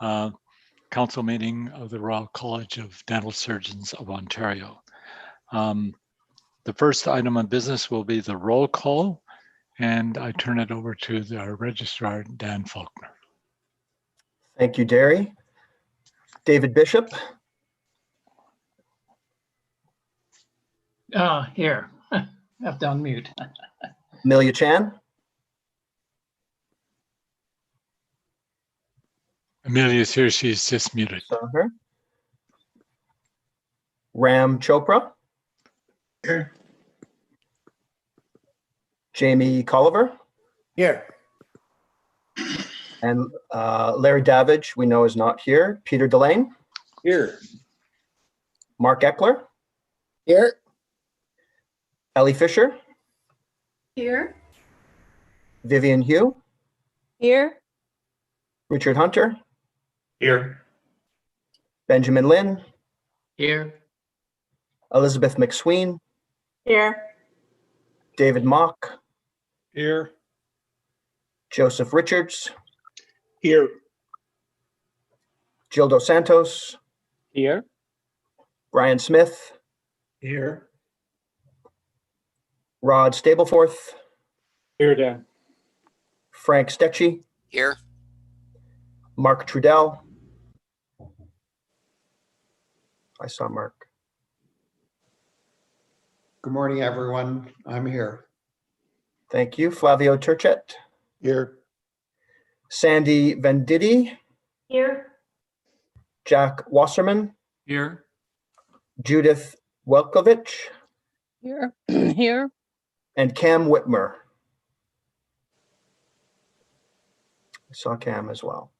council meeting of the Royal College of Dental Surgeons of Ontario. The first item of business will be the roll call, and I turn it over to our registrar, Dan Faulkner. Thank you, Derry. David Bishop. Here. Have to unmute. Amelia Chan. Amelia's here, she's just muted. Saw her. Ram Chopra. Here. Jamie Colliver. Here. And Larry Davidge, we know is not here. Peter Delane. Here. Mark Eckler. Here. Ellie Fisher. Here. Vivian Hugh. Here. Richard Hunter. Here. Benjamin Lynn. Here. Elizabeth McSween. Here. David Mock. Here. Joseph Richards. Here. Jill Dos Santos. Here. Brian Smith. Here. Rod Stapleforth. Here, Dan. Frank Stecchi. Here. Mark Trudell. I saw Mark. Good morning, everyone. I'm here. Thank you. Flavio Turchet. Here. Sandy Venditti. Here. Jack Wasserman. Here. Judith Welkovich. Here. Here. And Cam Whitmer. I saw Cam as well.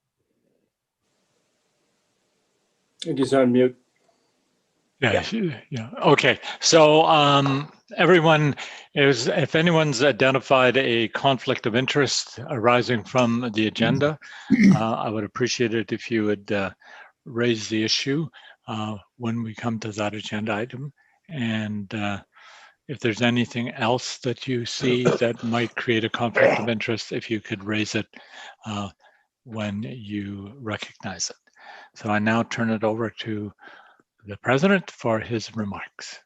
He's on mute. Yeah. Okay. So everyone is, if anyone's identified a conflict of interest arising from the agenda, I would appreciate it if you would raise the issue when we come to that agenda item. And if there's anything else that you see that might create a conflict of interest, if you could raise it when you recognize it. So I now turn it over to the president for his remarks.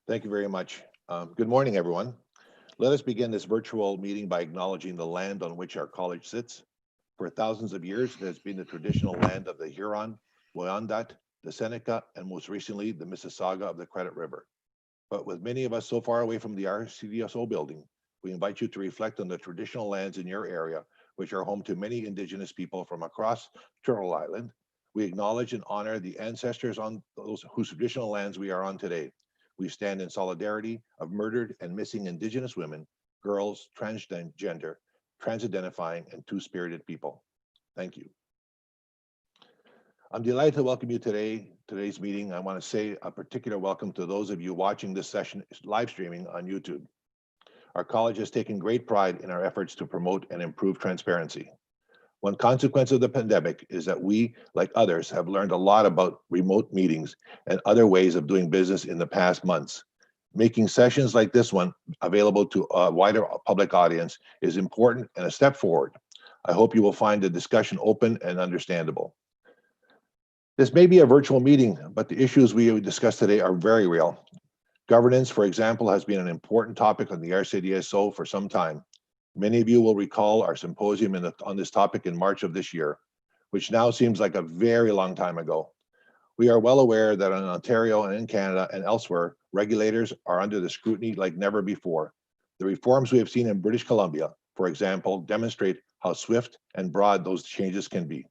Thank you very much. Good morning, everyone. Let us begin this virtual meeting by acknowledging the land on which our college sits. For thousands of years, it has been the traditional land of the Huron, Wyandot, the Seneca, and most recently, the Mississauga of the Credit River. But with many of us so far away from the RCDSO building, we invite you to reflect on the traditional lands in your area, which are home to many Indigenous people from across Turtle Island. We acknowledge and honor the ancestors on those whose traditional lands we are on today. We stand in solidarity of murdered and missing Indigenous women, girls, transgender, trans-identifying, and two-spirited people. Thank you. I'm delighted to welcome you today's meeting. I want to say a particular welcome to those of you watching this session live streaming on YouTube. Our college has taken great pride in our efforts to promote and improve transparency. One consequence of the pandemic is that we, like others, have learned a lot about remote meetings and other ways of doing business in the past months. Making sessions like this one available to a wider public audience is important and a step forward. I hope you will find the discussion open and understandable. This may be a virtual meeting, but the issues we discuss today are very real. Governance, for example, has been an important topic on the RCDSO for some time. Many of you will recall our symposium on this topic in March of this year, which now seems like a very long time ago. We are well aware that in Ontario and in Canada and elsewhere, regulators are under the scrutiny like never before. The reforms we have seen in British Columbia, for example, demonstrate how swift and broad those changes can be.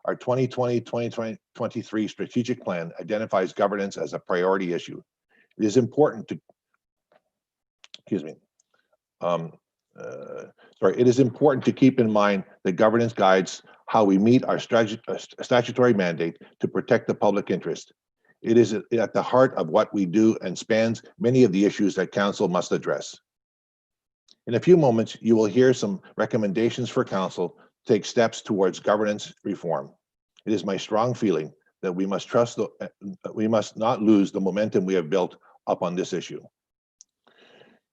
Our 2020-2023 strategic plan identifies governance as a priority issue. It is important to, it is important to keep in mind that governance guides how we meet our statutory mandate to protect the public interest. It is at the heart of what we do and spans many of the issues that Council must address. In a few moments, you will hear some recommendations for Council to take steps towards governance reform. It is my strong feeling that we must not lose the momentum we have built up on this issue.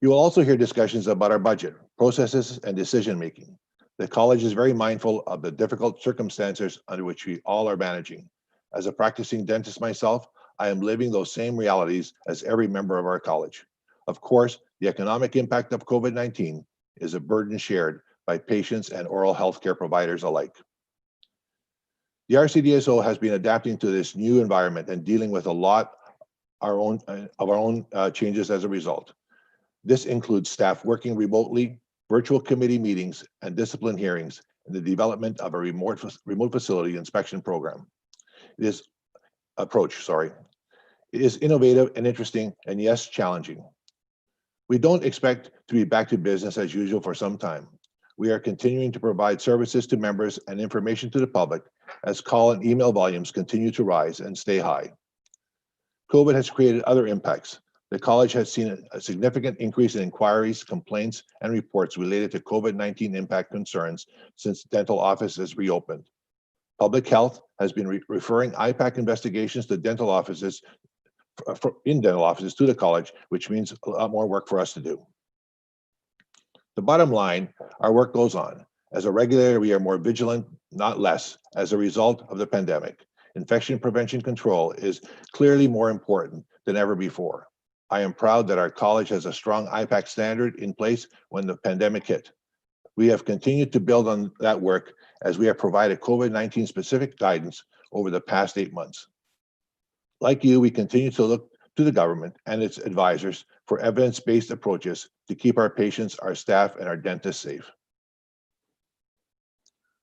You will also hear discussions about our budget, processes, and decision-making. The college is very mindful of the difficult circumstances under which we all are managing. As a practicing dentist myself, I am living those same realities as every member of our college. Of course, the economic impact of COVID-19 is a burden shared by patients and oral health care providers alike. The RCDSO has been adapting to this new environment and dealing with a lot of our own changes as a result. This includes staff working remotely, virtual committee meetings, and discipline hearings, and the development of a remote facility inspection program. It is innovative and interesting, and yes, challenging. We don't expect to be back to business as usual for some time. We are continuing to provide services to members and information to the public as call and email volumes continue to rise and stay high. COVID has created other impacts. The college has seen a significant increase in inquiries, complaints, and reports related to COVID-19 impact concerns since dental offices reopened. Public health has been referring IPAC investigations to dental offices to the college, which means a lot more work for us to do. The bottom line, our work goes on. As a regulator, we are more vigilant, not less, as a result of the pandemic. Infection prevention control is clearly more important than ever before. I am proud that our college has a strong IPAC standard in place when the pandemic hit. We have continued to build on that work as we have provided COVID-19 specific guidance over the past 8 months. Like you, we continue to look to the government and its advisors for evidence-based approaches to keep our patients, our staff, and our dentists safe.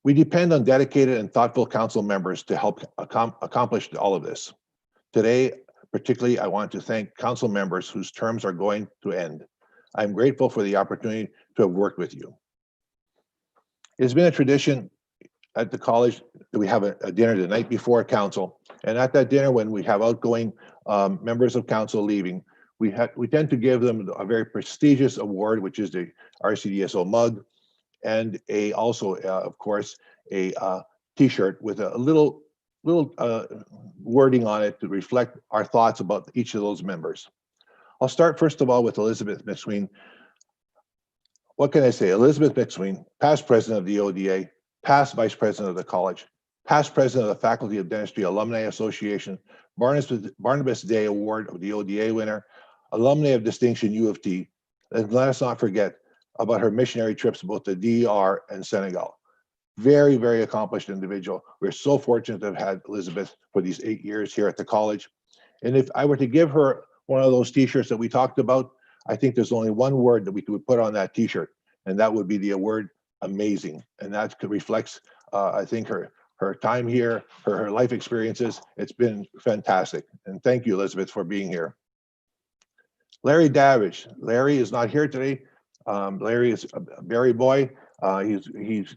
We depend on dedicated and thoughtful council members to help accomplish all of this. Today, particularly, I want to thank council members whose terms are going to end. I'm grateful for the opportunity to have worked with you. It has been a tradition at the college that we have a dinner the night before council, and at that dinner, when we have outgoing members of council leaving, we tend to give them a very prestigious award, which is the RCDSO mug, and also, of course, a T-shirt with a little wording on it to reflect our thoughts about each of those members. I'll start first of all with Elizabeth McSween. What can I say? Elizabeth McSween, past president of the ODA, past vice president of the college, past president of the Faculty of Dentistry Alumni Association, Barnabas Day Award of the ODA winner, alumni of distinction U of T, and let us not forget about her missionary trips both to DR and Senegal. Very, very accomplished individual. We're so fortunate to have had Elizabeth for these 8 years here at the college. And if I were to give her one of those T-shirts that we talked about, I think there's only one word that we could put on that T-shirt, and that would be the word amazing. And that reflects, I think, her time here, her life experiences. It's been fantastic. And thank you, Elizabeth, for being here. Larry Davidge. Larry is not here today. Larry is a Barrie boy. He's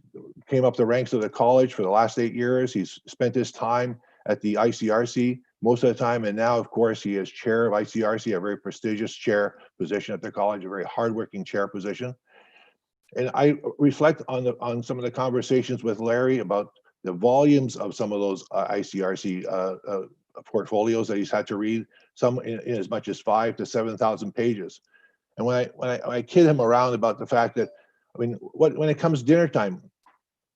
came up the ranks of the college for the last 8 years. He's spent his time at the ICRC most of the time, and now, of course, he is chair of ICRC, a very prestigious chair position at the college, a very hardworking chair position. And I reflect on some of the conversations with Larry about the volumes of some of those ICRC portfolios that he's had to read, some in as much as 5,000 to 7,000 pages. And when I kid him around about the fact that, I mean, when it comes dinner time,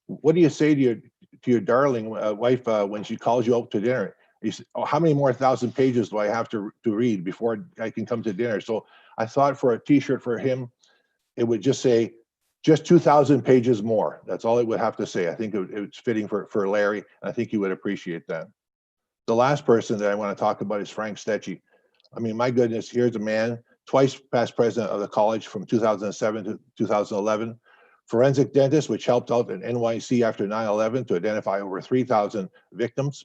what do you say to your darling wife when she calls you out to dinner? He said, "Oh, how many more 1,000 pages do I have to read before I can come to dinner?" So I thought for a T-shirt for him, it would just say, just 2,000 pages more. That's all it would have to say. I think it's fitting for Larry, and I think he would appreciate that. The last person that I want to talk about is Frank Stecchi. I mean, my goodness, here's a man, twice past president of the college from 2007 to 2011, forensic dentist, which helped out at NYC after 9/11 to identify over 3,000 victims,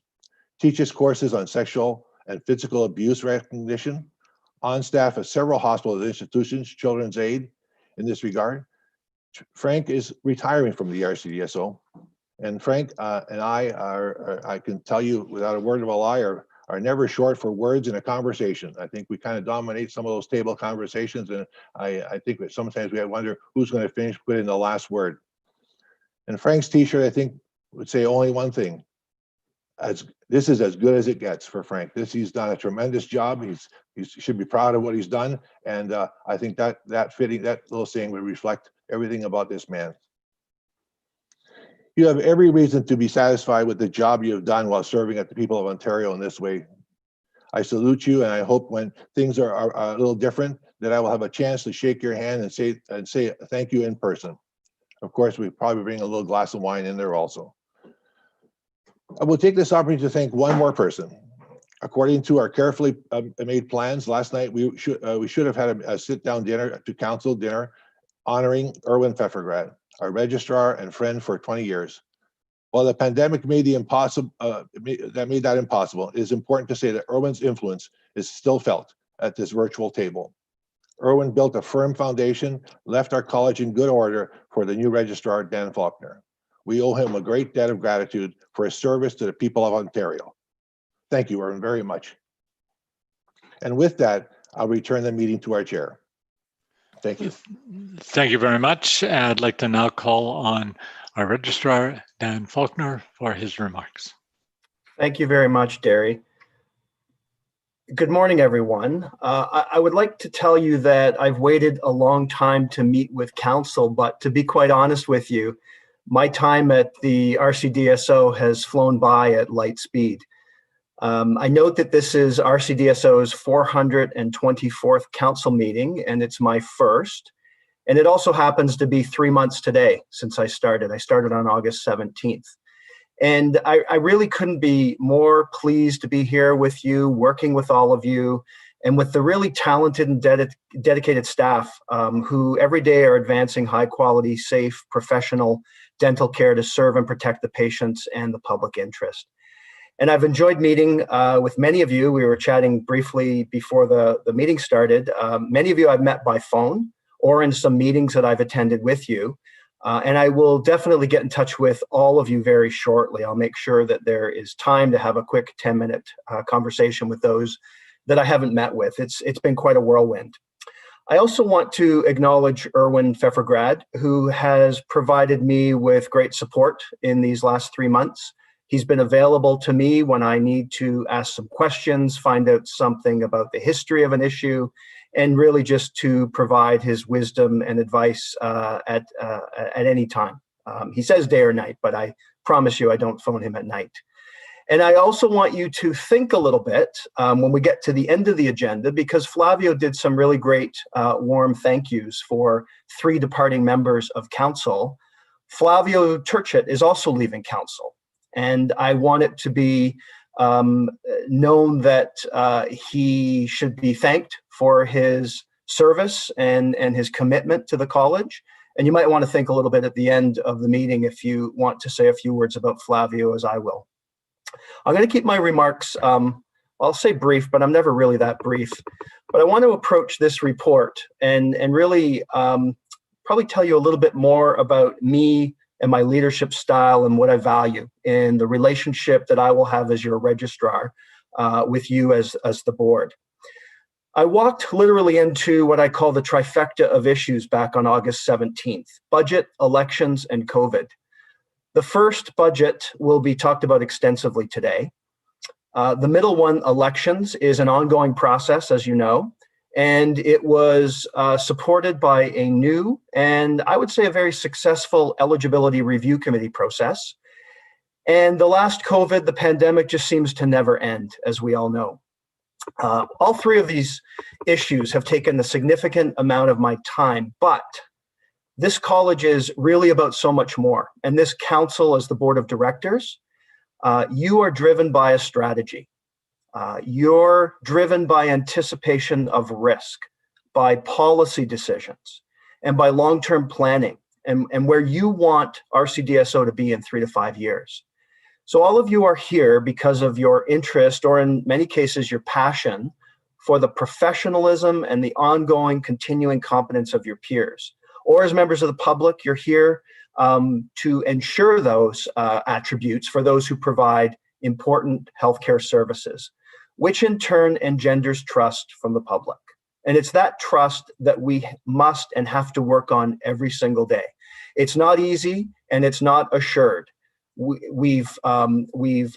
teaches courses on sexual and physical abuse recognition, on staff at several hospitals and institutions, Children's Aid in this regard. Frank is retiring from the RCDSO, and Frank and I can tell you without a word of a lie, are never short for words in a conversation. I think we kind of dominate some of those table conversations, and I think that sometimes we wonder who's going to finish, put in the last word. And Frank's T-shirt, I think, would say only one thing: this is as good as it gets for Frank. He's done a tremendous job. He should be proud of what he's done, and I think that little saying would reflect everything about this man. You have every reason to be satisfied with the job you have done while serving at the people of Ontario in this way. I salute you, and I hope when things are a little different, that I will have a chance to shake your hand and say thank you in person. Of course, we probably bring a little glass of wine in there also. I will take this opportunity to thank one more person. According to our carefully made plans, last night we should have had a sit-down dinner to council dinner honoring Erwin Pfeffergrad, our registrar and friend for 20 years. While the pandemic made that impossible, it is important to say that Erwin's influence is still felt at this virtual table. Erwin built a firm foundation, left our college in good order for the new registrar, Dan Faulkner. We owe him a great debt of gratitude for his service to the people of Ontario. Thank you, Erwin, very much. And with that, I'll return the meeting to our chair. Thank you. Thank you very much. I'd like to now call on our registrar, Dan Faulkner, for his remarks. Thank you very much, Derry. Good morning, everyone. I would like to tell you that I've waited a long time to meet with council, but to be quite honest with you, my time at the RCDSO has flown by at light speed. I note that this is RCDSO's 424th council meeting, and it's my first. And it also happens to be 3 months today since I started. I started on August 17th. And I really couldn't be more pleased to be here with you, working with all of you, and with the really talented and dedicated staff who every day are advancing high quality, safe, professional dental care to serve and protect the patients and the public interest. And I've enjoyed meeting with many of you. We were chatting briefly before the meeting started. Many of you I've met by phone or in some meetings that I've attended with you. And I will definitely get in touch with all of you very shortly. I'll make sure that there is time to have a quick 10-minute conversation with those that I haven't met with. It's been quite a whirlwind. I also want to acknowledge Erwin Pfeffergrad, who has provided me with great support in these last 3 months. He's been available to me when I need to ask some questions, find out something about the history of an issue, and really just to provide his wisdom and advice at any time. He says day or night, but I promise you I don't phone him at night. And I also want you to think a little bit when we get to the end of the agenda, because Flavio did some really great warm thank yous for 3 departing members of council. Flavio Turchett is also leaving council. And I want it to be known that he should be thanked for his service and his commitment to the college. And you might want to think a little bit at the end of the meeting if you want to say a few words about Flavio, as I will. I'm going to keep my remarks, I'll say brief, but I'm never really that brief. But I want to approach this report and really probably tell you a little bit more about me and my leadership style and what I value in the relationship that I will have as your registrar with you as the board. I walked literally into what I call the trifecta of issues back on August 17th, budget, elections, and COVID. The first, budget, will be talked about extensively today. The middle one, elections, is an ongoing process, as you know, and it was supported by a new and I would say a very successful eligibility review committee process. And the last COVID, the pandemic, just seems to never end, as we all know. All 3 of these issues have taken a significant amount of my time, but this college is really about so much more. And this council, as the board of directors, you are driven by a strategy. You're driven by anticipation of risk, by policy decisions, and by long-term planning, and where you want RCDSO to be in 3 to 5 years. So all of you are here because of your interest, or in many cases, your passion for the professionalism and the ongoing continuing competence of your peers. Or as members of the public, you're here to ensure those attributes for those who provide important healthcare services, which in turn engenders trust from the public. And it's that trust that we must and have to work on every single day. It's not easy and it's not assured. We've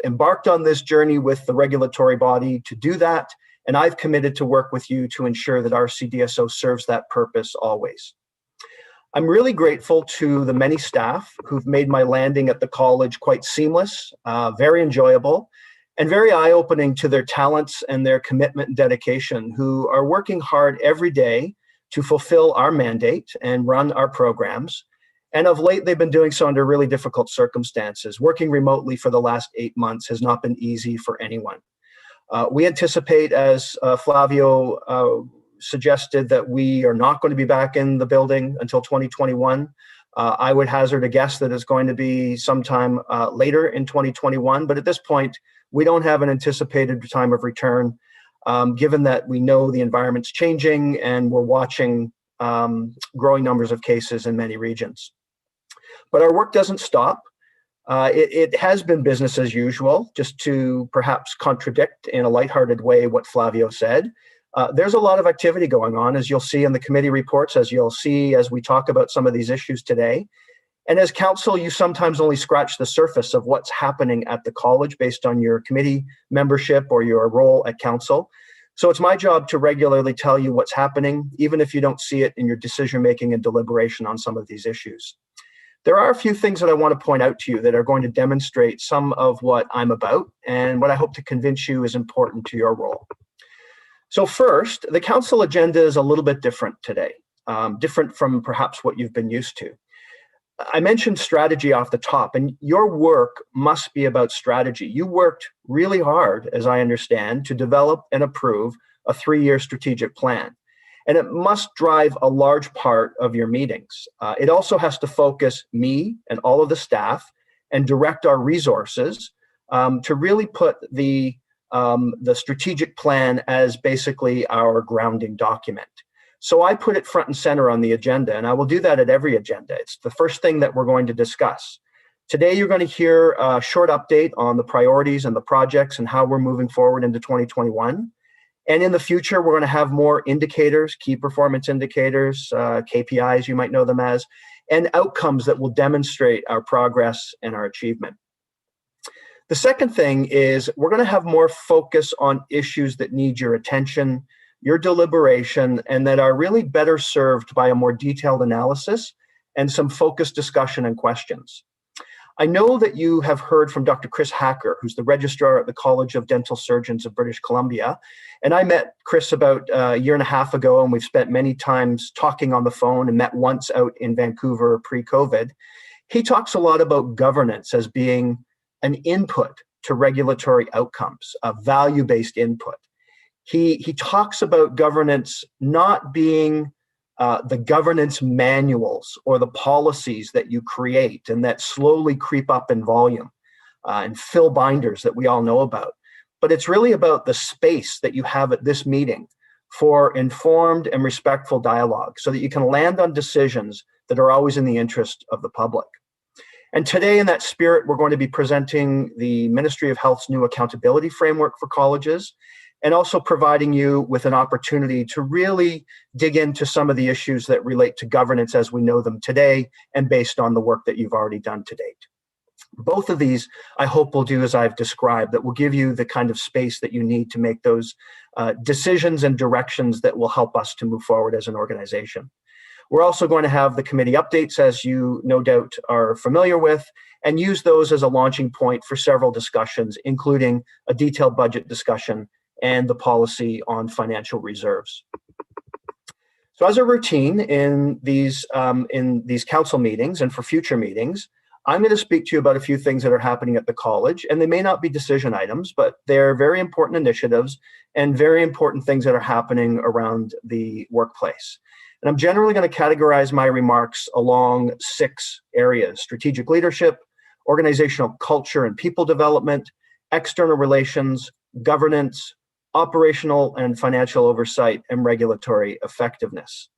embarked on this journey with the regulatory body to do that, and I've committed to work with you to ensure that our CDSO serves that purpose always. I'm really grateful to the many staff who've made my landing at the college quite seamless, very enjoyable, and very eye-opening to their talents and their commitment and dedication, who are working hard every day to fulfill our mandate and run our programs. And of late, they've been doing so under really difficult circumstances. Working remotely for the last 8 months has not been easy for anyone. We anticipate, as Flavio suggested, that we are not going to be back in the building until 2021. I would hazard a guess that it's going to be sometime later in 2021, but at this point, we don't have an anticipated time of return, given that we know the environment's changing and we're watching growing numbers of cases in many regions. But our work doesn't stop. It has been business as usual, just to perhaps contradict in a lighthearted way what Flavio said. There's a lot of activity going on, as you'll see in the committee reports, as you'll see as we talk about some of these issues today. And as council, you sometimes only scratch the surface of what's happening at the college based on your committee membership or your role at council. So it's my job to regularly tell you what's happening, even if you don't see it in your decision-making and deliberation on some of these issues. There are a few things that I want to point out to you that are going to demonstrate some of what I'm about and what I hope to convince you is important to your role. So first, the council agenda is a little bit different today, different from perhaps what you've been used to. I mentioned strategy off the top, and your work must be about strategy. You worked really hard, as I understand, to develop and approve a 3-year strategic plan. And it must drive a large part of your meetings. It also has to focus me and all of the staff and direct our resources to really put the strategic plan as basically our grounding document. So I put it front and center on the agenda, and I will do that at every agenda. It's the first thing that we're going to discuss. Today, you're going to hear a short update on the priorities and the projects and how we're moving forward into 2021. And in the future, we're going to have more indicators, key performance indicators, KPIs, you might know them as, and outcomes that will demonstrate our progress and our achievement. The second thing is we're going to have more focus on issues that need your attention, your deliberation, and that are really better served by a more detailed analysis and some focused discussion and questions. I know that you have heard from Dr. Chris Hacker, who's the Registrar at the College of Dental Surgeons of British Columbia. And I met Chris about a year and a half ago, and we've spent many times talking on the phone and met once out in Vancouver pre-COVID. He talks a lot about governance as being an input to regulatory outcomes, a value-based input. He talks about governance not being the governance manuals or the policies that you create and that slowly creep up in volume and fill binders that we all know about. But it's really about the space that you have at this meeting for informed and respectful dialogue so that you can land on decisions that are always in the interest of the public. And today, in that spirit, we're going to be presenting the Ministry of Health's new accountability framework for colleges, and also providing you with an opportunity to really dig into some of the issues that relate to governance as we know them today and based on the work that you've already done to date. Both of these, I hope, will do as I've described, that will give you the kind of space that you need to make those decisions and directions that will help us to move forward as an organization. We're also going to have the committee updates, as you no doubt are familiar with, and use those as a launching point for several discussions, including a detailed budget discussion and the policy on financial reserves. So as a routine in these council meetings and for future meetings, I'm going to speak to you about a few things that are happening at the college, and they may not be decision items, but they're very important initiatives and very important things that are happening around the workplace. And I'm generally going to categorize my remarks along 6 areas: strategic leadership, organizational culture and people development, external relations, governance, operational and financial oversight, and regulatory effectiveness.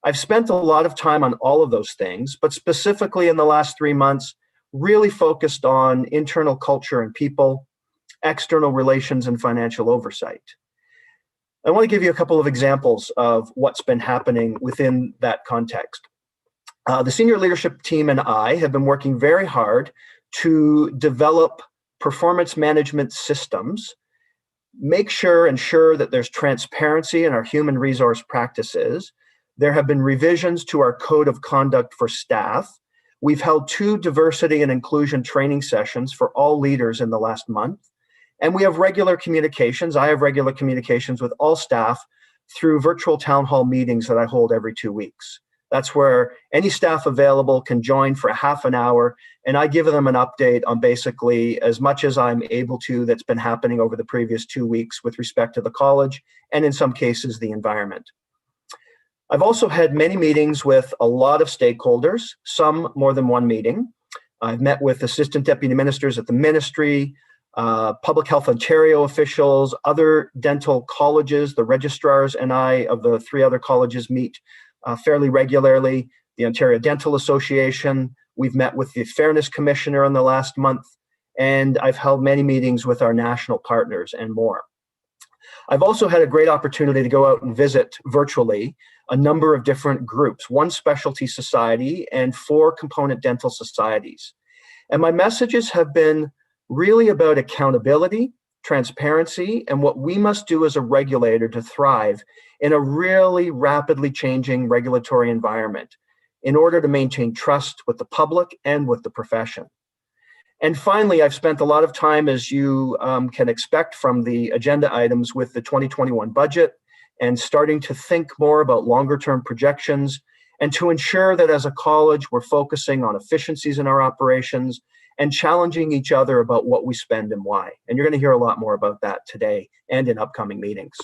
I've spent a lot of time on all of those things, but specifically in the last 3 months, really focused on internal culture and people, external relations, and financial oversight. I want to give you a couple of examples of what's been happening within that context. The senior leadership team and I have been working very hard to develop performance management systems, ensure that there's transparency in our human resource practices, There have been revisions to our code of conduct for staff. We've held 2 diversity and inclusion training sessions for all leaders in the last month. And we have regular communications. I have regular communications with all staff through virtual town hall meetings that I hold every 2 weeks. That's where any staff available can join for a half an hour, and I give them an update on basically as much as I'm able to that's been happening over the previous 2 weeks with respect to the college and in some cases the environment. I've also had many meetings with a lot of stakeholders, some more than one meeting. I've met with assistant deputy ministers at the ministry, Public Health Ontario officials, other dental colleges. The registrars and I of the 3 other colleges meet fairly regularly. The Ontario Dental Association. We've met with the Fairness Commissioner in the last month, and I've held many meetings with our national partners and more. I've also had a great opportunity to go out and visit virtually a number of different groups, 1 specialty society and 4 component dental societies. And my messages have been really about accountability, transparency, and what we must do as a regulator to thrive in a really rapidly changing regulatory environment in order to maintain trust with the public and with the profession. And finally, I've spent a lot of time, as you can expect from the agenda items, with the 2021 budget and starting to think more about longer term projections and to ensure that as a college, we're focusing on efficiencies in our operations and challenging each other about what we spend and why. And you're going to hear a lot more about that today and in upcoming meetings.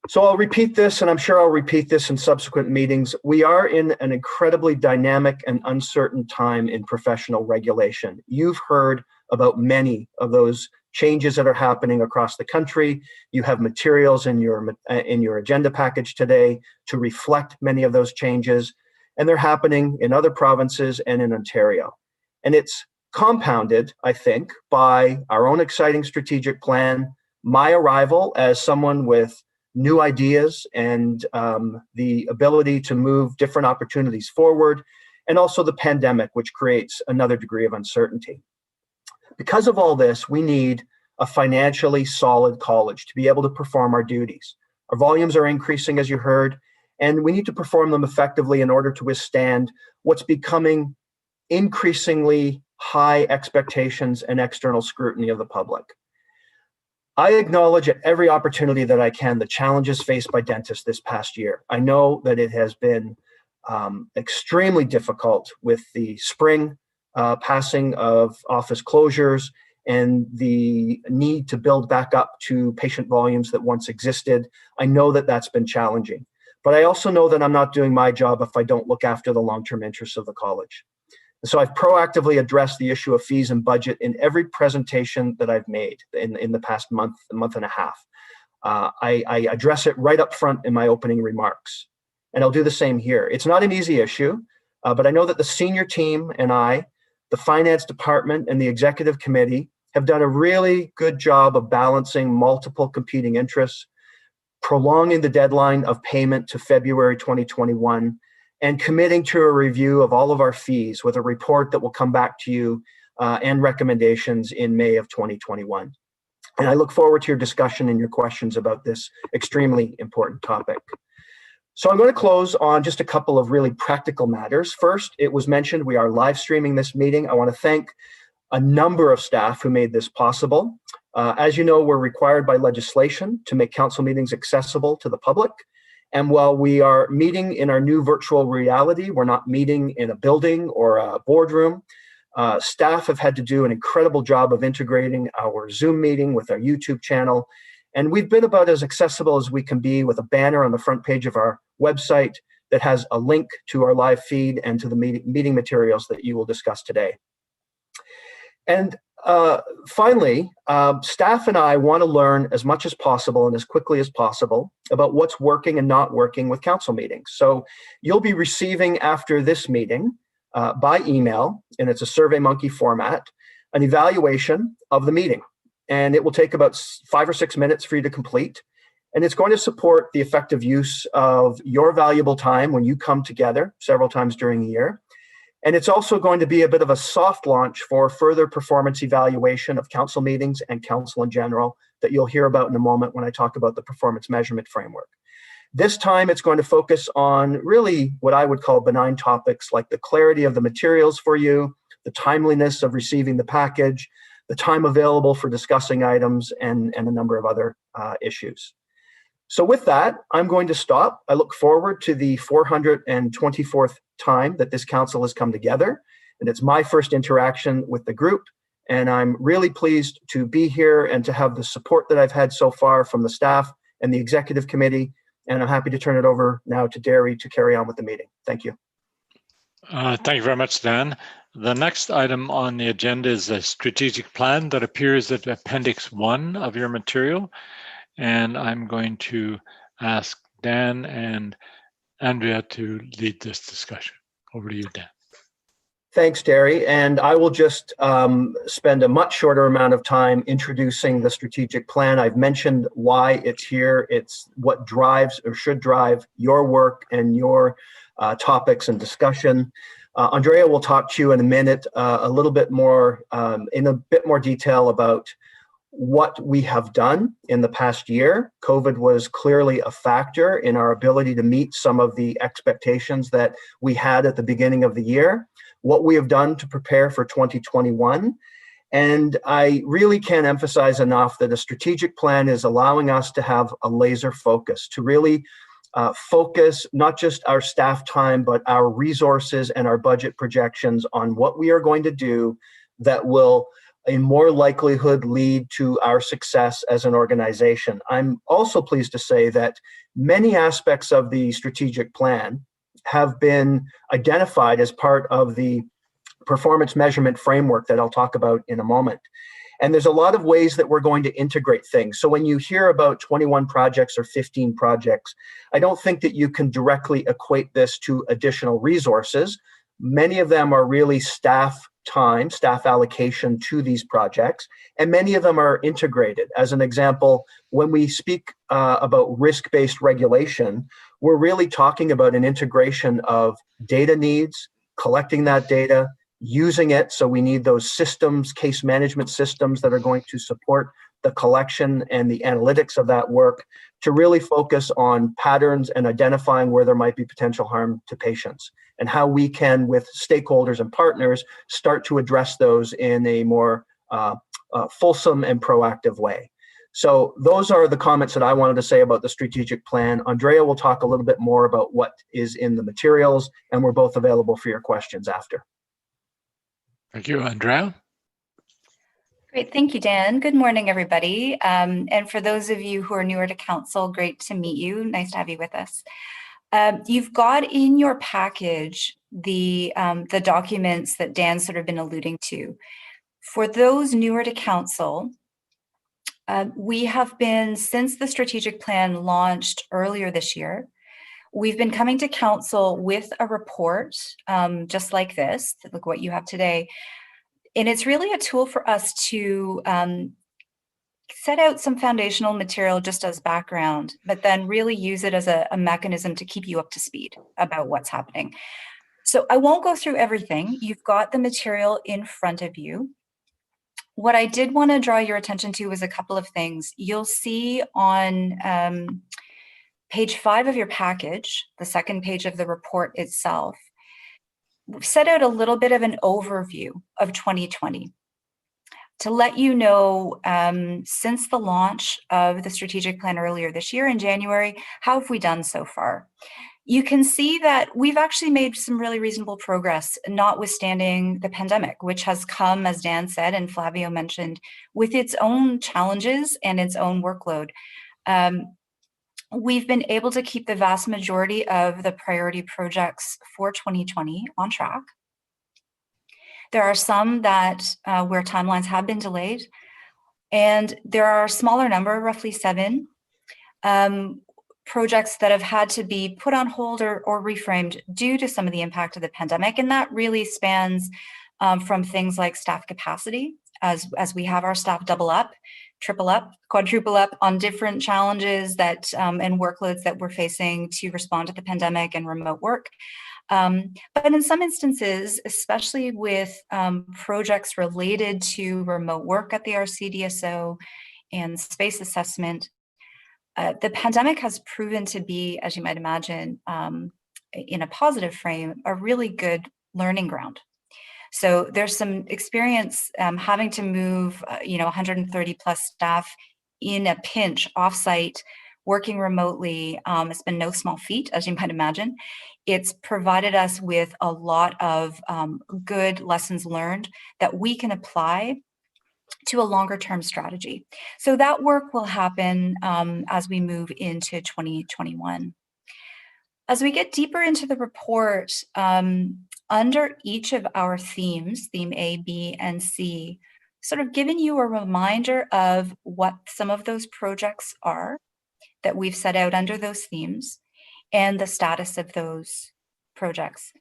So I'll repeat this, and I'm sure I'll repeat this in subsequent meetings. We are in an incredibly dynamic and uncertain time in professional regulation. You've heard about many of those changes that are happening across the country. You have materials in your agenda package today to reflect many of those changes, and they're happening in other provinces and in Ontario. And it's compounded, I think, by our own exciting strategic plan, my arrival as someone with new ideas and the ability to move different opportunities forward, and also the pandemic, which creates another degree of uncertainty. Because of all this, we need a financially solid college to be able to perform our duties. Our volumes are increasing, as you heard, and we need to perform them effectively in order to withstand what's becoming increasingly high expectations and external scrutiny of the public. I acknowledge at every opportunity that I can the challenges faced by dentists this past year. I know that it has been extremely difficult with the spring passing of office closures and the need to build back up to patient volumes that once existed. I know that that's been challenging, but I also know that I'm not doing my job if I don't look after the long-term interests of the college. So I've proactively addressed the issue of fees and budget in every presentation that I've made in the past month and a half. I address it right up front in my opening remarks, and I'll do the same here. It's not an easy issue, but I know that the senior team and I, the finance department and the executive committee have done a really good job of balancing multiple competing interests, prolonging the deadline of payment to February 2021, and committing to a review of all of our fees with a report that will come back to you and recommendations in May of 2021. And I look forward to your discussion and your questions about this extremely important topic. So I'm going to close on just a couple of really practical matters. First, it was mentioned we are live streaming this meeting. I want to thank a number of staff who made this possible. As you know, we're required by legislation to make council meetings accessible to the public. And while we are meeting in our new virtual reality, we're not meeting in a building or a boardroom. Staff have had to do an incredible job of integrating our Zoom meeting with our YouTube channel. And we've been about as accessible as we can be with a banner on the front page of our website that has a link to our live feed and to the meeting materials that you will discuss today. And finally, staff and I want to learn as much as possible and as quickly as possible about what's working and not working with council meetings. So you'll be receiving after this meeting by email, and it's a SurveyMonkey format, an evaluation of the meeting. And it will take about 5 or 6 minutes for you to complete. And it's going to support the effective use of your valuable time when you come together several times during the year. And it's also going to be a bit of a soft launch for further performance evaluation of council meetings and council in general that you'll hear about in a moment when I talk about the performance measurement framework. This time it's going to focus on really what I would call benign topics like the clarity of the materials for you, the timeliness of receiving the package, the time available for discussing items, and a number of other issues. So with that, I'm going to stop. I look forward to the 424th time that this council has come together, and it's my first interaction with the group. And I'm really pleased to be here and to have the support that I've had so far from the staff and the executive committee. And I'm happy to turn it over now to Derry to carry on with the meeting. Thank you. Thank you very much, Dan. The next item on the agenda is a strategic plan that appears at Appendix 1 of your material. And I'm going to ask Dan and Andrea to lead this discussion. Over to you, Dan. Thanks, Derry. And I will just spend a much shorter amount of time introducing the strategic plan. I've mentioned why it's here. It's what drives or should drive your work and your topics and discussion. Andrea will talk to you in a minute a little bit more, in a bit more detail about what we have done in the past year. COVID was clearly a factor in our ability to meet some of the expectations that we had at the beginning of the year, what we have done to prepare for 2021. And I really can't emphasize enough that a strategic plan is allowing us to have a laser focus, to really focus not just our staff time, but our resources and our budget projections on what we are going to do that will in more likelihood lead to our success as an organization. I'm also pleased to say that many aspects of the strategic plan have been identified as part of the performance measurement framework that I'll talk about in a moment. And there's a lot of ways that we're going to integrate things. So when you hear about 21 projects or 15 projects, I don't think that you can directly equate this to additional resources. Many of them are really staff time, staff allocation to these projects, and many of them are integrated. As an example, when we speak about risk-based regulation, we're really talking about an integration of data needs, collecting that data, using it. So we need those systems, case management systems that are going to support the collection and the analytics of that work to really focus on patterns and identifying where there might be potential harm to patients and how we can, with stakeholders and partners, start to address those in a more fulsome and proactive way. So those are the comments that I wanted to say about the strategic plan. Andrea will talk a little bit more about what is in the materials, and we're both available for your questions after. Thank you, Andrea. Great, thank you, Dan. Good morning, everybody. And for those of you who are newer to council, great to meet you. Nice to have you with us. You've got in your package the documents that Dan's sort of been alluding to. For those newer to council, we have been, since the strategic plan launched earlier this year, we've been coming to council with a report just like this, like what you have today. And it's really a tool for us to set out some foundational material just as background, but then really use it as a mechanism to keep you up to speed about what's happening. So I won't go through everything. You've got the material in front of you. What I did want to draw your attention to was a couple of things. You'll see on page 5 of your package, the second page of the report itself, we've set out a little bit of an overview of 2020 to let you know, since the launch of the strategic plan earlier this year in January, how have we done so far? You can see that we've actually made some really reasonable progress, notwithstanding the pandemic, which has come, as Dan said and Flavio mentioned, with its own challenges and its own workload. We've been able to keep the vast majority of the priority projects for 2020 on track. There are some that where timelines have been delayed, and there are a smaller number, roughly 7, projects that have had to be put on hold or reframed due to some of the impact of the pandemic. And that really spans from things like staff capacity, as we have our staff double up, triple up, quadruple up on different challenges that and workloads that we're facing to respond to the pandemic and remote work. But in some instances, especially with projects related to remote work at the RCDSO and space assessment, The pandemic has proven to be, as you might imagine, in a positive frame, a really good learning ground. So there's some experience having to move, 130 plus staff in a pinch offsite, working remotely. It's been no small feat, as you might imagine. It's provided us with a lot of good lessons learned that we can apply to a longer term strategy. So that work will happen as we move into 2021. As we get deeper into the report, under each of our themes, theme A, B, and C, sort of giving you a reminder of what some of those projects are that we've set out under those themes and the status of those projects.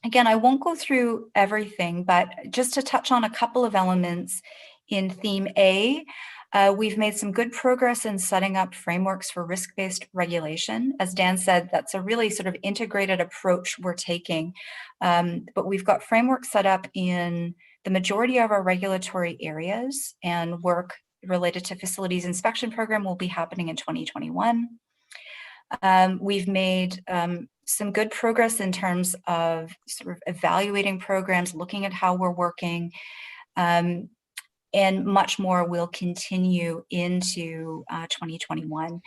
Again, I won't go through everything, but just to touch on a couple of elements in theme A, we've made some good progress in setting up frameworks for risk-based regulation. As Dan said, that's a really sort of integrated approach we're taking, but we've got frameworks set up in the majority of our regulatory areas, and work related to facilities inspection program will be happening in 2021. We've made some good progress in terms of sort of evaluating programs, looking at how we're working, and much more will continue into 2021,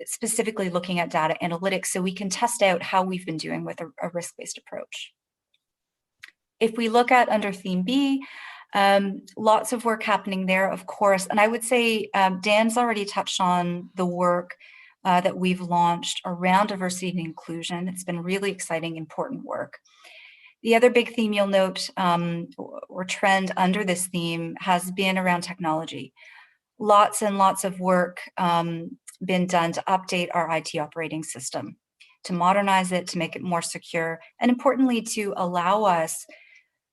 specifically looking at data analytics so we can test out how we've been doing with a risk-based approach. If we look at under theme B, lots of work happening there, of course, and I would say Dan's already touched on the work that we've launched around diversity and inclusion. It's been really exciting, important work. The other big theme you'll note, or trend under this theme, has been around technology. Lots and lots of work been done to update our IT operating system, to modernize it, to make it more secure, and importantly, to allow us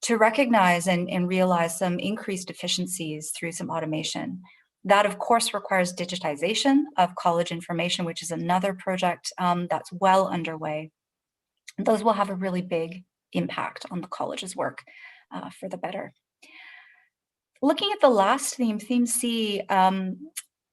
to recognize and realize some increased efficiencies through some automation. That, of course, requires digitization of college information, which is another project that's well underway. Those will have a really big impact on the college's work for the better. Looking at the last theme, theme C,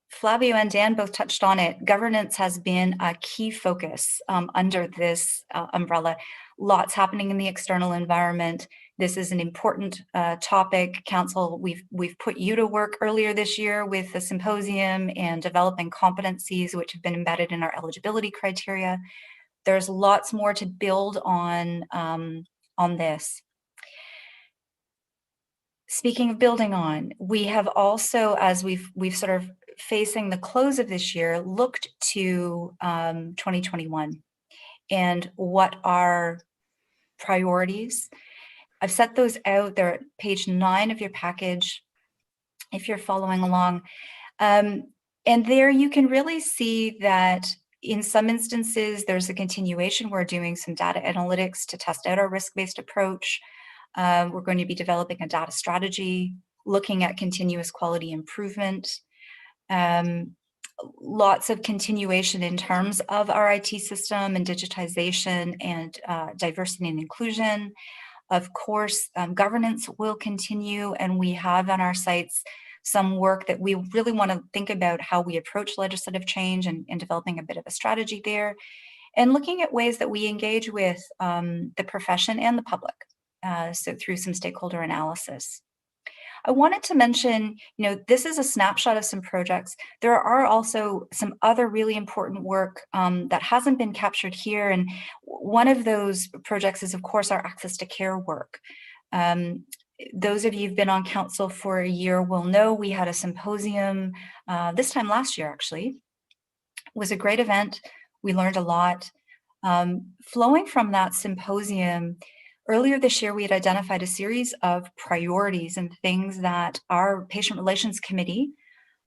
Flavio and Dan both touched on it. Governance has been a key focus under this umbrella. Lots happening in the external environment. This is an important topic. Council, we've put you to work earlier this year with the symposium and developing competencies which have been embedded in our eligibility criteria. There's lots more to build on this. Speaking of building on, we have also, as we've sort of facing the close of this year, looked to 2021 and what are priorities. I've set those out. They're at page 9 of your package, if you're following along. And there you can really see that in some instances, there's a continuation. We're doing some data analytics to test out our risk-based approach. We're going to be developing a data strategy, looking at continuous quality improvement. Lots of continuation in terms of our IT system and digitization and diversity and inclusion. Of course, governance will continue, and we have on our sites some work that we really want to think about how we approach legislative change and developing a bit of a strategy there, and looking at ways that we engage with the profession and the public, so through some stakeholder analysis. I wanted to mention, this is a snapshot of some projects. There are also some other really important work that hasn't been captured here. And one of those projects is, of course, our access to care work. Those of you who've been on council for a year will know we had a symposium this time last year, actually. It was a great event. We learned a lot. Flowing from that symposium, earlier this year, we had identified a series of priorities and things that our patient relations committee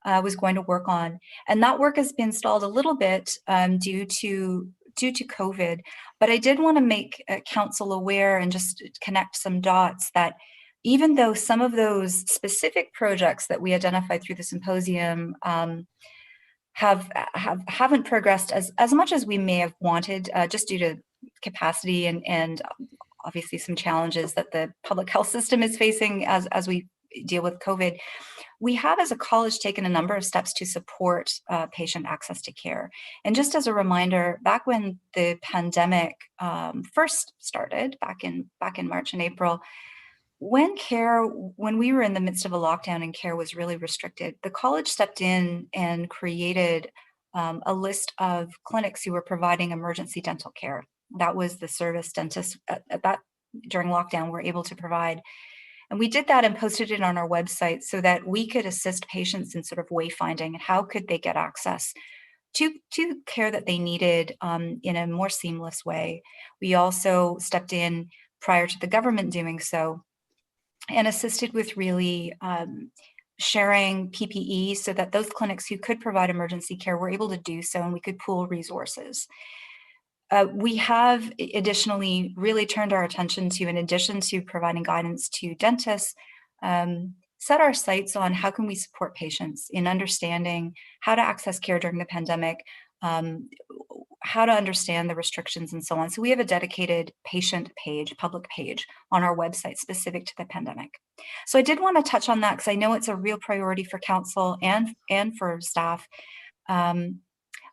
was going to work on. And that work has been stalled a little bit due to COVID. But I did want to make council aware and just connect some dots that even though some of those specific projects that we identified through the symposium haven't progressed as much as we may have wanted, just due to capacity and obviously some challenges that the public health system is facing as we deal with COVID, we have as a college taken a number of steps to support patient access to care. And just as a reminder, back when the pandemic first started, back in March and April, when we were in the midst of a lockdown and care was really restricted, the college stepped in and created a list of clinics who were providing emergency dental care. That was the service dentists during lockdown were able to provide. And we did that and posted it on our website so that we could assist patients in sort of wayfinding and how could they get access to care that they needed in a more seamless way. We also stepped in prior to the government doing so and assisted with really sharing PPE so that those clinics who could provide emergency care were able to do so, and we could pool resources. We have additionally really turned our attention to, in addition to providing guidance to dentists, set our sights on how can we support patients in understanding how to access care during the pandemic, how to understand the restrictions and so on. So we have a dedicated patient page, public page on our website specific to the pandemic. So I did want to touch on that because I know it's a real priority for council and for staff.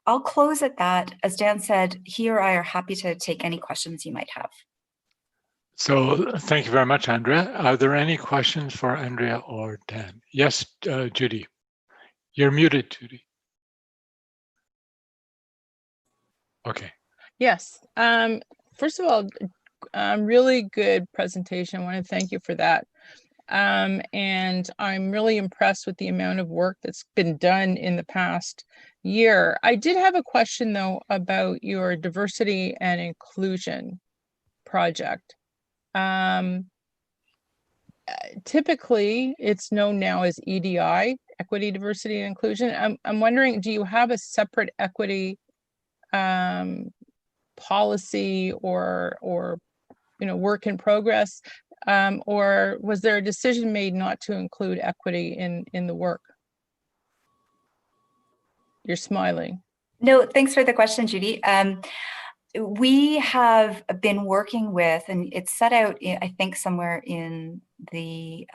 I'll close at that. As Dan said, he or I are happy to take any questions you might have. So thank you very much, Andrea. Are there any questions for Andrea or Dan? Yes, Judy. You're muted, Judy. Okay. Yes. First of all, really good presentation. I want to thank you for that. And I'm really impressed with the amount of work that's been done in the past year. I did have a question though about your diversity and inclusion project. Typically it's known now as EDI, equity, diversity, and inclusion. I'm wondering, do you have a separate equity policy or work in progress, or was there a decision made not to include equity in the work? You're smiling. No, thanks for the question, Judy. We have been working with, and it's set out, I think, somewhere in the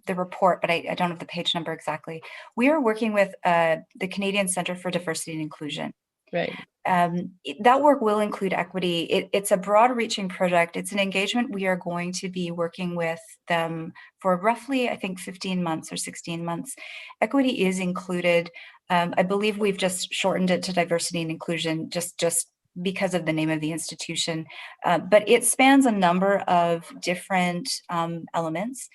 report, but I don't have the page number exactly. We are working with the Canadian Centre for Diversity and Inclusion. Right. That work will include equity. It's a broad-reaching project. It's an engagement we are going to be working with them for roughly, I think, 15 months or 16 months. Equity is included. I believe we've just shortened it to diversity and inclusion just because of the name of the institution. But it spans a number of different elements.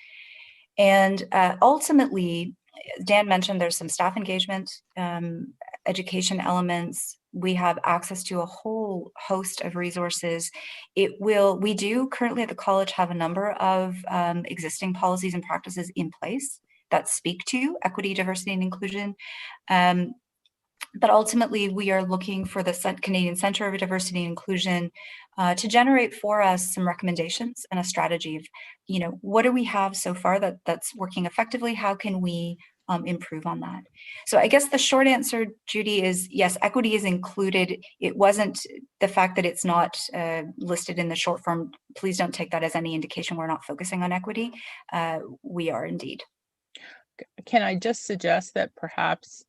And ultimately, Dan mentioned there's some staff engagement, education elements. We have access to a whole host of resources. We do currently at the college have a number of existing policies and practices in place that speak to equity, diversity, and inclusion. But ultimately, we are looking for the Canadian Centre of Diversity and Inclusion to generate for us some recommendations and a strategy of, what do we have so far that's working effectively? How can we improve on that? So I guess the short answer, Judy, is yes, equity is included. It wasn't the fact that it's not listed in the short form. Please don't take that as any indication we're not focusing on equity. We are indeed. Can I just suggest that perhaps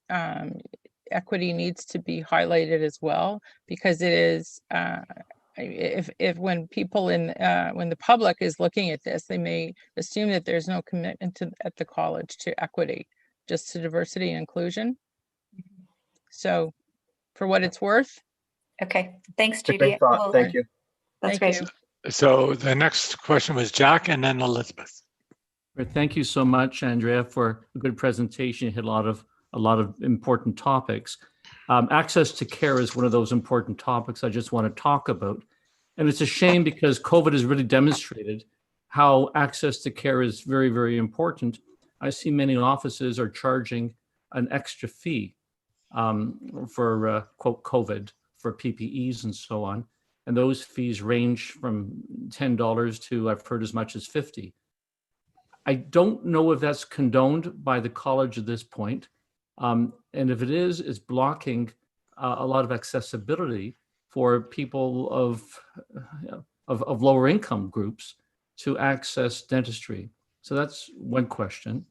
equity needs to be highlighted as well, because it is if when people when the public is looking at this, they may assume that there's no commitment at the college to equity, just to diversity and inclusion. So for what it's worth. Okay, thanks, Great Judy. thought. Thank you. That's Thank great. you. So the next question was Jack and then Elizabeth. Thank you so much, Andrea, for a good presentation. You hit a lot of important topics. Access to care is one of those important topics I just want to talk about. And it's a shame because COVID has really demonstrated how access to care is very, very important. I see many offices are charging an extra fee for quote COVID, for PPEs and so on. And those fees range from $10 to, I've heard, as much as $50. I don't know if that's condoned by the college at this point. And if it is, it's blocking a lot of accessibility for people of lower income groups to access dentistry. So that's one question.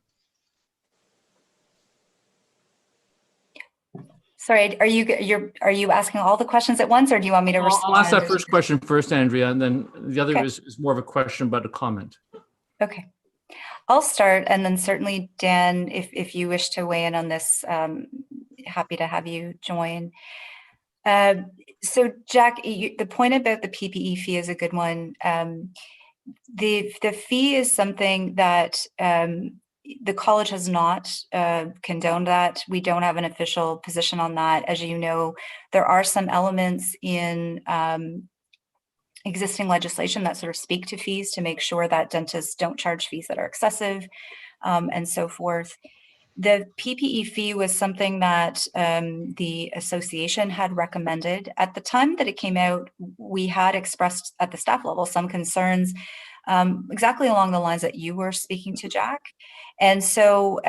Sorry, are you asking all the questions at once, or do you want me to respond? I'll ask that first question first, Andrea, and then the other Okay. is more of a question about a comment. Okay. I'll start, and then certainly, Dan, if you wish to weigh in on this, happy to have you join. So, Jack, the point about the PPE fee is a good one. The fee is something that the college has not condoned that. We don't have an official position on that. As you know, there are some elements in existing legislation that sort of speak to fees to make sure that dentists don't charge fees that are excessive, and so forth. The PPE fee was something that the association had recommended. At the time that it came out, we had expressed at the staff level some concerns exactly along the lines that you were speaking to, Jack. And so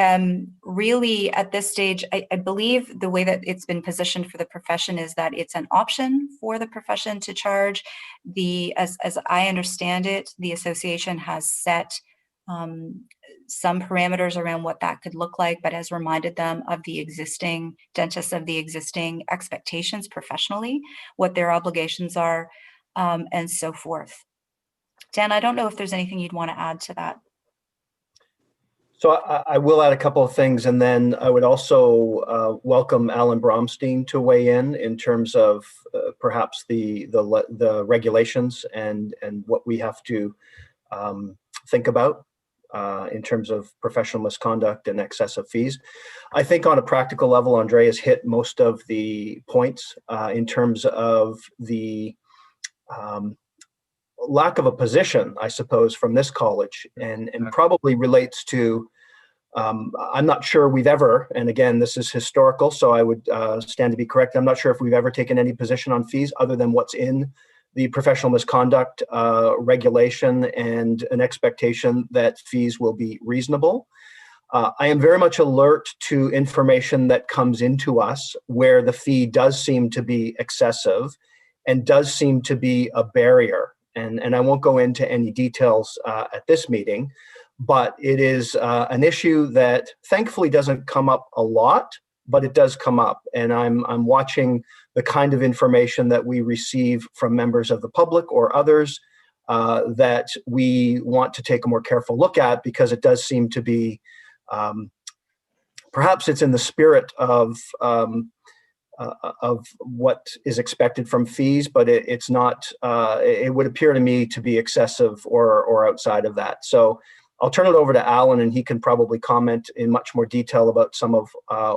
really at this stage, I believe the way that it's been positioned for the profession is that it's an option for the profession to charge. As I understand it, the association has set some parameters around what that could look like, but has reminded them of the existing dentists of the existing expectations professionally, what their obligations are, and so forth. Dan, I don't know if there's anything you'd want to add to that. So I will add a couple of things, and then I would also welcome Alan Bromstein to weigh in terms of perhaps the regulations and what we have to think about in terms of professional misconduct and excessive fees. I think on a practical level, Andre has hit most of the points in terms of the lack of a position, I suppose, from this college, and probably relates to, I'm not sure we've ever, and again, this is historical, so I would stand to be correct. I'm not sure if we've ever taken any position on fees other than what's in the professional misconduct regulation and an expectation that fees will be reasonable. I am very much alert to information that comes into us where the fee does seem to be excessive and does seem to be a barrier. And I won't go into any details at this meeting, but it is an issue that thankfully doesn't come up a lot, but it does come up. And I'm watching the kind of information that we receive from members of the public or others that we want to take a more careful look at, because it does seem to be, perhaps it's in the spirit of what is expected from fees, but it's not, it would appear to me to be excessive or outside of that. So I'll turn it over to Alan, and he can probably comment in much more detail about some of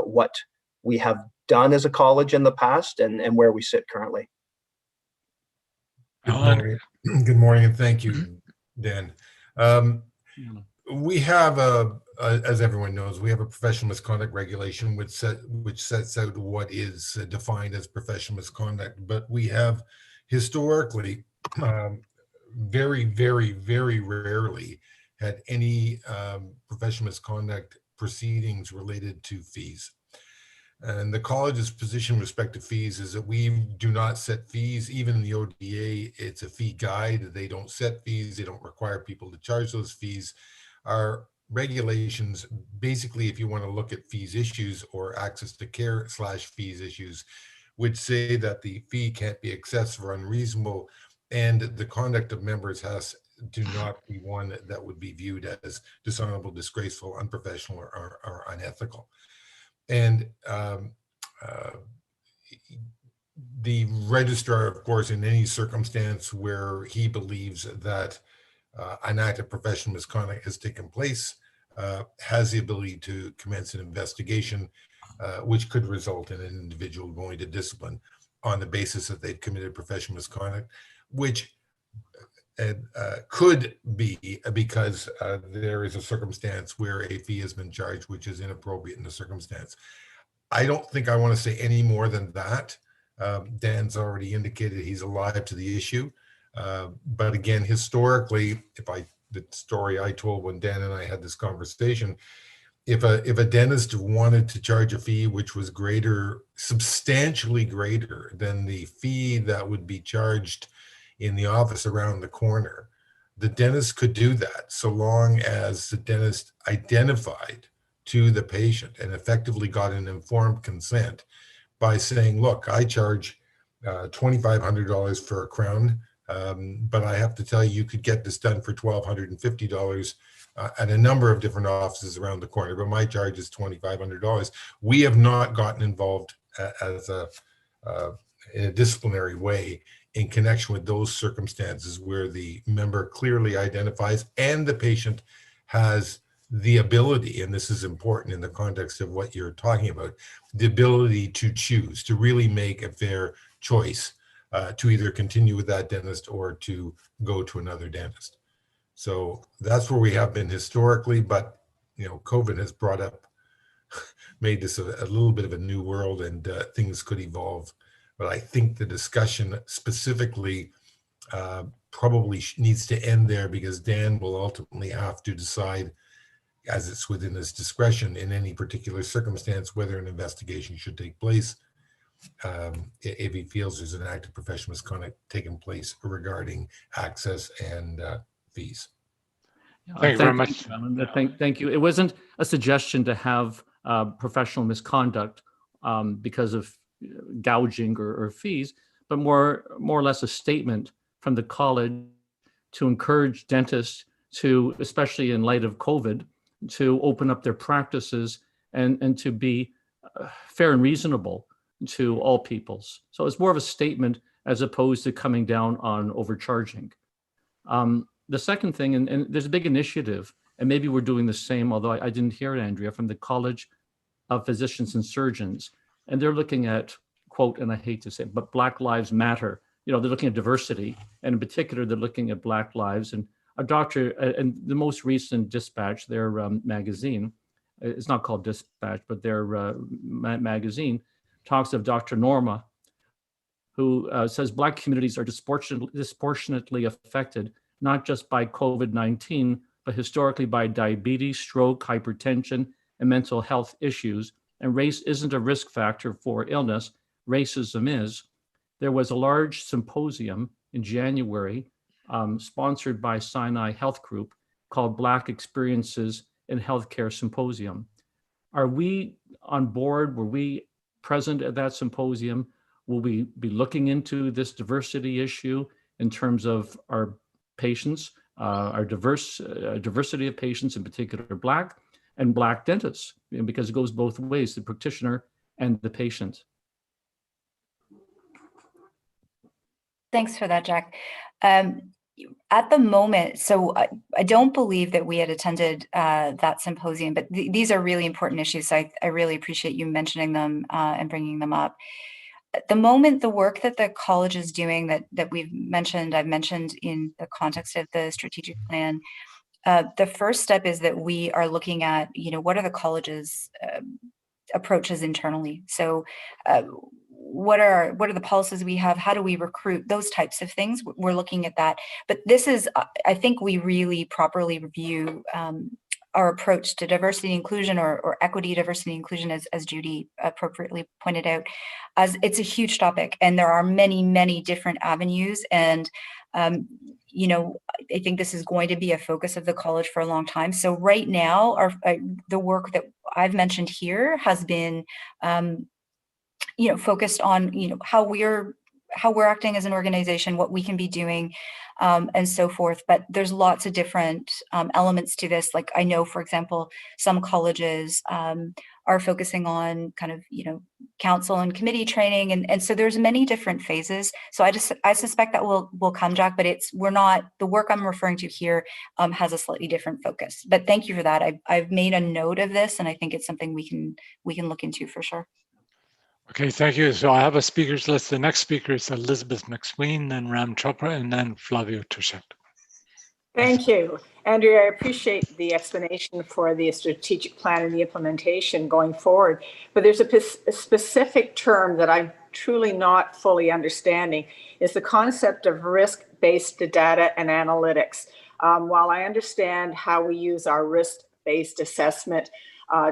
what we have done as a college in the past and where we sit currently. Good morning. Good morning, and thank you, Dan. We have as everyone knows, we have a professional misconduct regulation which sets out what is defined as professional misconduct. But we have historically, very, very, very rarely had any professional misconduct proceedings related to fees. And the college's position with respect to fees is that we do not set fees. Even in the ODA, it's a fee guide. They don't set fees. They don't require people to charge those fees. Our regulations, basically, if you want to look at fees issues or access to care / fees issues, would say that the fee can't be excessive or unreasonable, and the conduct of members has to not be one that would be viewed as dishonorable, disgraceful, unprofessional, or unethical. And the registrar, of course, in any circumstance where he believes that an act of professional misconduct has taken place, has the ability to commence an investigation, which could result in an individual going to discipline on the basis that they've committed professional misconduct, which could be because there is a circumstance where a fee has been charged which is inappropriate in the circumstance. I don't think I want to say any more than that. Dan's already indicated he's alive to the issue. But again, historically, the story I told when Dan and I had this conversation, if a dentist wanted to charge a fee which was greater, substantially greater than the fee that would be charged in the office around the corner, the dentist could do that so long as the dentist identified to the patient and effectively got an informed consent by saying, look, I charge $2,500 for a crown, but I have to tell you, you could get this done for $1,250 at a number of different offices around the corner, but my charge is $2,500. We have not gotten involved as in a disciplinary way in connection with those circumstances where the member clearly identifies and the patient has the ability, and this is important in the context of what you're talking about, the ability to choose, to really make a fair choice to either continue with that dentist or to go to another dentist. So that's where we have been historically, but COVID has made this a little bit of a new world, and things could evolve. But I think the discussion specifically probably needs to end there, because Dan will ultimately have to decide, as it's within his discretion in any particular circumstance, whether an investigation should take place if he feels there's an act of professional misconduct taking place regarding access and fees. Thank you very much. Thank you. It wasn't a suggestion to have professional misconduct because of gouging or fees, but more or less a statement from the college to encourage dentists to, especially in light of COVID, to open up their practices and to be fair and reasonable to all peoples. So it's more of a statement as opposed to coming down on overcharging. The second thing, and there's a big initiative, and maybe we're doing the same, although I didn't hear it, Andrea, from the College of Physicians and Surgeons, and they're looking at, quote, and I hate to say it, but Black Lives Matter. They're looking at diversity, and in particular, they're looking at Black lives. And a doctor, and the most recent Dispatch, their magazine, it's not called Dispatch, but their magazine talks of Dr. Norma, who says Black communities are disproportionately affected, not just by COVID-19, but historically by diabetes, stroke, hypertension, and mental health issues. And race isn't a risk factor for illness, racism is. There was a large symposium in January sponsored by Sinai Health Group called Black Experiences in Healthcare Symposium. Are we on board? Were we present at that symposium? Will we be looking into this diversity issue in terms of our patients, our diversity of patients, in particular Black and Black dentists, because it goes both ways, the practitioner and the patient? Thanks for that, Jack. At the moment, so I don't believe that we had attended that symposium, but these are really important issues. So I really appreciate you mentioning them and bringing them up. At the moment, the work that the college is doing that I've mentioned in the context of the strategic plan, the first step is that we are looking at, what are the college's approaches internally? So what are the policies we have? How do we recruit? Those types of things. We're looking at that. But this is, I think we really properly review our approach to diversity inclusion or equity, diversity inclusion, as Judy appropriately pointed out, as it's a huge topic. And there are many, many different avenues. And, I think this is going to be a focus of the college for a long time. So right now, the work that I've mentioned here has been focused on, how we're acting as an organization, what we can be doing, and so forth. But there's lots of different elements to this. Like I know, for example, some colleges are focusing on kind of, council and committee training. And so there's many different phases. So I suspect that will come, Jack, but the work I'm referring to here has a slightly different focus. But thank you for that. I've made a note of this, and I think it's something we can look into for sure. Okay, thank you. So I have a speakers list. The next speaker is Elizabeth McSween, then Ram Chopra, and then Flavio Touchette. Thank you. Andrea, I appreciate the explanation for the strategic plan and the implementation going forward, but there's a specific term that I'm truly not fully understanding, is the concept of risk-based data and analytics. While I understand how we use our risk-based assessment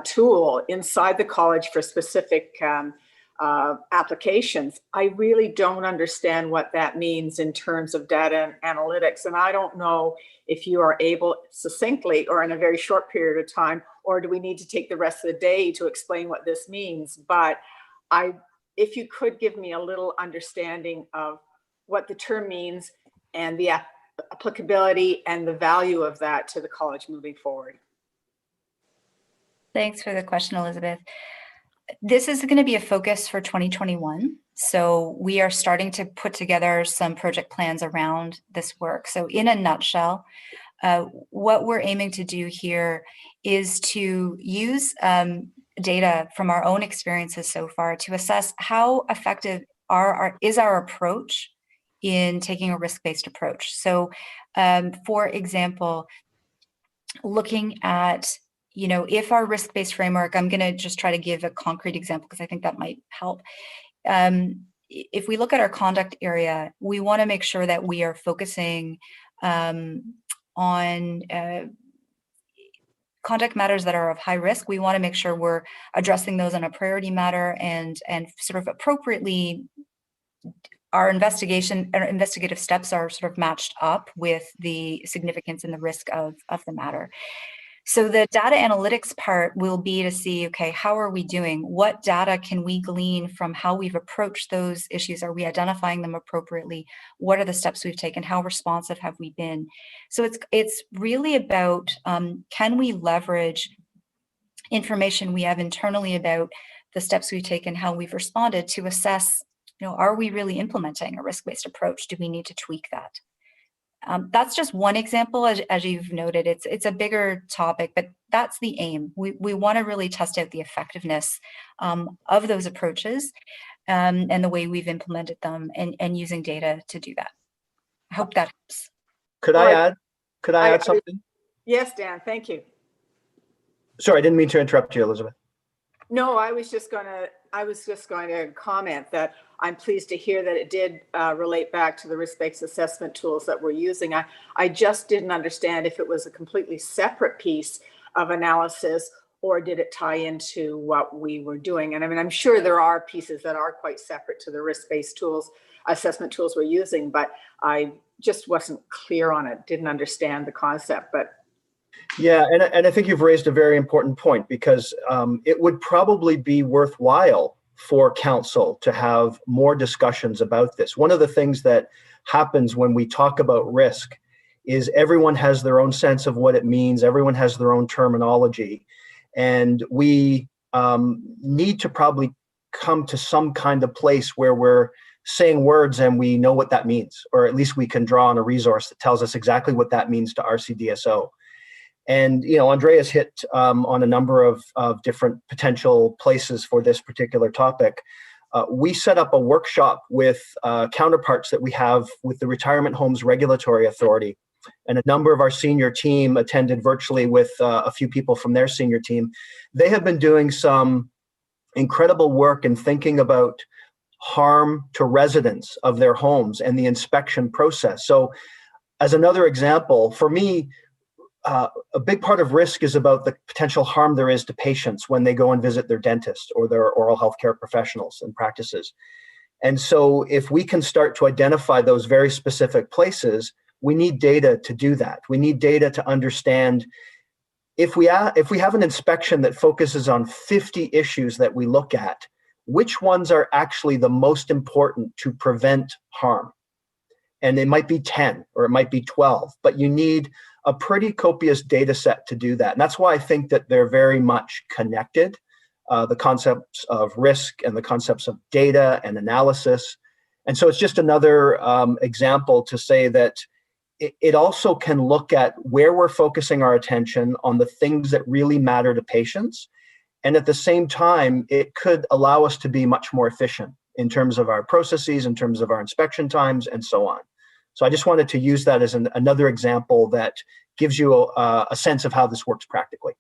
tool inside the college for specific applications. I really don't understand what that means in terms of data and analytics. And I don't know if you are able succinctly or in a very short period of time, or do we need to take the rest of the day to explain what this means? But if you could give me a little understanding of what the term means and the applicability and the value of that to the college moving forward. Thanks for the question, Elizabeth. This is going to be a focus for 2021. So we are starting to put together some project plans around this work. So in a nutshell, what we're aiming to do here is to use data from our own experiences so far to assess how effective is our approach in taking a risk-based approach. So for example, looking at, if our risk-based framework, I'm going to just try to give a concrete example because I think that might help. If we look at our conduct area, we want to make sure that we are focusing on conduct matters that are of high risk. We want to make sure we're addressing those on a priority matter and sort of appropriately our investigative steps are sort of matched up with the significance and the risk of the matter. So the data analytics part will be to see, okay, how are we doing? What data can we glean from how we've approached those issues? Are we identifying them appropriately? What are the steps we've taken? How responsive have we been? So it's really about, can we leverage information we have internally about the steps we've taken, how we've responded to assess, are we really implementing a risk-based approach? Do we need to tweak that? That's just one example, as you've noted. It's a bigger topic, but that's the aim. We want to really test out the effectiveness of those approaches and the way we've implemented them and using data to do that. I hope that helps. Could I add something? Yes, Dan, thank you. Sorry, I didn't mean to interrupt you, Elizabeth. No, I was just going to comment that I'm pleased to hear that it did relate back to the risk-based assessment tools that we're using. I just didn't understand if it was a completely separate piece of analysis or did it tie into what we were doing. And I mean, I'm sure there are pieces that are quite separate to the risk-based tools, assessment tools we're using, but I just wasn't clear on it, didn't understand the concept. But yeah, and I think you've raised a very important point because it would probably be worthwhile for council to have more discussions about this. One of the things that happens when we talk about risk is everyone has their own sense of what it means. Everyone has their own terminology. And we need to probably come to some kind of place where we're saying words and we know what that means, or at least we can draw on a resource that tells us exactly what that means to RCDSO. And, Andrea's hit on a number of different potential places for this particular topic. We set up a workshop with counterparts that we have with the Retirement Homes Regulatory Authority. And a number of our senior team attended virtually with a few people from their senior team. They have been doing some incredible work in thinking about harm to residents of their homes and the inspection process. So as another example, for me, a big part of risk is about the potential harm there is to patients when they go and visit their dentist or their oral health care professionals and practices. And so if we can start to identify those very specific places, we need data to do that. We need data to understand if we have an inspection that focuses on 50 issues that we look at, which ones are actually the most important to prevent harm? And it might be 10 or it might be 12, but you need a pretty copious data set to do that. And that's why I think that they're very much connected, the concepts of risk and the concepts of data and analysis. And so it's just another example to say that it also can look at where we're focusing our attention on the things that really matter to patients. And at the same time, it could allow us to be much more efficient in terms of our processes, in terms of our inspection times, and so on. So I just wanted to use that as another example that gives you a sense of how this works practically.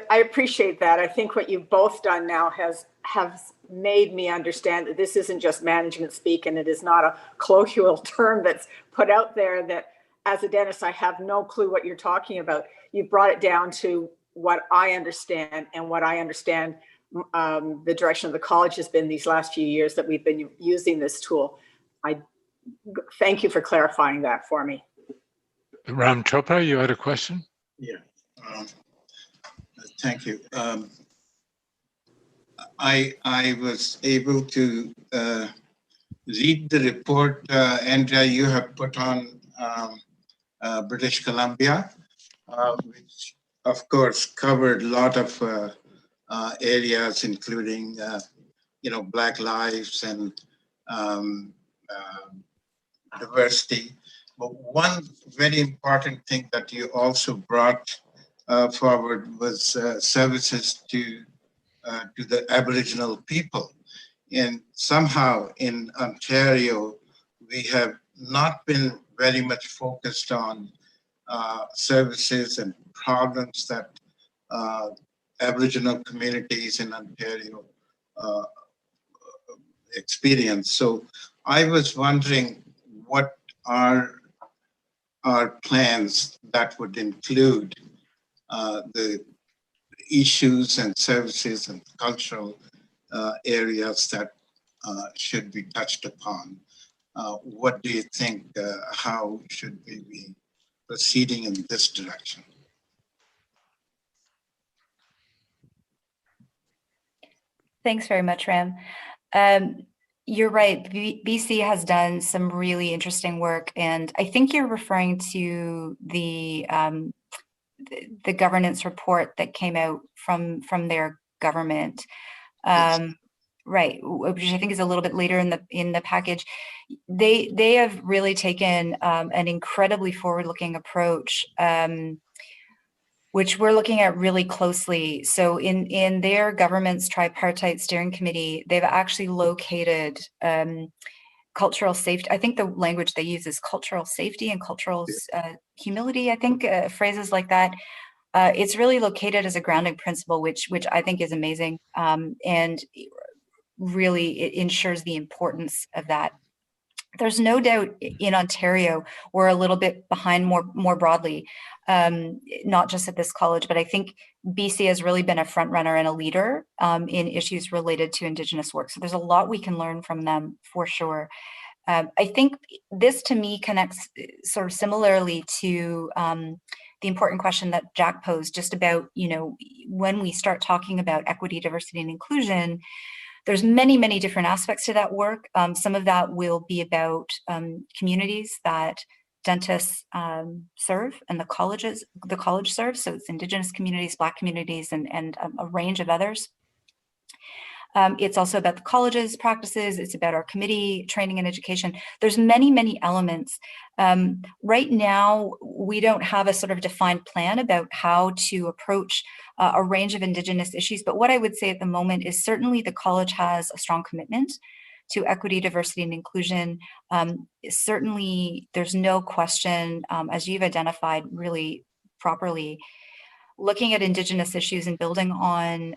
I appreciate that. I think what you've both done now has made me understand that this isn't just management speak, and it is not a colloquial term that's put out there that as a dentist, I have no clue what you're talking about. You brought it down to what I understand, and what I understand the direction of the college has been these last few years that we've been using this tool. I thank you for clarifying that for me. Ram Chopra, you had a question? Yeah, thank you. I was able to read the report, Andrea, you have put on British Columbia, which of course covered a lot of areas, including Black lives and diversity. But one very important thing that you also brought forward was services to the Aboriginal people. And somehow in Ontario, we have not been very much focused on services and problems that Aboriginal communities in Ontario experience. So I was wondering what are our plans that would include the issues and services and cultural areas that should be touched upon. What do you think, how should we be proceeding in this direction? Thanks very much, Ram. You're right. BC has done some really interesting work, and I think you're referring to the governance report that came out from their government, Yes. right? Which I think is a little bit later in the package. They have really taken an incredibly forward-looking approach, which we're looking at really closely. So in their government's tripartite steering committee, they've actually located cultural safety. I think the language they use is cultural safety and cultural humility, I think, phrases like that. It's really located as a grounding principle, which I think is amazing. And really it ensures the importance of that. There's no doubt in Ontario, we're a little bit behind more broadly, not just at this college, but I think BC has really been a front runner and a leader in issues related to Indigenous work. So there's a lot we can learn from them for sure. I think this to me connects sort of similarly to the important question that Jack posed just about, when we start talking about equity, diversity, and inclusion, there's many different aspects to that work. Some of that will be about communities that dentists serve and the college serves. So it's Indigenous communities, Black communities, and a range of others. It's also about the college's practices. It's about our committee training and education. There's many elements. Right now, we don't have a sort of defined plan about how to approach a range of Indigenous issues. But what I would say at the moment is certainly the college has a strong commitment to equity, diversity, and inclusion. Certainly, there's no question, as you've identified really properly, looking at Indigenous issues and building on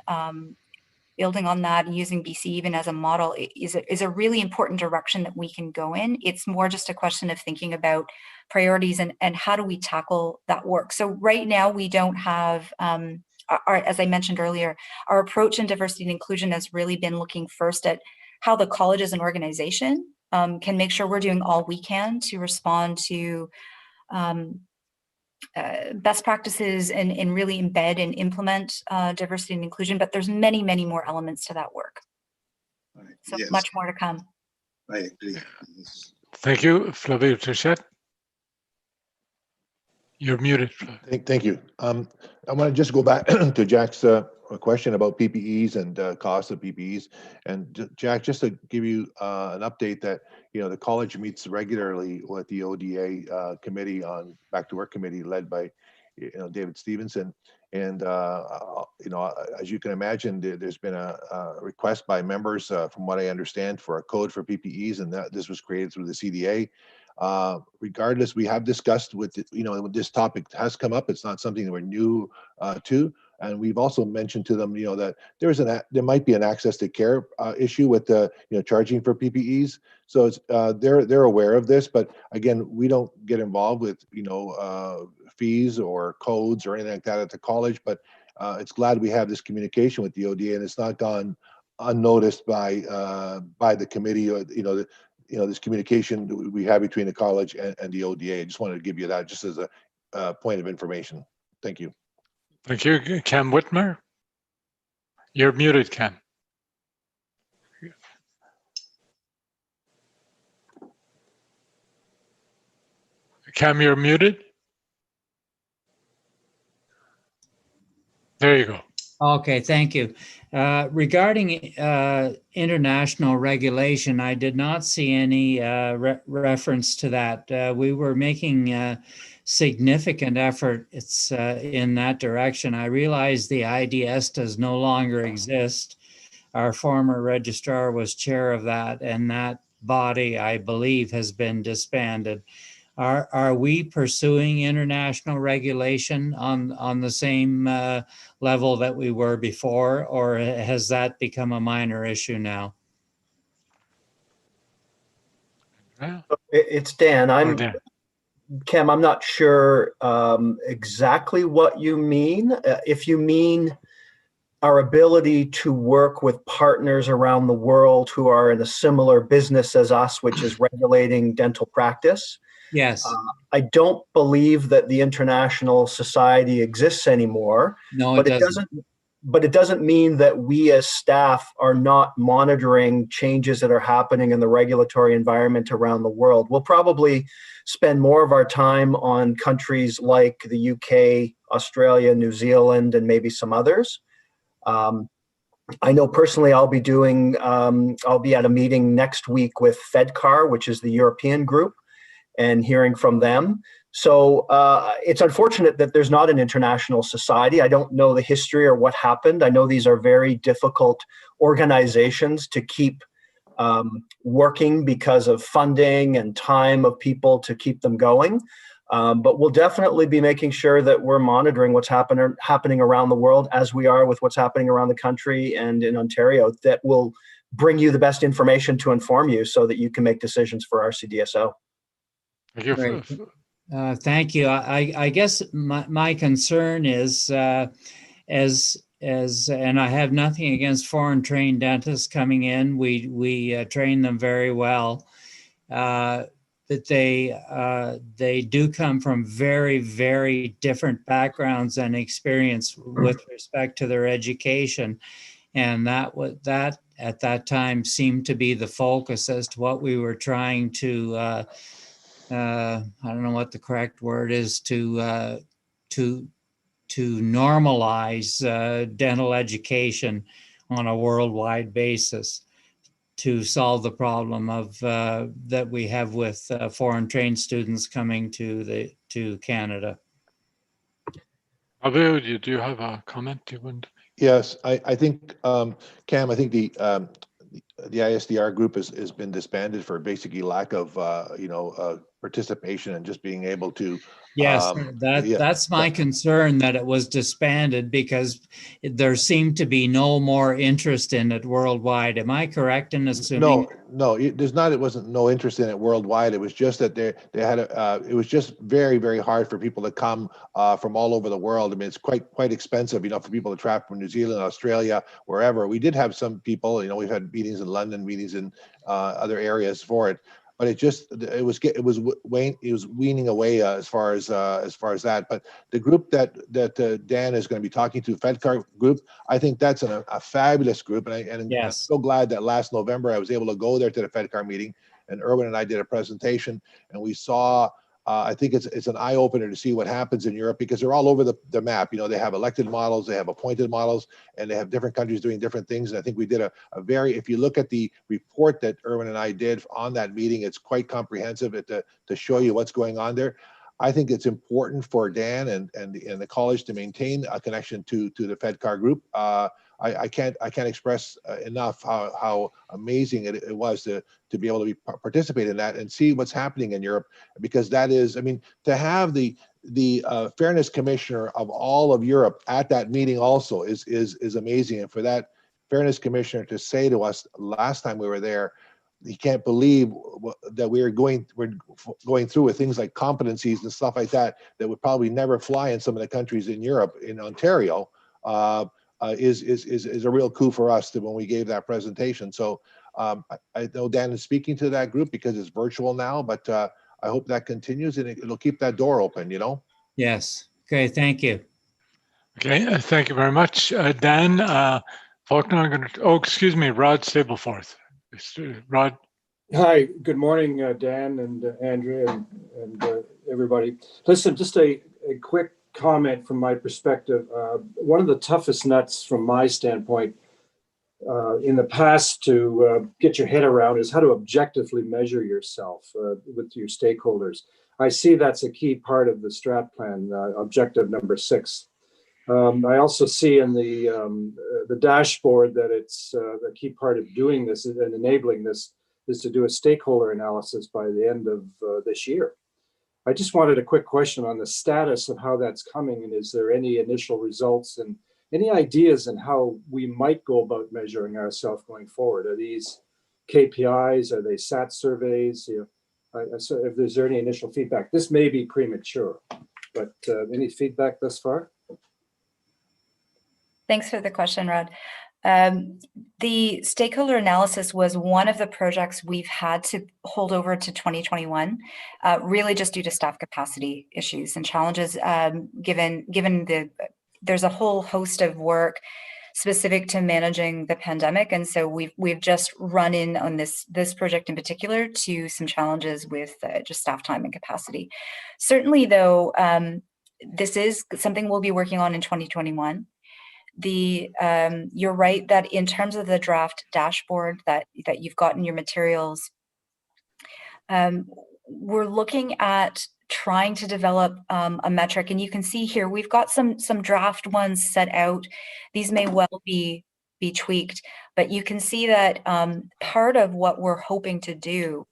that and using BC even as a model is a really important direction that we can go in. It's more just a question of thinking about priorities and how do we tackle that work. So right now we don't have, as I mentioned earlier, our approach in diversity and inclusion has really been looking first at how the college as an organization can make sure we're doing all we can to respond to best practices and really embed and implement diversity and inclusion, but there's many more elements to that work. Right. So Yes, much more to come. I agree. Yes. Thank you, Flavio Touchette. You're muted. Thank you. I want to just go back to Jack's question about PPEs and cost of PPEs. And Jack, just to give you an update that, the college meets regularly with the ODA committee on Back to Work committee led by, David Stevenson. And, as you can imagine, there's been a request by members, from what I understand, for a code for PPEs, and that this was created through the CDA. Regardless, we have discussed with, when this topic has come up, it's not something that we're new to. And we've also mentioned to them, that there might be an access to care issue with the, charging for PPEs. So it's, they're aware of this, but again, we don't get involved with, fees or codes or anything like that at the college. But it's glad we have this communication with the ODA, and it's not gone unnoticed by the committee, or this communication we have between the college and the ODA. I just wanted to give you that just as a point of information. Thank you. Thank you. Cam Whitmer? You're muted, Cam. Cam, you're muted. There you go. Okay, thank you. Regarding international regulation, I did not see any reference to that. We were making significant efforts in that direction. I realize the IDS does no longer exist. Our former registrar was chair of that, and that body, I believe, has been disbanded. Are we pursuing international regulation on the same level that we were before, or has that become a minor issue now? It's Dan. Cam, I'm not sure exactly what you mean. If you mean our ability to work with partners around the world who are in a similar business as us, which is regulating dental practice. Yes. I don't believe that the International Society exists anymore. No, it doesn't. But it doesn't mean that we as staff are not monitoring changes that are happening in the regulatory environment around the world. We'll probably spend more of our time on countries like the UK, Australia, New Zealand, and maybe some others. I know personally I'll be at a meeting next week with FedCar, which is the European group, and hearing from them. So it's unfortunate that there's not an international society. I don't know the history or what happened. I know these are very difficult organizations to keep working because of funding and time of people to keep them going. But we'll definitely be making sure that we're monitoring what's happening around the world, as we are with what's happening around the country and in Ontario, that will bring you the best information to inform you so that you can make decisions for RCDSO. Thank you. Great. Thank you. I guess my concern is, and I have nothing against foreign trained dentists coming in. We train them very well, but they do come from very, very different backgrounds and experience with respect to their education, and that at that time seemed to be the focus as to what we were trying to. I don't know what the correct word is, to normalize dental education on a worldwide basis to solve the problem of that we have with foreign trained students coming to Canada. Abel, do you have a comment you want? Yes, I think, Cam, I think the ISDR group has been disbanded for basically lack of participation and just being able to. Yes, that's my concern, that it was disbanded because there seemed to be no more interest in it worldwide. Am I correct in assuming? No, there's not. It wasn't no interest in it worldwide. It was just that they had it was just very, very hard for people to come from all over the world. I mean, it's quite expensive, for people to travel from New Zealand, Australia, wherever. We did have some people. We've had meetings in London, meetings in other areas for it. But it was weaning away as far as that. But the group that Dan is going to be talking to, FedCar group, I think that's a fabulous group, and yes. I'm so glad that last November I was able to go there to the FedCar meeting, and Erwin and I did a presentation, and we saw. I think it's an eye opener to see what happens in Europe, because they're all over the map. They have elected models, they have appointed models, and they have different countries doing different things. And I think we did a very, if you look at the report that Erwin and I did on that meeting, it's quite comprehensive to show you what's going on there. I think it's important for Dan and the college to maintain a connection to the FedCar group. I can't express enough how amazing it was to be able to participate in that and see what's happening in Europe, because that is, to have the fairness commissioner of all of Europe at that meeting also is amazing. And for that fairness commissioner to say to us last time we were there, he can't believe that we're going through with things like competencies and stuff like that would probably never fly in some of the countries in Europe, in Ontario. is a real coup for us when we gave that presentation. So I know Dan is speaking to that group because it's virtual now, but I hope that continues and it'll keep that door open, you know? Yes. Okay, thank you. Okay, thank you very much. Dan Faulkner, I'm going to, oh, excuse me, Rod Stapleforth. Rod. Hi, good morning, Dan and Andrea and everybody. Listen, just a quick comment from my perspective. One of the toughest nuts from my standpoint in the past to get your head around is how to objectively measure yourself with your stakeholders. I see that's a key part of the strat plan, objective number 6. I also see in the dashboard that it's a key part of doing this and enabling this is to do a stakeholder analysis by the end of this year. I just wanted a quick question on the status of how that's coming, and is there any initial results and any ideas on how we might go about measuring ourselves going forward? Are these KPIs? Are they SAT surveys? So if there's any initial feedback, this may be premature, but any feedback thus far? Thanks for the question, Rod. The stakeholder analysis was one of the projects we've had to hold over to 2021, really just due to staff capacity issues and challenges, given there's a whole host of work specific to managing the pandemic. And so we've just run in on this project in particular to some challenges with just staff time and capacity. Certainly though, this is something we'll be working on in 2021. You're right that in terms of the draft dashboard that you've got in your materials, we're looking at trying to develop a metric, and you can see here we've got some draft ones set out. These may well be tweaked, but you can see that part of what we're hoping to do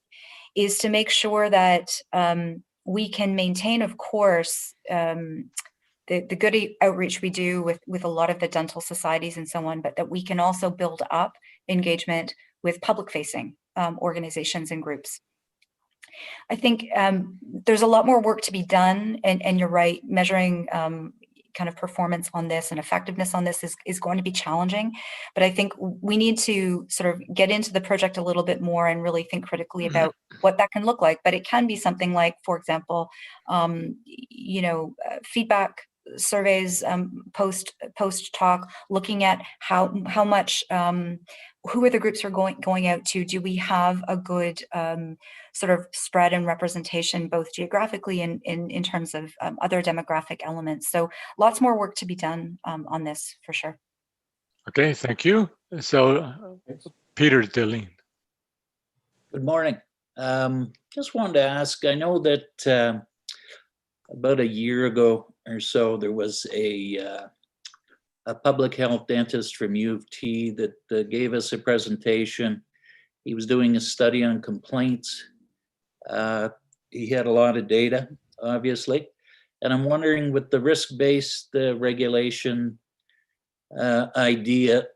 is to make sure that we can maintain, of course, the good outreach we do with a lot of the dental societies and so on, but that we can also build up engagement with public-facing organizations and groups. I think there's a lot more work to be done, and you're right, measuring kind of performance on this and effectiveness on this is going to be challenging, but I think we need to sort of get into the project a little bit more and really think critically about what that can look like. But it can be something like, for example, feedback surveys post talk, looking at how much who are the groups we're going out to? Do we have a good sort of spread and representation, both geographically and in terms of other demographic elements? So lots more work to be done on this for sure. Okay, thank you. So Peter Deline. Good morning. Just wanted to ask, I know that about a year ago or so, there was a public health dentist from U of T that gave us a presentation. He was doing a study on complaints. He had a lot of data, obviously. And I'm wondering, with the risk-based regulation idea,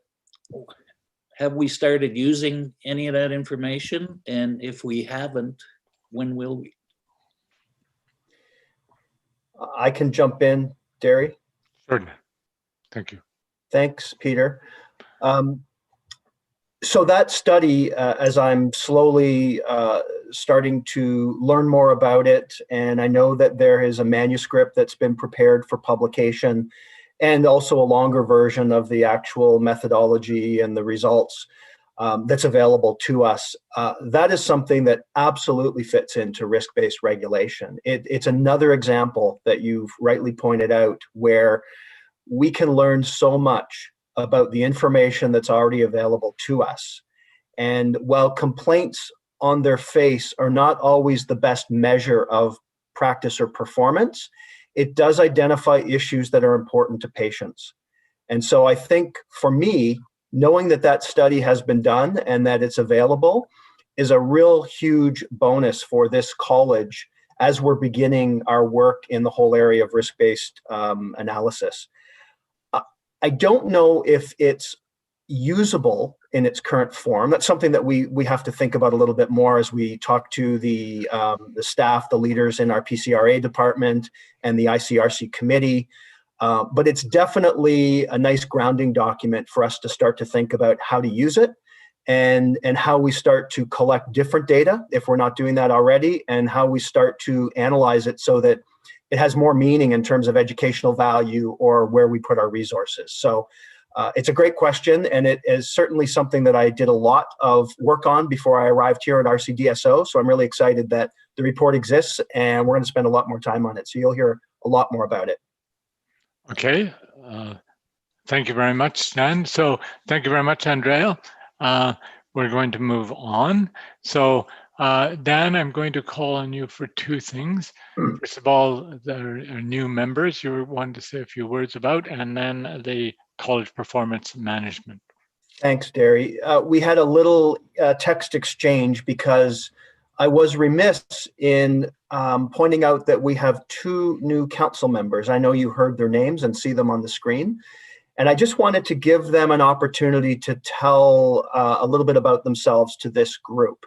have we started using any of that information? And if we haven't, when will we? I can jump in, Derry. Certainly. Thank you. Thanks, Peter. So that study, as I'm slowly starting to learn more about it, and I know that there is a manuscript that's been prepared for publication, and also a longer version of the actual methodology and the results that's available to us. That is something that absolutely fits into risk-based regulation. It's another example that you've rightly pointed out where we can learn so much about the information that's already available to us. And while complaints on their face are not always the best measure of practice or performance, it does identify issues that are important to patients. And so I think for me, knowing that that study has been done and that it's available is a real huge bonus for this college as we're beginning our work in the whole area of risk-based analysis. I don't know if it's usable in its current form. That's something that we have to think about a little bit more as we talk to the staff, the leaders in our PCRA department and the ICRC committee. But it's definitely a nice grounding document for us to start to think about how to use it and how we start to collect different data if we're not doing that already, and how we start to analyze it so that it has more meaning in terms of educational value or where we put our resources. So it's a great question, and it is certainly something that I did a lot of work on before I arrived here at RCDSO. So I'm really excited that the report exists, and we're going to spend a lot more time on it. So you'll hear a lot more about it. Okay. Thank you very much, Dan. So thank you very much, Andrea. We're going to move on. So Dan, I'm going to call on you for two things. First of all, there are new members you wanted to say a few words about, and then the college performance management. Thanks, Derry. We had a little text exchange because I was remiss in pointing out that we have two new council members. I know you heard their names and see them on the screen. And I just wanted to give them an opportunity to tell a little bit about themselves to this group.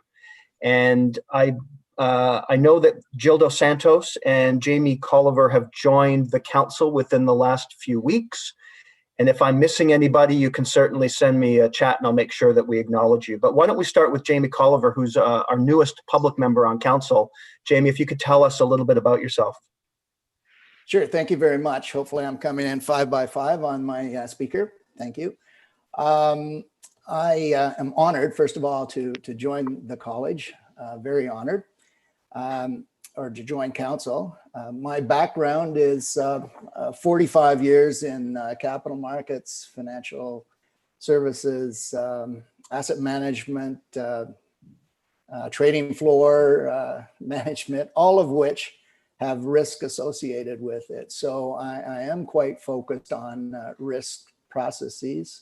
And I know that Jill Dos Santos and Jamie Colliver have joined the council within the last few weeks. And if I'm missing anybody, you can certainly send me a chat and I'll make sure that we acknowledge you. But why don't we start with Jamie Colliver, who's our newest public member on council. Jamie, if you could tell us a little bit about yourself. Sure, thank you very much. Hopefully I'm coming in 5 by 5 on my speaker. Thank you. I am honored, first of all, to join the college, very honored, or to join council. My background is 45 years in capital markets, financial services, asset management, trading floor management, all of which have risk associated with it. So I am quite focused on risk processes,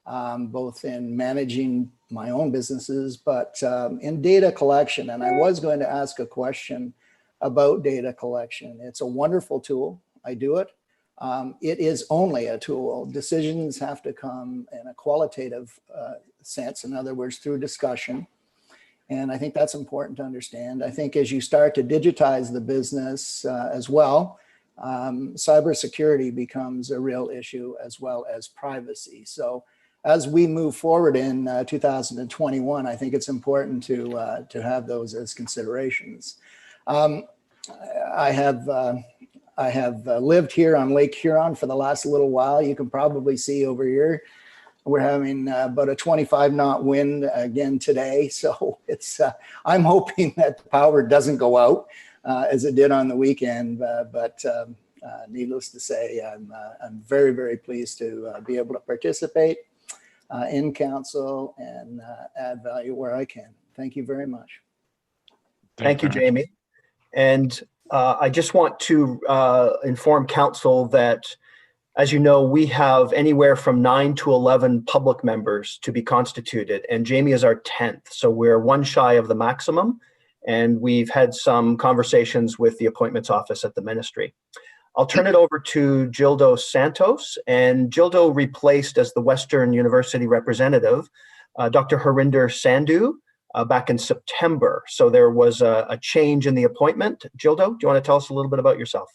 both in managing my own businesses, but in data collection. And I was going to ask a question about data collection. It's a wonderful tool. I do it. It is only a tool. Decisions have to come in a qualitative sense, in other words, through discussion. And I think that's important to understand. I think as you start to digitize the business as well, cybersecurity becomes a real issue, as well as privacy. So as we move forward in 2021, I think it's important to have those as considerations. I have lived here on Lake Huron for the last little while. You can probably see over here, we're having about a 25 knot wind again today. So it's, I'm hoping that the power doesn't go out as it did on the weekend. But needless to say, I'm very, very pleased to be able to participate in council and add value where I can. Thank you very much. Thank you, Jamie. And I just want to inform council that, as you know, we have anywhere from 9 to 11 public members to be constituted, and Jamie is our 10th. So we're one shy of the maximum, and we've had some conversations with the appointments office at the ministry. I'll turn it over to Jill Dos Santos, and Jildo replaced as the Western University representative, Dr. Harinder Sandhu, back in September. So there was a change in the appointment. Jildo, do you want to tell us a little bit about yourself?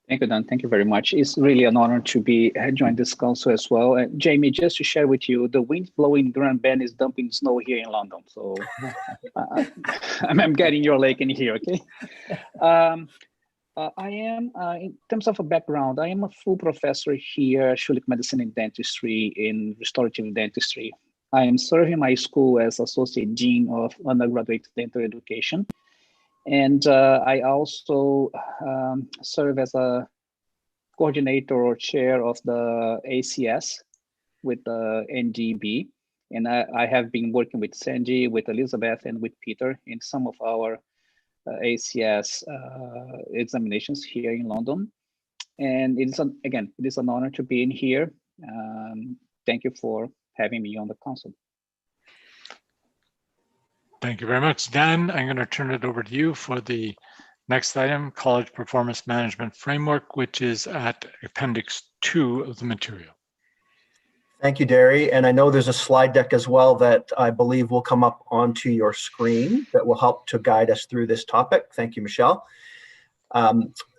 Thank you, Dan. Thank you very much. It's really an honor to be join this council as well. Jamie, just to share with you, the wind blowing Grand Bend is dumping snow here in London. So I'm getting your lake in here, okay? I am, in terms of a background, I am a full professor here at Schulich Medicine and Dentistry in restorative dentistry. I am serving my school as Associate Dean of Undergraduate Dental Education. And I also serve as a coordinator or chair of the ACS with the NDB. And I have been working with Sandy, with Elizabeth, and with Peter in some of our ACS examinations here in London. And it is again, it is an honor to be in here. Thank you for having me on the council. Thank you very much. Dan, I'm going to turn it over to you for the next item, College Performance Management Framework, which is at Appendix 2 of the material. Thank you, Derry. And I know there's a slide deck as well that I believe will come up onto your screen that will help to guide us through this topic. Thank you, Michelle.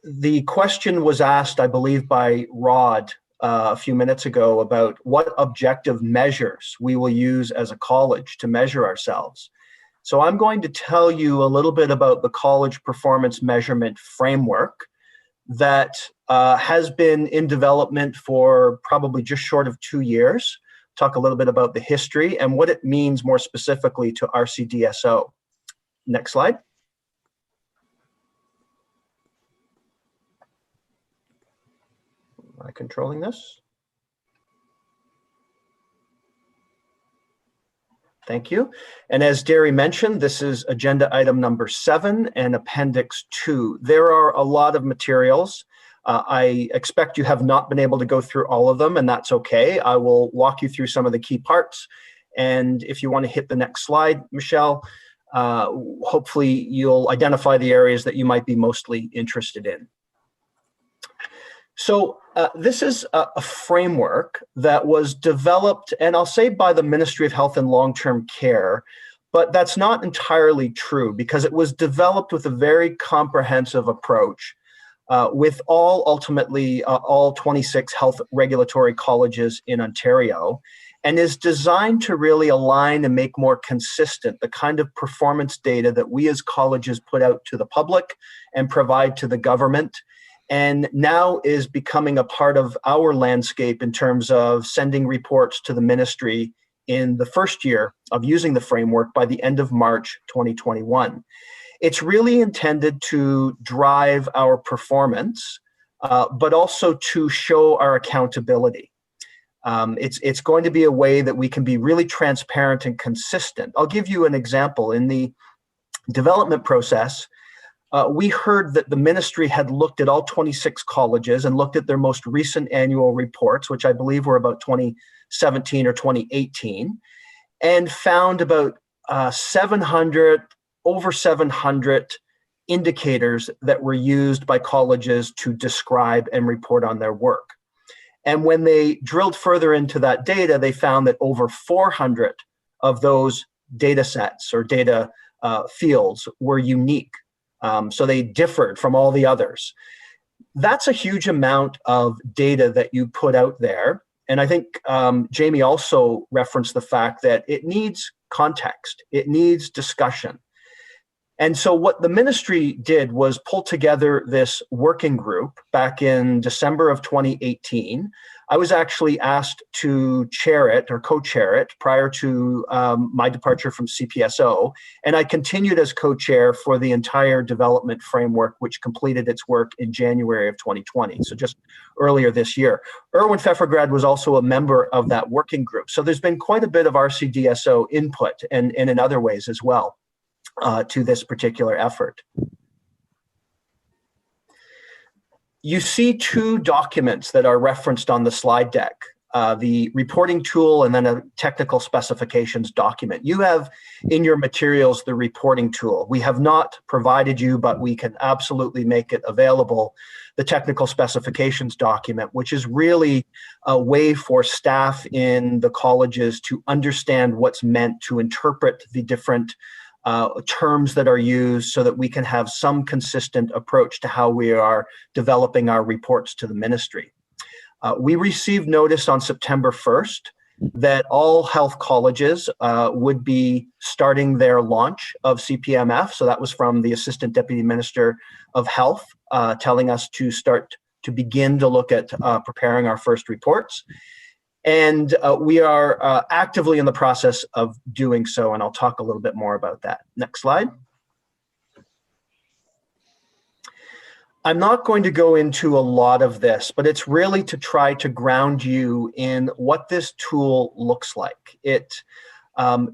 The question was asked, I believe, by Rod a few minutes ago about what objective measures we will use as a college to measure ourselves. So I'm going to tell you a little bit about the college performance measurement framework that has been in development for probably just short of 2 years. Talk a little bit about the history and what it means more specifically to RCDSO. Next slide. Am I controlling this? Thank you. And as Derry mentioned, this is agenda item number 7 and appendix 2. There are a lot of materials. I expect you have not been able to go through all of them, and that's okay. I will walk you through some of the key parts. And if you want to hit the next slide, Michelle, hopefully you'll identify the areas that you might be mostly interested in. So this is a framework that was developed, and I'll say by the Ministry of Health and Long-Term Care, but that's not entirely true because it was developed with a very comprehensive approach with ultimately all 26 health regulatory colleges in Ontario, and is designed to really align and make more consistent the kind of performance data that we as colleges put out to the public and provide to the government, and now is becoming a part of our landscape in terms of sending reports to the ministry in the first year of using the framework by the end of March 2021. It's really intended to drive our performance, but also to show our accountability. It's going to be a way that we can be really transparent and consistent. I'll give you an example. In the development process, we heard that the ministry had looked at all 26 colleges and looked at their most recent annual reports, which I believe were about 2017 or 2018, and found about over 700 indicators that were used by colleges to describe and report on their work. And when they drilled further into that data, they found that over 400 of those data sets or data fields were unique. So they differed from all the others. That's a huge amount of data that you put out there. And I think Jamie also referenced the fact that it needs context, it needs discussion. And so what the ministry did was pull together this working group back in December of 2018. I was actually asked to chair it or co-chair it prior to my departure from CPSO. And I continued as co-chair for the entire development framework, which completed its work in January of 2020. So just earlier this year. Erwin Pfeffergrad was also a member of that working group. So there's been quite a bit of RCDSO input and in other ways as well. To this particular effort. You see 2 documents that are referenced on the slide deck, the reporting tool and then a technical specifications document. You have in your materials the reporting tool. We have not provided you, but we can absolutely make it available, the technical specifications document, which is really a way for staff in the colleges to understand what's meant, to interpret the different terms that are used so that we can have some consistent approach to how we are developing our reports to the ministry. We received notice on September 1st that all health colleges would be starting their launch of CPMF. So that was from the Assistant Deputy Minister of Health telling us to begin to look at preparing our first reports. And we are actively in the process of doing so, and I'll talk a little bit more about that. Next slide. I'm not going to go into a lot of this, but it's really to try to ground you in what this tool looks like. It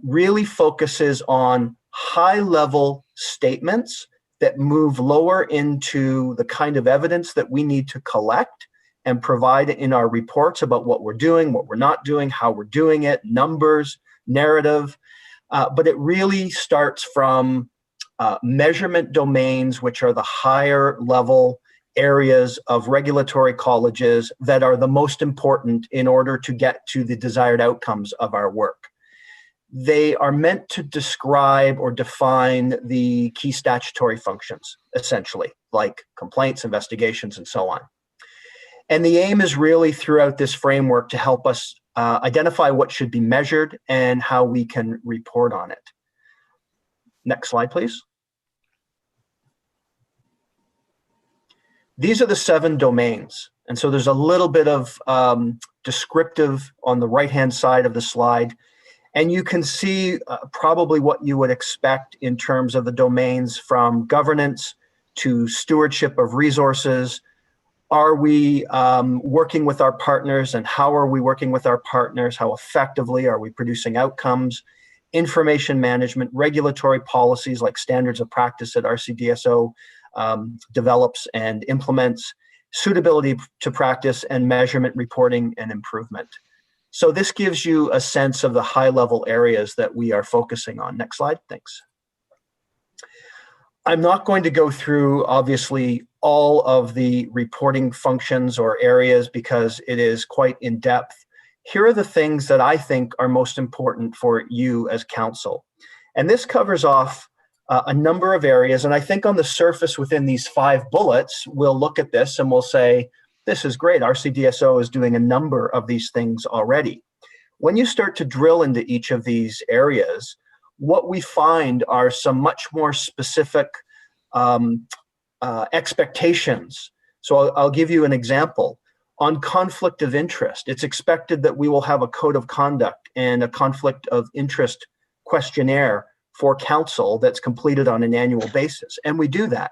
really focuses on high-level statements that move lower into the kind of evidence that we need to collect and provide in our reports about what we're doing, what we're not doing, how we're doing it, numbers, narrative. But it really starts from measurement domains, which are the higher level areas of regulatory colleges that are the most important in order to get to the desired outcomes of our work. They are meant to describe or define the key statutory functions, essentially, like complaints, investigations, and so on. And the aim is really throughout this framework to help us identify what should be measured and how we can report on it. Next slide, please. These are the 7 domains. And so there's a little bit of descriptive on the right-hand side of the slide. And you can see probably what you would expect in terms of the domains, from governance to stewardship of resources. Are we working with our partners, and how are we working with our partners? How effectively are we producing outcomes? Information management, regulatory policies like standards of practice that RCDSO develops and implements, suitability to practice, and measurement, reporting, and improvement. So this gives you a sense of the high-level areas that we are focusing on. Next slide, thanks. I'm not going to go through, obviously, all of the reporting functions or areas because it is quite in-depth. Here are the things that I think are most important for you as council. And this covers off a number of areas. And I think on the surface within these 5 bullets, we'll look at this and we'll say, this is great. RCDSO is doing a number of these things already. When you start to drill into each of these areas, what we find are some much more specific expectations. So I'll give you an example. On conflict of interest, it's expected that we will have a code of conduct and a conflict of interest questionnaire for council that's completed on an annual basis. And we do that.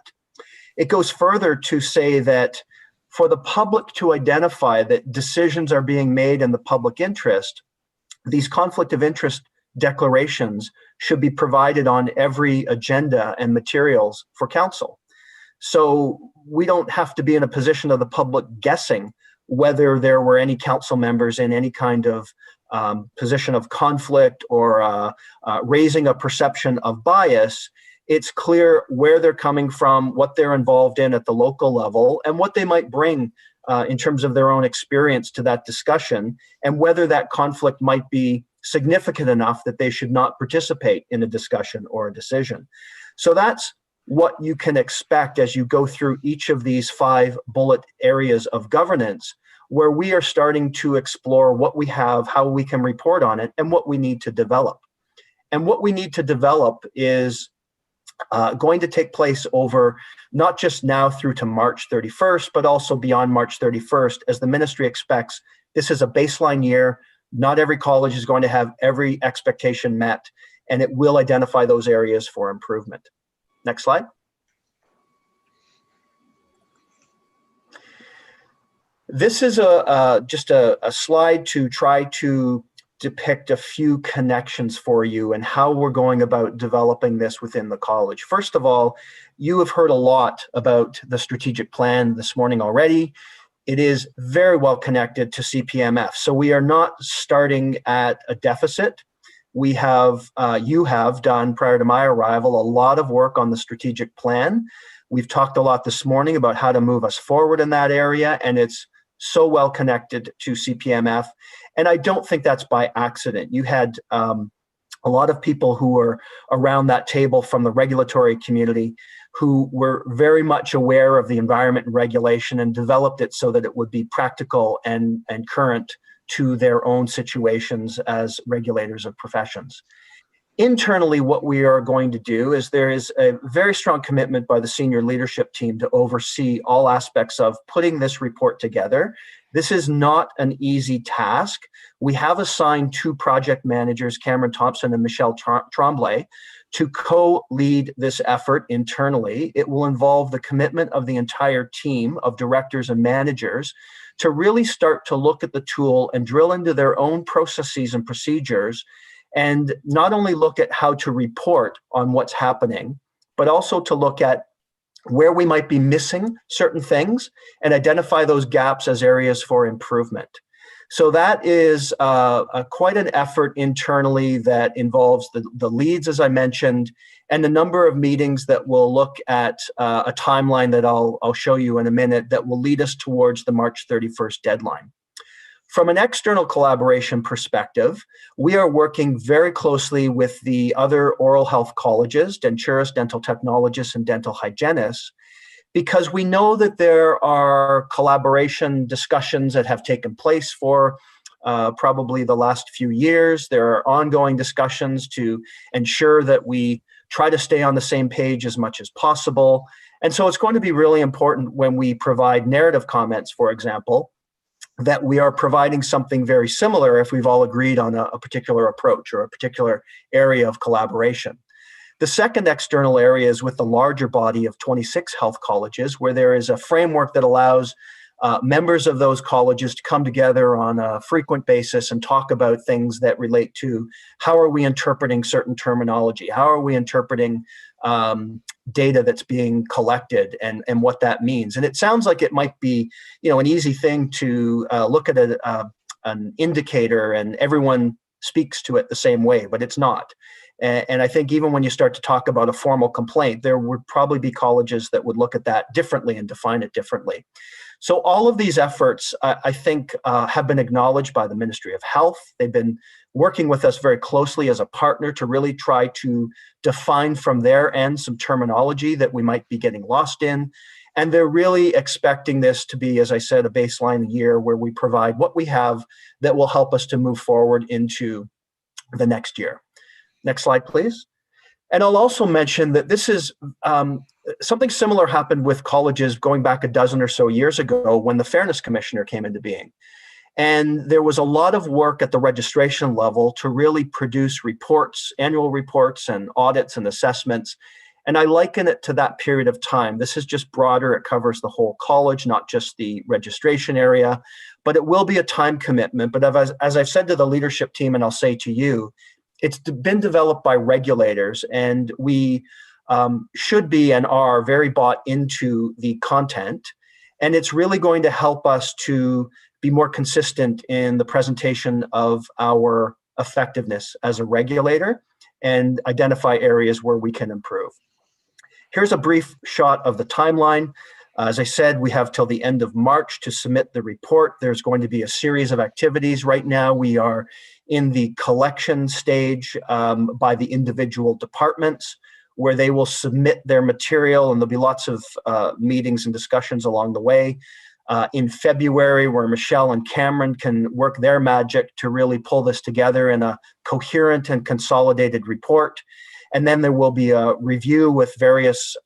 It goes further to say that for the public to identify that decisions are being made in the public interest, these conflict of interest declarations should be provided on every agenda and materials for council. So we don't have to be in a position of the public guessing whether there were any council members in any kind of position of conflict or raising a perception of bias. It's clear where they're coming from, what they're involved in at the local level, and what they might bring in terms of their own experience to that discussion, and whether that conflict might be significant enough that they should not participate in a discussion or a decision. So that's what you can expect as you go through each of these 5 bullet areas of governance, where we are starting to explore what we have, how we can report on it, and what we need to develop. And what we need to develop is going to take place over not just now through to March 31st, but also beyond March 31st, as the ministry expects. This is a baseline year. Not every college is going to have every expectation met, and it will identify those areas for improvement. Next slide. This is just a slide to try to depict a few connections for you and how we're going about developing this within the college. First of all, you have heard a lot about the strategic plan this morning already. It is very well connected to CPMF. So we are not starting at a deficit. We have, you have done, prior to my arrival, a lot of work on the strategic plan. We've talked a lot this morning about how to move us forward in that area, and it's so well connected to CPMF. And I don't think that's by accident. You had a lot of people who were around that table from the regulatory community who were very much aware of the environment and regulation and developed it so that it would be practical and current to their own situations as regulators of professions. Internally, what we are going to do is there is a very strong commitment by the senior leadership team to oversee all aspects of putting this report together. This is not an easy task. We have assigned 2 project managers, Cameron Thompson and Michelle Tremblay, to co-lead this effort internally. It will involve the commitment of the entire team of directors and managers to really start to look at the tool and drill into their own processes and procedures, and not only look at how to report on what's happening, but also to look at where we might be missing certain things and identify those gaps as areas for improvement. So that is quite an effort internally that involves the leads, as I mentioned, and the number of meetings that will look at a timeline that I'll show you in a minute that will lead us towards the March 31st deadline. From an external collaboration perspective, we are working very closely with the other oral health colleges, denturists, dental technologists, and dental hygienists, because we know that there are collaboration discussions that have taken place for probably the last few years. There are ongoing discussions to ensure that we try to stay on the same page as much as possible. And so it's going to be really important when we provide narrative comments, for example, that we are providing something very similar if we've all agreed on a particular approach or a particular area of collaboration. The second external area is with the larger body of 26 health colleges, where there is a framework that allows members of those colleges to come together on a frequent basis and talk about things that relate to how are we interpreting certain terminology, how are we interpreting data that's being collected and what that means. And it sounds like it might be, an easy thing to look at an indicator and everyone speaks to it the same way, but it's not. And I think even when you start to talk about a formal complaint, there would probably be colleges that would look at that differently and define it differently. So all of these efforts, I think, have been acknowledged by the Ministry of Health. They've been working with us very closely as a partner to really try to define from their end some terminology that we might be getting lost in. And they're really expecting this to be, as I said, a baseline year where we provide what we have that will help us to move forward into the next year. Next slide, please. And I'll also mention that this is something similar happened with colleges going back a dozen or so years ago when the Fairness Commissioner came into being. And there was a lot of work at the registration level to really produce reports, annual reports and audits and assessments. And I liken it to that period of time. This is just broader. It covers the whole college, not just the registration area, but it will be a time commitment. But as I've said to the leadership team, and I'll say to you, it's been developed by regulators, and we should be and are very bought into the content. And it's really going to help us to be more consistent in the presentation of our effectiveness as a regulator and identify areas where we can improve. Here's a brief shot of the timeline. As I said, we have till the end of March to submit the report. There's going to be a series of activities. Right now, we are in the collection stage by the individual departments, where they will submit their material, and there'll be lots of meetings and discussions along the way. In February, where Michelle and Cameron can work their magic to really pull this together in a coherent and consolidated report. And then there will be a review with various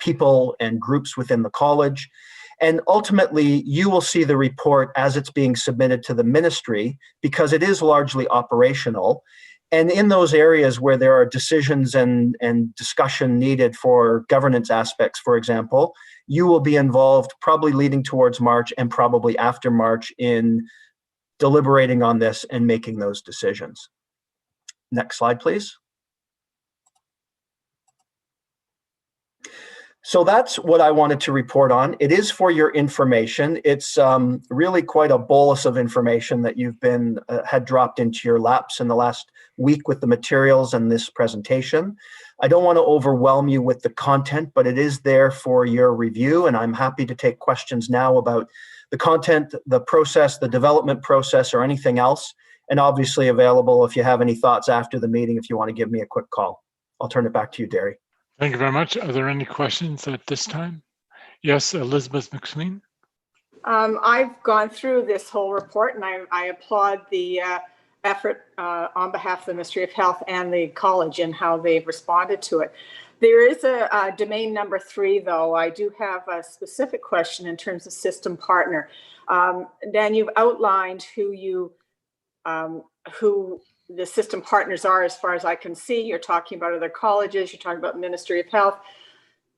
people and groups within the college. And ultimately, you will see the report as it's being submitted to the ministry, because it is largely operational. And in those areas where there are decisions and discussion needed for governance aspects, for example, you will be involved probably leading towards March and probably after March in deliberating on this and making those decisions. Next slide, please. So that's what I wanted to report on. It is for your information. It's really quite a bolus of information that you've been had dropped into your laps in the last week with the materials and this presentation. I don't want to overwhelm you with the content, but it is there for your review, and I'm happy to take questions now about the content, the process, the development process, or anything else, and obviously available if you have any thoughts after the meeting, if you want to give me a quick call. I'll turn it back to you, Derry. Thank you very much. Are there any questions at this time? Yes, Elizabeth McSween. I've gone through this whole report, and I applaud the effort on behalf of the Ministry of Health and the college and how they've responded to it. There is a domain number 3, though. I do have a specific question in terms of system partner. Dan, you've outlined who the system partners are, as far as I can see. You're talking about other colleges, you're talking about Ministry of Health.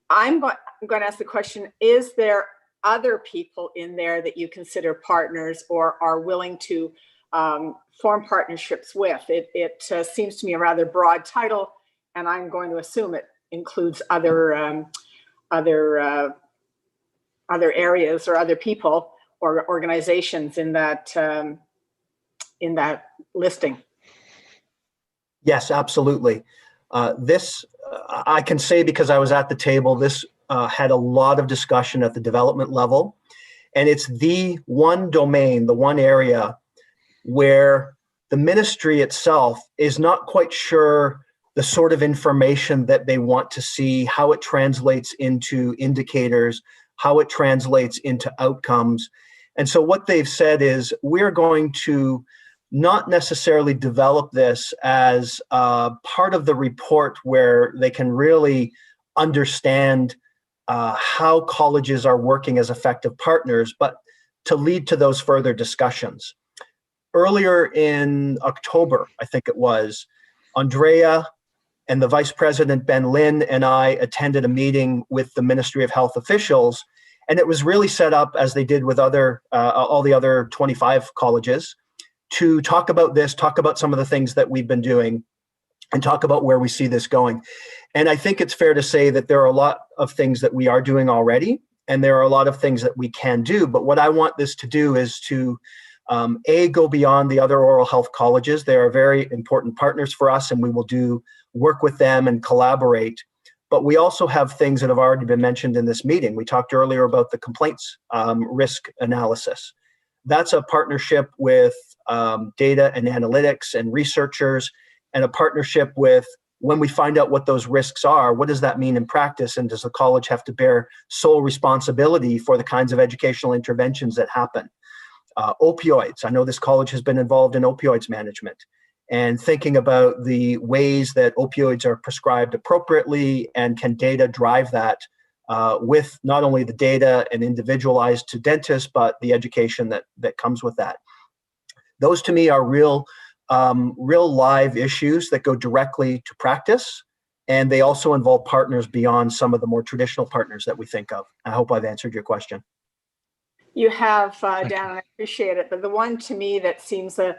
I'm going to ask the question, is there other people in there that you consider partners or are willing to form partnerships with? It seems to me a rather broad title, and I'm going to assume it includes other areas or other people or organizations in that listing. Yes, absolutely. This, I can say because I was at the table, this had a lot of discussion at the development level. And it's the one domain, the one area where the ministry itself is not quite sure the sort of information that they want to see, how it translates into indicators, how it translates into outcomes. And so what they've said is, we're going to not necessarily develop this as part of the report where they can really understand how colleges are working as effective partners, but to lead to those further discussions. Earlier in October, I think it was, Andrea and the Vice President, Ben Lin, and I attended a meeting with the Ministry of Health officials, and it was really set up, as they did with all the other 25 colleges, to talk about this, talk about some of the things that we've been doing, and talk about where we see this going. And I think it's fair to say that there are a lot of things that we are doing already, and there are a lot of things that we can do. But what I want this to do is to, go beyond the other oral health colleges. They are very important partners for us, and we will work with them and collaborate. But we also have things that have already been mentioned in this meeting. We talked earlier about the complaints risk analysis. That's a partnership with data and analytics and researchers, and a partnership with, when we find out what those risks are, what does that mean in practice, and does the college have to bear sole responsibility for the kinds of educational interventions that happen? Opioids. I know this college has been involved in opioids management, and thinking about the ways that opioids are prescribed appropriately, and can data drive that with not only the data and individualized to dentists, but the education that comes with that. Those to me are real live issues that go directly to practice, and they also involve partners beyond some of the more traditional partners that we think of. I hope I've answered your question. You have, Dan, and I appreciate it. But the one to me that seems an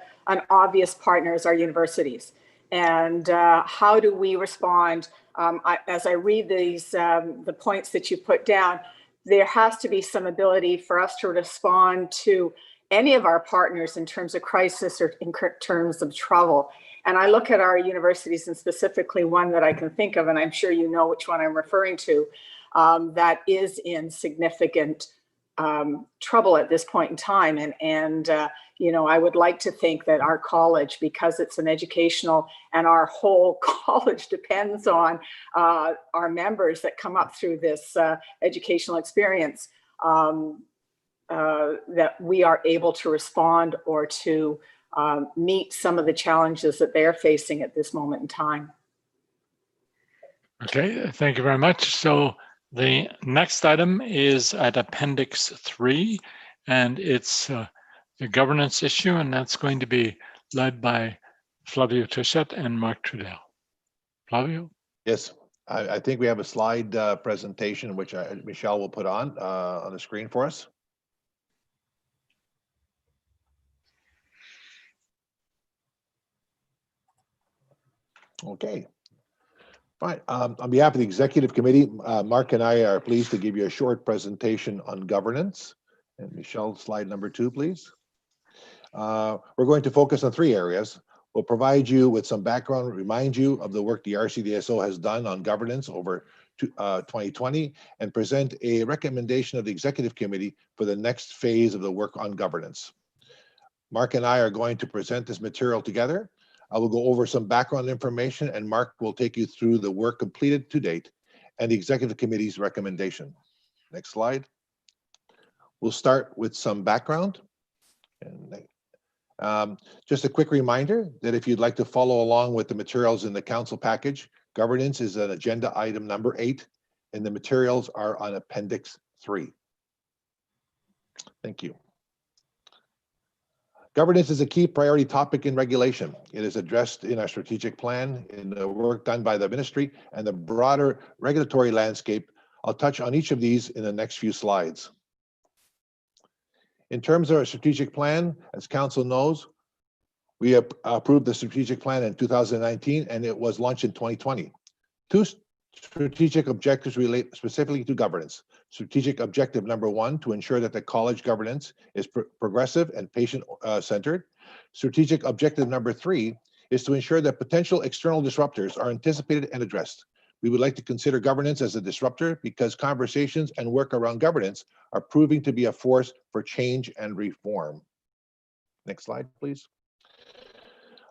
obvious partner is our universities. And how do we respond? As I read these, the points that you put down, there has to be some ability for us to respond to any of our partners in terms of crisis or in terms of trouble. And I look at our universities, and specifically one that I can think of, and I'm sure you know which one I'm referring to, that is in significant trouble at this point in time. And I would like to think that our college, because it's an educational, and our whole college depends on our members that come up through this educational experience, that we are able to respond or to meet some of the challenges that they're facing at this moment in time. Okay, thank you very much. So the next item is at Appendix 3, and it's the governance issue, and that's going to be led by Flavio Touchette and Mark Trudel. Flavio? Yes, I think we have a slide presentation, which Michelle will put on the screen for us. Okay. Fine. On behalf of the Executive Committee, Mark and I are pleased to give you a short presentation on governance. And Michelle, slide number 2, please. We're going to focus on 3 areas. We'll provide you with some background, remind you of the work the RCDSO has done on governance over 2020, and present a recommendation of the Executive Committee for the next phase of the work on governance. Mark and I are going to present this material together. I will go over some background information, and Mark will take you through the work completed to date and the Executive Committee's recommendation. Next slide. We'll start with some background. And just a quick reminder that if you'd like to follow along with the materials in the council package, governance is an agenda item number 8, and the materials are on Appendix 3. Thank you. Governance is a key priority topic in regulation. It is addressed in our strategic plan, in the work done by the ministry, and the broader regulatory landscape. I'll touch on each of these in the next few slides. In terms of our strategic plan, as council knows, we have approved the strategic plan in 2019, and it was launched in 2020. 2 strategic objectives relate specifically to governance. Strategic objective number 1, to ensure that the college governance is progressive and patient-centered. Strategic objective number 3 is to ensure that potential external disruptors are anticipated and addressed. We would like to consider governance as a disruptor because conversations and work around governance are proving to be a force for change and reform. Next slide, please.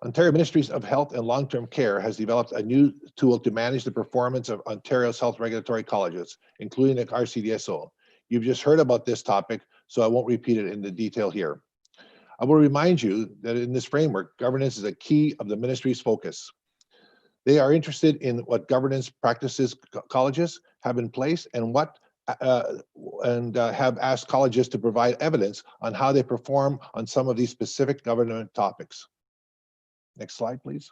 Ontario Ministries of Health and Long-Term Care has developed a new tool to manage the performance of Ontario's health regulatory colleges, including the RCDSO. You've just heard about this topic, so I won't repeat it in the detail here. I will remind you that in this framework, governance is a key of the ministry's focus. They are interested in what governance practices colleges have in place and have asked colleges to provide evidence on how they perform on some of these specific governance topics. Next slide, please.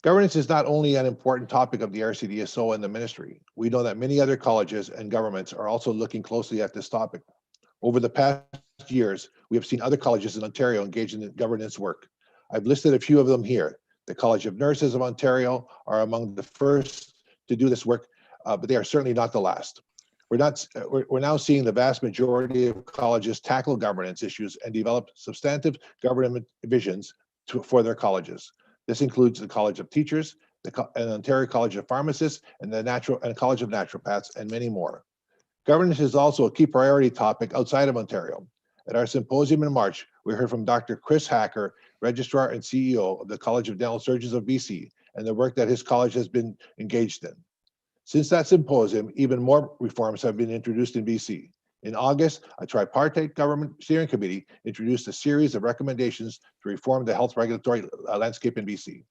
Governance is not only an important topic of the RCDSO and the ministry. We know that many other colleges and governments are also looking closely at this topic. Over the past years, we have seen other colleges in Ontario engage in governance work. I've listed a few of them here. The College of Nurses of Ontario are among the first to do this work, but they are certainly not the last. We're now seeing the vast majority of colleges tackle governance issues and develop substantive government visions for their colleges. This includes the College of Teachers, and Ontario College of Pharmacists, and the College of Naturopaths, and many more. Governance is also a key priority topic outside of Ontario. At our symposium in March, we heard from Dr. Chris Hacker, Registrar and CEO of the College of Dental Surgeons of BC, and the work that his college has been engaged in. Since that symposium, even more reforms have been introduced in BC. In August, a tripartite government steering committee introduced a series of recommendations to reform the health regulatory landscape in BC.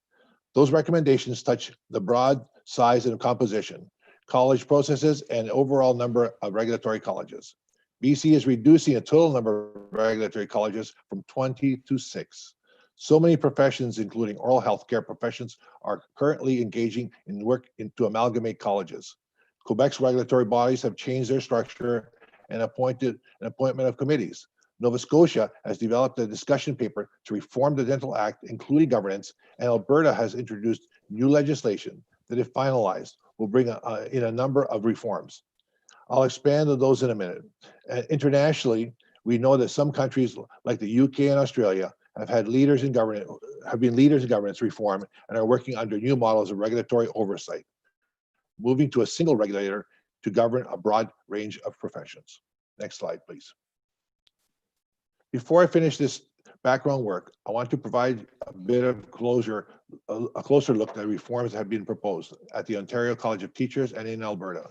Those recommendations touch the broad size and composition, college processes, and overall number of regulatory colleges. BC is reducing the total number of regulatory colleges from 20 to 6. So many professions, including oral health care professions, are currently engaging in work to amalgamate colleges. Quebec's regulatory bodies have changed their structure and appointed an appointment of committees. Nova Scotia has developed a discussion paper to reform the Dental Act, including governance, and Alberta has introduced new legislation that, if finalized, will bring in a number of reforms. I'll expand on those in a minute. Internationally, we know that some countries like the UK and Australia have been leaders in governance reform and are working under new models of regulatory oversight, moving to a single regulator to govern a broad range of professions. Next slide, please. Before I finish this background work, I want to provide a bit of closer look at reforms that have been proposed at the Ontario College of Teachers and in Alberta.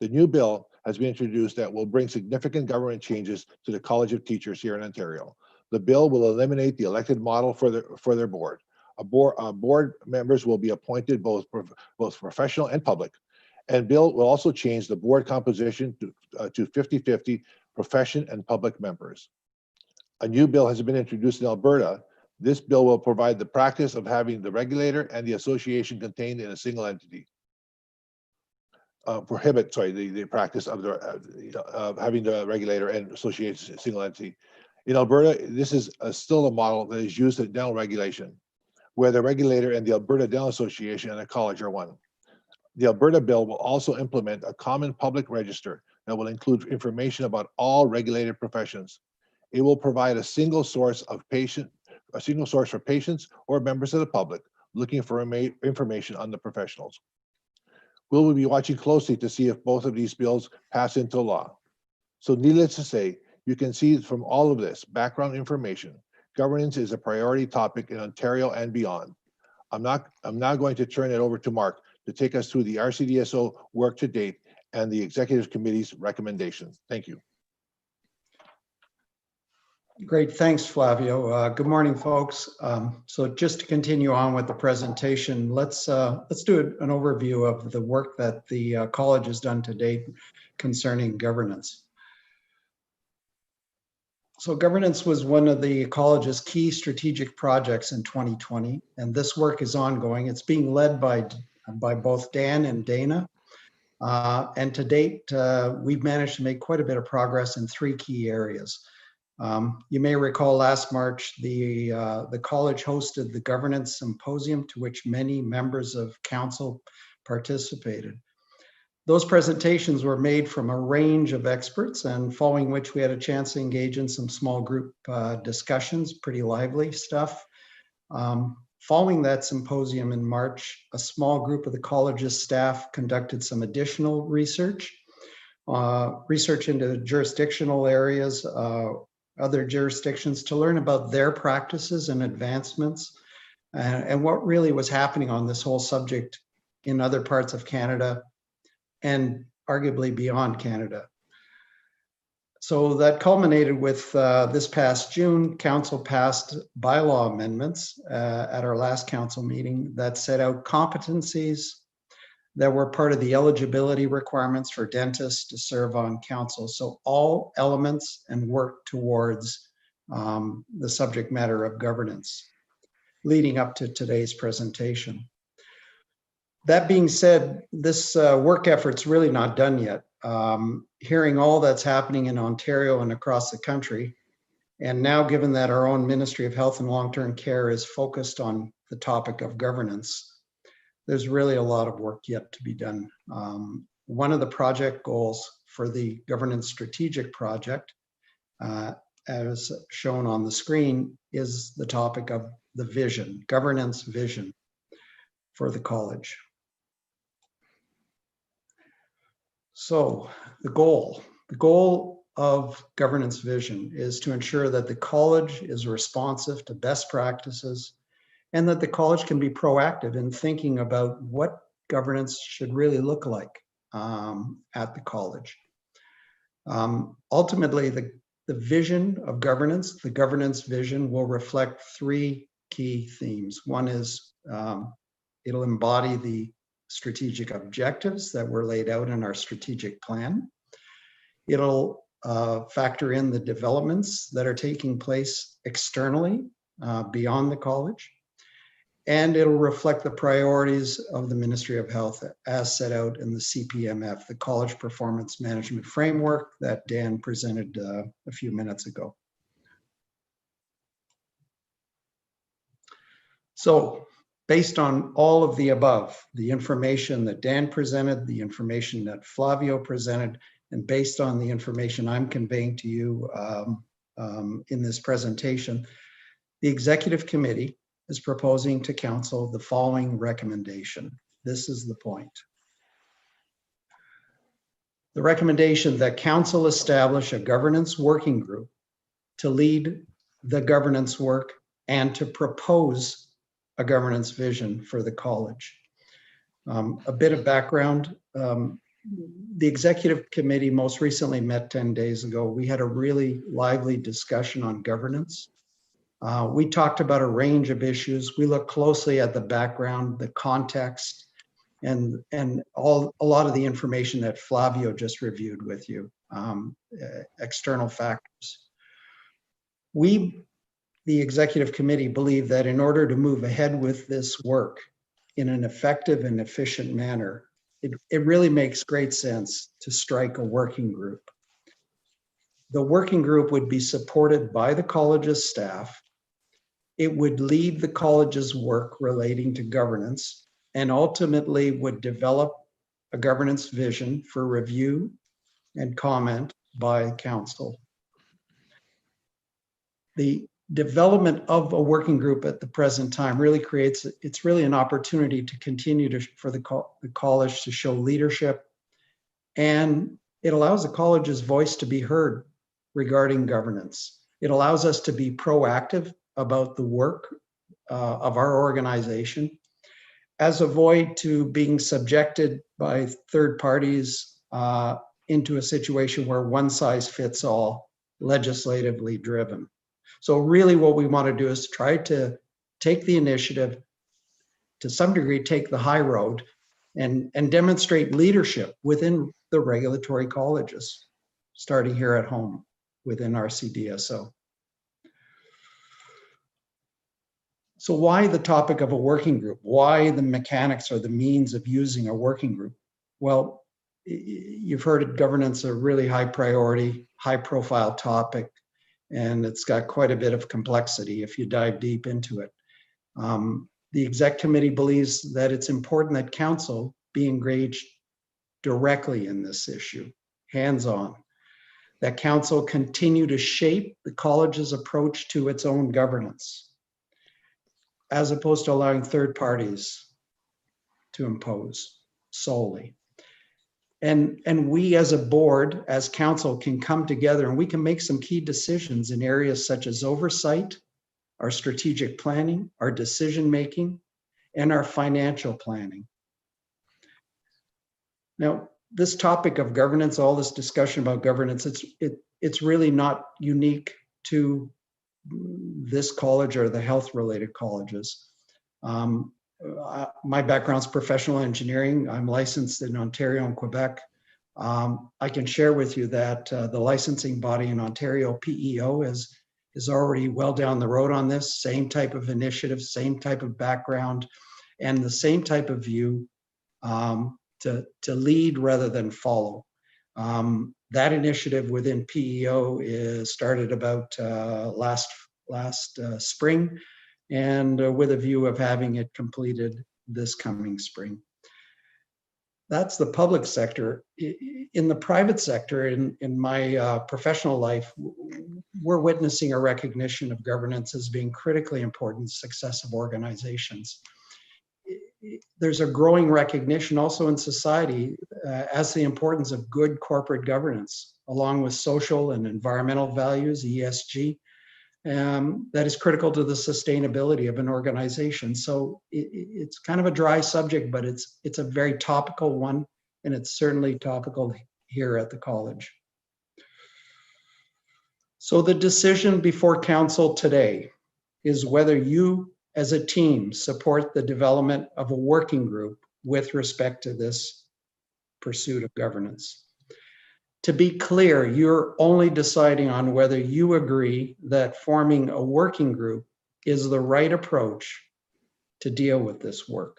The new bill has been introduced that will bring significant government changes to the College of Teachers here in Ontario. The bill will eliminate the elected model for their board. Board members will be appointed both professional and public. And bill will also change the board composition to 50-50 profession and public members. A new bill has been introduced in Alberta. This bill will provide the practice of having the regulator and the association contained in a single entity. The practice of having the regulator and association single entity. In Alberta, this is still a model that is used in dental regulation, where the regulator and the Alberta Dental Association and a college are one. The Alberta bill will also implement a common public register that will include information about all regulated professions. It will provide a single source for patients or members of the public looking for information on the professionals. We will be watching closely to see if both of these bills pass into law. So needless to say, you can see from all of this background information, governance is a priority topic in Ontario and beyond. I'm now going to turn it over to Mark to take us through the RCDSO work to date and the Executive Committee's recommendations. Thank you. Great, thanks, Flavio. Good morning, folks. So just to continue on with the presentation, let's do an overview of the work that the college has done to date concerning governance. So governance was one of the college's key strategic projects in 2020, and this work is ongoing. It's being led by both Dan and Dana. And to date, we've managed to make quite a bit of progress in 3 key areas. You may recall last March, the college hosted the Governance Symposium to which many members of council participated. Those presentations were made from a range of experts, and following which we had a chance to engage in some small group discussions, pretty lively stuff. Following that symposium in March, a small group of the college's staff conducted some additional research into jurisdictional areas, other jurisdictions to learn about their practices and advancements and what really was happening on this whole subject in other parts of Canada and arguably beyond Canada. So that culminated with this past June, Council passed bylaw amendments at our last Council meeting that set out competencies that were part of the eligibility requirements for dentists to serve on Council. So all elements and work towards the subject matter of governance leading up to today's presentation. That being said, this work effort's really not done yet. Hearing all that's happening in Ontario and across the country, and now given that our own Ministry of Health and Long-Term Care is focused on the topic of governance, there's really a lot of work yet to be done. One of the project goals for the Governance Strategic Project, as shown on the screen, is the topic of the vision, governance vision for the college. So the goal of governance vision is to ensure that the college is responsive to best practices and that the college can be proactive in thinking about what governance should really look like at the college. Ultimately, the vision of governance, the governance vision, will reflect three key themes. One is it'll embody the strategic objectives that were laid out in our strategic plan. It'll factor in the developments that are taking place externally beyond the college. And it'll reflect the priorities of the Ministry of Health as set out in the CPMF, the College Performance Management Framework that Dan presented a few minutes ago. So, based on all of the above, the information that Dan presented, the information that Flavio presented, and based on the information I'm conveying to you in this presentation, the Executive Committee is proposing to Council the following recommendation. This is the point. The recommendation that Council establish a governance working group to lead the governance work and to propose a governance vision for the college. A bit of background, the Executive Committee most recently met 10 days ago. We had a really lively discussion on governance. We talked about a range of issues. We looked closely at the background, the context, and a lot of the information that Flavio just reviewed with you, external factors. We, the Executive Committee, believe that in order to move ahead with this work in an effective and efficient manner, it really makes great sense to strike a working group. The working group would be supported by the college's staff. It would lead the college's work relating to governance and ultimately would develop a governance vision for review and comment by Council. The development of a working group at the present time really creates, it's really an opportunity to continue for the college to show leadership, and it allows the college's voice to be heard regarding governance. It allows us to be proactive about the work of our organization as avoid to being subjected by third parties into a situation where one size fits all, legislatively driven. So really what we want to do is try to take the initiative, to some degree take the high road, and demonstrate leadership within the regulatory colleges, starting here at home within RCDSO. So why the topic of a working group? Why the mechanics or the means of using a working group? Well, you've heard it, governance a really high priority, high profile topic, and it's got quite a bit of complexity if you dive deep into it. The Exec Committee believes that it's important that Council be engaged directly in this issue, hands-on, that Council continue to shape the college's approach to its own governance, as opposed to allowing third parties to impose solely. And we as a board, as council, can come together and we can make some key decisions in areas such as oversight, our strategic planning, our decision-making, and our financial planning. Now, this topic of governance, all this discussion about governance, it's really not unique to this college or the health-related colleges. My background's professional engineering. I'm licensed in Ontario and Quebec. I can share with you that the licensing body in Ontario, PEO, is already well down the road on this, same type of initiative, same type of background, and the same type of view to lead rather than follow. That initiative within PEO is started about last spring, and with a view of having it completed this coming spring. That's the public sector. In the private sector, in my professional life, we're witnessing a recognition of governance as being critically important to success of organizations. There's a growing recognition also in society as the importance of good corporate governance, along with social and environmental values, ESG, that is critical to the sustainability of an organization. So it's kind of a dry subject, but it's a very topical one, and it's certainly topical here at the college. So the decision before council today is whether you as a team support the development of a working group with respect to this pursuit of governance. To be clear, you're only deciding on whether you agree that forming a working group is the right approach to deal with this work.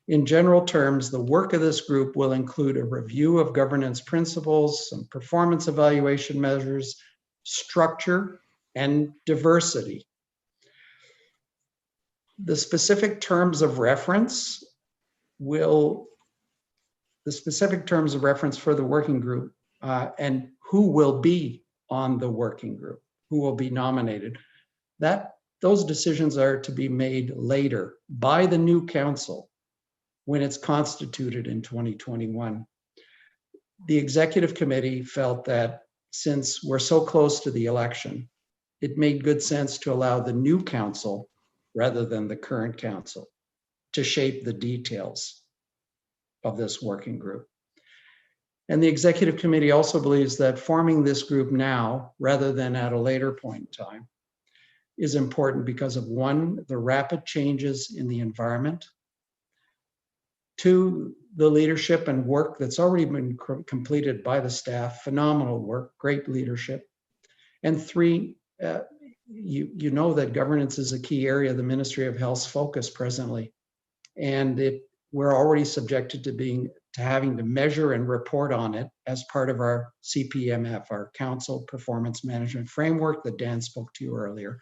In general terms, the work of this group will include a review of governance principles, some performance evaluation measures, structure, and diversity. The specific terms of reference for the working group and who will be on the working group, who will be nominated, those decisions are to be made later by the new council when it's constituted in 2021. The executive committee felt that since we're so close to the election, it made good sense to allow the new council rather than the current council to shape the details of this working group. And the executive committee also believes that forming this group now, rather than at a later point in time, is important because of one, the rapid changes in the environment, two, the leadership and work that's already been completed by the staff, phenomenal work, great leadership, and three, you know that governance is a key area of the Ministry of Health's focus presently, and we're already subjected to having to measure and report on it as part of our CPMF, our Council Performance Management Framework that Dan spoke to you earlier.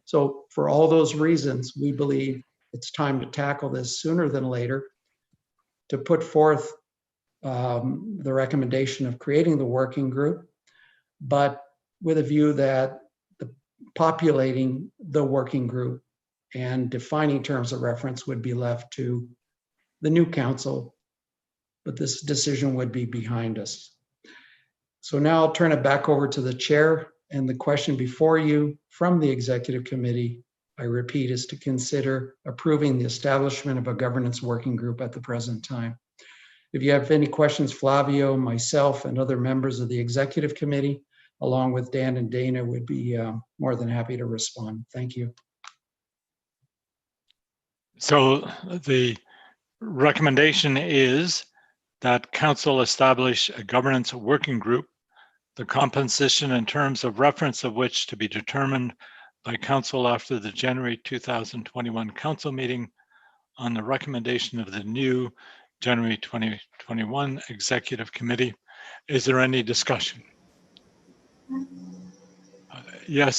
So for all those reasons, we believe it's time to tackle this sooner than later, to put forth the recommendation of creating the working group, but with a view that populating the working group and defining terms of reference would be left to the new council, but this decision would be behind us. So now I'll turn it back over to the chair, and the question before you from the executive committee, I repeat, is to consider approving the establishment of a governance working group at the present time. If you have any questions, Flavio, myself, and other members of the executive committee, along with Dan and Dana, would be more than happy to respond. Thank you. So the recommendation is that council establish a governance working group, the composition and terms of reference of which to be determined by council after the January 2021 council meeting on the recommendation of the new January 2021 executive committee. Is there any discussion? Yes,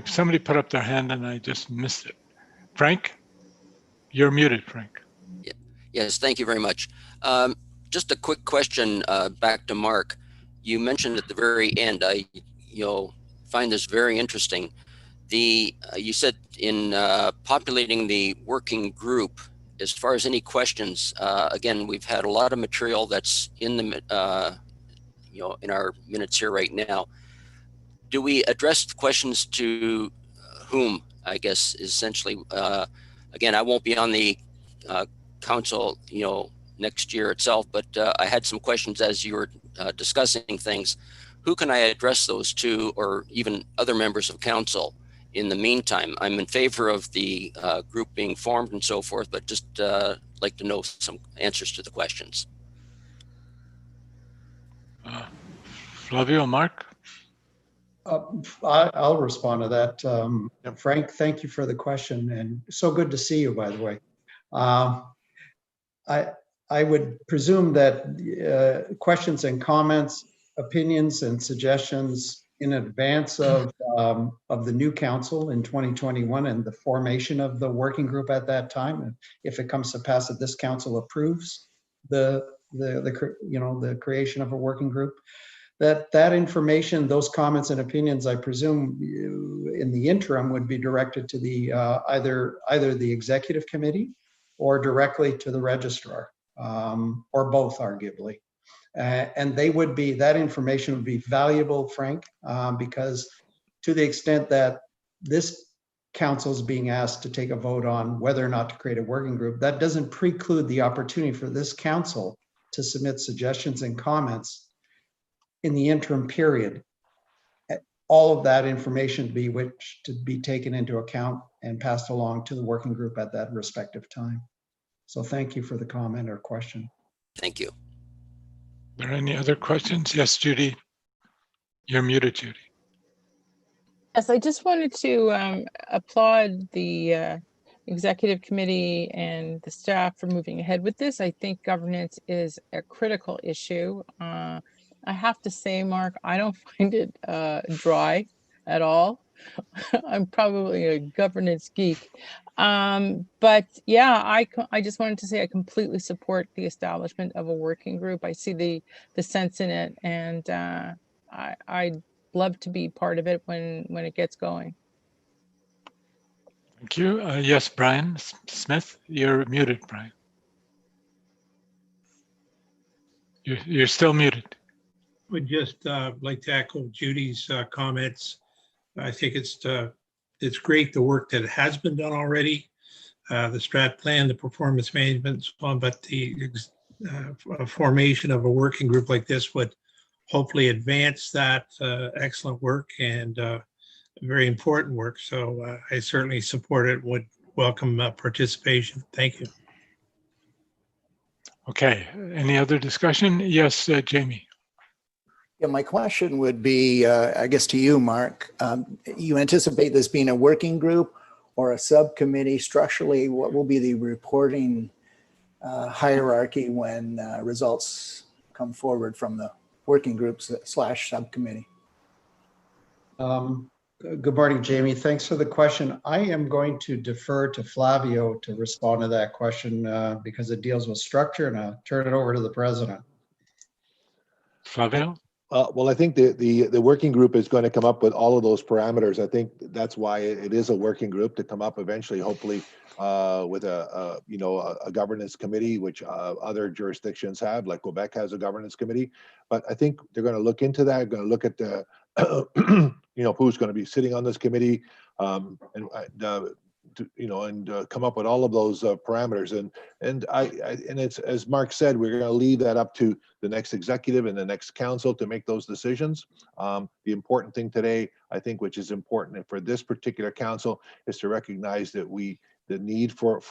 somebody put up their hand and I just missed it. Frank, you're muted, Frank. Yes, thank you very much. Just a quick question back to Mark. You mentioned at the very end, you'll find this very interesting. You said in populating the working group, as far as any questions, again, we've had a lot of material that's in the, in our minutes here right now. Do we address questions to whom, I guess, essentially? Again, I won't be on the council, next year itself, but I had some questions as you were discussing things. Who can I address those to, or even other members of council? In the meantime, I'm in favor of the group being formed and so forth, but just like to know some answers to the questions. Flavio, Mark? I'll respond to that. Frank, thank you for the question, and so good to see you, by the way. I would presume that questions and comments, opinions and suggestions in advance of the new council in 2021 and the formation of the working group at that time, and if it comes to pass that this council approves the creation of a working group, that information, those comments and opinions, I presume in the interim would be directed to the either the executive committee or directly to the registrar, or both, arguably. And that information would be valuable, Frank, because to the extent that this council is being asked to take a vote on whether or not to create a working group, that doesn't preclude the opportunity for this council to submit suggestions and comments in the interim period. All of that information to be taken into account and passed along to the working group at that respective time. So thank you for the comment or question. Thank you. Are there any other questions? Yes, Judy. You're muted, Judy. Yes, I just wanted to applaud the executive committee and the staff for moving ahead with this. I think governance is a critical issue. I have to say, Mark, I don't find it dry at all. I'm probably a governance geek. But yeah, I just wanted to say I completely support the establishment of a working group. I see the sense in it, and I'd love to be part of it when it gets going. Thank you. Yes, Brian Smith, you're muted, Brian. You're still muted. Would just like to echo Judy's comments. I think it's great the work that has been done already, the strat plan, the performance management, and so on, but the formation of a working group like this would hopefully advance that excellent work and very important work. So I certainly support it, would welcome participation. Thank you. Okay, any other discussion? Yes, Jamie. Yeah, my question would be, I guess to you, Mark, you anticipate this being a working group or a subcommittee? Structurally, what will be the reporting hierarchy when results come forward from the working groups / subcommittee? Good morning, Jamie. Thanks for the question. I am going to defer to Flavio to respond to that question because it deals with structure, and I'll turn it over to the president. Flavio? Well, I think the working group is going to come up with all of those parameters. I think that's why it is a working group, to come up eventually, hopefully, with a governance committee, which other jurisdictions have, like Quebec has a governance committee. But I think they're going to look into that, going to look at the who's going to be sitting on this committee, and come up with all of those parameters. And it's, as Mark said, we're going to leave that up to the next executive and the next council to make those decisions. The important thing today, I think, which is important for this particular council, is to recognize that the need for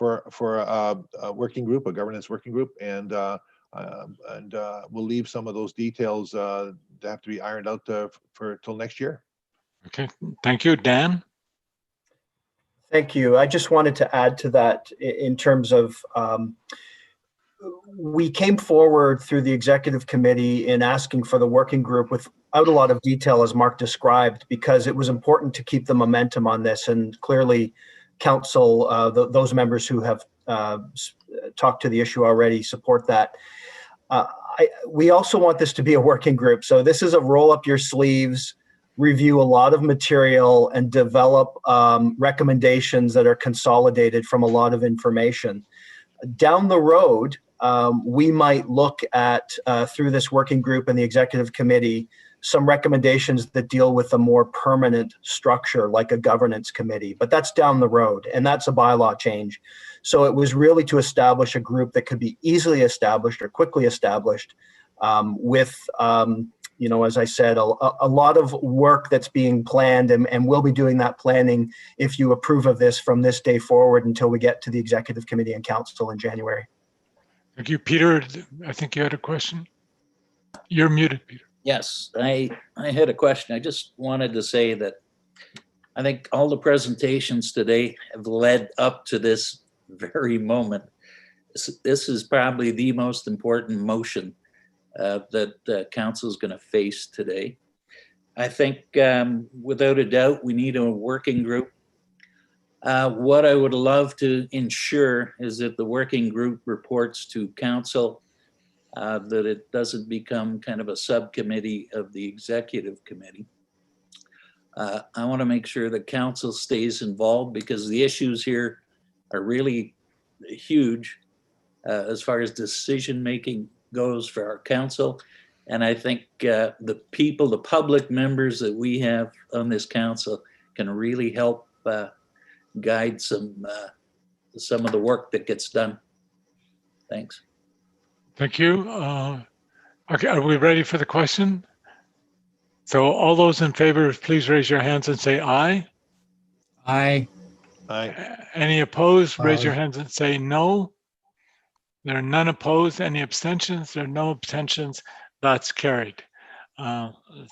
a working group, a governance working group, and we'll leave some of those details that have to be ironed out for till next year. Okay, thank you. Dan? Thank you. I just wanted to add to that in terms of we came forward through the executive committee in asking for the working group without a lot of detail, as Mark described, because it was important to keep the momentum on this. And clearly, council, those members who have talked to the issue already support that. We also want this to be a working group. So this is a roll up your sleeves, review a lot of material, and develop recommendations that are consolidated from a lot of information. Down the road, we might look at, through this working group and the executive committee, some recommendations that deal with a more permanent structure like a governance committee, but that's down the road and that's a bylaw change. So it was really to establish a group that could be easily established or quickly established with, you know, as I said, a lot of work that's being planned, and we'll be doing that planning if you approve of this from this day forward until we get to the executive committee and council in January. Thank you, Peter. I think you had a question. You're muted, Peter. Yes, I had a question. I just wanted to say that I think all the presentations today have led up to this very moment. This is probably the most important motion that the council is going to face today. I think without a doubt, we need a working group. What I would love to ensure is that the working group reports to council, that it doesn't become kind of a subcommittee of the executive committee. I want to make sure that council stays involved because the issues here are really huge as far as decision making goes for our council. And I think the people, the public members that we have on this council can really help guide some of the work that gets done. Thanks. Thank you. Okay, are we ready for the question? So all those in favor, please raise your hands and say aye. Aye. Aye. Any opposed? Raise Aye. your hands and say no. There are none opposed. Any abstentions? There are no abstentions. That's carried.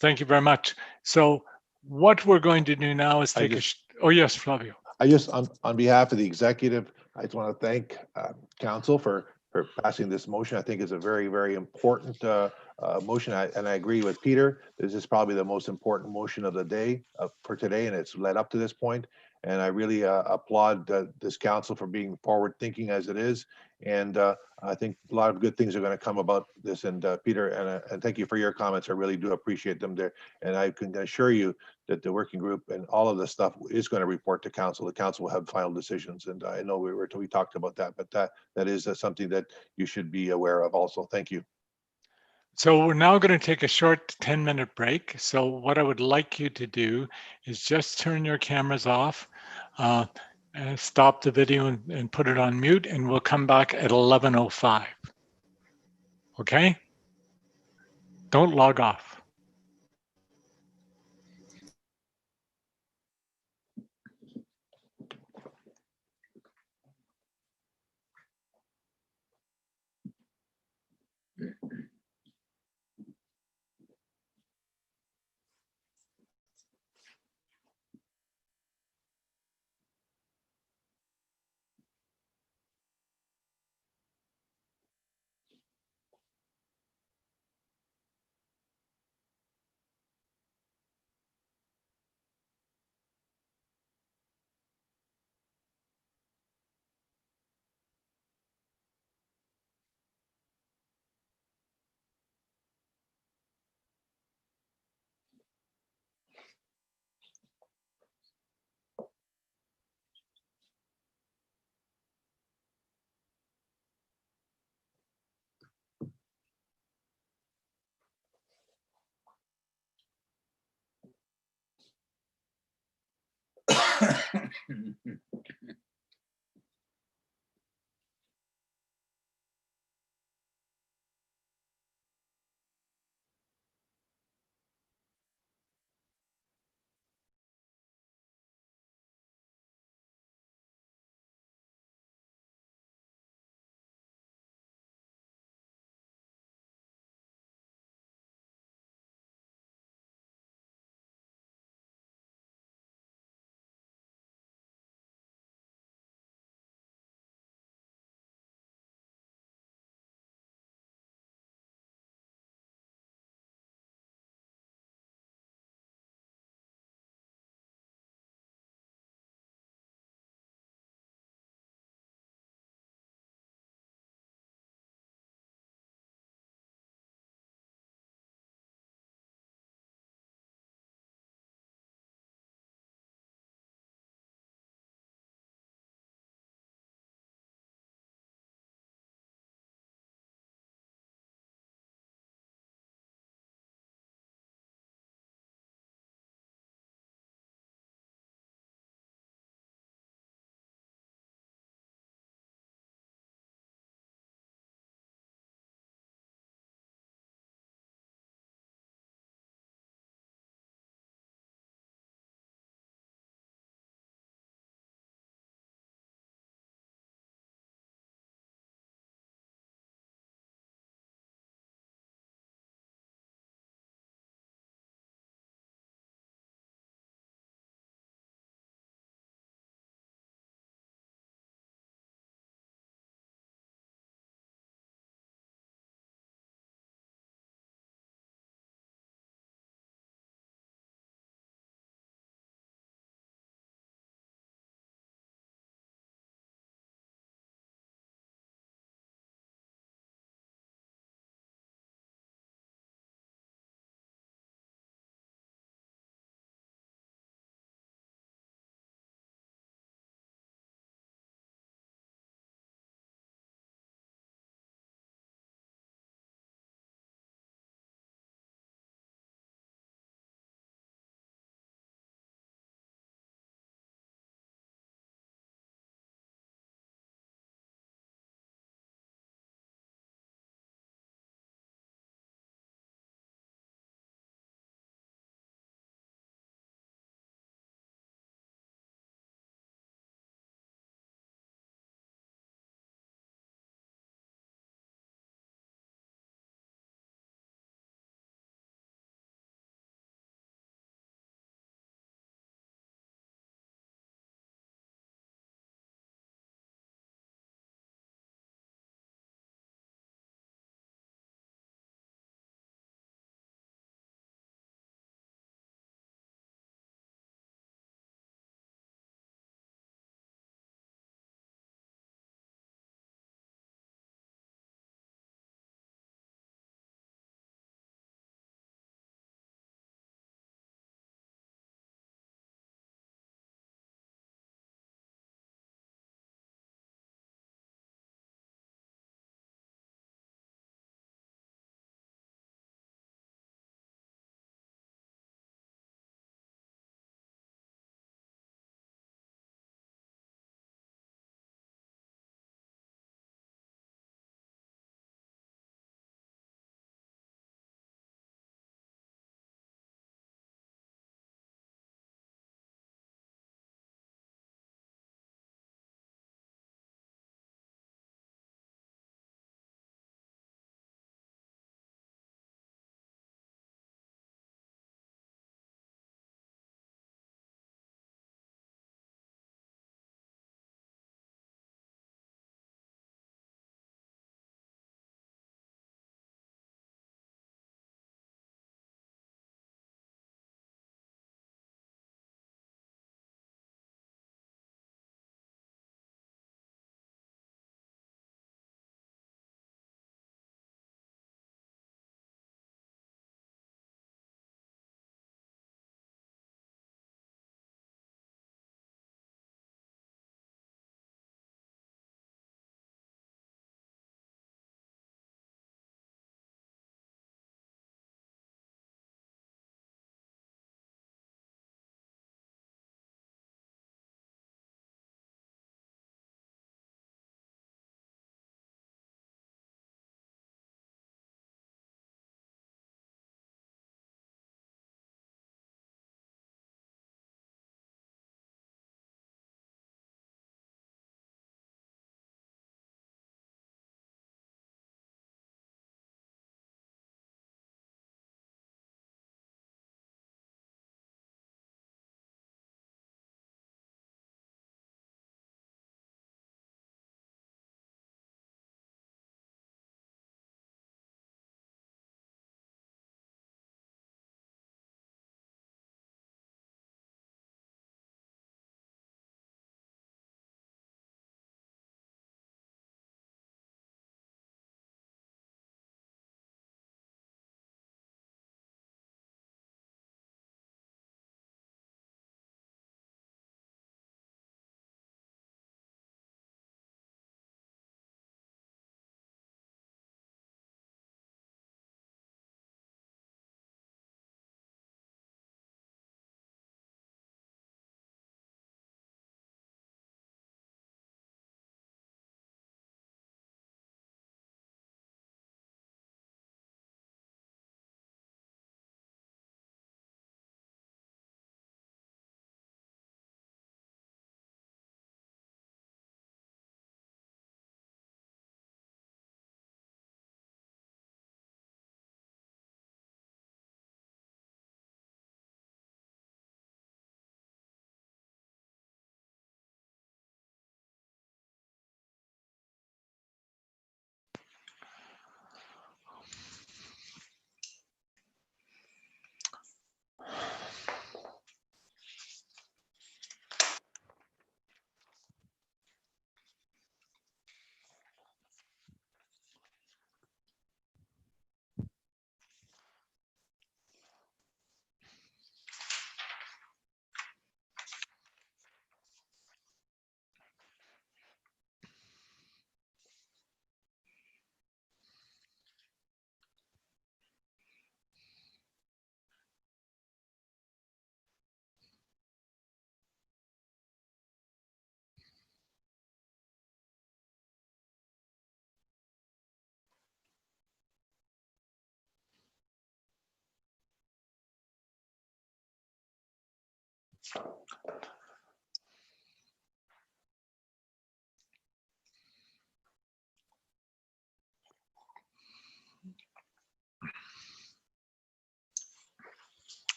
Thank you very much. So what we're going to do now is take oh yes, Flavio. I just, on behalf of the executive, I just want to thank council for passing this motion. I think it's a very, very important motion. And I agree with Peter. This is probably the most important motion of the day for today, and it's led up to this point. And I really applaud this council for being forward thinking as it is. And I think a lot of good things are going to come about this. And Peter, and thank you for your comments. I really do appreciate them there. And I can assure you that the working group and all of this stuff is going to report to council. The council will have final decisions. And I know we talked about that, but that is something that you should be aware of also. Thank you. So we're now going to take a short 10-minute break. So what I would like you to do is just turn your cameras off, stop the video and put it on mute, and we'll come back at 11:05. Okay? Don't log off.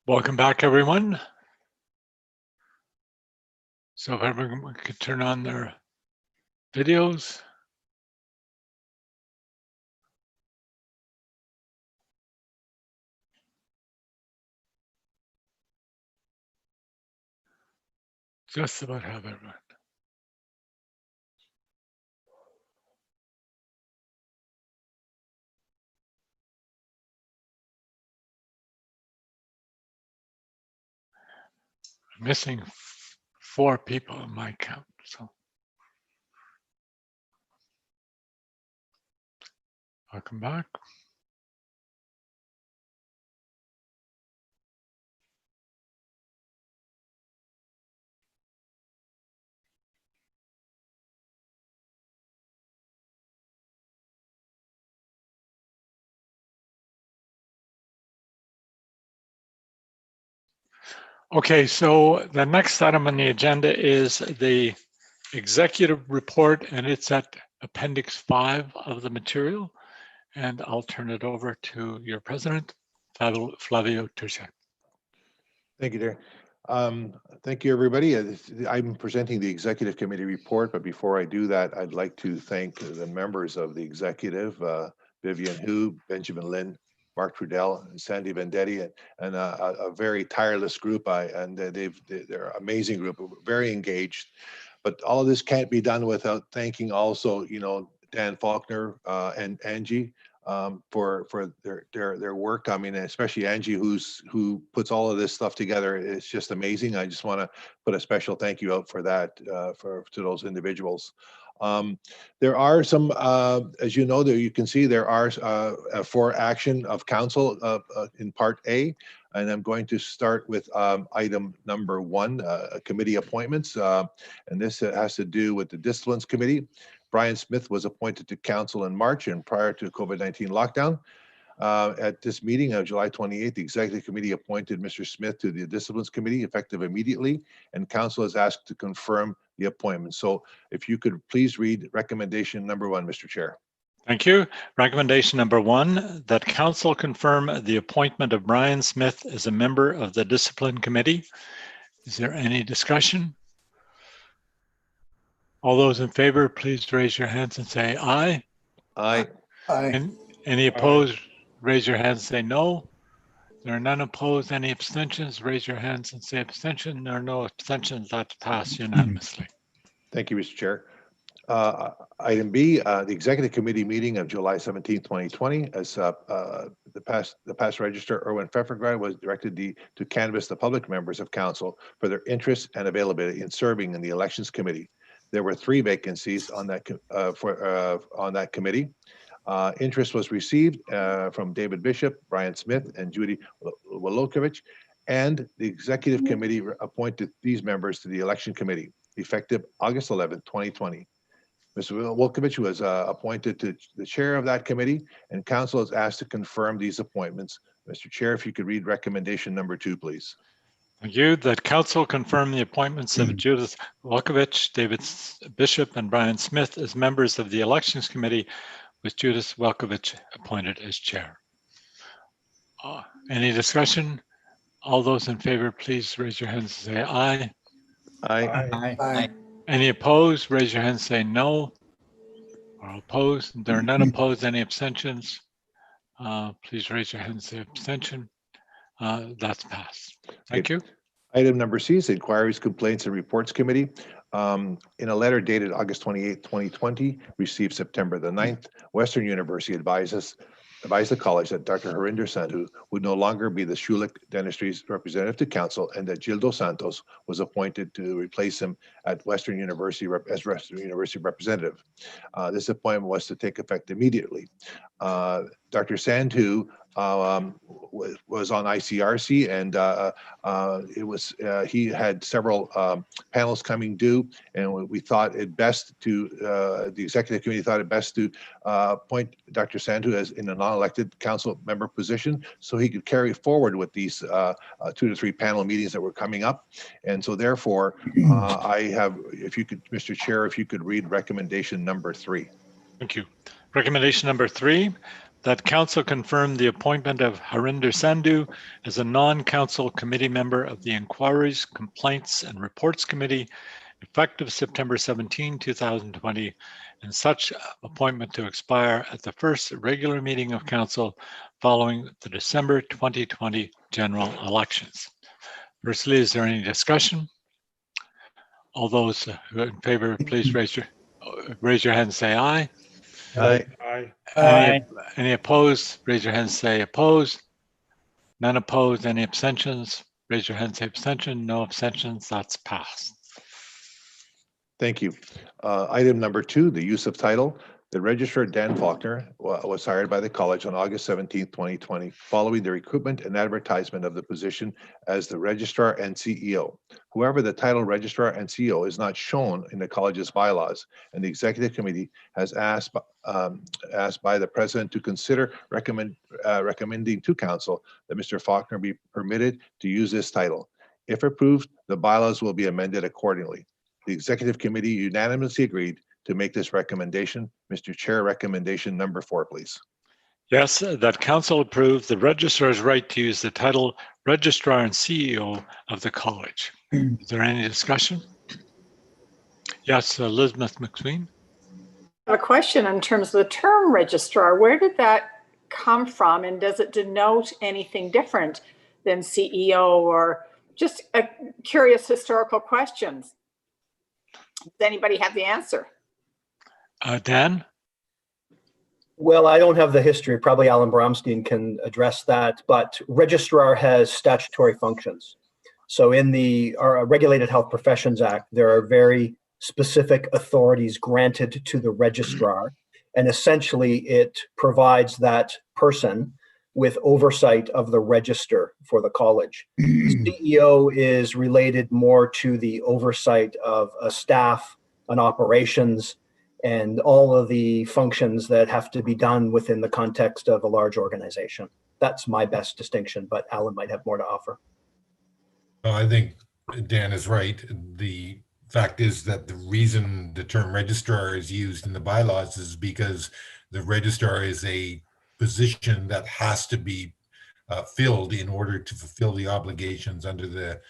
Welcome back, everyone. So if everyone could turn on their videos. Just about have everyone. I'm missing 4 people in my count, so. Welcome back. Okay, so the next item on the agenda is the executive report, and it's at Appendix 5 of the material. And I'll turn it over to your president, Flavio Turcia. Thank you, Darren. Thank you, everybody. I'm presenting the executive committee report, but before I do that, I'd like to thank the members of the executive, Vivian Hu, Benjamin Lin, Mark Trudell, and Sandy Vendetti, and a very tireless group. They're an amazing group, very engaged. But all of this can't be done without thanking also, Dan Faulkner and Angie for their work. I mean, especially Angie, who puts all of this stuff together. It's just amazing. I just want to put a special thank you out for that to those individuals. There are some, as you know, there you can see there are for action of council in Part A, and I'm going to start with item number 1, committee appointments, and this has to do with the Disciplines Committee. Brian Smith was appointed to council in March and prior to COVID-19 lockdown. At this meeting of July 28th, the Executive Committee appointed Mr. Smith to the Disciplines Committee effective immediately, and council is asked to confirm the appointment. So if you could please read recommendation number 1, Mr. Chair. Thank you. Recommendation number 1, that council confirm the appointment of Brian Smith as a member of the Discipline Committee. Is there any discussion? All those in favor, please raise your hands and say aye. Aye. Aye. And any opposed, raise your hands and say no. There are none opposed. Any abstentions, raise your hands and say abstention. There are no abstentions. That's passed unanimously. Thank you, Mr. Chair. Item B, the Executive Committee meeting of July 17, 2020, as the past Registrar Erwin Pfeffergrad was directed to canvass the public members of council for their interest and availability in serving in the Elections Committee. There were 3 vacancies on that committee. Interest was received from David Bishop, Brian Smith, and Judy Wolokiewicz, and the Executive Committee appointed these members to the Election Committee effective August 11, 2020. Mr. Wolokiewicz was appointed to the chair of that committee, and council is asked to confirm these appointments. Mr. Chair, if you could read recommendation number 2, please. Thank you. That council confirm the appointments of Judith Wolokiewicz, David Bishop, and Brian Smith as members of the Elections Committee, with Judith Wolokiewicz appointed as chair. Any discussion? All those in favor, please raise your hands and say aye. Aye. Aye. Aye. Any opposed, raise your hand and say no. Or opposed. There are none opposed. Any abstentions? Please raise your hand and say abstention. That's passed. Thank you. Item number C is Inquiries, Complaints, and Reports Committee. In a letter dated August 28, 2020, received September the 9th, Western University advised the college that Dr. Harinder Sandhu would no longer be the Schulich Dentistry's representative to council, and that Gildo Santos was appointed to replace him at Western University as Western University representative. This appointment was to take effect immediately. Dr. Sandhu was on ICRC, and he had several panels coming due, and we thought it best to the executive committee thought it best to appoint Dr. Sandhu as in a non-elected council member position, so he could carry forward with these 2 to 3 panel meetings that were coming up. And so therefore, I have, if you could, Mr. Chair, if you could read recommendation number 3. Thank you. Recommendation number 3, that council confirm the appointment of Harinder Sandhu as a non-council committee member of the Inquiries, Complaints and Reports Committee, effective September 17, 2020, and such appointment to expire at the first regular meeting of council following the December 2020 general elections. Firstly, is there any discussion? All those who are in favor, please raise your hand and say aye. Aye. Aye. Any opposed? Raise your hand and say opposed. None opposed. Any abstentions? Raise your hand and say abstention. No abstentions. That's passed. Thank you. Item number 2, the use of title. The Registrar Dan Faulkner was hired by the college on August 17, 2020, following the recruitment and advertisement of the position as the Registrar and CEO. However, the title Registrar and CEO is not shown in the college's bylaws, and the executive committee has asked by the president to consider recommending to council that Mr. Faulkner be permitted to use this title. If approved, the bylaws will be amended accordingly. The executive committee unanimously agreed to make this recommendation. Mr. Chair, recommendation number 4, please. Yes, that council approve the registrar's right to use the title Registrar and CEO of the college. Is there any discussion? Yes, Elizabeth McSween. A question in terms of the term registrar. Where did that come from, and does it denote anything different than CEO, or just a curious historical questions? Does anybody have the answer? Dan? Well, I don't have the history. Probably Alan Bromstein can address that, but registrar has statutory functions. So in the Regulated Health Professions Act, there are very specific authorities granted to the registrar, and essentially it provides that person with oversight of the register for the college. CEO is related more to the oversight of a staff, an operations, and all of the functions that have to be done within the context of a large organization. That's my best distinction, but Alan might have more to offer. I think Dan is right. The fact is that the reason the term registrar is used in the bylaws is because the registrar is a position that has to be filled in order to fulfill the obligations under the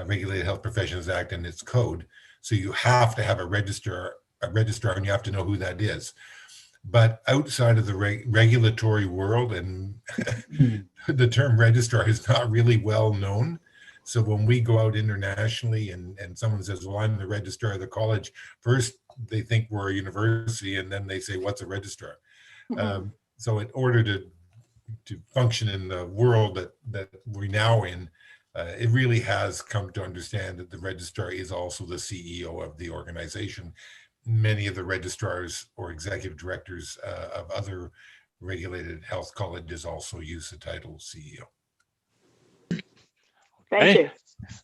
Regulated Health Professions Act and its code. So you have to have a registrar, and you have to know who that is. But outside of the regulatory world, and the term registrar is not really well known. So when we go out internationally and someone says, well, I'm the registrar of the college, first they think we're a university, and then they say, what's a registrar? So in order to function in the world that we're now in, it really has come to understand that the registrar is also the CEO of the organization. Many of the registrars or executive directors of other regulated health colleges also use the title CEO. Thank you.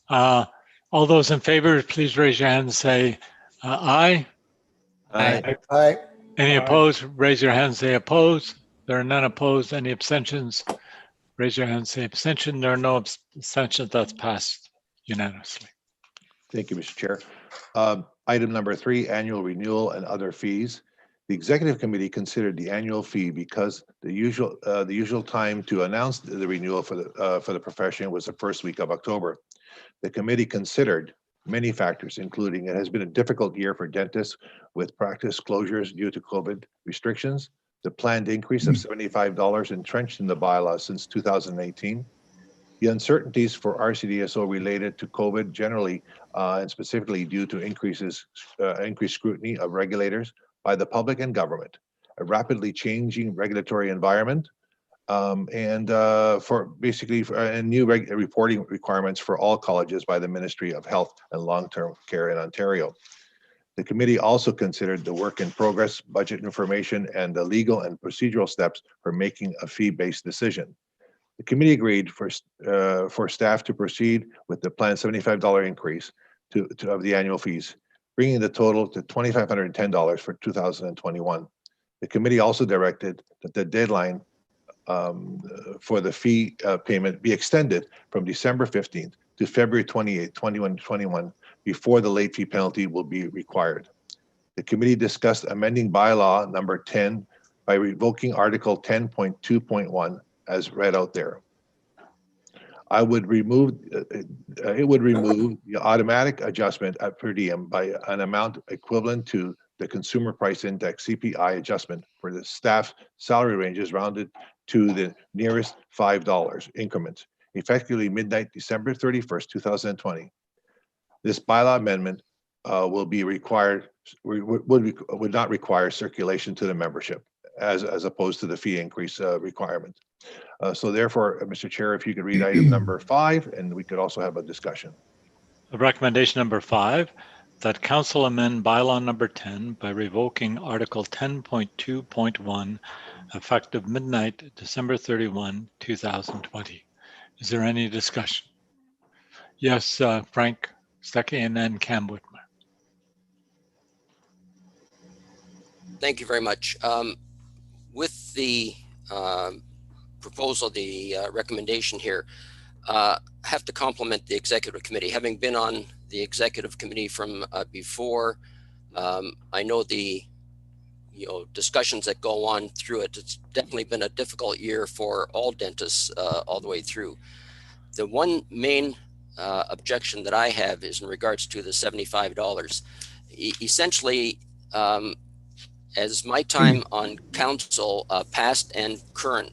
All those in favor, please raise your hand and say aye. Aye. Aye. Any opposed? Raise your hand and say opposed. There are none opposed. Any abstentions? Raise your hand and say abstention. There are no abstentions. That's passed unanimously. Thank you, Mr. Chair. Item number 3, annual renewal and other fees. The executive committee considered the annual fee because the usual time to announce the renewal for the profession was the first week of October. The committee considered many factors, including it has been a difficult year for dentists with practice closures due to COVID restrictions, the planned increase of $75 entrenched in the bylaws since 2018, the uncertainties for RCDSO related to COVID generally and specifically due to increased scrutiny of regulators by the public and government, a rapidly changing regulatory environment, and new reporting requirements for all colleges by the Ministry of Health and Long-Term Care in Ontario. The committee also considered the work in progress, budget information, and the legal and procedural steps for making a fee-based decision. The committee agreed for staff to proceed with the planned $75 increase of the annual fees, bringing the total to $2,510 for 2021. The committee also directed that the deadline for the fee payment be extended from December 15th to February 28th, 2021, before the late fee penalty will be required. The committee discussed amending bylaw number 10 by revoking Article 10.2.1 as read out there. It would remove the automatic adjustment at per diem by an amount equivalent to the Consumer Price Index CPI adjustment for the staff salary ranges rounded to the nearest $5 increments, effectively midnight December 31st, 2020. This bylaw amendment would not require circulation to the membership as opposed to the fee increase requirement. So therefore, Mr. Chair, if you could read item number 5, and we could also have a discussion. Recommendation number 5, that council amend bylaw number 10 by revoking Article 10.2.1 effective midnight December 31, 2020. Is there any discussion? Yes, Frank Stuckey and then Cam Whitmer. Thank you very much. With the proposal, the recommendation here, I have to compliment the executive committee. Having been on the executive committee from before, I know the discussions that go on through it. It's definitely been a difficult year for all dentists all the way through. The one main objection that I have is in regards to the $75. Essentially, as my time on council, past and current,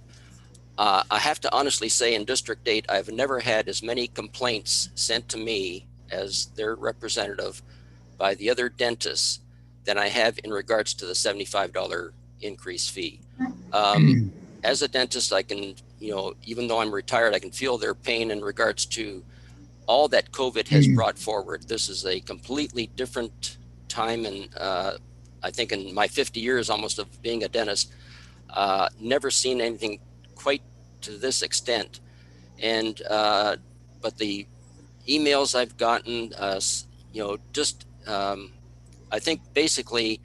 I have to honestly say in District 8, I've never had as many complaints sent to me as their representative by the other dentists than I have in regards to the $75 increase fee. As a dentist, I can, even though I'm retired, I can feel their pain in regards to all that COVID has brought forward. This is a completely different time, and I think in my 50 years almost of being a dentist, never seen anything quite to this extent. And but the emails I've gotten, I think basically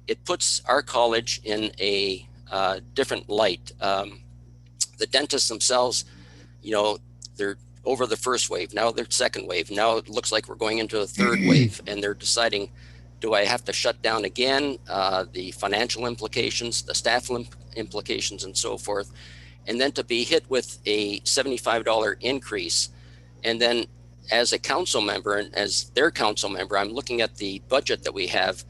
it puts our college in a different light. The dentists themselves, they're over the first wave, now they're second wave, now it looks like we're going into a third wave, and they're deciding, do I have to shut down again? The financial implications, the staff implications, and so forth. And then to be hit with a $75 increase. And then as a council member and as their council member, I'm looking at the budget that we have.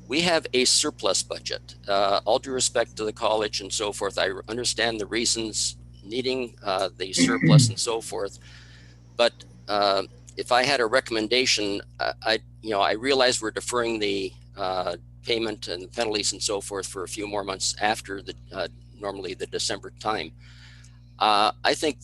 We have a surplus budget. All due respect to the college and so forth, I understand the reasons needing the surplus and so forth. But if I had a recommendation, I realize we're deferring the payment and penalties and so forth for a few more months after the normally the December time. I think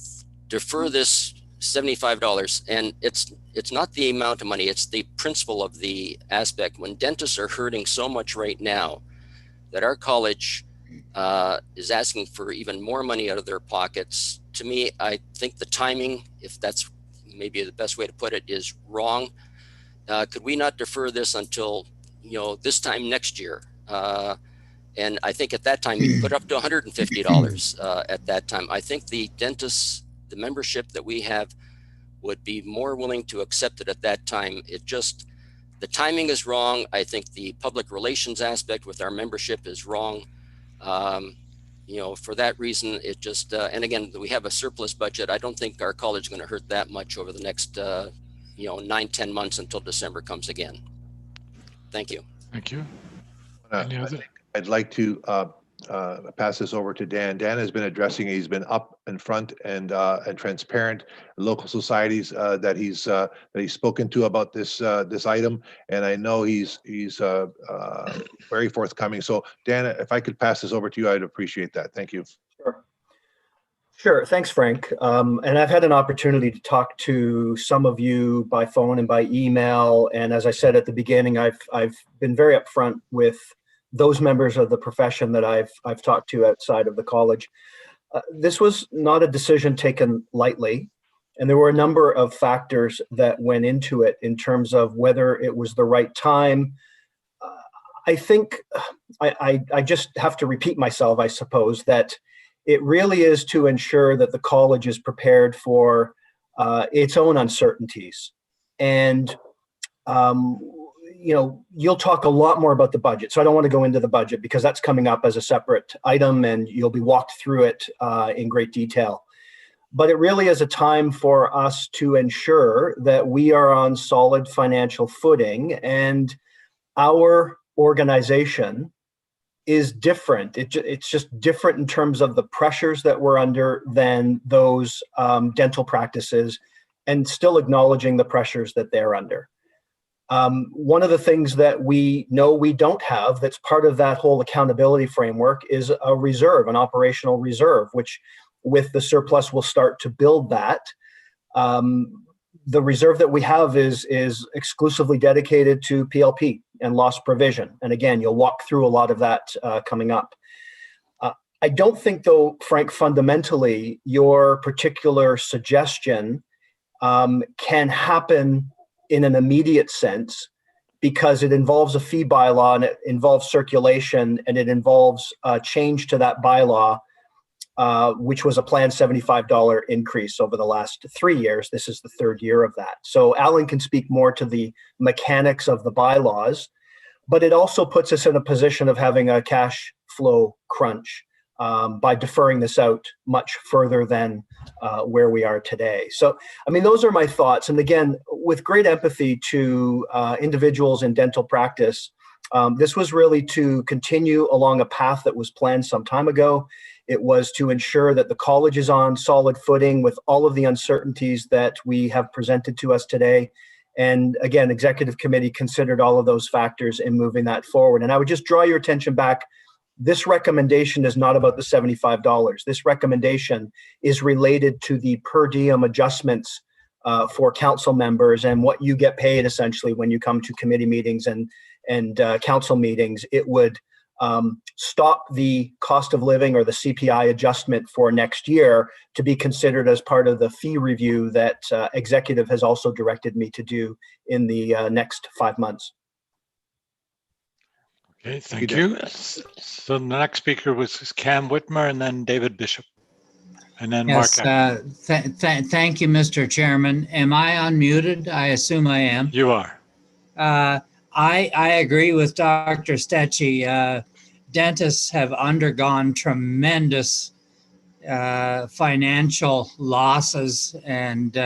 defer this $75, and it's not the amount of money, it's the principle of the aspect. When dentists are hurting so much right now that our college is asking for even more money out of their pockets, to me, I think the timing, if that's maybe the best way to put it, is wrong. Could we not defer this until this time next year? And I think at that time you put up to $150 at that time. I think the dentists, the membership that we have, would be more willing to accept it at that time. The timing is wrong. I think the public relations aspect with our membership is wrong. For that reason, it just, and again, we have a surplus budget. I don't think our college is going to hurt that much over the next, 9-10 months until December comes again. Thank you. Thank you. I'd like to pass this over to Dan. Dan has been addressing, he's been up in front and transparent, local societies that he's spoken to about this item, and I know he's very forthcoming. So Dan, if I could pass this over to you, I'd appreciate that. Thank you. Sure. Thanks, Frank. And I've had an opportunity to talk to some of you by phone and by email. And as I said at the beginning, I've been very upfront with those members of the profession that I've talked to outside of the college. This was not a decision taken lightly, and there were a number of factors that went into it in terms of whether it was the right time. I think I just have to repeat myself, I suppose, that it really is to ensure that the college is prepared for its own uncertainties. And you'll talk a lot more about the budget. So I don't want to go into the budget because that's coming up as a separate item and you'll be walked through it in great detail. But it really is a time for us to ensure that we are on solid financial footing, and our organization is different. It's just different in terms of the pressures that we're under than those dental practices, and still acknowledging the pressures that they're under. One of the things that we know we don't have that's part of that whole accountability framework is a reserve, an operational reserve, which with the surplus we'll start to build that. The reserve that we have is exclusively dedicated to PLP and loss provision. And again, you'll walk through a lot of that coming up. I don't think, though, Frank, fundamentally, your particular suggestion can happen in an immediate sense, because it involves a fee bylaw and it involves circulation and it involves a change to that bylaw, which was a planned $75 increase over the last 3 years. This is the third year of that. So Alan can speak more to the mechanics of the bylaws, but it also puts us in a position of having a cash flow crunch by deferring this out much further than where we are today. So, I mean, those are my thoughts. And again, with great empathy to individuals in dental practice, this was really to continue along a path that was planned some time ago. It was to ensure that the college is on solid footing with all of the uncertainties that we have presented to us today. And again, executive committee considered all of those factors in moving that forward. And I would just draw your attention back. This recommendation is not about the $75. This recommendation is related to the per diem adjustments for council members and what you get paid essentially when you come to committee meetings and council meetings. It would stop the cost of living or the CPI adjustment for next year to be considered as part of the fee review that executive has also directed me to do in the next 5 months. Okay, thank you. So the next speaker was Cam Whitmer and then David Bishop. And then Yes, Mark. thank you, Mr. Chairman. Am I unmuted? I assume I am. You are. I agree with Dr. Stetchy. Dentists have undergone tremendous financial losses and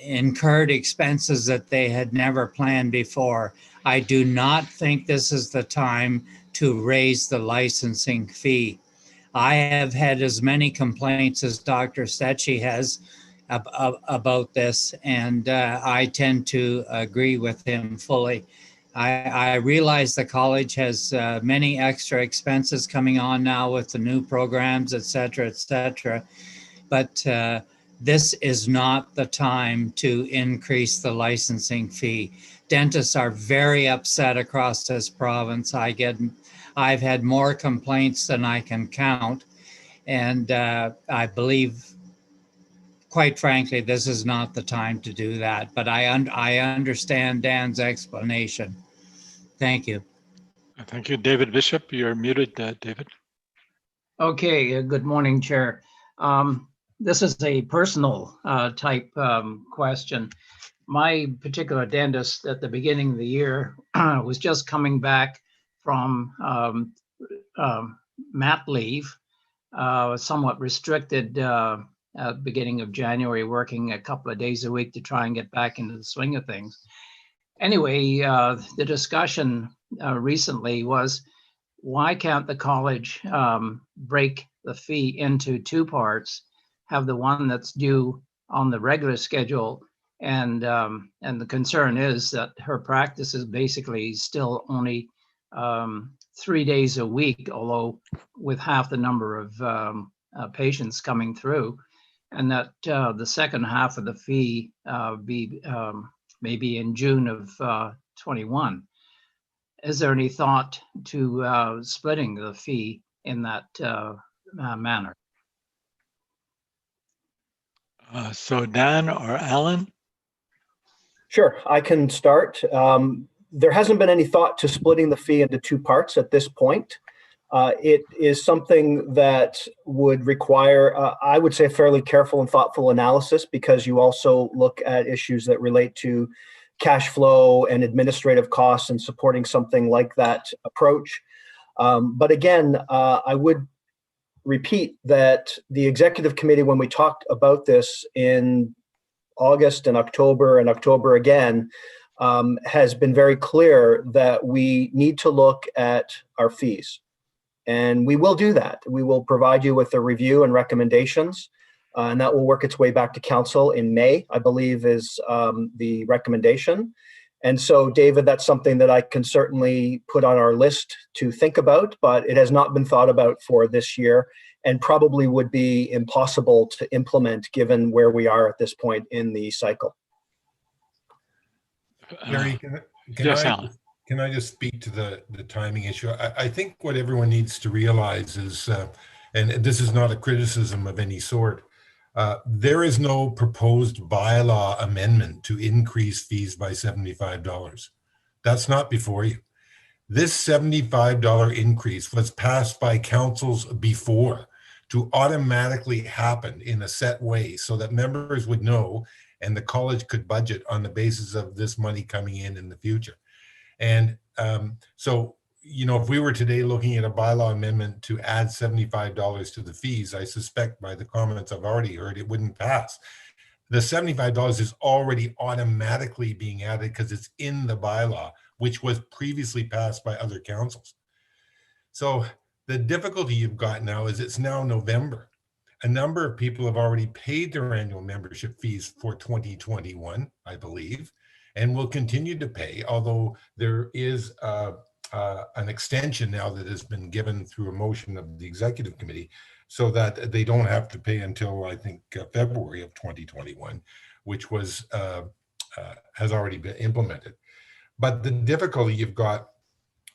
incurred expenses that they had never planned before. I do not think this is the time to raise the licensing fee. I have had as many complaints as Dr. Stetchy has about this, and I tend to agree with him fully. I realize the college has many extra expenses coming on now with the new programs, et cetera, but this is not the time to increase the licensing fee. Dentists are very upset across this province. I've had more complaints than I can count, and I believe, quite frankly, this is not the time to do that. But I understand Dan's explanation. Thank you. Thank you, David Bishop. You're muted, David. Okay, good morning, Chair. This is a personal type question. My particular dentist at the beginning of the year was just coming back from mat leave, somewhat restricted at the beginning of January, working a couple of days a week to try and get back into the swing of things. Anyway, the discussion recently was, why can't the college break the fee into two parts, have the one that's due on the regular schedule, and the concern is that her practice is basically still only 3 days a week, although with half the number of patients coming through, and that the second half of the fee be maybe in June of 21. Is there any thought to splitting the fee in that manner? So Dan or Alan? Sure, I can start. There hasn't been any thought to splitting the fee into two parts at this point. It is something that would require, I would say, fairly careful and thoughtful analysis, because you also look at issues that relate to cash flow and administrative costs and supporting something like that approach. But again, I would repeat that the executive committee, when we talked about this in August and October again, has been very clear that we need to look at our fees. And we will do that. We will provide you with a review and recommendations, and that will work its way back to council in May, I believe is the recommendation. And so, David, that's something that I can certainly put on our list to think about, but it has not been thought about for this year and probably would be impossible to implement given where we are at this point in the cycle. Gary, Yes, Alan. Can I just speak to the timing issue? I think what everyone needs to realize is, and this is not a criticism of any sort, there is no proposed bylaw amendment to increase fees by $75. That's not before you. This $75 increase was passed by councils before to automatically happen in a set way so that members would know and the college could budget on the basis of this money coming in the future. And so, you know, if we were today looking at a bylaw amendment to add $75 to the fees, I suspect by the comments I've already heard, it wouldn't pass. The $75 is already automatically being added because it's in the bylaw, which was previously passed by other councils. So the difficulty you've got now is it's now November. A number of people have already paid their annual membership fees for 2021, I believe, and will continue to pay, although there is an extension now that has been given through a motion of the executive committee so that they don't have to pay until, I think, February of 2021, which was has already been implemented. But the difficulty you've got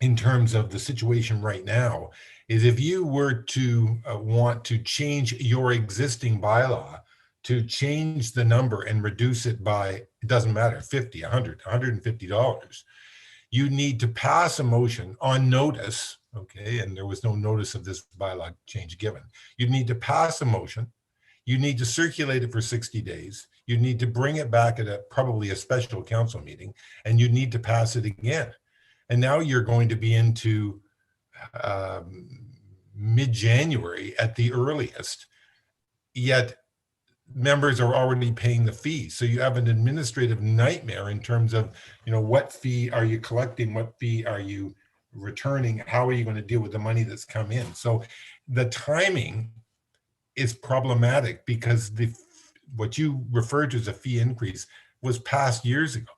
in terms of the situation right now is if you were to want to change your existing bylaw to change the number and reduce it by, it doesn't matter, $50, $100, $150, you need to pass a motion on notice, okay, and there was no notice of this bylaw change given. You need to pass a motion, you need to circulate it for 60 days, you need to bring it back at probably a special council meeting, and you need to pass it again. And now you're going to be into mid-January at the earliest, yet members are already paying the fee. So you have an administrative nightmare in terms of, you know, what fee are you collecting? What fee are you returning? How are you going to deal with the money that's come in? So the timing is problematic because what you referred to as a fee increase was passed years ago.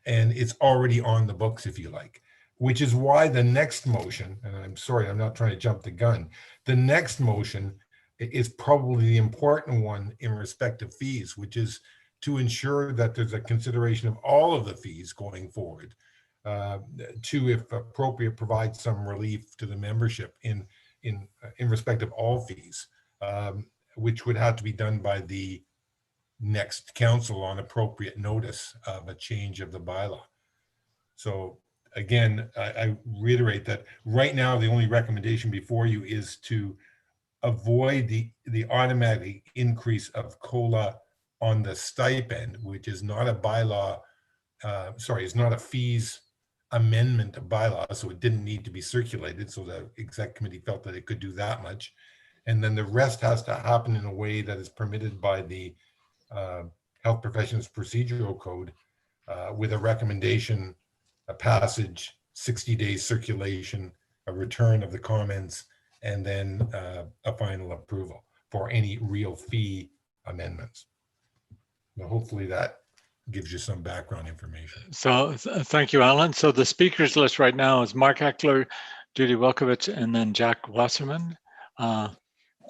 And it's already on the books, if you like, which is why the next motion, and I'm sorry, I'm not trying to jump the gun, the next motion is probably the important one in respect of fees, which is to ensure that there's a consideration of all of the fees going forward, to, if appropriate, provide some relief to the membership in respect of all fees, which would have to be done by the next council on appropriate notice of a change of the bylaw. So again, I reiterate that right now the only recommendation before you is to avoid the automatic increase of COLA on the stipend, which is not a bylaw, it's not a fees amendment bylaw, so it didn't need to be circulated. So the exec committee felt that it could do that much. And then the rest has to happen in a way that is permitted by the Health Professions Procedural Code with a recommendation, a passage, 60 days circulation, a return of the comments, and then a final approval for any real fee amendments. Now, hopefully that gives you some background information. So thank you, Alan. So the speakers list right now is Mark Eckler, Judy Welkowitz, and then Jack Wasserman.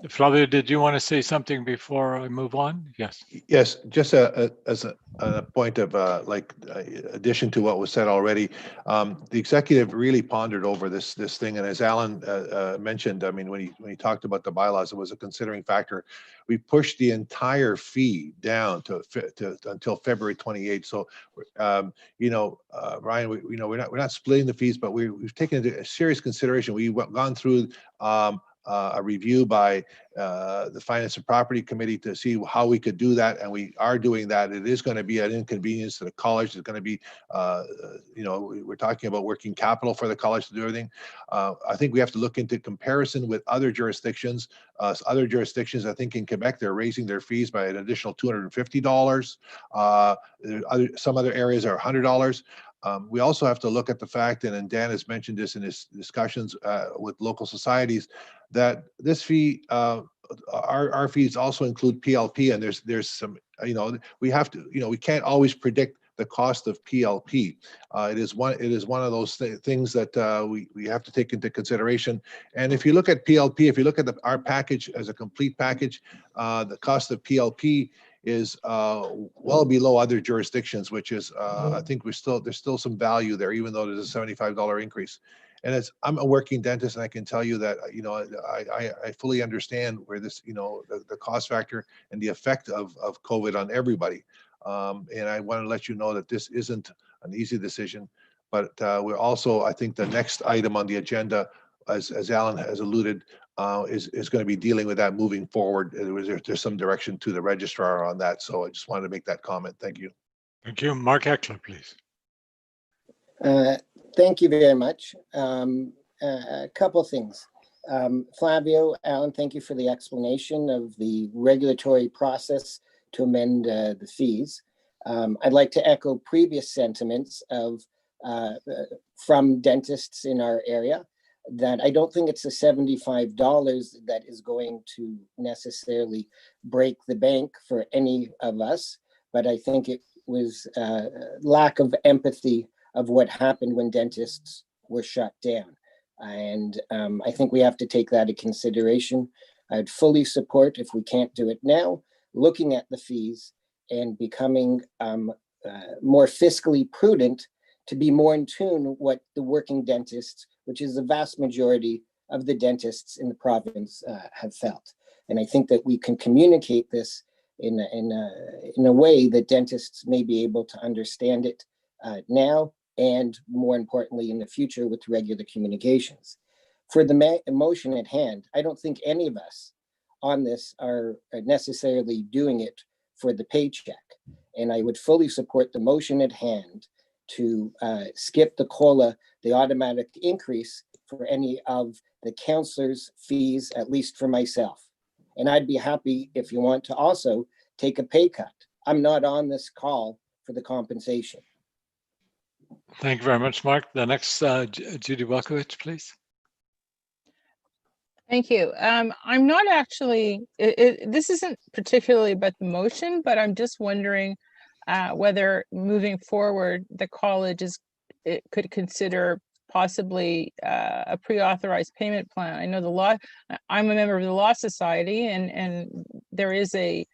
Flavio, did you want to say something before I move on? Yes. Yes, just as a point of addition to what was said already, the executive really pondered over this thing, and as Alan mentioned, I mean, when he talked about the bylaws, it was a considering factor. We pushed the entire fee down to until February 28th. So, Ryan, we're not splitting the fees, but we've taken into serious consideration. We've gone through a review by the Finance and Property Committee to see how we could do that, and we are doing that. It is going to be an inconvenience to the college. It's going to be, we're talking about working capital for the college to do everything. I think we have to look into comparison with other jurisdictions. I think in Quebec, they're raising their fees by an additional $250. Some other areas are $100. We also have to look at the fact, and Dan has mentioned this in his discussions with local societies, that this fee, our fees also include PLP, and there's some, we have to, we can't always predict the cost of PLP. It is one of those things that we have to take into consideration. And if you look at PLP, if you look at our package as a complete package, the cost of PLP is well below other jurisdictions, which is I think there's still some value there, even though there's a $75 increase. And I'm a working dentist, and I can tell you that I fully understand where this the cost factor and the effect of COVID on everybody. And I want to let you know that this isn't an easy decision, but we're also, I think the next item on the agenda, as Alan has alluded, is going to be dealing with that moving forward. There's some direction to the registrar on that. So I just wanted to make that comment. Thank you. Thank you. Mark Heckler, please. Thank you very much. A couple things. Flavio, Alan, thank you for the explanation of the regulatory process to amend the fees. I'd like to echo previous sentiments from dentists in our area that I don't think it's the $75 that is going to necessarily break the bank for any of us, but I think it was lack of empathy of what happened when dentists were shut down. And I think we have to take that into consideration. I'd fully support, if we can't do it now, looking at the fees and becoming more fiscally prudent to be more in tune with what the working dentists, which is the vast majority of the dentists in the province, have felt. And I think that we can communicate this in a way that dentists may be able to understand it now, and more importantly in the future with regular communications. For the motion at hand, I don't think any of us on this are necessarily doing it for the paycheck. And I would fully support the motion at hand to skip the COLA, the automatic increase for any of the counselors' fees, at least for myself. And I'd be happy if you want to also take a pay cut. I'm not on this call for the compensation. Thank you very much, Mark. The next, Judy Welkowicz, please. Thank you. I'm not actually, this isn't particularly about the motion, but I'm just wondering whether moving forward, the college could consider possibly a pre-authorized payment plan. I know the law, I'm a member of the Law Society, and there is a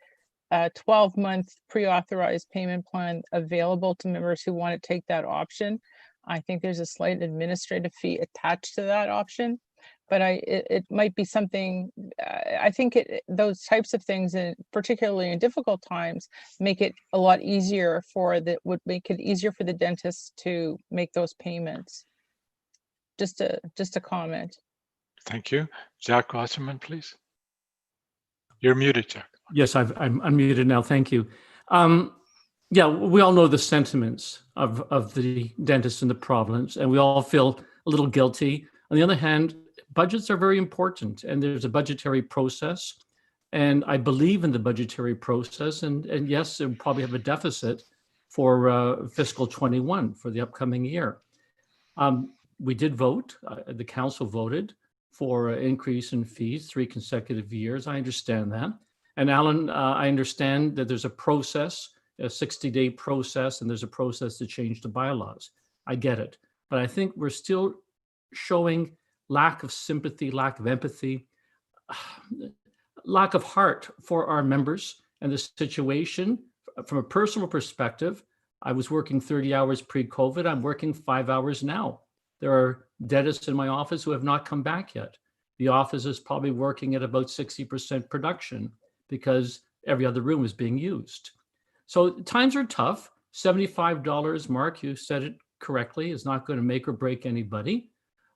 12-month pre-authorized payment plan available to members who want to take that option. I think there's a slight administrative fee attached to that option, but it might be something, I think those types of things, and particularly in difficult times, make it a lot easier would make it easier for the dentists to make those payments. Just a comment. Thank you. Jack Wasserman, please. You're muted, Jack. Yes, I'm unmuted now. Thank you. Yeah, we all know the sentiments of the dentists in the province, and we all feel a little guilty. On the other hand, budgets are very important, and there's a budgetary process, and I believe in the budgetary process. And yes, it will probably have a deficit for fiscal 21 for the upcoming year. We did vote. The council voted for an increase in fees 3 consecutive years. I understand that. And Alan, I understand that there's a process, a 60-day process, and there's a process to change the bylaws. I get it. But I think we're still showing lack of sympathy, lack of empathy. lack of heart for our members and the situation. From a personal perspective, I was working 30 hours pre-COVID. I'm working 5 hours now. There are dentists in my office who have not come back yet. The office is probably working at about 60% production because every other room is being used. So times are tough. $75, Mark, you said it correctly, is not going to make or break anybody.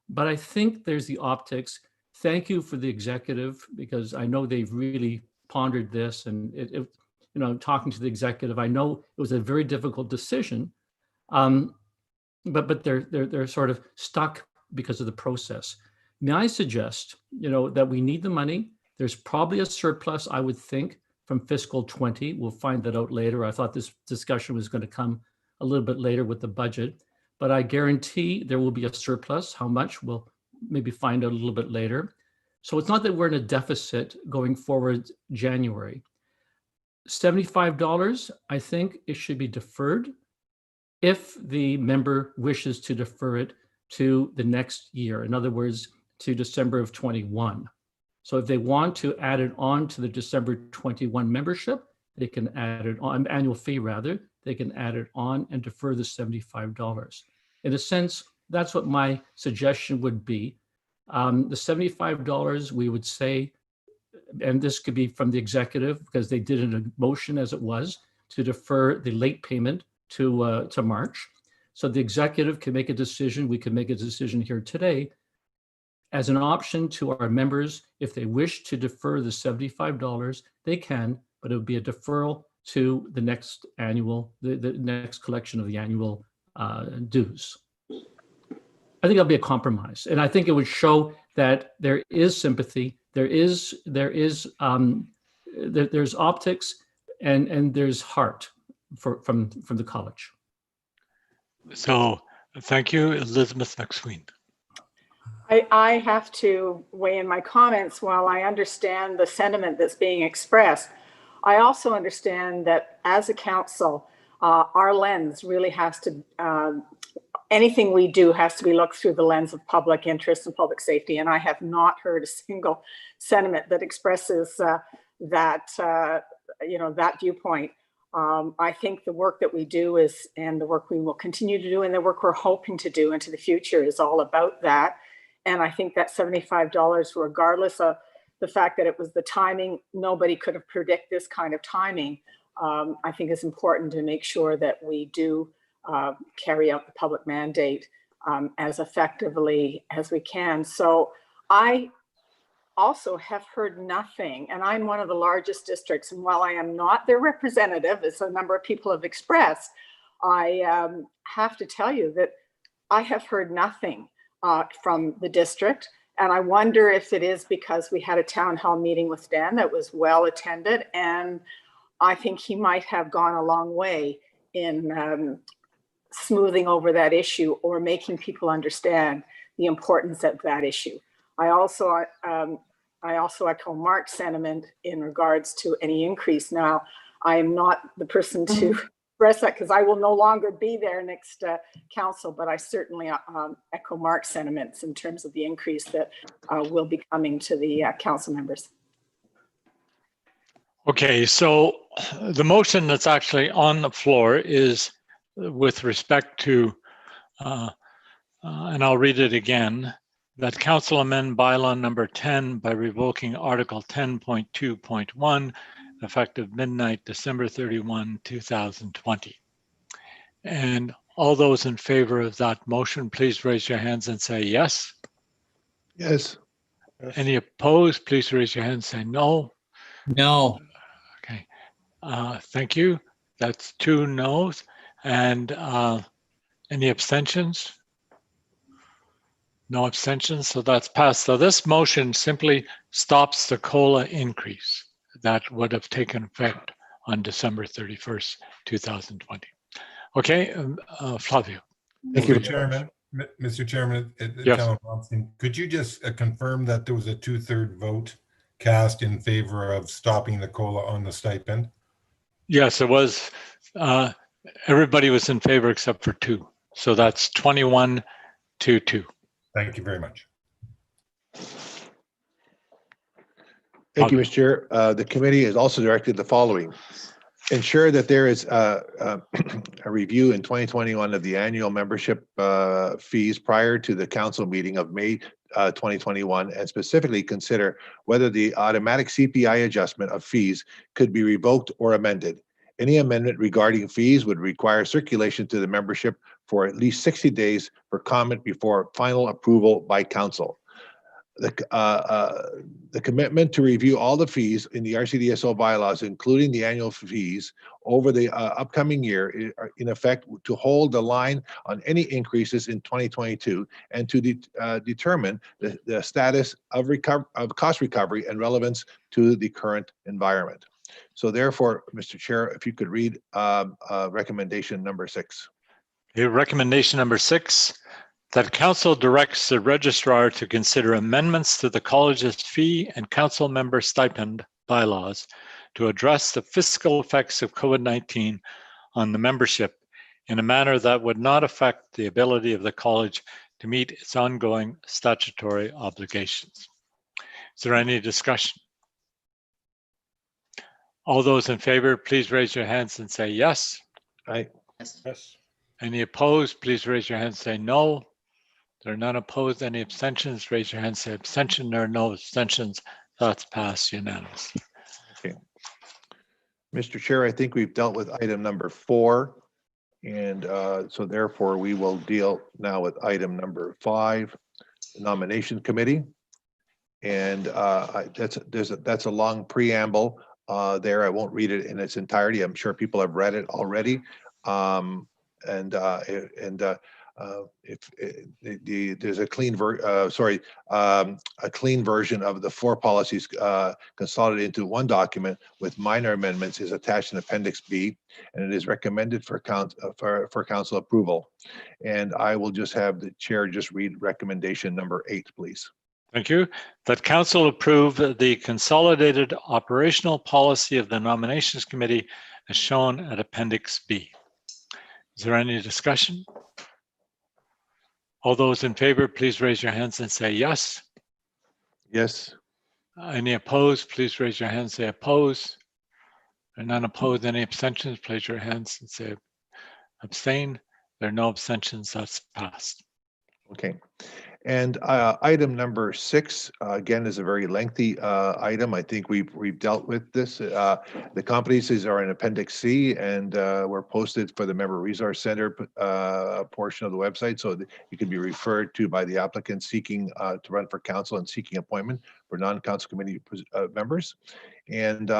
But I think there's the optics. Thank you for the executive, because I know they've really pondered this, and talking to the executive, I know it was a very difficult decision, but they're sort of stuck because of the process. May I suggest, that we need the money. There's probably a surplus, I would think, from fiscal 20. We'll find that out later. I thought this discussion was going to come a little bit later with the budget, but I guarantee there will be a surplus. How much, we'll maybe find out a little bit later. So it's not that we're in a deficit going forward January. $75, I think it should be deferred if the member wishes to defer it to the next year. In other words, to December of 21. So if they want to add it on to the December 21 membership, they can add it on, annual fee rather, they can add it on and defer the $75. In a sense, that's what my suggestion would be. The $75, we would say, and this could be from the executive because they did it in a motion as it was, to defer the late payment to March. So the executive can make a decision, we can make a decision here today as an option to our members. If they wish to defer the $75, they can, but it would be a deferral to the next annual, the next collection of the annual dues. I think that'll be a compromise. And I think it would show that there is sympathy, there's optics, and there's heart from the college. So thank you, Elizabeth McSween. I have to weigh in my comments. While I understand the sentiment that's being expressed, I also understand that as a council, our lens really has to, anything we do has to be looked through the lens of public interest and public safety. And I have not heard a single sentiment that expresses that viewpoint. I think the work that we do is, and the work we will continue to do, and the work we're hoping to do into the future is all about that. And I think that $75, regardless of the fact that it was the timing, nobody could have predicted this kind of timing. I think it's important to make sure that we do carry out the public mandate as effectively as we can. So I also have heard nothing, and I'm one of the largest districts, and while I am not their representative, as a number of people have expressed, I have to tell you that I have heard nothing from the district. And I wonder if it is because we had a town hall meeting with Dan that was well attended, and I think he might have gone a long way in smoothing over that issue or making people understand the importance of that issue. I also echo Mark's sentiment in regards to any increase. Now, I am not the person to express that because I will no longer be there next council, but I certainly echo Mark's sentiments in terms of the increase that will be coming to the council members. Okay, so the motion that's actually on the floor is with respect to, and I'll read it again, that council amend bylaw number 10 by revoking article 10.2.1 effective midnight, December 31, 2020. And all those in favor of that motion, please raise your hands and say yes. Yes. Any opposed, please raise your hand and say no. No. Okay, thank you. That's 2 no's. And any abstentions? No abstentions, so that's passed. So this motion simply stops the COLA increase that would have taken effect on December 31st, 2020. Okay, Flavio. Thank you, Chairman. Mr. Chairman, Yes. could you just confirm that there was a 2/3 vote cast in favor of stopping the COLA on the stipend? Yes, it was. Everybody was in favor except for 2. So that's 21-2. Thank you very much. Thank you, Mr. Chair. The committee is also directed the following. Ensure that there is a review in 2021 of the annual membership fees prior to the council meeting of May 2021, and specifically consider whether the automatic CPI adjustment of fees could be revoked or amended. Any amendment regarding fees would require circulation to the membership for at least 60 days for comment before final approval by council. The commitment to review all the fees in the RCDSO bylaws, including the annual fees over the upcoming year, in effect to hold the line on any increases in 2022 and to determine the status of cost recovery and relevance to the current environment. So therefore, Mr. Chair, if you could read recommendation number 6. Okay, recommendation number 6. That council directs the registrar to consider amendments to the college's fee and council member stipend bylaws to address the fiscal effects of COVID-19 on the membership in a manner that would not affect the ability of the college to meet its ongoing statutory obligations. Is there any discussion? All those in favor, please raise your hands and say yes. Aye. Yes. Any opposed, please raise your hand and say no. There are none opposed. Any abstentions? Raise your hand, say abstention. There are no abstentions. That's passed unanimously. Okay. Mr. Chair, I think we've dealt with item number 4. And so therefore we will deal now with item number 5, the nomination committee. And that's a long preamble there. I won't read it in its entirety. I'm sure people have read it already. There's a clean version of the 4 policies consolidated into one document with minor amendments is attached in Appendix B, and it is recommended for council approval. And I will just have the chair just read recommendation number 8, please. Thank you. That council approve the consolidated operational policy of the nominations committee as shown at Appendix B. Is there any discussion? All those in favor, please raise your hands and say yes. Yes. Any opposed, please raise your hands and say oppose. There are none opposed. Any abstentions, please raise your hands and say abstain. There are no abstentions. That's passed. Okay. And item number 6, again, is a very lengthy item. I think we've dealt with this. The competencies are in Appendix C and were posted for the Member Resource Center portion of the website, so that you can be referred to by the applicant seeking to run for council and seeking appointment for non-council committee members. And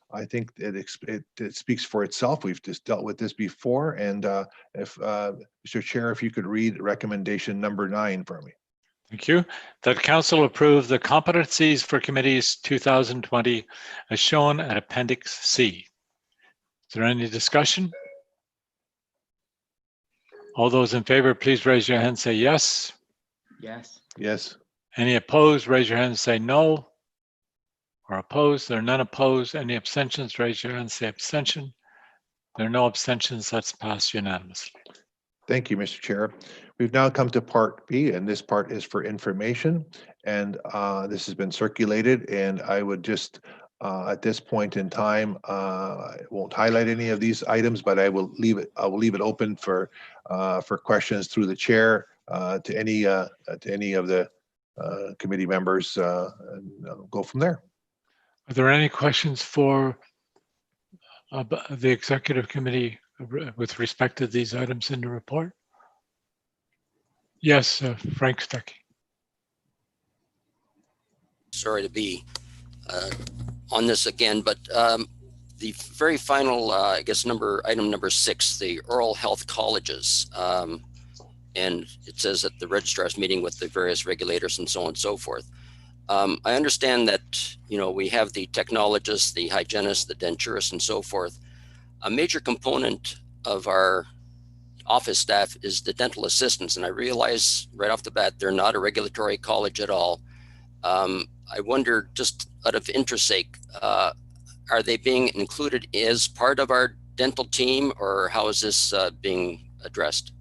I think it speaks for itself. We've just dealt with this before. And if Mr. Chair, if you could read recommendation number 9 for me. Thank you. That council approve the competencies for committees 2020 as shown at Appendix C. Is there any discussion? All those in favor, please raise your hand and say yes. Yes. Yes. Any opposed, raise your hand and say no. Or opposed. There are none opposed. Any abstentions, raise your hand and say abstention. There are no abstentions. That's passed unanimously. Thank you, Mr. Chair. We've now come to Part B, and this part is for information. And this has been circulated, and I would just, at this point in time, I won't highlight any of these items, but I will leave it open for questions through the chair to any of the committee members, and I'll go from there. Are there any questions for the executive committee with respect to these items in the report? Yes, Frank Stuckey. Sorry to be on this again, but the very final, I guess, item number 6, the oral health colleges. And it says that the registrar is meeting with the various regulators and so on and so forth. I understand that, we have the technologists, the hygienists, the denturists, and so forth. A major component of our office staff is the dental assistants, and I realize right off the bat they're not a regulatory college at all. I wonder, just out of interest sake, are they being included as part of our dental team, or how is this being addressed?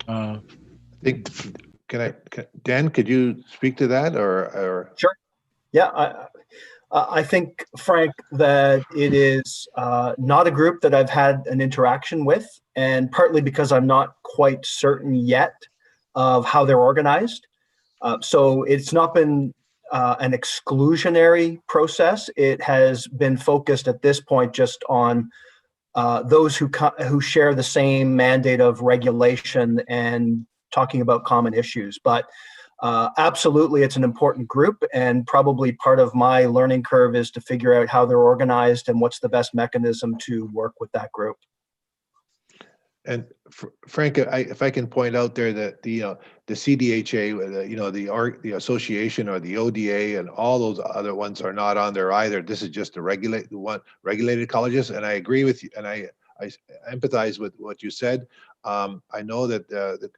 I think Dan, could you speak to that or? Sure. Yeah, I think, Frank, that it is not a group that I've had an interaction with, and partly because I'm not quite certain yet of how they're organized. So it's not been an exclusionary process. It has been focused at this point just on those who share the same mandate of regulation and talking about common issues. But absolutely, it's an important group, and probably part of my learning curve is to figure out how they're organized and what's the best mechanism to work with that group. And Frank, if I can point out there that the CDHA, the association or the ODA and all those other ones are not on there either. This is just the regulated colleges, and I agree with you, and I empathize with what you said. I know that the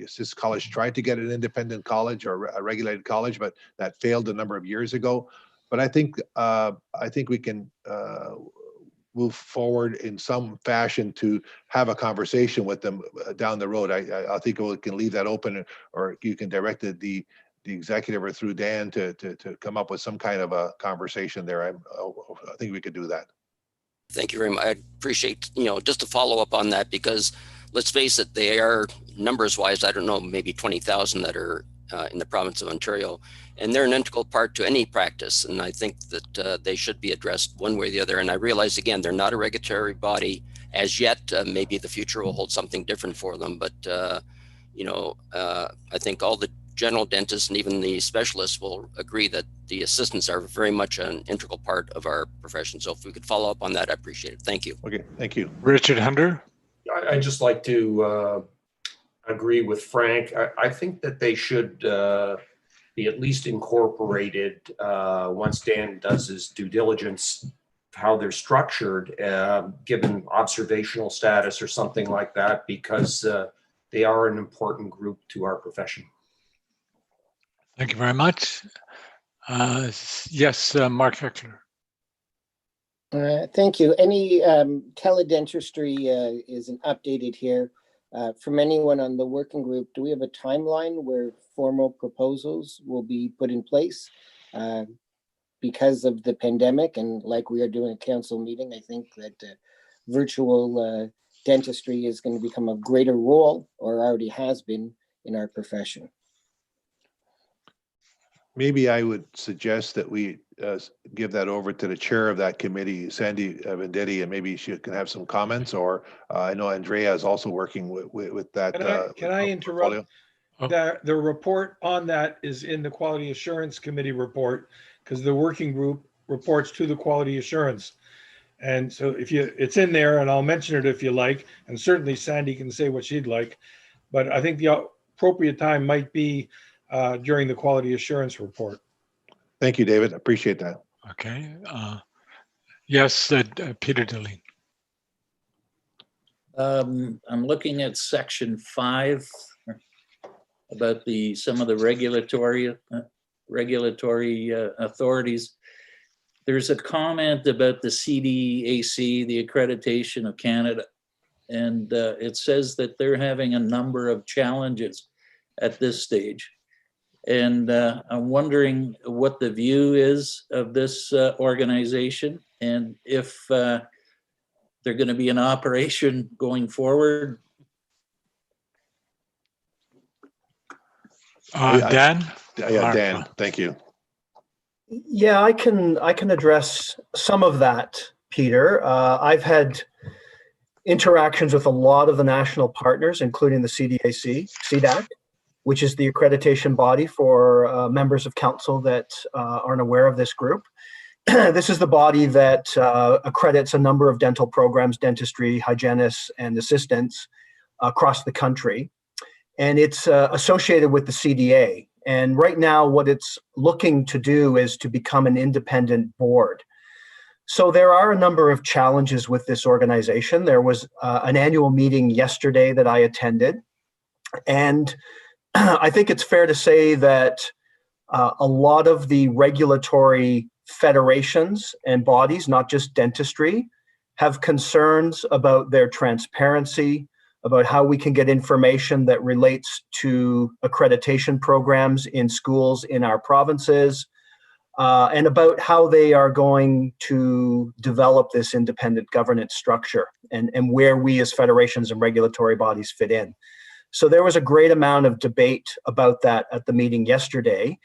Assist College tried to get an independent college or a regulated college, but that failed a number of years ago. But I think we can move forward in some fashion to have a conversation with them down the road. I think we can leave that open, or you can direct the executive or through Dan to come up with some kind of a conversation there. I think we could do that. Thank you very much. I appreciate, just to follow up on that, because let's face it, they are numbers wise, I don't know, maybe 20,000 that are in the province of Ontario, and they're an integral part to any practice. And I think that they should be addressed one way or the other. And I realize, again, they're not a regulatory body as yet. Maybe the future will hold something different for them. But, I think all the general dentists and even the specialists will agree that the assistants are very much an integral part of our profession. So if we could follow up on that, I appreciate it. Thank you. Okay, thank you. Richard Hunter. I'd just like to agree with Frank. I think that they should be at least incorporated once Dan does his due diligence, how they're structured, given observational status or something like that, because they are an important group to our profession. Thank you very much. Yes, Mark Heckler. Thank you. Any teledentistry is updated here. From anyone on the working group, do we have a timeline where formal proposals will be put in place? Because of the pandemic, and like we are doing a council meeting, I think that virtual dentistry is going to become a greater role, or already has been, in our profession. Maybe I would suggest that we give that over to the chair of that committee, Sandy Venditti, and maybe she can have some comments. Or I know Andrea is also working with that. Can I interrupt? The report on that is in the Quality Assurance Committee report, because the working group reports to the Quality Assurance. And so it's in there, and I'll mention it if you like, and certainly Sandy can say what she'd like. But I think the appropriate time might be during the Quality Assurance report. Thank you, David. Appreciate that. Okay. Yes, Peter Dilley. I'm looking at section 5 about some of the regulatory authorities. There's a comment about the CDAC, the Accreditation of Canada, and it says that they're having a number of challenges at this stage. And I'm wondering what the view is of this organization, and if they're going to be in operation going forward. Dan? Yeah, Dan, thank you. Yeah, I can address some of that, Peter. I've had interactions with a lot of the national partners, including the CDAC, which is the accreditation body for members of council that aren't aware of this group. This is the body that accredits a number of dental programs, dentistry, hygienists, and assistants across the country. And it's associated with the CDA. And right now, what it's looking to do is to become an independent board. So there are a number of challenges with this organization. There was an annual meeting yesterday that I attended. And I think it's fair to say that a lot of the regulatory federations and bodies, not just dentistry, have concerns about their transparency, about how we can get information that relates to accreditation programs in schools in our provinces, and about how they are going to develop this independent governance structure and where we as federations and regulatory bodies fit in. So there was a great amount of debate about that at the meeting yesterday.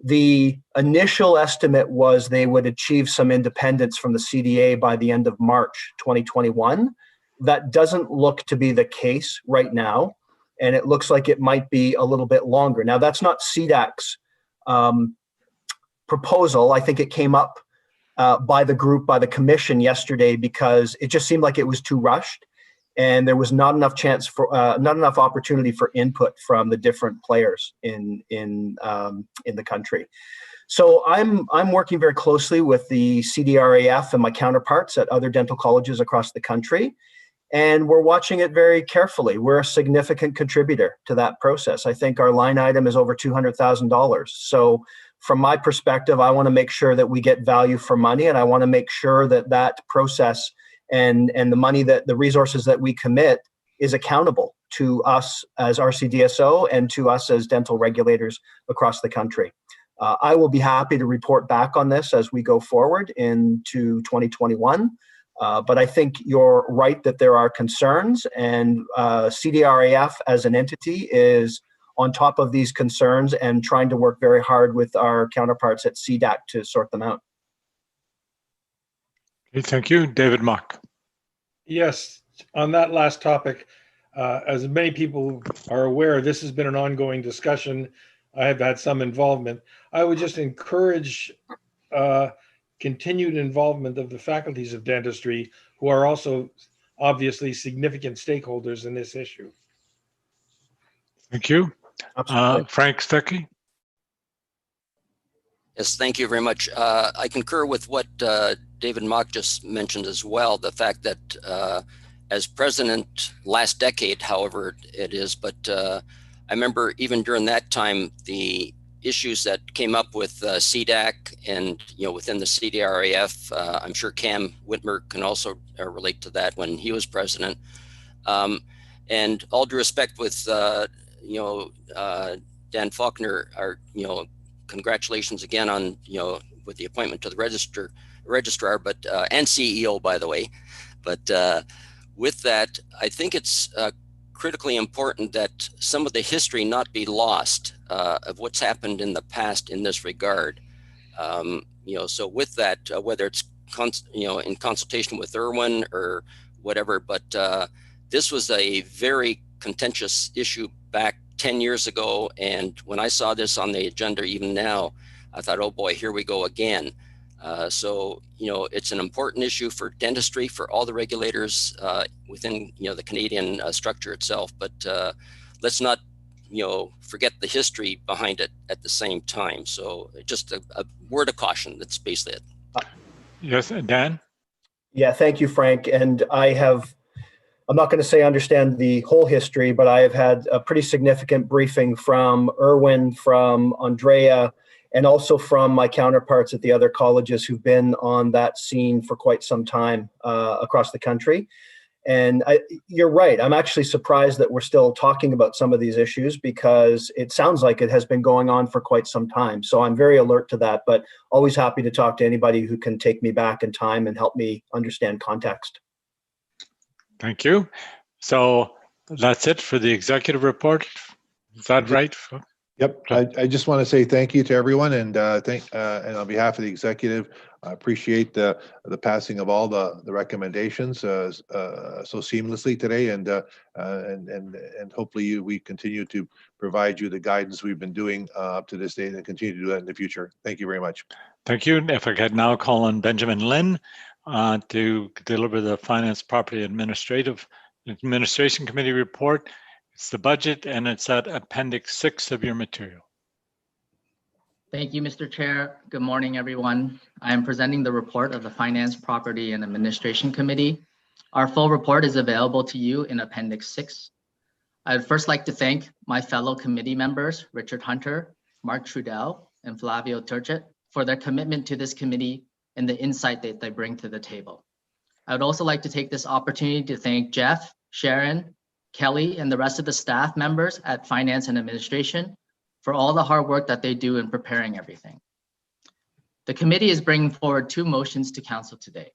The initial estimate was they would achieve some independence from the CDA by the end of March 2021. That doesn't look to be the case right now, and it looks like it might be a little bit longer. Now, that's not CDAC's proposal. I think it came up by the commission yesterday because it just seemed like it was too rushed, and there was not enough opportunity for input from the different players in the country. So I'm working very closely with the CDRAF and my counterparts at other dental colleges across the country, and we're watching it very carefully. We're a significant contributor to that process. I think our line item is over $200,000. So from my perspective, I want to make sure that we get value for money, and I want to make sure that that process and the money, that the resources that we commit is accountable to us as RCDSO and to us as dental regulators across the country. I will be happy to report back on this as we go forward into 2021. But I think you're right that there are concerns, and CDRAF as an entity is on top of these concerns and trying to work very hard with our counterparts at CDAC to sort them out. Okay, thank you. David Mock. Yes, on that last topic, as many people are aware, this has been an ongoing discussion. I have had some involvement. I would just encourage continued involvement of the faculties of dentistry, who are also obviously significant stakeholders in this issue. Thank you. Frank Stuckey. Yes, thank you very much. I concur with what David Mock just mentioned as well, the fact that as president last decade, however it is, but I remember even during that time, the issues that came up with CDAC and within the CDRAF, I'm sure Cam Whitmer can also relate to that when he was president. And all due respect with Dan Faulkner, congratulations again on with the appointment to the registrar, but and CEO, by the way. But with that, I think it's critically important that some of the history not be lost of what's happened in the past in this regard. So with that, whether it's in consultation with Irwin or whatever, but this was a very contentious issue back 10 years ago. And when I saw this on the agenda, even now, I thought, oh boy, here we go again. So it's an important issue for dentistry, for all the regulators within the Canadian structure itself. But let's not forget the history behind it at the same time. So just a word of caution. That's basically it. Yes, Dan. Yeah, thank you, Frank. And I'm not going to say I understand the whole history, but I have had a pretty significant briefing from Irwin, from Andrea, and also from my counterparts at the other colleges who've been on that scene for quite some time across the country. And you're right. I'm actually surprised that we're still talking about some of these issues because it sounds like it has been going on for quite some time. So I'm very alert to that, but always happy to talk to anybody who can take me back in time and help me understand context. Thank you. So that's it for the executive report. Is that right? Yep. I just want to say thank you to everyone, and and on behalf of the executive, I appreciate the passing of all the recommendations so seamlessly today, and hopefully we continue to provide you the guidance we've been doing up to this date and continue to do that in the future. Thank you very much. Thank you. If I could now call on Benjamin Lynn to deliver the Finance, Property, Administration Committee report. It's the budget, and it's at Appendix 6 of your material. Thank you, Mr. Chair. Good morning, everyone. I am presenting the report of the Finance, Property, and Administration Committee. Our full report is available to you in Appendix 6. I'd first like to thank my fellow committee members, Richard Hunter, Mark Trudell, and Flavio Turchet, for their commitment to this committee and the insight that they bring to the table. I would also like to take this opportunity to thank Jeff, Sharon, Kelly, and the rest of the staff members at Finance and Administration for all the hard work that they do in preparing everything. The committee is bringing forward 2 motions to council today.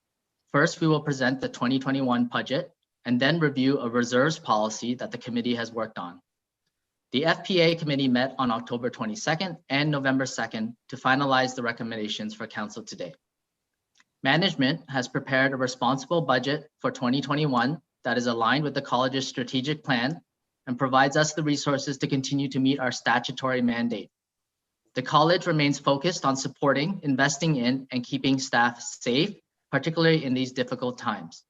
First, we will present the 2021 budget and then review a reserves policy that the committee has worked on. The FPA committee met on October 22nd and November 2nd to finalize the recommendations for council today. Management has prepared a responsible budget for 2021 that is aligned with the college's strategic plan and provides us the resources to continue to meet our statutory mandate. The college remains focused on supporting, investing in, and keeping staff safe, particularly in these difficult times.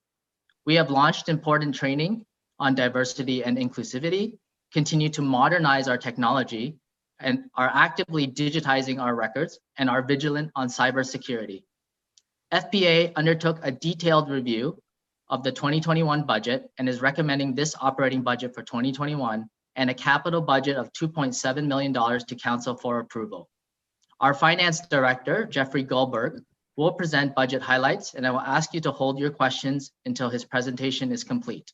We have launched important training on diversity and inclusivity, continue to modernize our technology, and are actively digitizing our records and are vigilant on cybersecurity. FPA undertook a detailed review of the 2021 budget and is recommending this operating budget for 2021 and a capital budget of $2.7 million to council for approval. Our finance director, Jeffrey Goldberg, will present budget highlights, and I will ask you to hold your questions until his presentation is complete.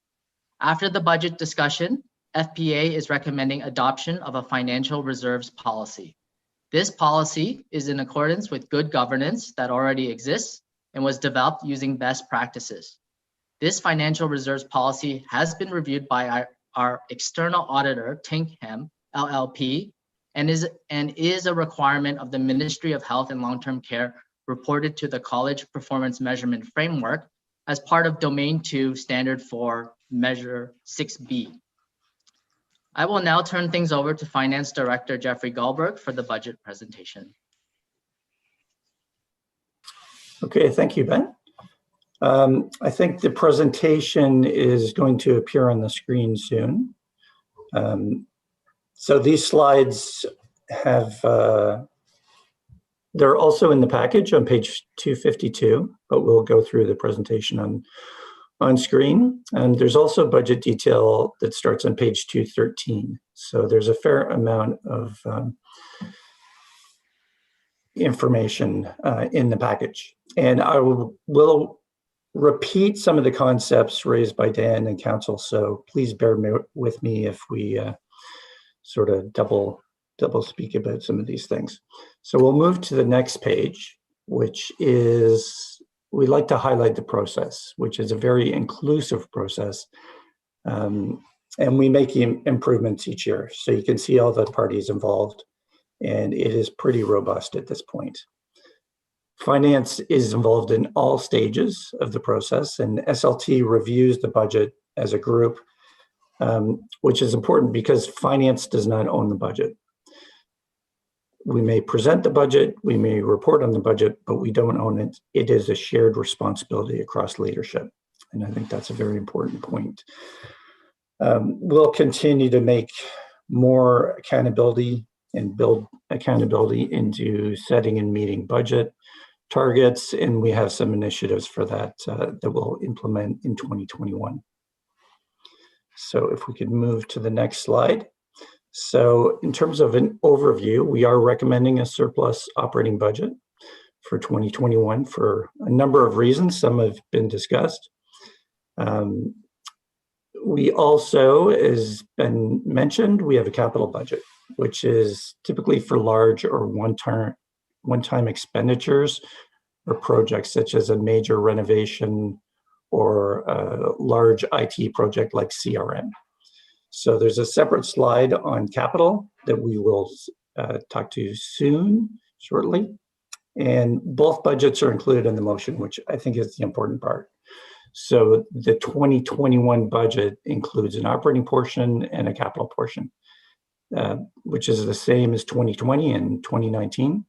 After the budget discussion, FPA is recommending adoption of a financial reserves policy. This policy is in accordance with good governance that already exists and was developed using best practices. This financial reserves policy has been reviewed by our external auditor, Tinkham LLP, and is a requirement of the Ministry of Health and Long-Term Care reported to the College Performance Measurement Framework as part of Domain 2 Standard for Measure 6B. I will now turn things over to Finance Director Jeffrey Goldberg for the budget presentation. Okay, thank you, Ben. I think the presentation is going to appear on the screen soon. So these slides have, they're also in the package on page 252, but we'll go through the presentation on screen. And there's also budget detail that starts on page 213. So there's a fair amount of information in the package. And I will repeat some of the concepts raised by Dan and council. So please bear with me if we sort of double speak about some of these things. So we'll move to the next page, which is, we like to highlight the process, which is a very inclusive process. And we make improvements each year. So you can see all the parties involved, and it is pretty robust at this point. Finance is involved in all stages of the process, and SLT reviews the budget as a group, which is important because finance does not own the budget. We may present the budget, we may report on the budget, but we don't own it. It is a shared responsibility across leadership. And I think that's a very important point. We'll continue to make more accountability and build accountability into setting and meeting budget targets. And we have some initiatives for that that we'll implement in 2021. So if we could move to the next slide. So in terms of an overview, we are recommending a surplus operating budget for 2021 for a number of reasons. Some have been discussed. We also, as been mentioned, we have a capital budget, which is typically for large or one-time expenditures or projects such as a major renovation or a large IT project like CRM. So there's a separate slide on capital that we will talk to shortly. And both budgets are included in the motion, which I think is the important part. So the 2021 budget includes an operating portion and a capital portion, which is the same as 2020 and 2019,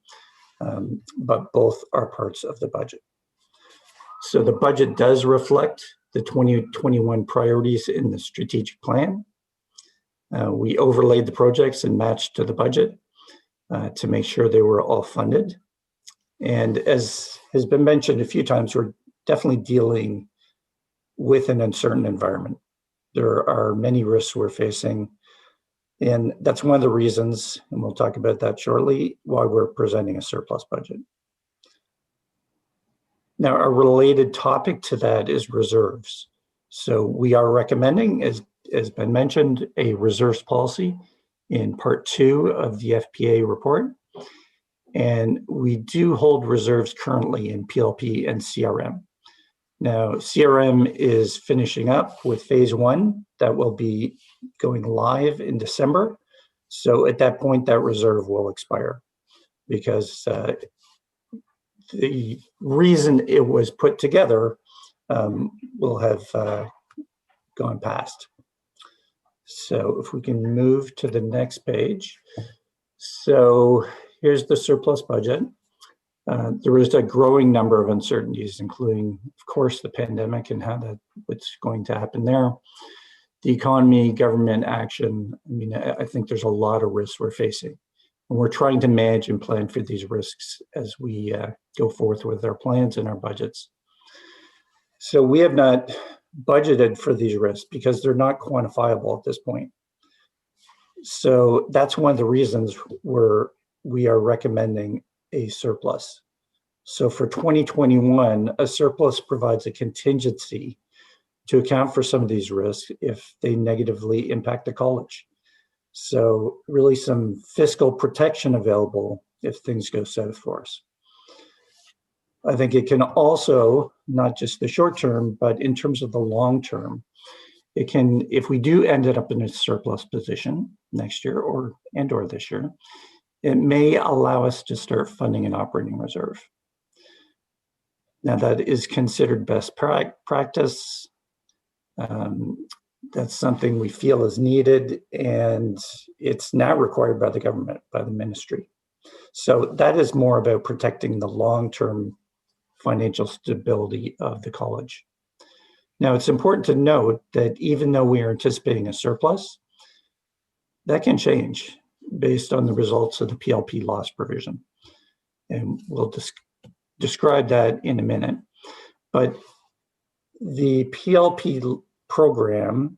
but both are parts of the budget. So the budget does reflect the 2021 priorities in the strategic plan. We overlaid the projects and matched to the budget to make sure they were all funded. And as has been mentioned a few times, we're definitely dealing with an uncertain environment. There are many risks we're facing, and that's one of the reasons, and we'll talk about that shortly, why we're presenting a surplus budget. Now, a related topic to that is reserves. So we are recommending, as has been mentioned, a reserves policy in part 2 of the FPA report. And we do hold reserves currently in PLP and CRM. Now, CRM is finishing up with phase 1 that will be going live in December. So at that point, that reserve will expire because the reason it was put together will have gone past. So if we can move to the next page. So here's the surplus budget. There is a growing number of uncertainties, including, of course, the pandemic and what's going to happen there. The economy, government action. I mean, I think there's a lot of risks we're facing. And we're trying to manage and plan for these risks as we go forth with our plans and our budgets. So we have not budgeted for these risks because they're not quantifiable at this point. So that's one of the reasons we are recommending a surplus. So for 2021, a surplus provides a contingency to account for some of these risks if they negatively impact the college. So really some fiscal protection available if things go south for us. I think it can also, not just the short term, but in terms of the long term, it can, if we do end up in a surplus position next year or this year, it may allow us to start funding an operating reserve. Now that is considered best practice. That's something we feel is needed, and it's not required by the government, by the ministry. So that is more about protecting the long-term financial stability of the college. Now, it's important to note that even though we are anticipating a surplus, that can change based on the results of the PLP loss provision. And we'll describe that in a minute. But the PLP program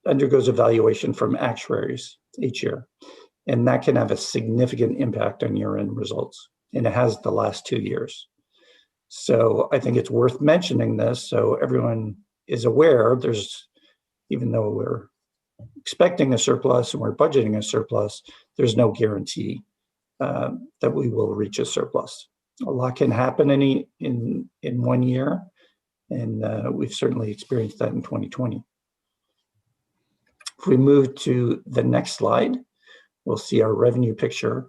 undergoes evaluation from actuaries each year, and that can have a significant impact on year-end results, and it has the last 2 years. So I think it's worth mentioning this so everyone is aware even though we're expecting a surplus and we're budgeting a surplus, there's no guarantee that we will reach a surplus. A lot can happen in 1 year, and we've certainly experienced that in 2020. If we move to the next slide, we'll see our revenue picture,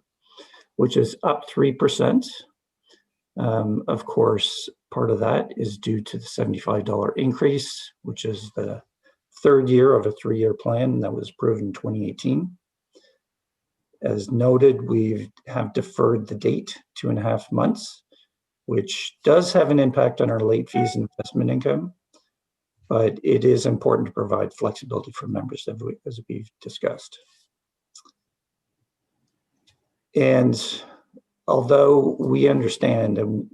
which is up 3%. Of course, part of that is due to the $75 increase, which is the third year of a 3-year plan that was approved in 2018. As noted, we have deferred the date 2.5 months, which does have an impact on our late fees and investment income, but it is important to provide flexibility for members as we've discussed. And although we understand and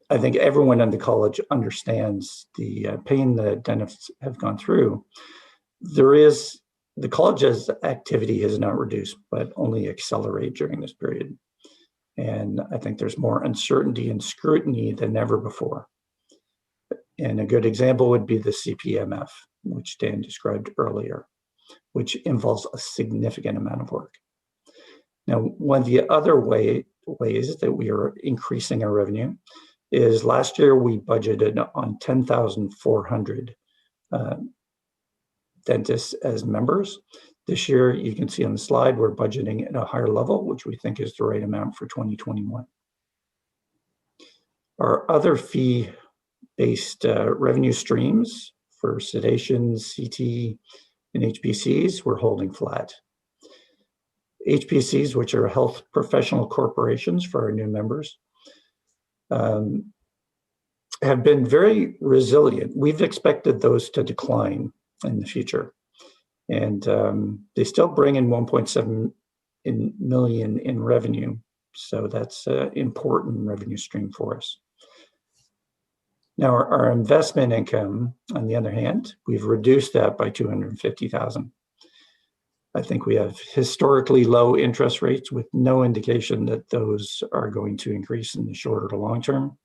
I think everyone in the college understands the pain that dentists have gone through, the college's activity has not reduced, but only accelerated during this period. And I think there's more uncertainty and scrutiny than ever before. And a good example would be the CPMF, which Dan described earlier, which involves a significant amount of work. Now, one of the other ways that we are increasing our revenue is last year we budgeted on 10,400 dentists as members. This year, you can see on the slide, we're budgeting at a higher level, which we think is the right amount for 2021. Our other fee-based revenue streams for sedation, CT, and HPCs, we're holding flat. HPCs, which are health professional corporations for our new members, have been very resilient. We've expected those to decline in the future. And they still bring in 1.7 million in revenue. So that's an important revenue stream for us. Now, our investment income, on the other hand, we've reduced that by $250,000. I think we have historically low interest rates with no indication that those are going to increase in the shorter to long term.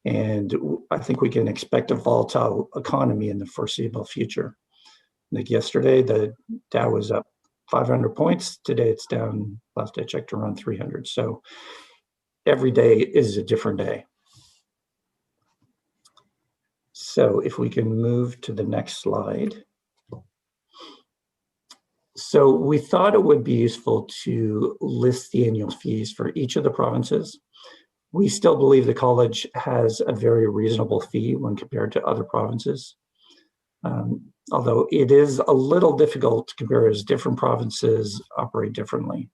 And I think we can expect a volatile economy in the foreseeable future. Like yesterday, the Dow was up 500 points. Today it's down, last I checked, around 300. So every day is a different day. So if we can move to the next slide. So we thought it would be useful to list the annual fees for each of the provinces. We still believe the college has a very reasonable fee when compared to other provinces. Although it is a little difficult to compare as different provinces operate differently.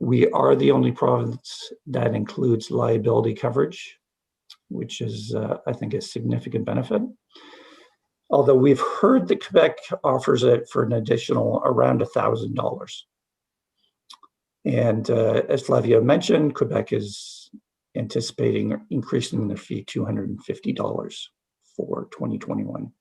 We are the only province that includes liability coverage, which is, I think, a significant benefit. Although we've heard that Quebec offers it for an additional around $1,000. And as Flavia mentioned, Quebec is anticipating increasing their fee $250 for 2021.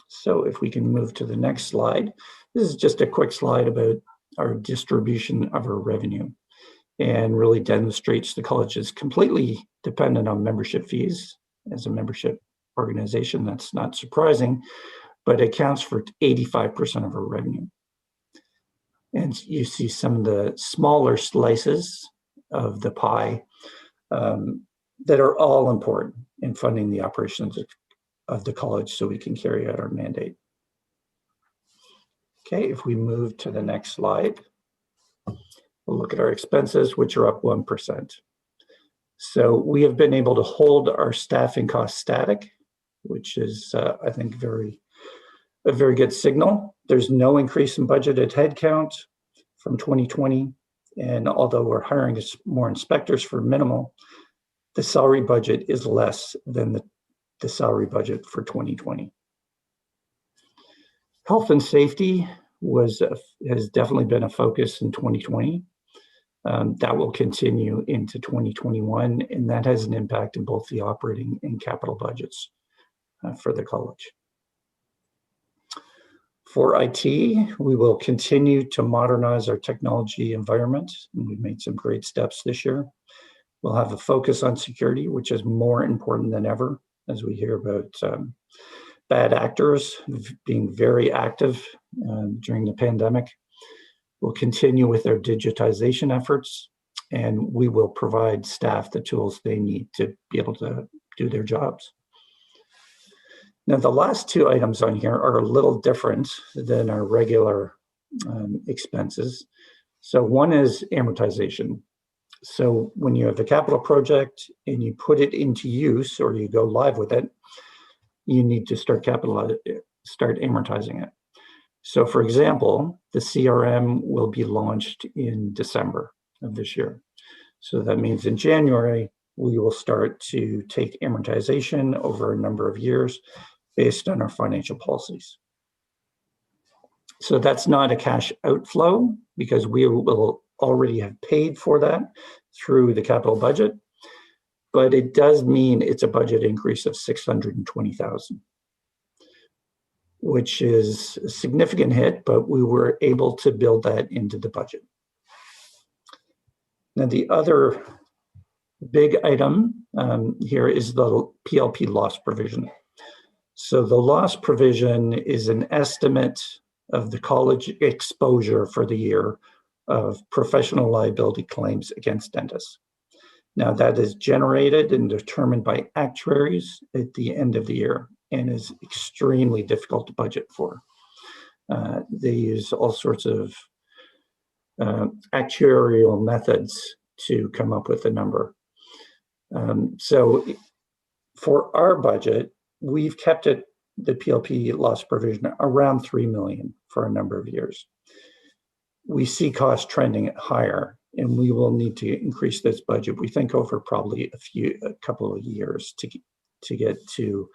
So if we can move to the next slide, this is just a quick slide about our distribution of our revenue and really demonstrates the college is completely dependent on membership fees. As a membership organization, that's not surprising, but it accounts for 85% of our revenue. And you see some of the smaller slices of the pie that are all important in funding the operations of the college so we can carry out our mandate. Okay, if we move to the next slide, we'll look at our expenses, which are up 1%. So we have been able to hold our staffing costs static, which is, I think, a very good signal. There's no increase in budgeted headcount from 2020. And although we're hiring more inspectors for minimal, the salary budget is less than the salary budget for 2020. Health and safety has definitely been a focus in 2020. That will continue into 2021, and that has an impact in both the operating and capital budgets for the college. For IT, we will continue to modernize our technology environment, and we've made some great steps this year. We'll have a focus on security, which is more important than ever, as we hear about bad actors being very active during the pandemic. We'll continue with our digitization efforts, and we will provide staff the tools they need to be able to do their jobs. Now, the last two items on here are a little different than our regular expenses. So one is amortization. So when you have a capital project and you put it into use or you go live with it, you need to start amortizing it. So for example, the CRM will be launched in December of this year. So that means in January, we will start to take amortization over a number of years based on our financial policies. So that's not a cash outflow because we will already have paid for that through the capital budget, but it does mean it's a budget increase of $620,000, which is a significant hit, but we were able to build that into the budget. Now, the other big item here is the PLP loss provision. So the loss provision is an estimate of the college exposure for the year of professional liability claims against dentists. Now that is generated and determined by actuaries at the end of the year and is extremely difficult to budget for. They use all sorts of actuarial methods to come up with a number. So for our budget, we've kept it, the PLP loss provision, around $3 million for a number of years. We see costs trending higher, and we will need to increase this budget, we think, over probably a couple of years to get to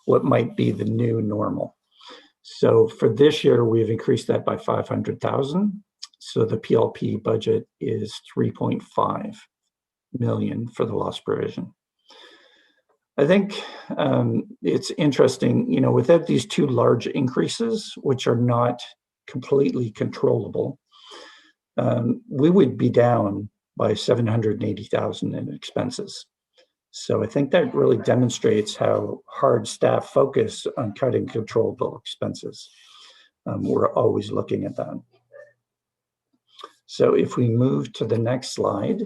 what might be the new normal. So for this year, we've increased that by $500,000. So the PLP budget is $3.5 million for the loss provision. I think it's interesting, you know, without these two large increases, which are not completely controllable, we would be down by $780,000 in expenses. So I think that really demonstrates how hard staff focus on cutting controllable expenses. We're always looking at that. So if we move to the next slide.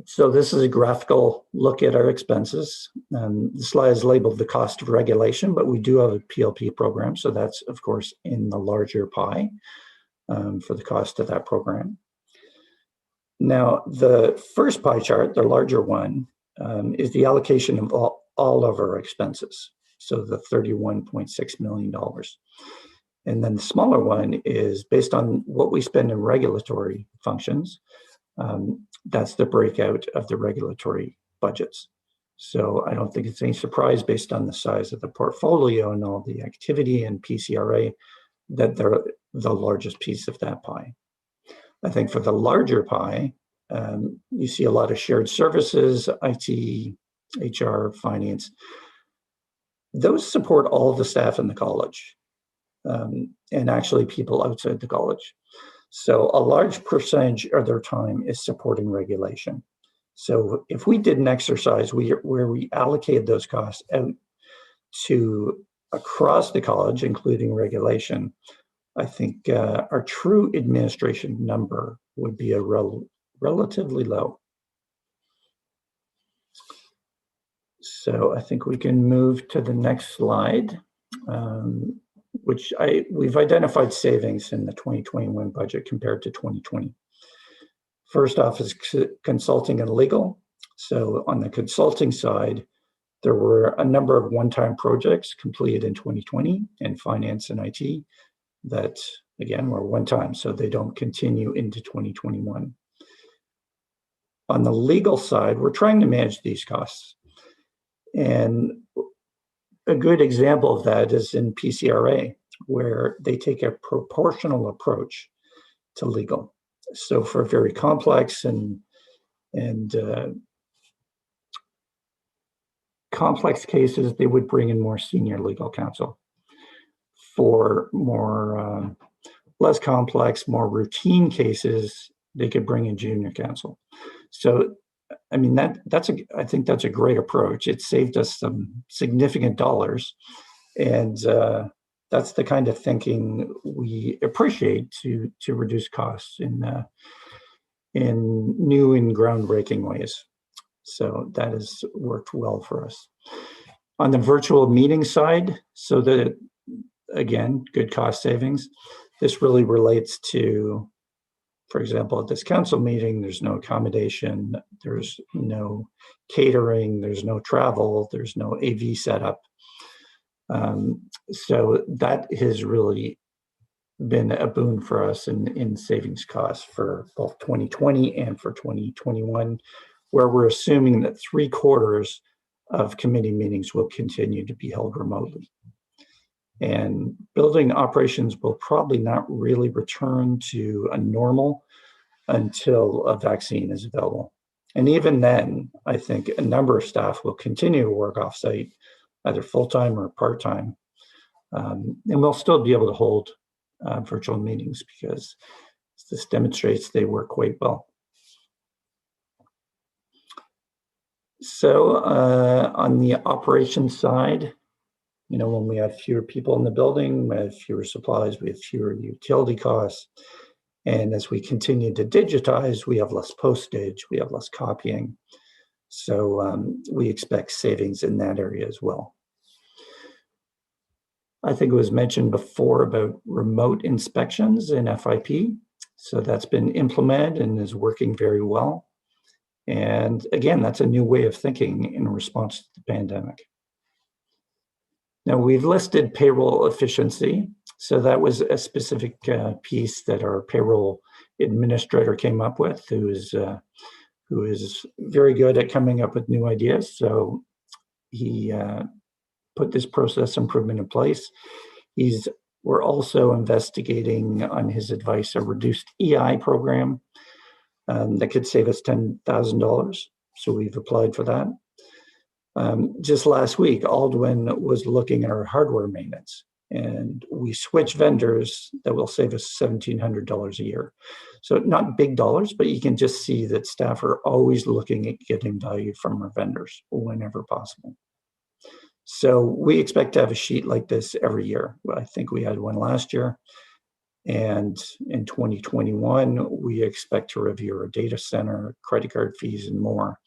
So this is a graphical look at our expenses. The slide is labeled the cost of regulation, but we do have a PLP program. So that's, of course, in the larger pie for the cost of that program. Now, the first pie chart, the larger one, is the allocation of all of our expenses. So the $31.6 million. And then the smaller one is based on what we spend in regulatory functions. That's the breakout of the regulatory budgets. So I don't think it's any surprise based on the size of the portfolio and all the activity in PCRA that they're the largest piece of that pie. I think for the larger pie, you see a lot of shared services, IT, HR, finance. Those support all of the staff in the college and actually people outside the college. So a large percentage of their time is supporting regulation. So if we did an exercise where we allocated those costs out to across the college, including regulation, I think our true administration number would be a relatively low. So I think we can move to the next slide, we've identified savings in the 2021 budget compared to 2020. First off is consulting and legal. So on the consulting side, there were a number of one-time projects completed in 2020 in finance and IT that, again, were one-time, so they don't continue into 2021. On the legal side, we're trying to manage these costs. And a good example of that is in PCRA, where they take a proportional approach to legal. So for very complex and complex cases, they would bring in more senior legal counsel. For more less complex, more routine cases, they could bring in junior counsel. So, I mean, I think that's a great approach. It saved us some significant dollars, and that's the kind of thinking we appreciate to reduce costs in new and groundbreaking ways. So that has worked well for us. On the virtual meeting side, so that, again, good cost savings. This really relates to, for example, at this council meeting, there's no accommodation, there's no catering, there's no travel, there's no AV setup. So that has really been a boon for us in savings costs for both 2020 and for 2021, where we're assuming that 3/4 of committee meetings will continue to be held remotely. And building operations will probably not really return to a normal until a vaccine is available. And even then, I think a number of staff will continue to work offsite, either full-time or part-time. And we'll still be able to hold virtual meetings because this demonstrates they work quite well. So on the operations side, when we have fewer people in the building, we have fewer supplies, we have fewer utility costs. And as we continue to digitize, we have less postage, we have less copying. So we expect savings in that area as well. I think it was mentioned before about remote inspections in FIP. So that's been implemented and is working very well. And again, that's a new way of thinking in response to the pandemic. Now, we've listed payroll efficiency. So that was a specific piece that our payroll administrator came up with, who is very good at coming up with new ideas. So he put this process improvement in place. We're also investigating, on his advice, a reduced EI program that could save us $10,000. So we've applied for that. Just last week, Aldwin was looking at our hardware maintenance, and we switched vendors that will save us $1,700 a year. So not big dollars, but you can just see that staff are always looking at getting value from our vendors whenever possible. So we expect to have a sheet like this every year. I think we had one last year. And in 2021, we expect to review our data center, credit card fees, and more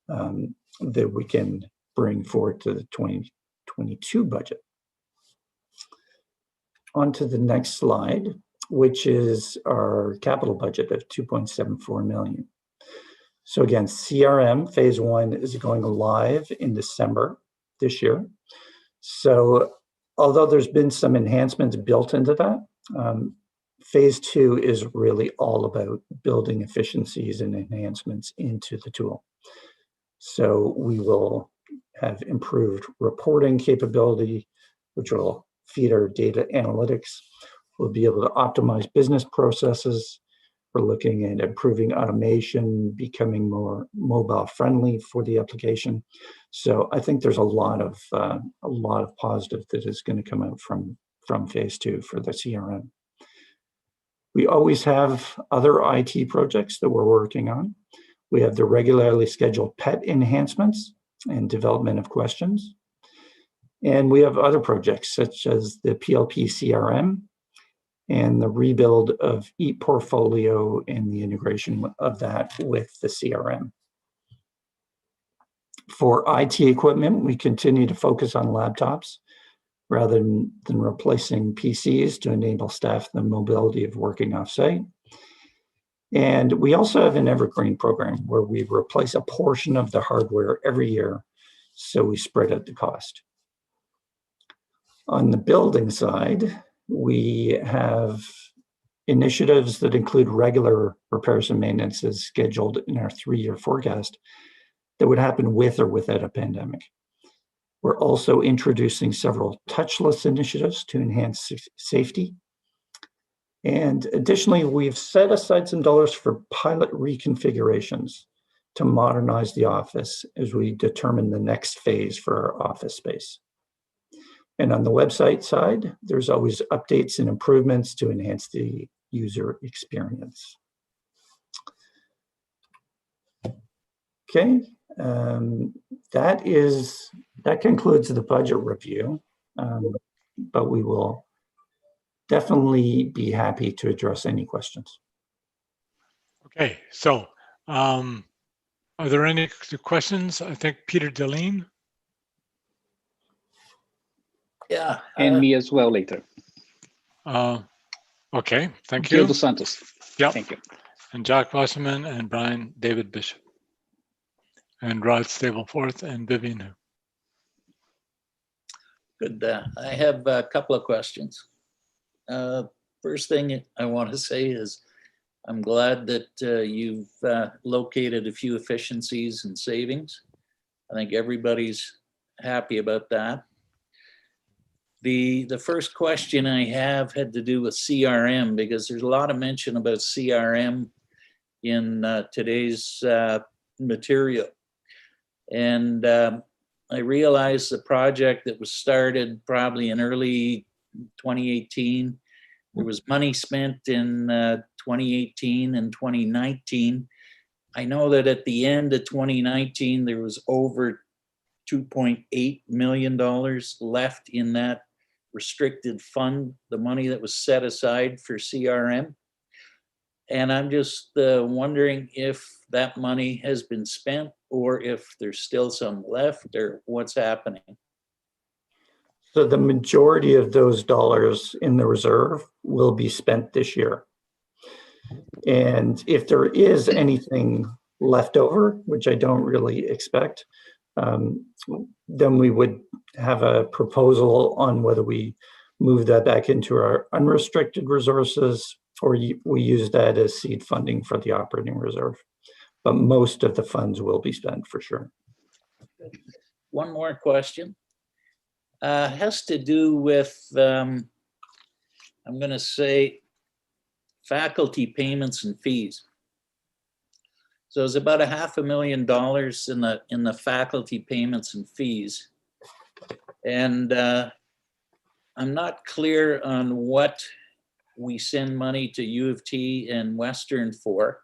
that we can bring forward to the 2022 budget. On to the next slide, which is our capital budget of 2.74 million. So again, CRM phase 1 is going live in December this year. So although there's been some enhancements built into that, phase 2 is really all about building efficiencies and enhancements into the tool. So we will have improved reporting capability, which will feed our data analytics. We'll be able to optimize business processes. We're looking at improving automation, becoming more mobile friendly for the application. So I think there's a lot of positive that is going to come out from phase 2 for the CRM. We always have other IT projects that we're working on. We have the regularly scheduled PET enhancements and development of questions. And we have other projects such as the PLP CRM and the rebuild of ePortfolio and the integration of that with the CRM. For IT equipment, we continue to focus on laptops rather than replacing PCs to enable staff the mobility of working off-site. And we also have an evergreen program where we replace a portion of the hardware every year, so we spread out the cost. On the building side, we have initiatives that include regular repairs and maintenance as scheduled in our 3-year forecast that would happen with or without a pandemic. We're also introducing several touchless initiatives to enhance safety. And additionally, we've set aside some dollars for pilot reconfigurations to modernize the office as we determine the next phase for our office space. And on the website side, there's always updates and improvements to enhance the user experience. Okay, that concludes the budget review, but we will definitely be happy to address any questions. Okay, so are there any questions? I think Peter Deline. Yeah. And me as well later. Okay, thank Gil you. Dos Santos. Yeah. Thank you. And Jack Wasserman and Brian David Bishop. And Rod Stableford and Vivian Hu. Good. I have a couple of questions. First thing I want to say is I'm glad that you've located a few efficiencies and savings. I think everybody's happy about that. The first question I have had to do with CRM, because there's a lot of mention about CRM in today's material. And I realized the project that was started probably in early 2018, there was money spent in 2018 and 2019. I know that at the end of 2019, there was over $2.8 million left in that restricted fund, the money that was set aside for CRM. And I'm just wondering if that money has been spent or if there's still some left or what's happening. So the majority of those dollars in the reserve will be spent this year. And if there is anything left over, which I don't really expect, then we would have a proposal on whether we move that back into our unrestricted resources or we use that as seed funding for the operating reserve. But most of the funds will be spent for sure. One more question. Has to do with, I'm going to say, faculty payments and fees. So it's about $500,000 in the faculty payments and fees. And I'm not clear on what we send money to U of T and Western for.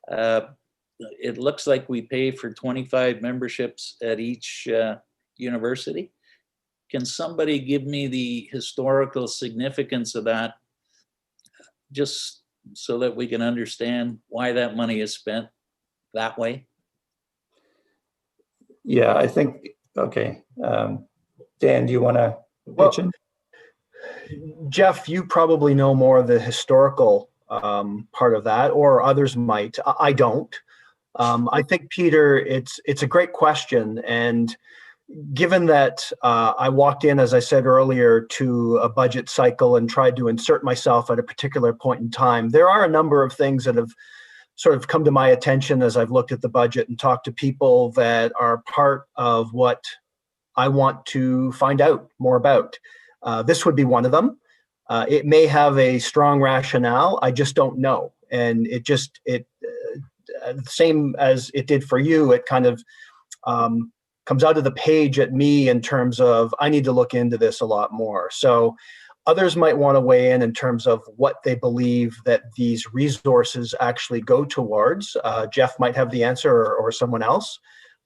It looks like we pay for 25 memberships at each university. Can somebody give me the historical significance of that, just so that we can understand why that money is spent that way? Yeah, I think, okay. Dan, do you want to pitch in? Jeff, you probably know more of the historical part of that, or others might. I don't. I think, Peter, it's a great question. And given that I walked in, as I said earlier, to a budget cycle and tried to insert myself at a particular point in time, there are a number of things that have sort of come to my attention as I've looked at the budget and talked to people that are part of what I want to find out more about. This would be one of them. It may have a strong rationale. I just don't know. And same as it did for you, it kind of comes out of the page at me in terms of, I need to look into this a lot more. So others might want to weigh in terms of what they believe that these resources actually go towards. Jeff might have the answer, or someone else.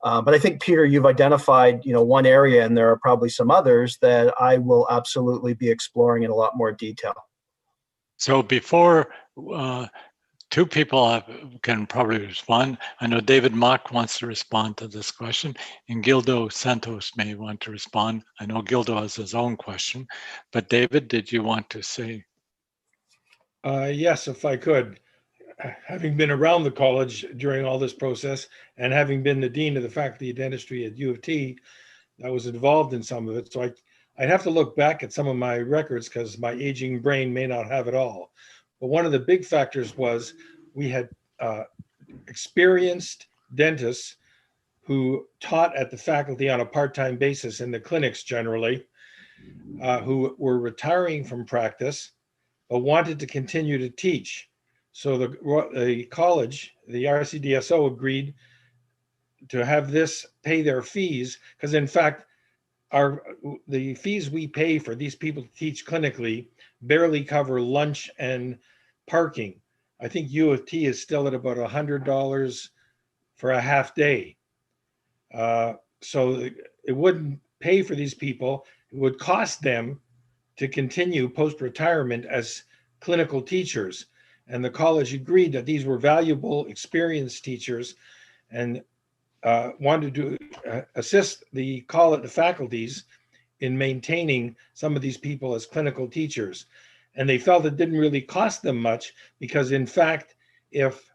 But I think, Peter, you've identified, one area, and there are probably some others that I will absolutely be exploring in a lot more detail. So before two people can probably respond, I know David Mock wants to respond to this question, and Gildo Santos may want to respond. I know Gildo has his own question, but David, did you want to say? Yes, if I could. Having been around the college during all this process, and having been the dean of the faculty of dentistry at U of T, I was involved in some of it. So I'd have to look back at some of my records because my aging brain may not have it all. But one of the big factors was we had experienced dentists who taught at the faculty on a part-time basis in the clinics generally, who were retiring from practice, but wanted to continue to teach. So the college, the RCDSO, agreed to have this pay their fees, because in fact, the fees we pay for these people to teach clinically barely cover lunch and parking. I think U of T is still at about $100 for a half day. So it wouldn't pay for these people. It would cost them to continue post-retirement as clinical teachers. And the college agreed that these were valuable, experienced teachers, and wanted to assist the faculties in maintaining some of these people as clinical teachers. And they felt it didn't really cost them much because, in fact, if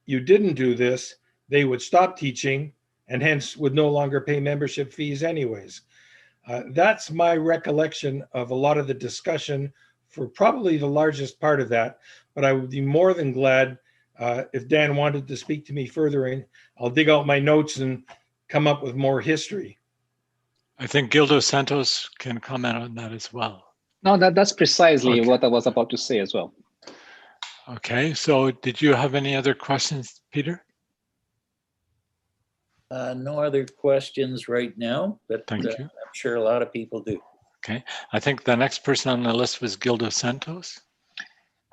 you didn't do this, they would stop teaching and hence would no longer pay membership fees anyways. That's my recollection of a lot of the discussion for probably the largest part of that, but I would be more than glad if Dan wanted to speak to me further, and I'll dig out my notes and come up with more history. I think Gildo Santos can comment on that as well. No, that's precisely what I was about to say as well. Okay, so did you have any other questions, Peter? No other questions right now, but Thank you. I'm sure a lot of people do. Okay, I think the next person on the list was Gildo Santos.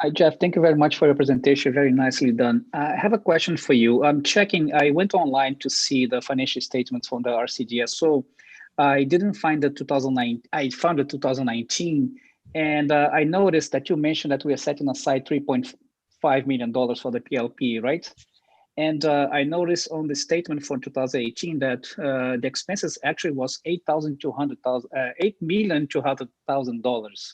Hi, Jeff. Thank you very much for your presentation. Very nicely done. I have a question for you. I'm checking. I went online to see the financial statements from the RCDSO. I didn't find the 2009. I found the 2019, and I noticed that you mentioned that we are setting aside $3.5 million for the PLP, right? And I noticed on the statement for 2018 that the expenses actually was $8,200,000.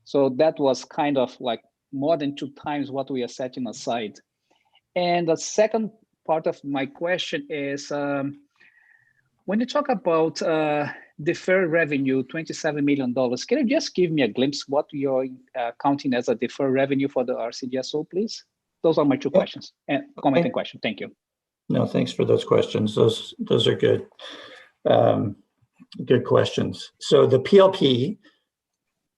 So that was kind of like more than 2 times what we are setting aside. And the second part of my question is, when you talk about deferred revenue, $27 million, can you just give me a glimpse what you're counting as a deferred revenue for the RCDSO, please? Those are my 2 questions and comment and question. Thank you. No, thanks for those questions. Those are good. Good questions. So the PLP,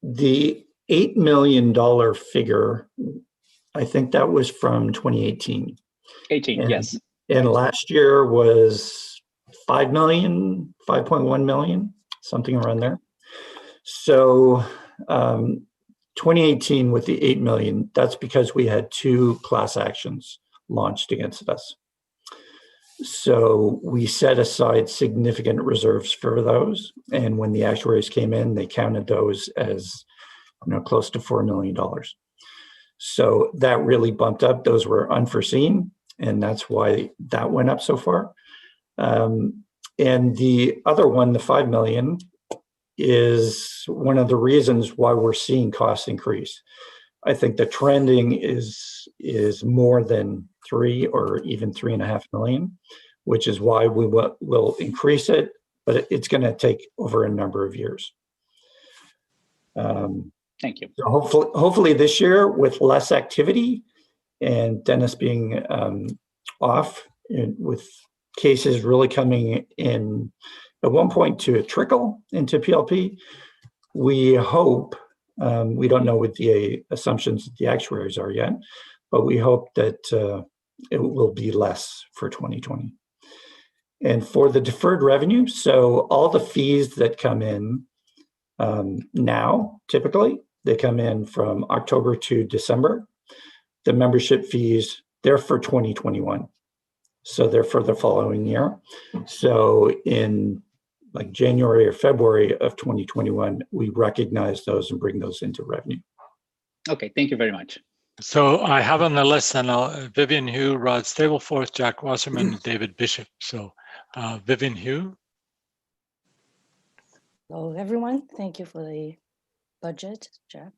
the $8 million figure, I think that was from 2018. 18, yes. And last year was 5 million, 5.1 million, something around there. So 2018 with the 8 million, that's because we had 2 class actions launched against us. So we set aside significant reserves for those. And when the actuaries came in, they counted those as close to $4 million. So that really bumped up. Those were unforeseen, and that's why that went up so far. And the other one, the 5 million, is one of the reasons why we're seeing costs increase. I think the trending is more than 3 or even 3.5 million, which is why we will increase it, but it's going to take over a number of years. Thank you. So hopefully this year, with less activity and dentists being off, and with cases really coming in at one point to a trickle into PLP, we hope, we don't know what the assumptions that the actuaries are yet, but we hope that it will be less for 2020. And for the deferred revenue, so all the fees that come in now, typically, they come in from October to December. The membership fees, they're for 2021. So they're for the following year. So in like January or February of 2021, we recognize those and bring those into revenue. Okay, thank you very much. So I have on the list and Vivian Hu, Rod Stapleforth, Jack Wasserman, and David Bishop. So Vivian Hu. Hello, everyone. Thank you for the budget, Jeff.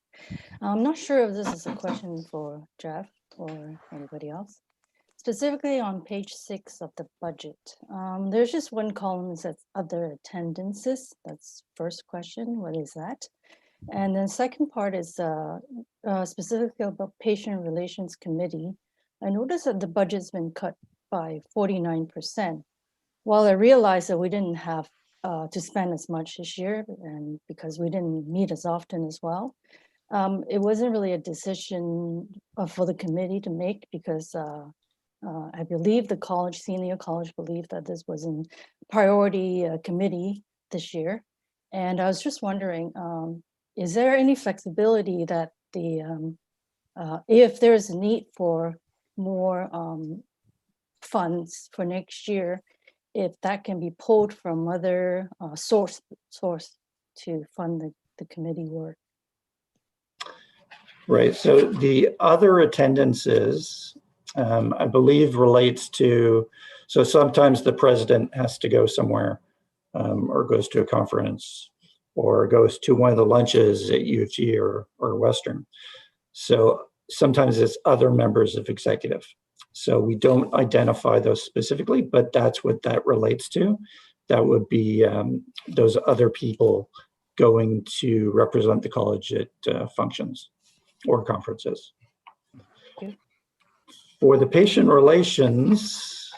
I'm not sure if this is a question for Jeff or anybody else. Specifically on page 6 of the budget, there's just one column that says other attendances. That's first question. What is that? And then second part is specifically about patient relations committee. I noticed that the budget's been cut by 49%. While I realized that we didn't have to spend as much this year, and because we didn't meet as often as well, it wasn't really a decision for the committee to make, because I believe the senior college believed that this was a priority committee this year. And I was just wondering, is there any flexibility that if there's a need for more funds for next year, if that can be pulled from other source to fund the committee work? Right, so the other attendances, I believe relates to, so sometimes the president has to go somewhere or goes to a conference or goes to one of the lunches at U of G or Western. So sometimes it's other members of executive. So we don't identify those specifically, but that's what that relates to. That would be those other people going to represent the college at functions or conferences. Okay. For the patient relations,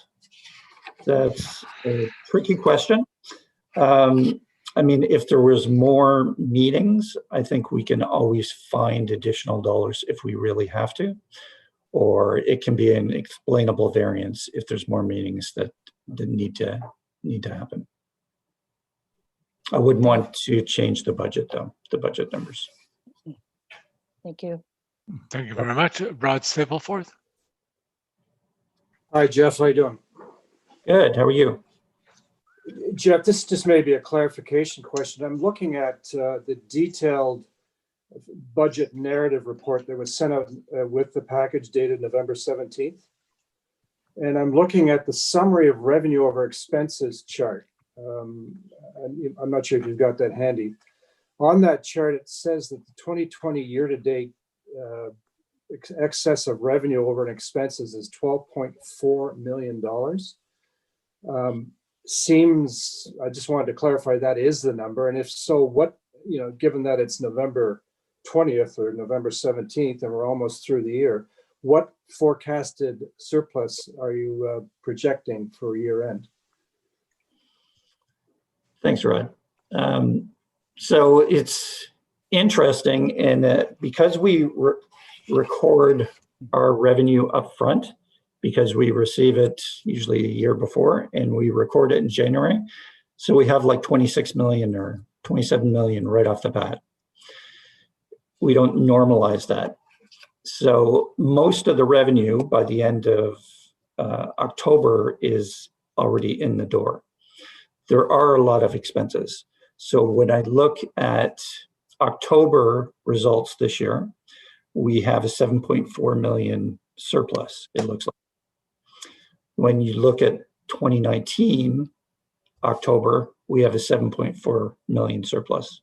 that's a tricky question. I mean, if there was more meetings, I think we can always find additional dollars if we really have to, or it can be an explainable variance if there's more meetings that need to happen. I wouldn't want to change the budget though, the budget numbers. Thank you. Thank you very much. Rod Stapleforth. Hi, Jeff. How you doing? Good. How are you? Jeff, this just may be a clarification question. I'm looking at the detailed budget narrative report that was sent out with the package dated November 17th. And I'm looking at the summary of revenue over expenses chart. I'm not sure if you've got that handy. On that chart, it says that the 2020 year-to-date excess of revenue over expenses is $12.4 million. Seems, I just wanted to clarify that is the number. And if so, what, given that it's November 20th or November 17th and we're almost through the year, what forecasted surplus are you projecting for year end? Thanks, Rod. So it's interesting in that because we record our revenue up front, because we receive it usually a year before and we record it in January. So we have like 26 million or 27 million right off the bat. we don't normalize that. So most of the revenue by the end of October is already in the door. There are a lot of expenses. So when I look at October results this year, we have a 7.4 million surplus, it looks like. When you look at 2019, October, we have a 7.4 million surplus.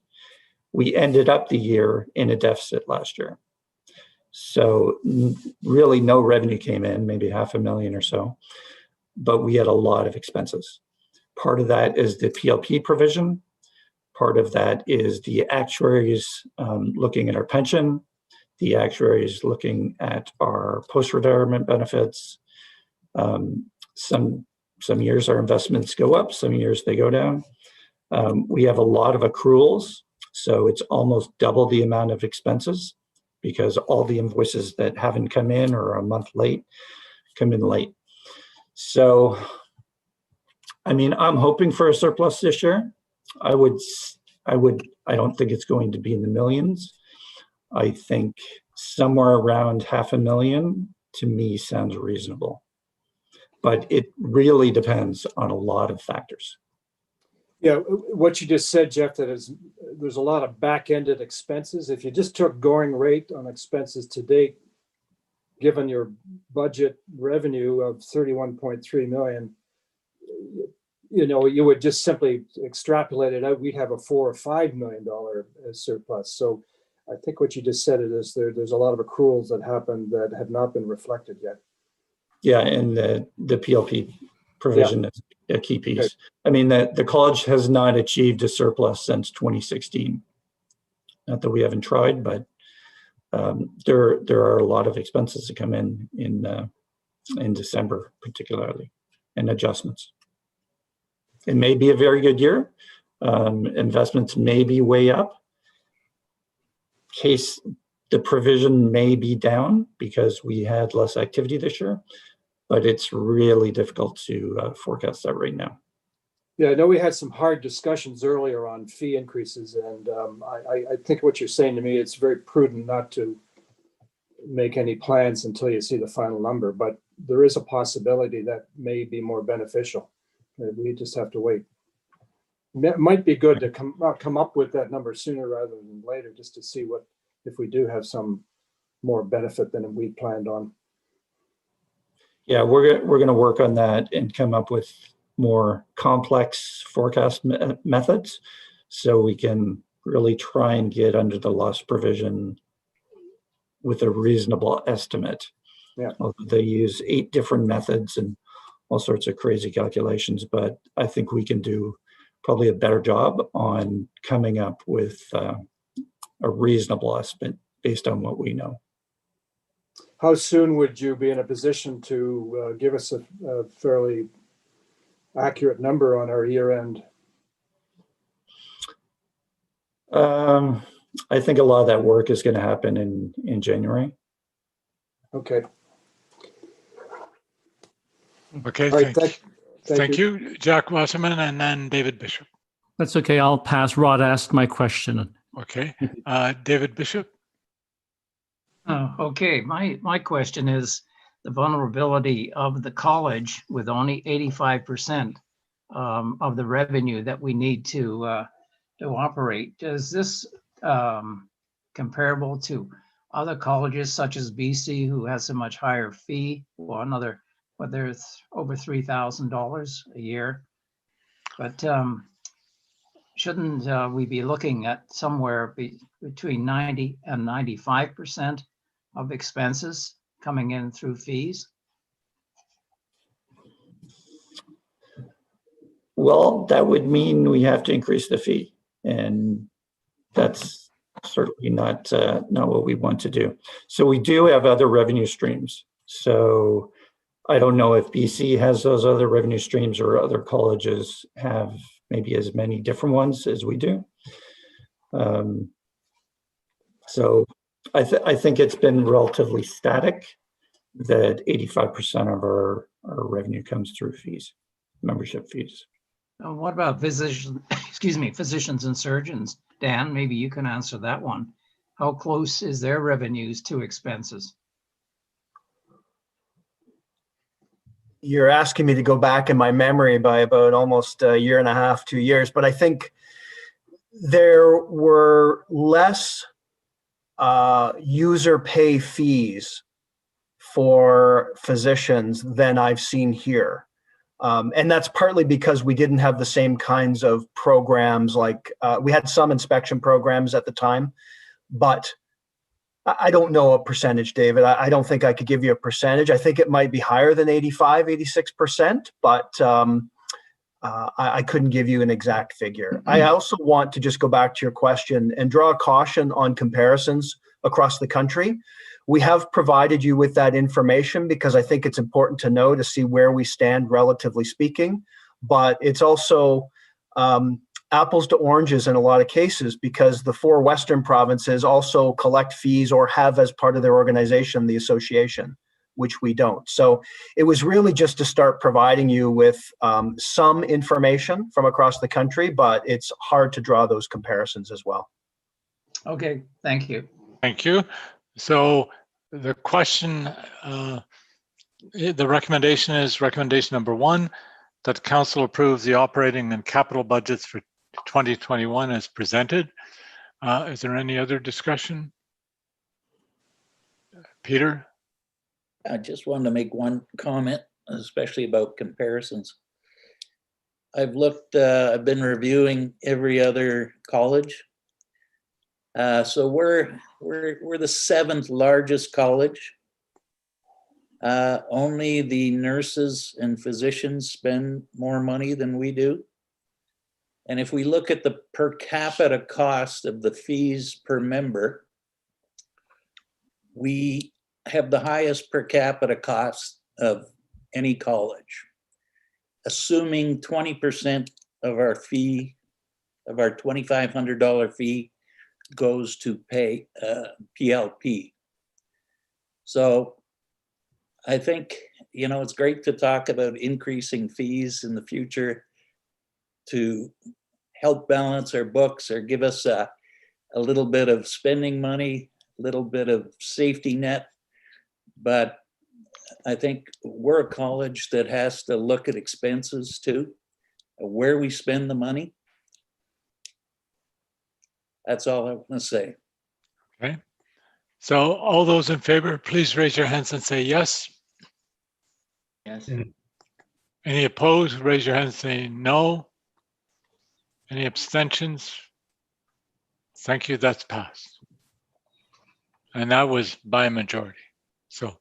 We ended up the year in a deficit last year. So really no revenue came in, maybe $500,000 or so, but we had a lot of expenses. Part of that is the PLP provision. Part of that is the actuaries looking at our pension, the actuaries looking at our post-retirement benefits. Some years our investments go up, some years they go down. We have a lot of accruals, so it's almost double the amount of expenses because all the invoices that haven't come in or are a month late come in late. So, I mean, I'm hoping for a surplus this year. I don't think it's going to be in the millions. I think somewhere around $500,000 to me sounds reasonable. But it really depends on a lot of factors. Yeah, what you just said, Jeff, that is, there's a lot of back-ended expenses. If you just took going rate on expenses to date, given your budget revenue of 31.3 million, you know, you would just simply extrapolate it out. We'd have a $4 or $5 million surplus. So I think what you just said is there's a lot of accruals that happened that have not been reflected yet. Yeah, and the PLP provision is a key piece. Okay. I mean, the college has not achieved a surplus since 2016. Not that we haven't tried, but there are a lot of expenses that come in December, particularly, and adjustments. It may be a very good year. Investments may be way up. The provision may be down because we had less activity this year, but it's really difficult to forecast that right now. Yeah, I know we had some hard discussions earlier on fee increases, and I think what you're saying to me, it's very prudent not to make any plans until you see the final number, but there is a possibility that may be more beneficial. We just have to wait. It might be good to come up with that number sooner rather than later, just to see what if we do have some more benefit than we planned on. Yeah, we're going to work on that and come up with more complex forecast methods so we can really try and get under the loss provision with a reasonable estimate. Yeah. They use 8 different methods and all sorts of crazy calculations, but I think we can do probably a better job on coming up with a reasonable estimate based on what we know. How soon would you be in a position to give us a fairly accurate number on our year end? I think a lot of that work is going to happen in January. Okay. Okay, right, thank you, Jack Wasserman, and then David Bishop. That's okay. I'll pass. Rod asked my question. Okay, David Bishop. Okay, my question is the vulnerability of the college with only 85% of the revenue that we need to operate. Is this comparable to other colleges such as BC, who has a much higher fee, or another, whether it's over $3,000 a year? But shouldn't we be looking at somewhere between 90 and 95% of expenses coming in through fees? Well, that would mean we have to increase the fee, and that's certainly not what we want to do. So we do have other revenue streams. So I don't know if BC has those other revenue streams or other colleges have maybe as many different ones as we do. So I think it's been relatively static that 85% of our revenue comes through fees, membership fees. What about physicians and surgeons? Dan, maybe you can answer that one. How close is their revenues to expenses? You're asking me to go back in my memory by about almost a year and a half, 2 years, but I think there were less user pay fees for physicians than I've seen here. And that's partly because we didn't have the same kinds of programs. Like we had some inspection programs at the time, but I don't know a percentage, David. I don't think I could give you a percentage. I think it might be higher than 85, 86%, but I couldn't give you an exact figure. I also want to just go back to your question and draw a caution on comparisons across the country. We have provided you with that information because I think it's important to know to see where we stand relatively speaking, but it's also apples to oranges in a lot of cases because the 4 Western provinces also collect fees or have as part of their organization the association, which we don't. So it was really just to start providing you with some information from across the country, but it's hard to draw those comparisons as well. Okay, thank you. Thank you. So the question, the recommendation is recommendation number 1, that council approve the operating and capital budgets for 2021 as presented. Is there any other discussion? Peter? I just wanted to make one comment, especially about comparisons. I've been reviewing every other college. So we're the 7th largest college. Only the nurses and physicians spend more money than we do. And if we look at the per capita cost of the fees per member, we have the highest per capita cost of any college. Assuming 20% of our fee, of our $2,500 fee, goes to pay PLP. So I think, it's great to talk about increasing fees in the future to help balance our books or give us a little bit of spending money, a little bit of safety net. But I think we're a college that has to look at expenses too, where we spend the money. That's all I want to say. Okay. So all those in favor, please raise your hands and say yes. Yes. Any opposed? Raise your hand and say no. Any abstentions? Thank you, that's passed. And that was by a majority. So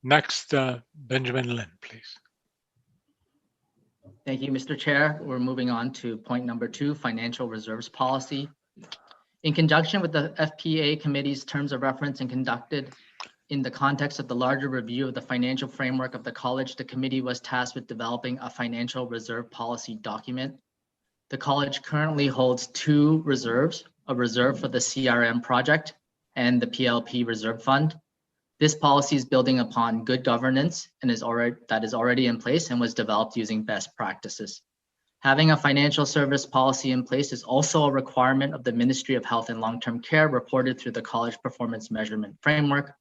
next, Benjamin Lin, please. Thank you, Mr. Chair. We're moving on to point number 2, financial reserves policy. In conjunction with the FPA committee's terms of reference and conducted in the context of the larger review of the financial framework of the college, the committee was tasked with developing a financial reserve policy document. The college currently holds 2 reserves, a reserve for the CRM project and the PLP reserve fund. This policy is building upon good governance and is already in place and was developed using best practices. Having a financial service policy in place is also a requirement of the Ministry of Health and Long-Term Care reported through the College Performance Measurement Framework.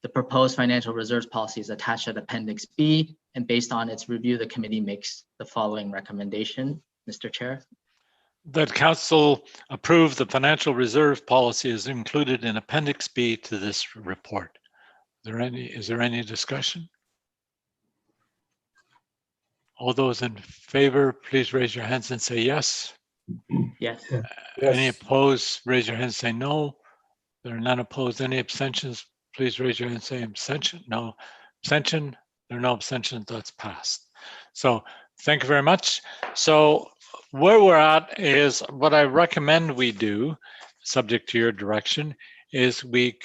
The proposed financial reserves policy is attached at Appendix B, and based on its review, the committee makes the following recommendation, Mr. Chair. That council approve the financial reserve policy is included in Appendix B to this report. Is there any discussion? All those in favor, please raise your hands and say yes. Yes. Any opposed, raise your hand and say no. There are none opposed. Any abstentions, please raise your hand and say abstention. No abstention. There are no abstentions. That's passed. So thank you very much. So where we're at is what I recommend we do, subject to your direction, is we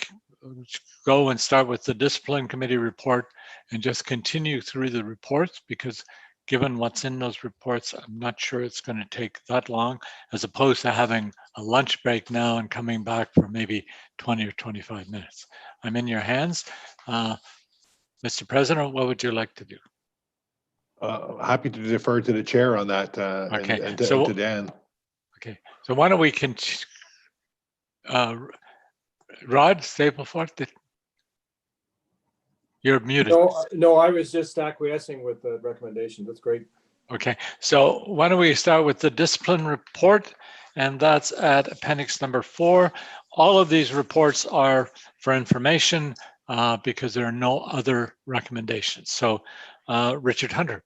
go and start with the discipline committee report and just continue through the reports, because given what's in those reports, I'm not sure it's going to take that long, as opposed to having a lunch break now and coming back for maybe 20 or 25 minutes. I'm in your hands. Mr. President, what would you like to do? Happy to defer to the chair on that, Okay. and So to Dan. Okay, so why don't we continue? Rod Stapleford, you're muted. No, I was just acquiescing with the recommendation. That's great. Okay, so why don't we start with the discipline report, and that's at appendix number 4. All of these reports are for information because there are no other recommendations. So Richard Hunter.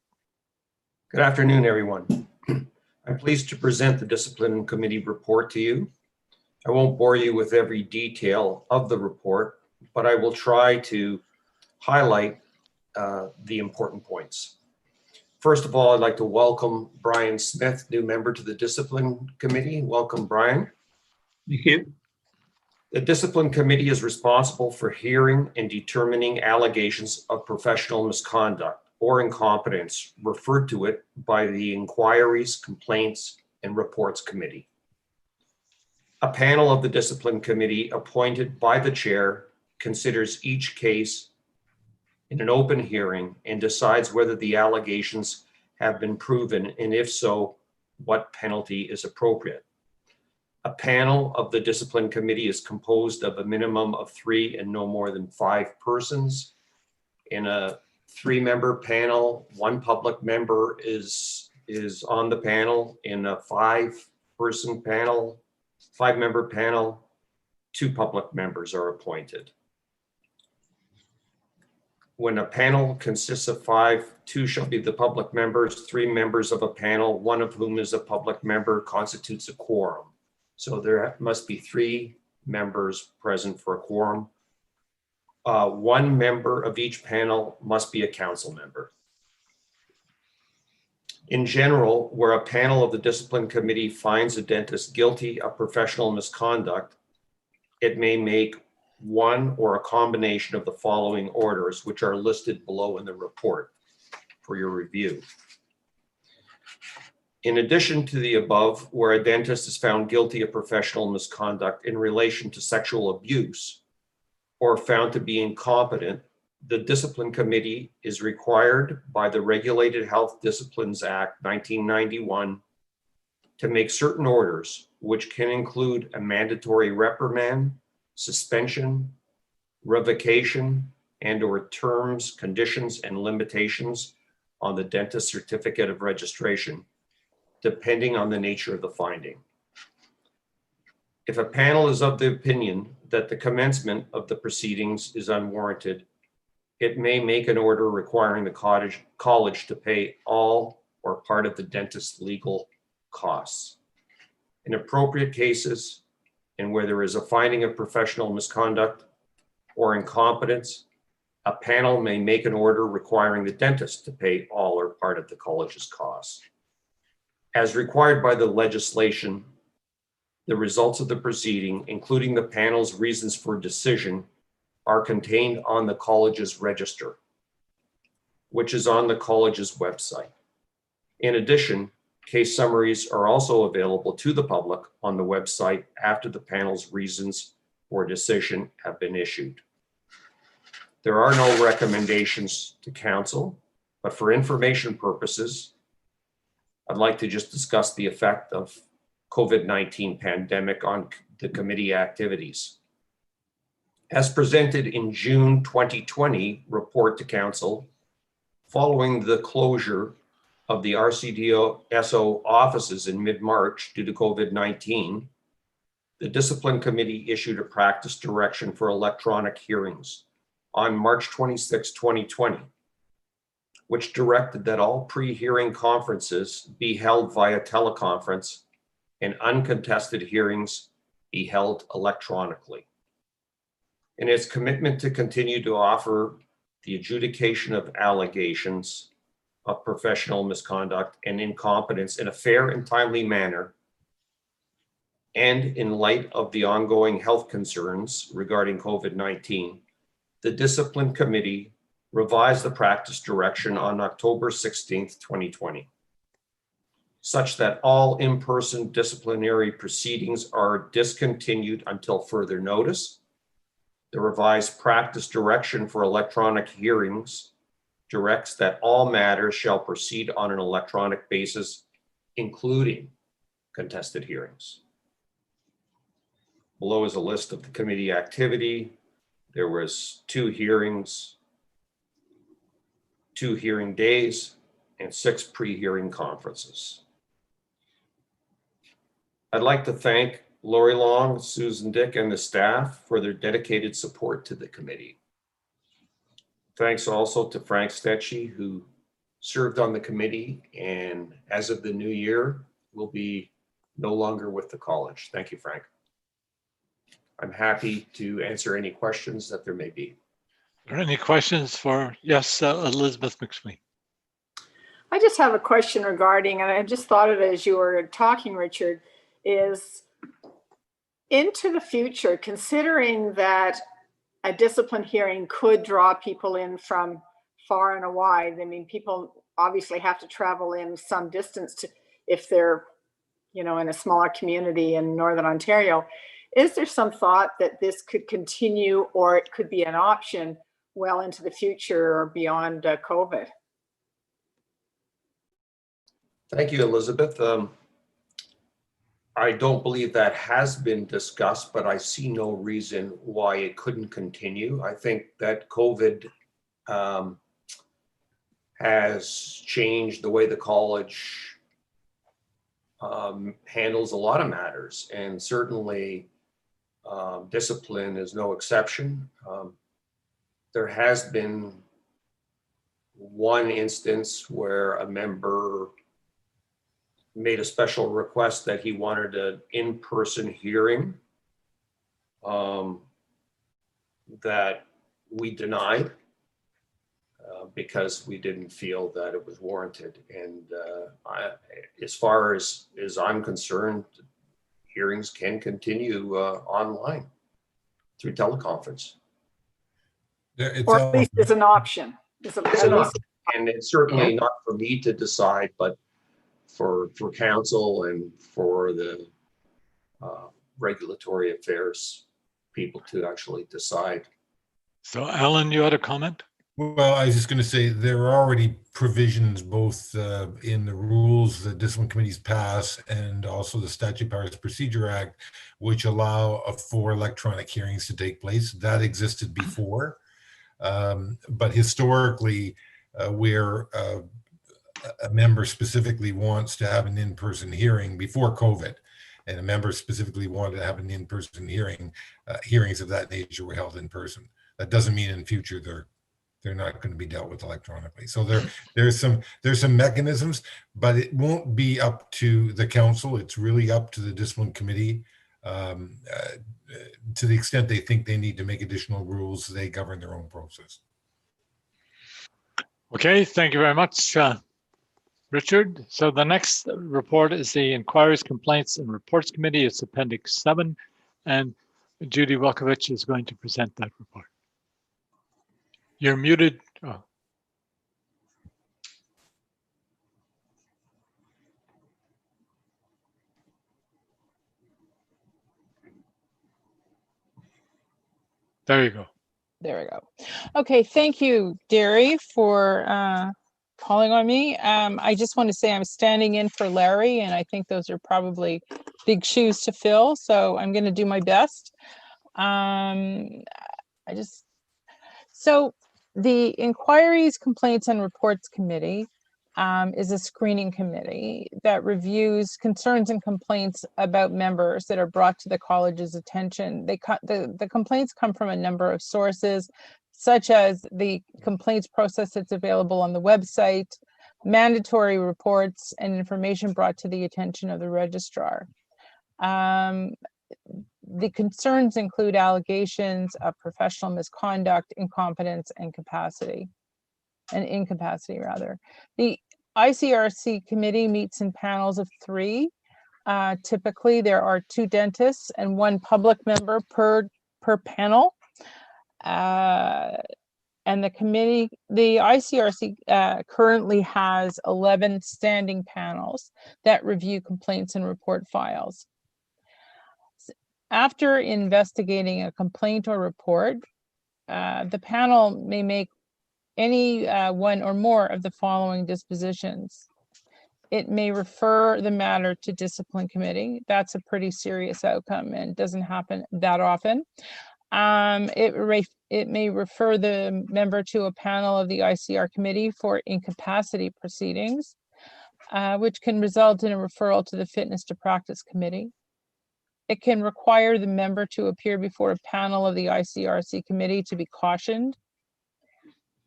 Good afternoon, everyone. I'm pleased to present the Discipline Committee report to you. I won't bore you with every detail of the report, but I will try to highlight the important points. First of all, I'd like to welcome Brian Smith, new member to the Discipline Committee. Welcome, Brian. Thank you. The Discipline Committee is responsible for hearing and determining allegations of professional misconduct or incompetence, referred to it by the Inquiries, Complaints, and Reports Committee. A panel of the Discipline Committee appointed by the chair considers each case in an open hearing and decides whether the allegations have been proven, and if so, what penalty is appropriate. A panel of the Discipline Committee is composed of a minimum of 3 and no more than 5 persons. In a 3-member panel, 1 public member is on the panel. In a 5-person panel, 5-member panel, 2 public members are appointed. When a panel consists of 5, 2 shall be the public members. 3 members of a panel, 1 of whom is a public member, constitutes a quorum. So there must be 3 members present for a quorum. 1 member of each panel must be a council member. In general, where a panel of the Discipline Committee finds a dentist guilty of professional misconduct, it may make one or a combination of the following orders, which are listed below in the report for your review. In addition to the above, where a dentist is found guilty of professional misconduct in relation to sexual abuse or found to be incompetent, the Discipline Committee is required by the Regulated Health Disciplines Act 1991 to make certain orders, which can include a mandatory reprimand, suspension, revocation, and/or terms, conditions, and limitations on the dentist certificate of registration, depending on the nature of the finding. If a panel is of the opinion that the commencement of the proceedings is unwarranted, it may make an order requiring the college to pay all or part of the dentist's legal costs. In appropriate cases, and where there is a finding of professional misconduct or incompetence, a panel may make an order requiring the dentist to pay all or part of the college's costs. As required by the legislation, the results of the proceeding, including the panel's reasons for decision, are contained on the college's register, which is on the college's website. In addition, case summaries are also available to the public on the website after the panel's reasons for decision have been issued. There are no recommendations to council, but for information purposes, I'd like to just discuss the effect of COVID-19 pandemic on the committee activities. As presented in June 2020 report to council, following the closure of the RCDSO offices in mid-March due to COVID-19, the Discipline Committee issued a practice direction for electronic hearings on March 26, 2020, which directed that all pre-hearing conferences be held via teleconference and uncontested hearings be held electronically. In its commitment to continue to offer the adjudication of allegations of professional misconduct and incompetence in a fair and timely manner, and in light of the ongoing health concerns regarding COVID-19, the Discipline Committee revised the practice direction on October 16th, 2020, such that all in-person disciplinary proceedings are discontinued until further notice. The revised practice direction for electronic hearings directs that all matters shall proceed on an electronic basis, including contested hearings. Below is a list of the committee activity. There was 2 hearings, 2 hearing days, and 6 pre-hearing conferences. I'd like to thank Lori Long, Susan Dick, and the staff for their dedicated support to the committee. Thanks also to Frank Stetchy, who served on the committee and as of the new year will be no longer with the college. Thank you, Frank. I'm happy to answer any questions that there may be. Are there any questions for, yes, Elizabeth McSween? I just have a question regarding, and I just thought of it as you were talking, Richard, is into the future, considering that a discipline hearing could draw people in from far and wide. I mean, people obviously have to travel in some distance to, if they're, you know, in a smaller community in Northern Ontario. Is there some thought that this could continue, or it could be an option well into the future or beyond COVID? Thank you, Elizabeth. I don't believe that has been discussed, but I see no reason why it couldn't continue. I think that COVID has changed the way the college handles a lot of matters, and certainly discipline is no exception. There has been one instance where a member made a special request that he wanted an in-person hearing that we denied because we didn't feel that it was warranted. And as far as I'm concerned, hearings can continue online through teleconference. Or at least it's an option. It's an option. And it's certainly not for me to decide, but for council and for the regulatory affairs people to actually decide. So Alan, you had a comment? Well, I was just going to say there are already provisions both in the rules that discipline committees pass and also the Statute Powers Procedure Act, which allow for electronic hearings to take place. That existed before, but historically, where a member specifically wants to have an in-person hearing before COVID, and a member specifically wanted to have an in-person hearing, hearings of that nature were held in person. That doesn't mean in future they're not going to be dealt with electronically. So there's some mechanisms, but it won't be up to the council. It's really up to the discipline committee. To the extent they think they need to make additional rules, they govern their own process. Okay, thank you very much, Richard. So the next report is the Inquiries, Complaints, and Reports Committee. It's Appendix 7, and Judy Welkovich is going to present that report. You're muted. Oh. There you go. There we go. Okay, thank you, Derry, for calling on me. I just want to say I'm standing in for Larry, and I think those are probably big shoes to fill, so I'm going to do my best. So the Inquiries, Complaints, and Reports Committee is a screening committee that reviews concerns and complaints about members that are brought to the college's attention. The complaints come from a number of sources, such as the complaints process that's available on the website, mandatory reports, and information brought to the attention of the registrar. The concerns include allegations of professional misconduct, incompetence, and incapacity rather. The ICRC committee meets in panels of 3. Typically, there are 2 dentists and 1 public member per panel. And the ICRC currently has 11 standing panels that review complaints and report files. After investigating a complaint or report, the panel may make any one or more of the following dispositions. it may refer the matter to discipline committee. That's a pretty serious outcome and doesn't happen that often. It may refer the member to a panel of the ICR committee for incapacity proceedings, which can result in a referral to the fitness to practice committee. It can require the member to appear before a panel of the ICRC committee to be cautioned.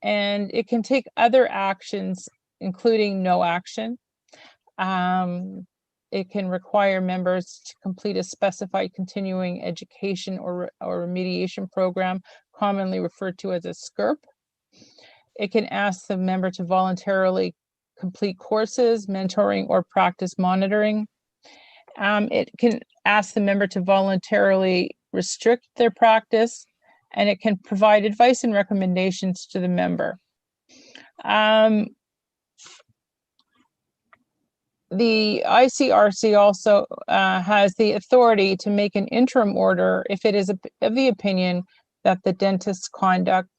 And it can take other actions, including no action. It can require members to complete a specified continuing education or remediation program, commonly referred to as a SCRP. It can ask the member to voluntarily complete courses, mentoring, or practice monitoring. It can ask the member to voluntarily restrict their practice, and it can provide advice and recommendations to the member. The ICRC also has the authority to make an interim order if it is of the opinion that the dentist's conduct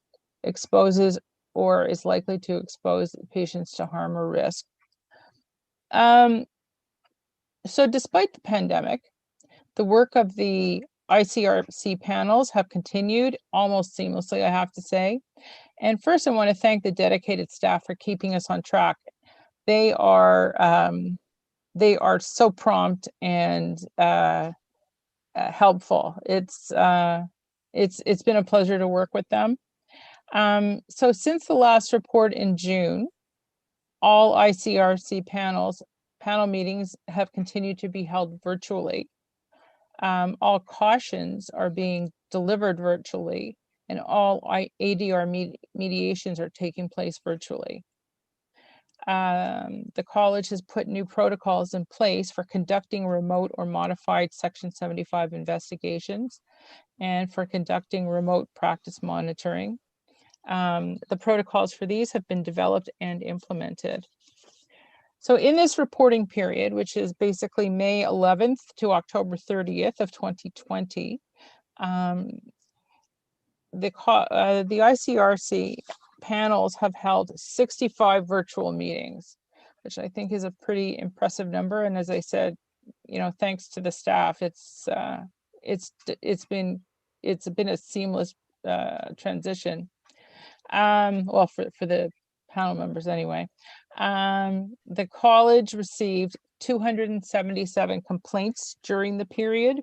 exposes or is likely to expose patients to harm or risk. So despite the pandemic, the work of the ICRC panels have continued almost seamlessly, I have to say. And first, I want to thank the dedicated staff for keeping us on track. They are so prompt and helpful. It's been a pleasure to work with them. So since the last report in June, all ICRC panel meetings have continued to be held virtually. All cautions are being delivered virtually, and all ADR mediations are taking place virtually. The college has put new protocols in place for conducting remote or modified Section 75 investigations and for conducting remote practice monitoring. The protocols for these have been developed and implemented. So in this reporting period, which is basically May 11th to October 30th of 2020, the ICRC panels have held 65 virtual meetings, which I think is a pretty impressive number. And as I said, thanks to the staff, it's been a seamless transition. Well, for the panel members anyway. The college received 277 complaints during the period,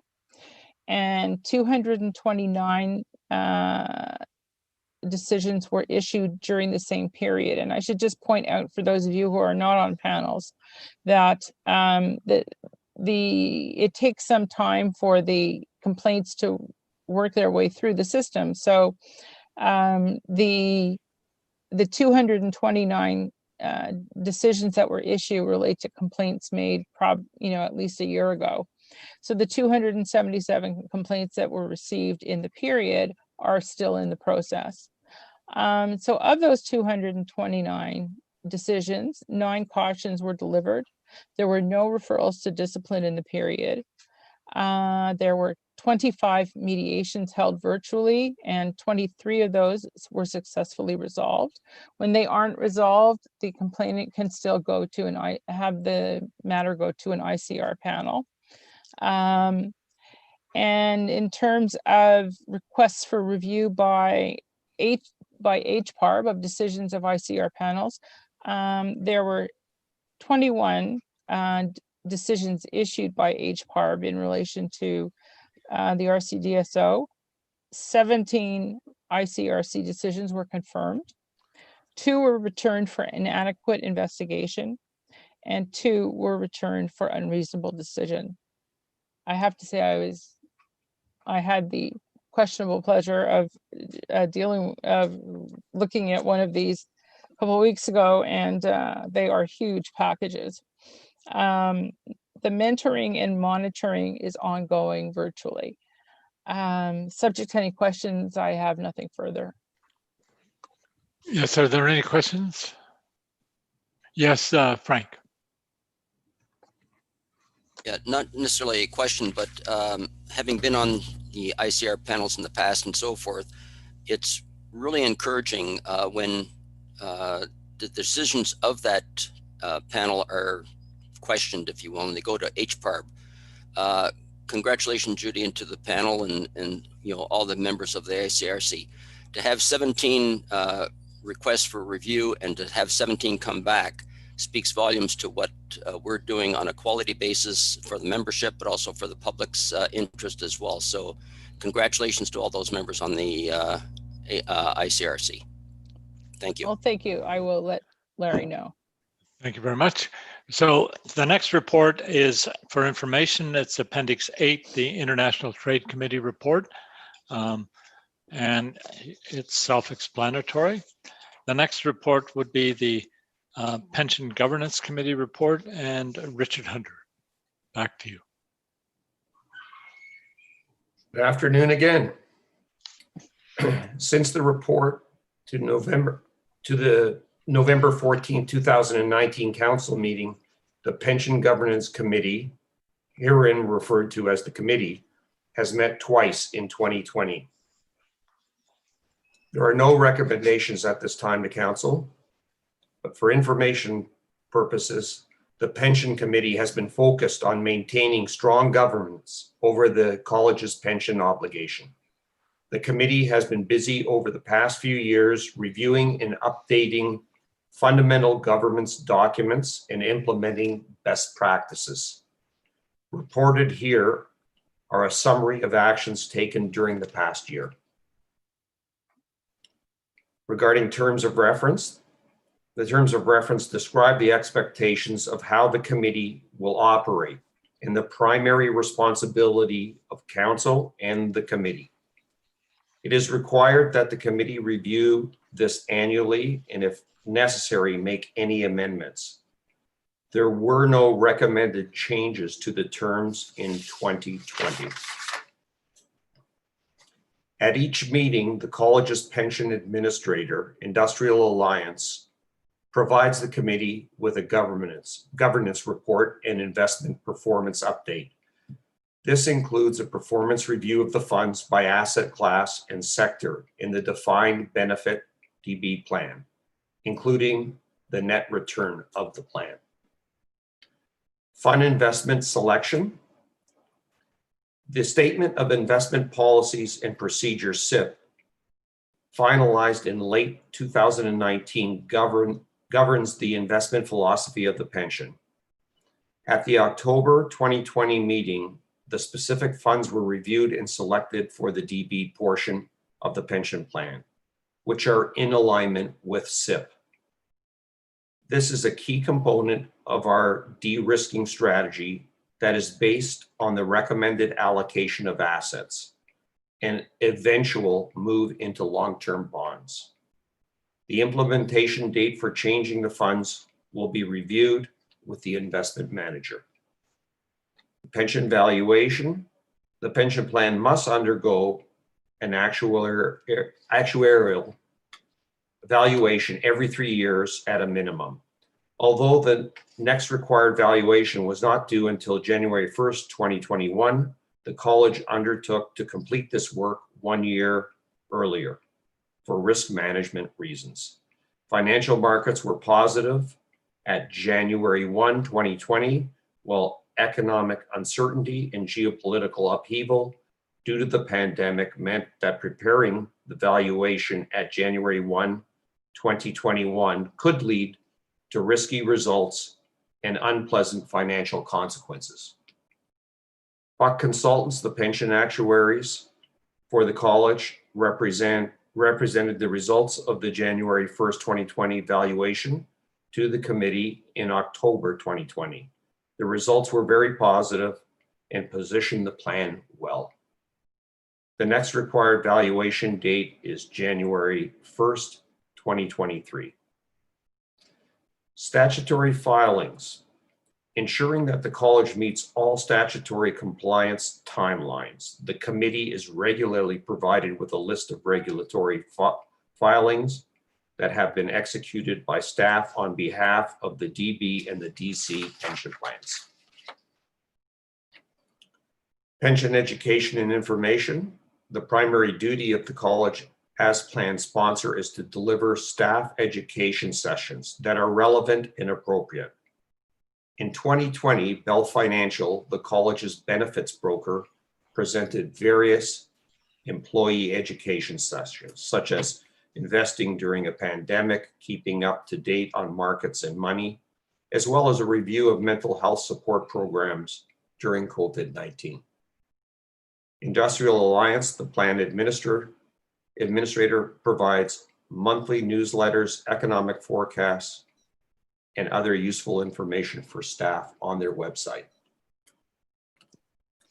and 229 decisions were issued during the same period. And I should just point out, for those of you who are not on panels, that it takes some time for the complaints to work their way through the system. So the 229 decisions that were issued relate to complaints made at least a year ago. So the 277 complaints that were received in the period are still in the process. So of those 229 decisions, 9 cautions were delivered. There were no referrals to discipline in the period. There were 25 mediations held virtually, and 23 of those were successfully resolved. When they aren't resolved, the complainant can still have the matter go to an ICR panel. And in terms of requests for review by HPARB of decisions of ICR panels, there were 21 decisions issued by HPARB in relation to the RCDSO. 17 ICRC decisions were confirmed. 2 were returned for inadequate investigation, and 2 were returned for unreasonable decision. I have to say I had the questionable pleasure of looking at one of these a couple of weeks ago, and they are huge packages. The mentoring and monitoring is ongoing virtually. Subject to any questions, I have nothing further. Yes, are there any questions? Yes, Frank. Yeah, not necessarily a question, but having been on the ICR panels in the past and so forth, it's really encouraging when the decisions of that panel are questioned, if you will, and they go to HPARB. Congratulations, Judy, and to the panel and all the members of the ICRC. To have 17 requests for review and to have 17 come back speaks volumes to what we're doing on a quality basis for the membership, but also for the public's interest as well. So congratulations to all those members on the ICRC. Thank you. Well, thank you. I will let Larry know. Thank you very much. So the next report is for information. It's Appendix 8, the International Trade Committee report. And it's self-explanatory. The next report would be the Pension Governance Committee report, and Richard Hunter, back to you. Good afternoon again. Since the report to the November 14, 2019 council meeting, the Pension Governance Committee, herein referred to as the committee, has met twice in 2020. There are no recommendations at this time to council, but for information purposes, the Pension Committee has been focused on maintaining strong governance over the college's pension obligation. The committee has been busy over the past few years reviewing and updating fundamental governance documents and implementing best practices. Reported here are a summary of actions taken during the past year. Regarding terms of reference, the terms of reference describe the expectations of how the committee will operate and the primary responsibility of council and the committee. It is required that the committee review this annually and, if necessary, make any amendments. There were no recommended changes to the terms in 2020. At each meeting, the college's pension administrator, Industrial Alliance, provides the committee with a governance report and investment performance update. This includes a performance review of the funds by asset class and sector in the defined benefit DB plan, including the net return of the plan. Fund investment selection. The Statement of Investment Policies and Procedures, SIP, finalized in late 2019, governs the investment philosophy of the pension. At the October 2020 meeting, the specific funds were reviewed and selected for the DB portion of the pension plan, which are in alignment with SIP. This is a key component of our de-risking strategy that is based on the recommended allocation of assets and eventual move into long-term bonds. The implementation date for changing the funds will be reviewed with the investment manager. Pension valuation. The pension plan must undergo an actuarial valuation every 3 years at a minimum. Although the next required valuation was not due until January 1st, 2021, the college undertook to complete this work 1 year earlier for risk management reasons. Financial markets were positive at January 1, 2020, while economic uncertainty and geopolitical upheaval due to the pandemic meant that preparing the valuation at January 1, 2021 could lead to risky results and unpleasant financial consequences. Buck Consultants, the pension actuaries for the college, represented the results of the January 1st, 2020 valuation to the committee in October 2020. The results were very positive and positioned the plan well. The next required valuation date is January 1st, 2023. Statutory filings. Ensuring that the college meets all statutory compliance timelines. The committee is regularly provided with a list of regulatory filings that have been executed by staff on behalf of the DB and the DC pension plans. Pension education and information. The primary duty of the college as plan sponsor is to deliver staff education sessions that are relevant and appropriate. In 2020, Bell Financial, the college's benefits broker, presented various employee education sessions, such as investing during a pandemic, keeping up to date on markets and money, as well as a review of mental health support programs during COVID-19. Industrial Alliance, the plan administrator, provides monthly newsletters, economic forecasts, and other useful information for staff on their website.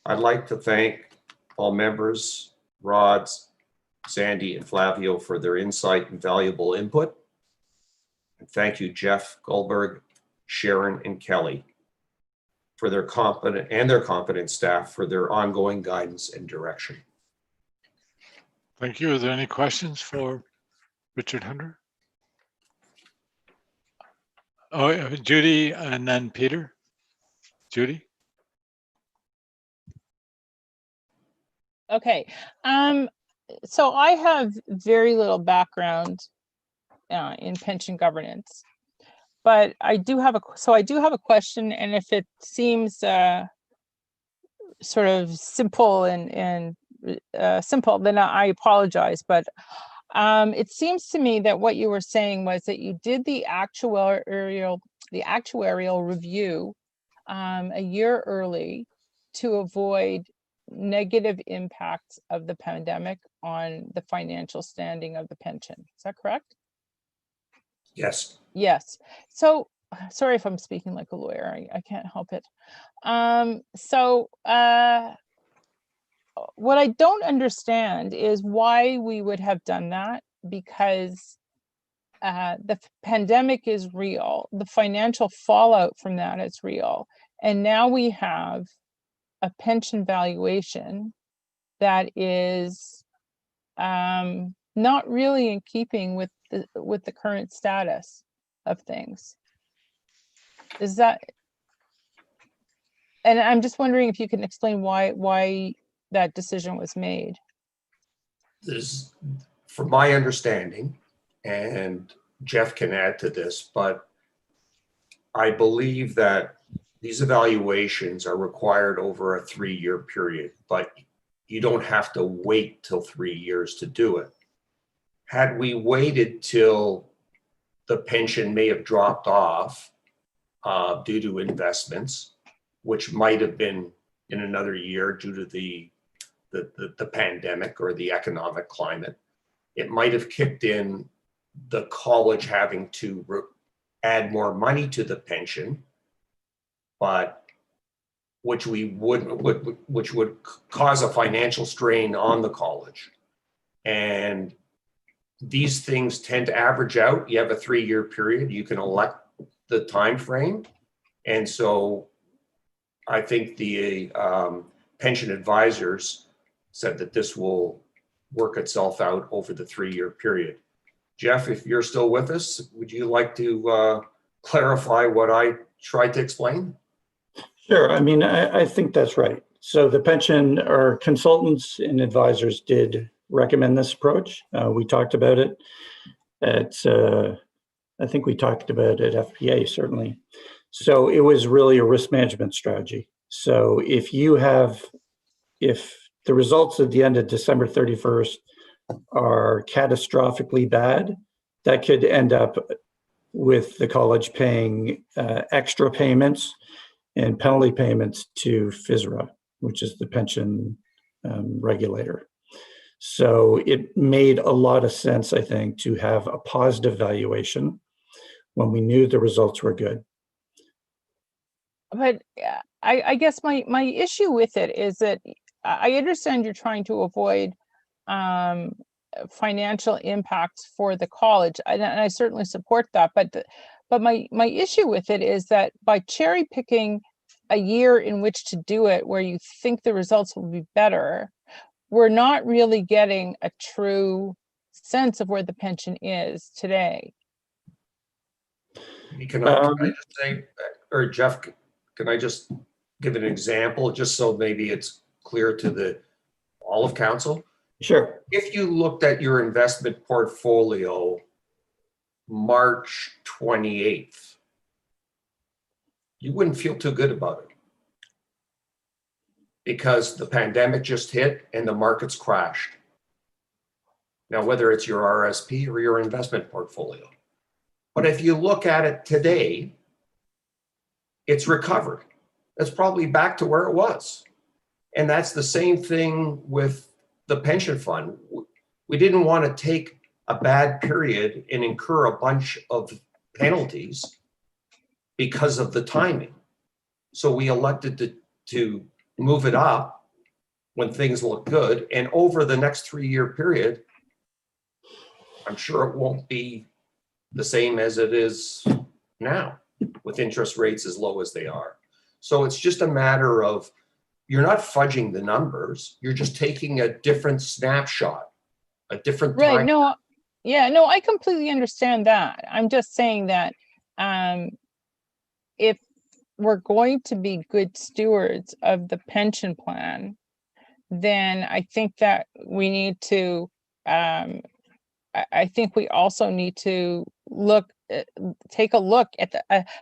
I'd like to thank all members, Rods, Sandy, and Flavio for their insight and valuable input. And thank you, Jeff Goldberg, Sharon, and Kelly for their competent staff for their ongoing guidance and direction. Thank you. Are there any questions for Richard Hunter? Oh, Judy and then Peter. Judy? Okay. So I have very little background in pension governance, but I do have a question, and if it seems sort of simple and simple, then I apologize. But it seems to me that what you were saying was that you did the actuarial review a year early to avoid negative impacts of the pandemic on the financial standing of the pension. Is that correct? Yes. Yes. So sorry if I'm speaking like a lawyer, I can't help it. What I don't understand is why we would have done that, because the pandemic is real. The financial fallout from that is real. And now we have a pension valuation that is not really in keeping with the current status of things. Is that, and I'm just wondering if you can explain why that decision was made. This, from my understanding, and Jeff can add to this, but I believe that these evaluations are required over a 3-year period, but you don't have to wait till 3 years to do it. Had we waited till the pension may have dropped off due to investments, which might have been in another year due to the pandemic or the economic climate, it might have kicked in the college having to add more money to the pension, but which would cause a financial strain on the college. And these things tend to average out. You have a 3-year period, you can elect the time frame. And so I think the pension advisors said that this will work itself out over the 3-year period. Jeff, if you're still with us, would you like to clarify what I tried to explain? Sure. I mean, I think that's right. So the pension, our consultants and advisors did recommend this approach. We talked about it at, I think we talked about it at FPA, certainly. So it was really a risk management strategy. So if the results at the end of December 31st are catastrophically bad, that could end up with the college paying extra payments and penalty payments to FSRA, which is the pension regulator. So it made a lot of sense, I think, to have a positive valuation when we knew the results were good. But I guess my issue with it is that I understand you're trying to avoid financial impacts for the college, and I certainly support that. But my issue with it is that by cherry picking a year in which to do it, where you think the results will be better, we're not really getting a true sense of where the pension is today. Can I just say, or Jeff, can I just give an example, just so maybe it's clear to all of council? Sure. If you looked at your investment portfolio March 28th, you wouldn't feel too good about it, because the pandemic just hit and the markets crashed. Now, whether it's your RSP or your investment portfolio. But if you look at it today, it's recovered. It's probably back to where it was. And that's the same thing with the pension fund. We didn't want to take a bad period and incur a bunch of penalties because of the timing. So we elected to move it up when things look good. And over the next 3-year period, I'm sure it won't be the same as it is now, with interest rates as low as they are. So it's just a matter of, you're not fudging the numbers, you're just taking a different snapshot, a different time. Right, no, yeah, no, I completely understand that. I'm just saying that if we're going to be good stewards of the pension plan, then I think that we need to, I think we also need to take a look at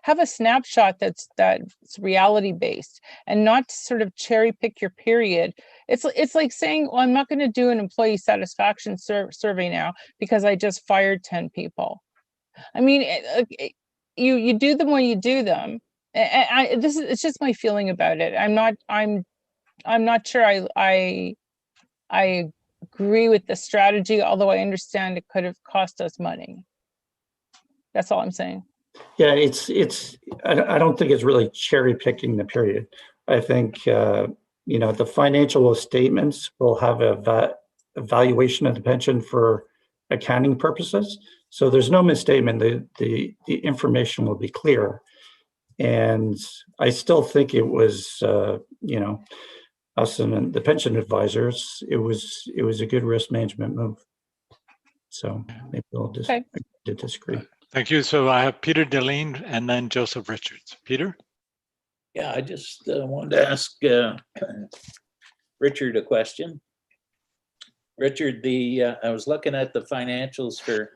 have a snapshot that's reality based, and not sort of cherry pick your period. It's like saying, well, I'm not going to do an employee satisfaction survey now because I just fired 10 people. I mean, you do them when you do them. It's just my feeling about it. I'm not sure I agree with the strategy, although I understand it could have cost us money. That's all I'm saying. Yeah, I don't think it's really cherry picking the period. I think, the financial statements will have a valuation of the pension for accounting purposes. So there's no misstatement. The information will be clear. And I still think it was, us and the pension advisors, it was a good risk management move. So maybe we'll just disagree. Thank you. So I have Peter Deline and then Joseph Richards. Peter? Yeah, I just wanted to ask Richard a question. Richard, I was looking at the financials for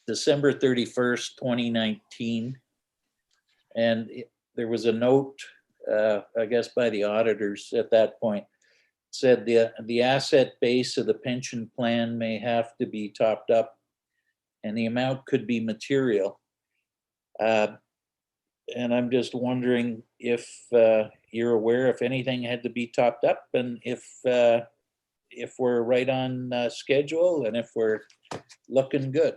December 31st, 2019, and there was a note, I guess by the auditors at that point, said the asset base of the pension plan may have to be topped up, and the amount could be material. And I'm just wondering if you're aware if anything had to be topped up, and if we're right on schedule, and if we're looking good.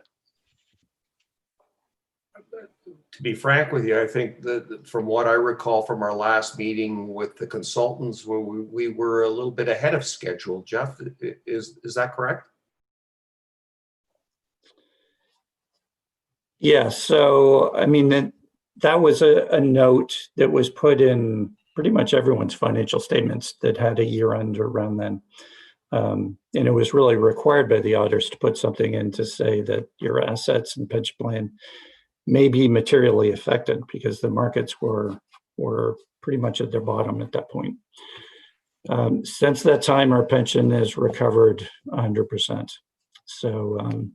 To be frank with you, I think that from what I recall from our last meeting with the consultants, where we were a little bit ahead of schedule. Jeff, is that correct? Yeah, so I mean, that was a note that was put in pretty much everyone's financial statements that had a year end around then. And it was really required by the auditors to put something in to say that your assets and pension plan may be materially affected because the markets were pretty much at their bottom at that point. Since that time, our pension has recovered 100%. So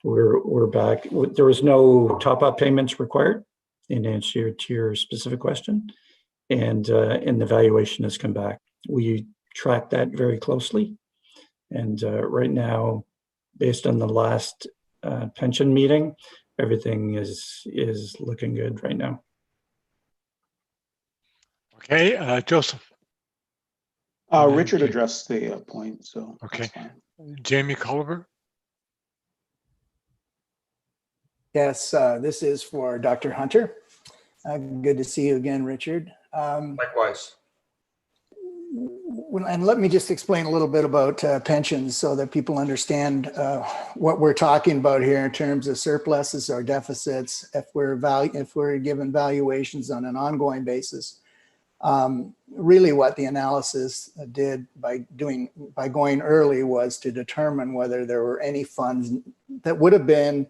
we're back. There was no top-up payments required, in answer to your specific question, and the valuation has come back. We track that very closely, and right now, based on the last pension meeting, everything is looking good right now. Okay, Joseph. Richard addressed the point, so okay. Jamie Culliver. Yes, this is for Dr. Hunter. Good to see you again, Richard. Likewise. And let me just explain a little bit about pensions so that people understand what we're talking about here in terms of surpluses or deficits, if we're given valuations on an ongoing basis. Really what the analysis did by going early was to determine whether there were any funds that would have been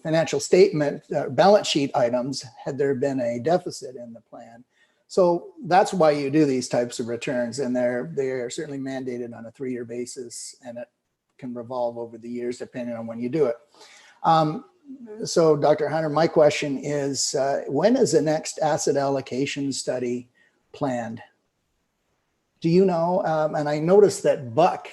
financial statement, balance sheet items had there been a deficit in the plan. So that's why you do these types of returns, and they're certainly mandated on a 3-year basis, and it can revolve over the years depending on when you do it. So Dr. Hunter, my question is, when is the next asset allocation study planned? Do you know? And I noticed that Buck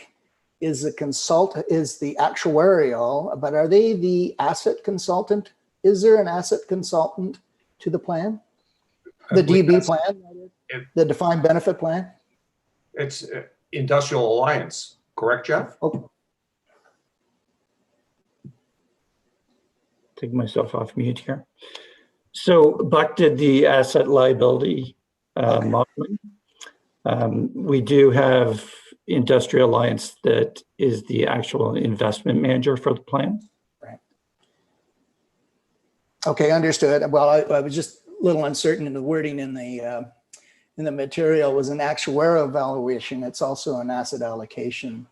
is the actuarial, but are they the asset consultant? Is there an asset consultant to the plan? The DB plan, the defined benefit plan? It's Industrial Alliance, correct, Jeff? Oh. Take myself off mute here. So Buck did the asset liability modeling. We do have Industrial Alliance that is the actual investment manager for the plan. Right. Okay, understood. Well, I was just a little uncertain in the wording in the material. Was an actuarial evaluation. It's also an asset allocation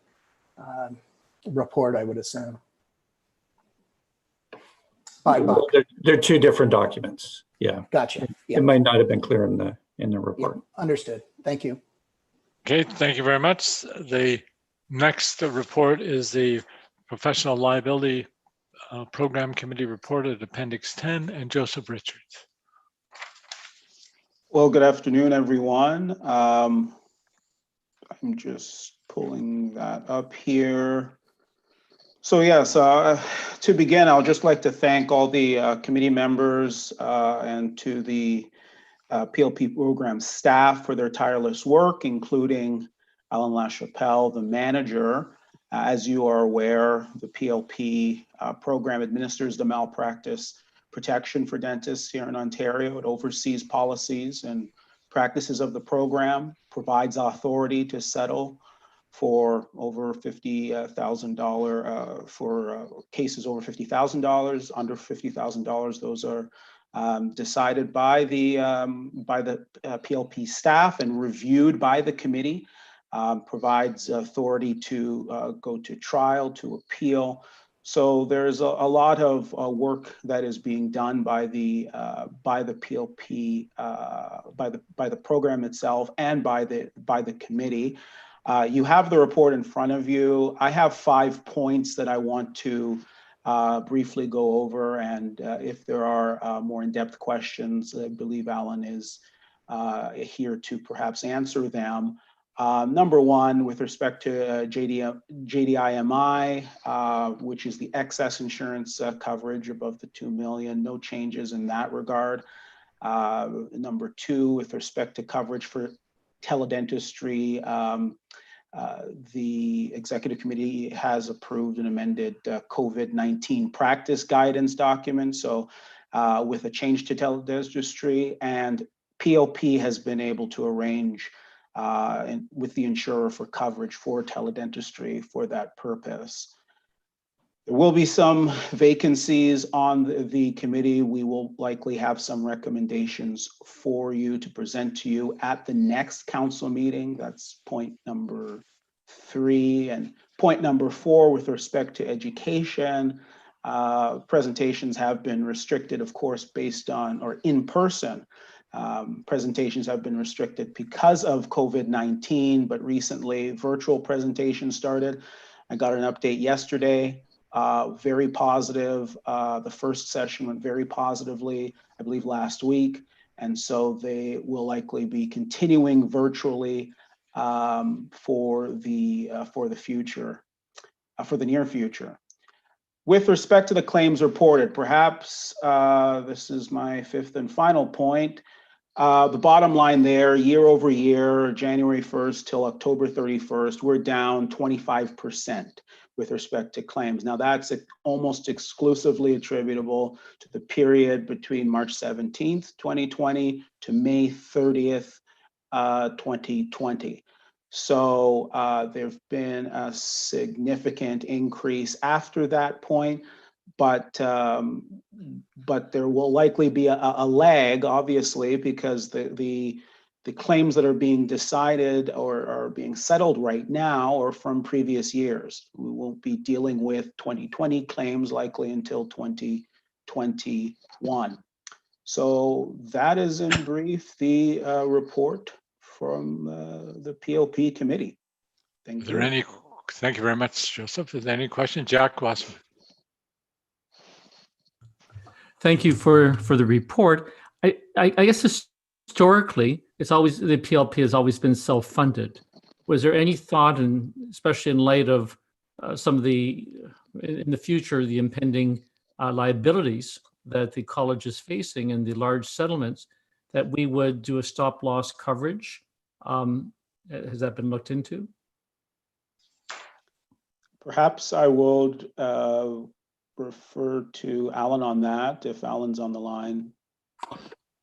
report, I would assume. Well, they're two different documents. Yeah. Gotcha. It might not have been clear in the report. Yep. Understood. Thank you. Okay, thank you very much. The next report is the Professional Liability Program Committee report at Appendix 10, and Joseph Richards. Well, good afternoon, everyone. I'm just pulling that up here. So yes, to begin, I would just like to thank all the committee members and to the PLP program staff for their tireless work, including Alan LaChapelle, the manager. As you are aware, the PLP program administers the malpractice protection for dentists here in Ontario. It oversees policies and practices of the program, provides authority to settle for over $50,000 for cases over $50,000. Under $50,000, those are decided by the PLP staff and reviewed by the committee. Provides authority to go to trial, to appeal. So there's a lot of work that is being done by the PLP, by the program itself, and by the committee. You have the report in front of you. I have 5 points that I want to briefly go over, and if there are more in-depth questions, I believe Alan is here to perhaps answer them. Number one, with respect to JDIMI, which is the excess insurance coverage above the $2 million, no changes in that regard. Number two, with respect to coverage for teledentistry, the executive committee has approved an amended COVID-19 practice guidance document. So with a change to teledentistry, and PLP has been able to arrange with the insurer for coverage for teledentistry for that purpose. There will be some vacancies on the committee. We will likely have some recommendations for you to present to you at the next council meeting. That's point number 3. And point number 4, with respect to education, presentations have been restricted, of course, based on, or in person. Presentations have been restricted because of COVID-19, but recently virtual presentations started. I got an update yesterday, very positive. The first session went very positively, I believe last week. And so they will likely be continuing virtually for the future, for the near future. With respect to the claims reported, perhaps this is my 5th and final point. The bottom line there, year over year, January 1st till October 31st, we're down 25% with respect to claims. Now that's almost exclusively attributable to the period between March 17th, 2020 to May 30th, 2020. So there've been a significant increase after that point, but there will likely be a lag, obviously, because the claims that are being decided or are being settled right now are from previous years. We won't be dealing with 2020 claims likely until 2021. So that is in brief the report from the PLP committee. Thank you. Thank you very much, Joseph. Is there any question? Jack Wasserman. Thank you for the report. I guess historically, it's always, the PLP has always been self-funded. Was there any thought, and especially in light of some of the, in the future, the impending liabilities that the college is facing and the large settlements, that we would do a stop loss coverage? Has that been looked into? Perhaps I would refer to Alan on that, if Alan's on the line.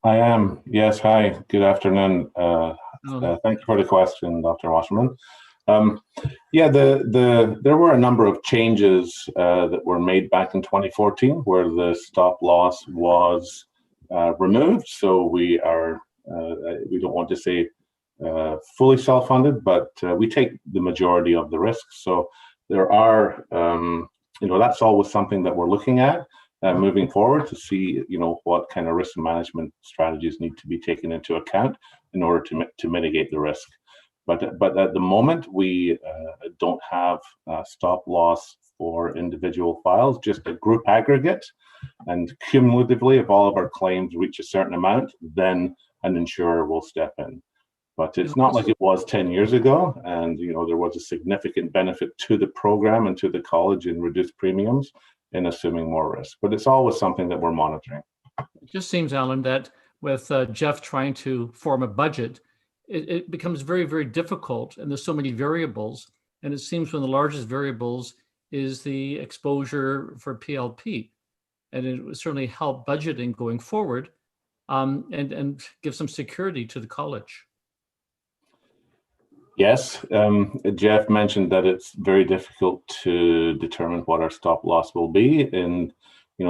I am. Yes. Hi. Good afternoon. Thank you for the question, Dr. Wasserman. Yeah, there were a number of changes that were made back in 2014 where the stop loss was removed. So we are, we don't want to say fully self-funded, but we take the majority of the risks. So there are, that's always something that we're looking at moving forward to see, what kind of risk management strategies need to be taken into account in order to mitigate the risk. But at the moment, we don't have stop loss for individual files, just a group aggregate. And cumulatively, if all of our claims reach a certain amount, then an insurer will step in. But it's not like it was 10 years ago. And, there was a significant benefit to the program and to the college in reduced premiums in assuming more risk. But it's always something that we're monitoring. It just seems, Alan, that with Jeff trying to form a budget, it becomes very, very difficult, and there's so many variables. And it seems one of the largest variables is the exposure for PLP. And it would certainly help budgeting going forward, and give some security to the college. Yes, Jeff mentioned that it's very difficult to determine what our stop loss will be. And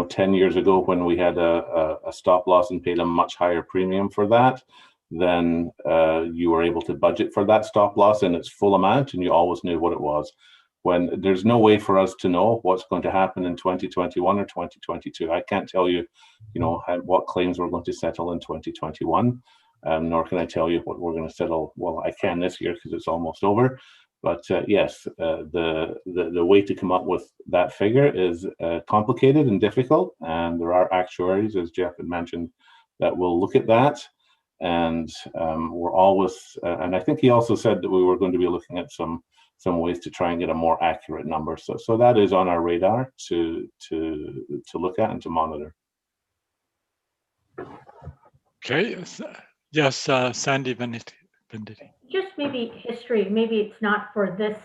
10 years ago, when we had a stop loss and paid a much higher premium for that, then you were able to budget for that stop loss in its full amount, and you always knew what it was. When there's no way for us to know what's going to happen in 2021 or 2022, I can't tell you, what claims we're going to settle in 2021. Nor can I tell you what we're going to settle. Well, I can this year because it's almost over. But yes, the way to come up with that figure is complicated and difficult. And there are actuaries, as Jeff had mentioned, that will look at that. And we're always, and I think he also said that we were going to be looking at some ways to try and get a more accurate number. So that is on our radar to look at and to monitor. Okay. Yes, Sandy Venditti. Just maybe history, maybe it's not for this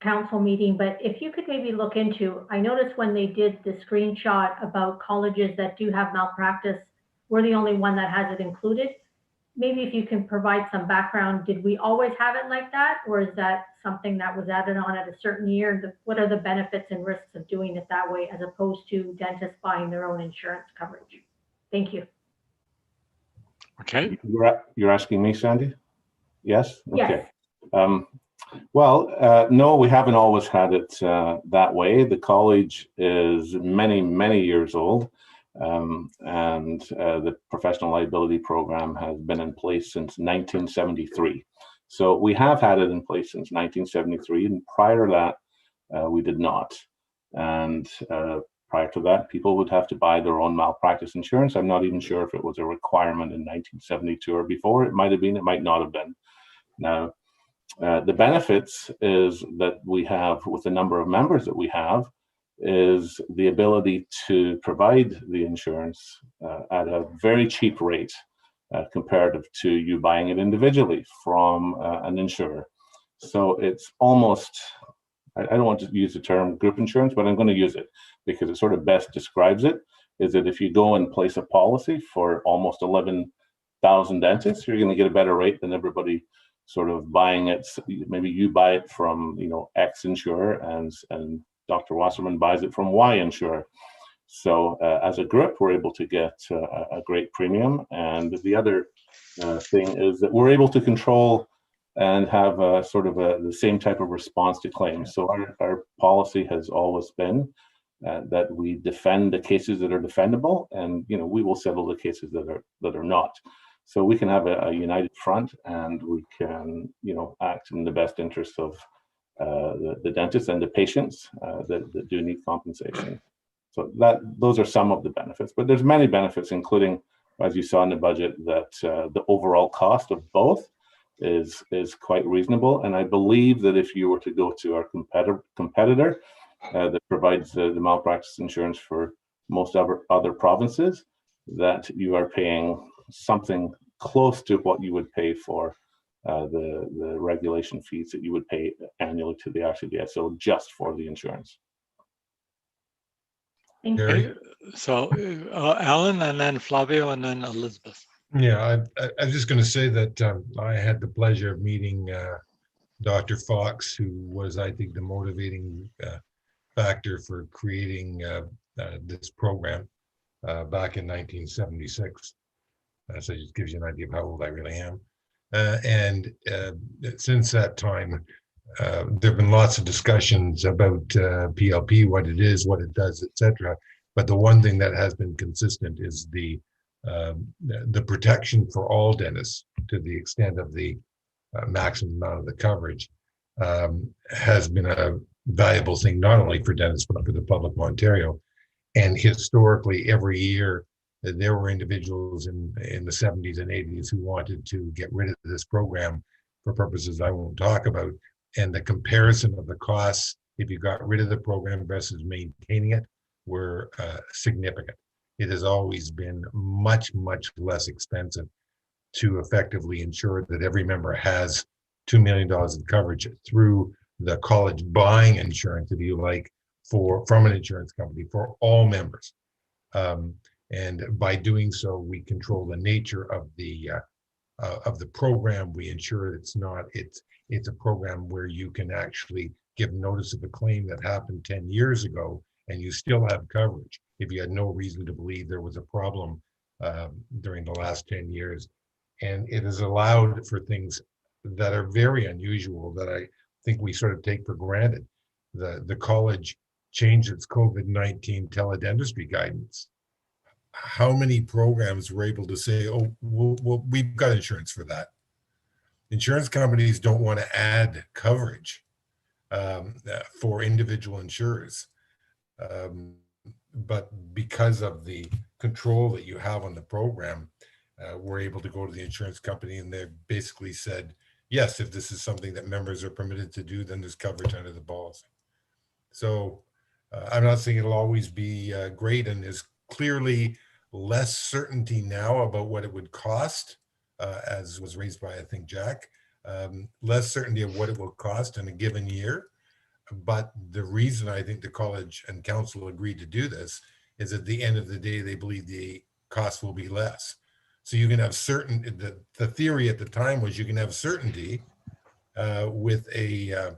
council meeting, but if you could maybe look into, I noticed when they did the screenshot about colleges that do have malpractice, we're the only one that has it included. Maybe if you can provide some background, did we always have it like that? Or is that something that was added on at a certain year? What are the benefits and risks of doing it that way as opposed to dentists buying their own insurance coverage? Thank you. Okay. You're asking me, Sandy? Yes? Okay. Yes. No, we haven't always had it that way. The college is many, many years old, and the professional liability program has been in place since 1973. So we have had it in place since 1973, and prior to that, we did not. And prior to that, people would have to buy their own malpractice insurance. I'm not even sure if it was a requirement in 1972 or before. It might have been, it might not have been. Now, the benefits is that we have, with the number of members that we have, is the ability to provide the insurance at a very cheap rate comparative to you buying it individually from an insurer. So it's almost, I don't want to use the term group insurance, but I'm going to use it because it sort of best describes it, is that if you go and place a policy for almost 11,000 dentists, you're going to get a better rate than everybody sort of buying it. Maybe you buy it from, X insurer and Dr. Wasserman buys it from Y insurer. So as a group, we're able to get a great premium. And the other thing is that we're able to control and have the same type of response to claims. So our policy has always been that we defend the cases that are defendable, and we will settle the cases that are not. So we can have a united front, and we can act in the best interest of the dentists and the patients that do need compensation. So those are some of the benefits, but there's many benefits, including, as you saw in the budget, that the overall cost of both is quite reasonable. And I believe that if you were to go to our competitor that provides the malpractice insurance for most other provinces, that you are paying something close to what you would pay for the regulation fees that you would pay annually to the RCDSO just for the insurance. Okay, so Alan, and then Flavio, and then Elizabeth. Yeah, I was just going to say that I had the pleasure of meeting Dr. Fox, who was, I think, the motivating factor for creating this program back in 1976. So it just gives you an idea of how old I really am. And since that time, there have been lots of discussions about PLP, what it is, what it does, etc. But the one thing that has been consistent is the protection for all dentists to the extent of the maximum amount of the coverage has been a valuable thing, not only for dentists, but for the public of Ontario. And historically, every year, there were individuals in the 70s and 80s who wanted to get rid of this program for purposes I won't talk about. And the comparison of the costs, if you got rid of the program versus maintaining it, were significant. It has always been much, much less expensive to effectively ensure that every member has $2 million in coverage through the college buying insurance, if you like, from an insurance company for all members. And by doing so, we control the nature of the program. We ensure it's a program where you can actually give notice of a claim that happened 10 years ago, and you still have coverage if you had no reason to believe there was a problem during the last 10 years. And it has allowed for things that are very unusual that I think we sort of take for granted. The college changed its COVID-19 teledentistry guidance. How many programs were able to say, oh, we've got insurance for that? Insurance companies don't want to add coverage for individual insurers. But because of the control that you have on the program, we're able to go to the insurance company and they basically said, yes, if this is something that members are permitted to do, then there's coverage under the policy. So I'm not saying it'll always be great, and there's clearly less certainty now about what it would cost, as was raised by, I think, Jack, less certainty of what it will cost in a given year. But the reason I think the college and council agreed to do this is at the end of the day, they believe the cost will be less. So you can have the theory at the time was you can have certainty with a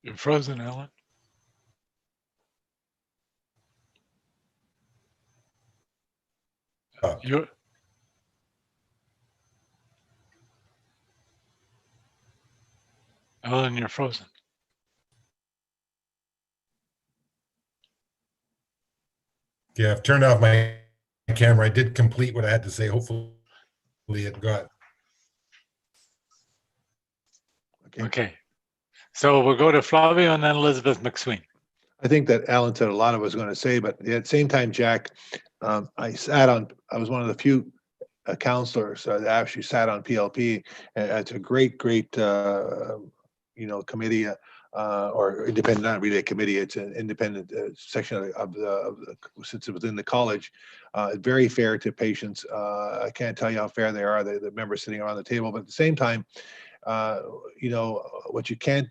You're frozen, Alan. You're Alan, you're frozen. Yeah, I've turned off my camera. I did complete what I had to say. Hopefully it got. Okay. So we'll go to Flavio and then Elizabeth McSween. I think that Alan said a lot of what I was going to say, but at the same time, Jack, I was one of the few counselors that actually sat on PLP. And it's a great, committee or independent, not really a committee. It's an independent section of the since it's within the college. Very fair to patients. I can't tell you how fair they are. The members sitting around the table, but at the same time, what you can't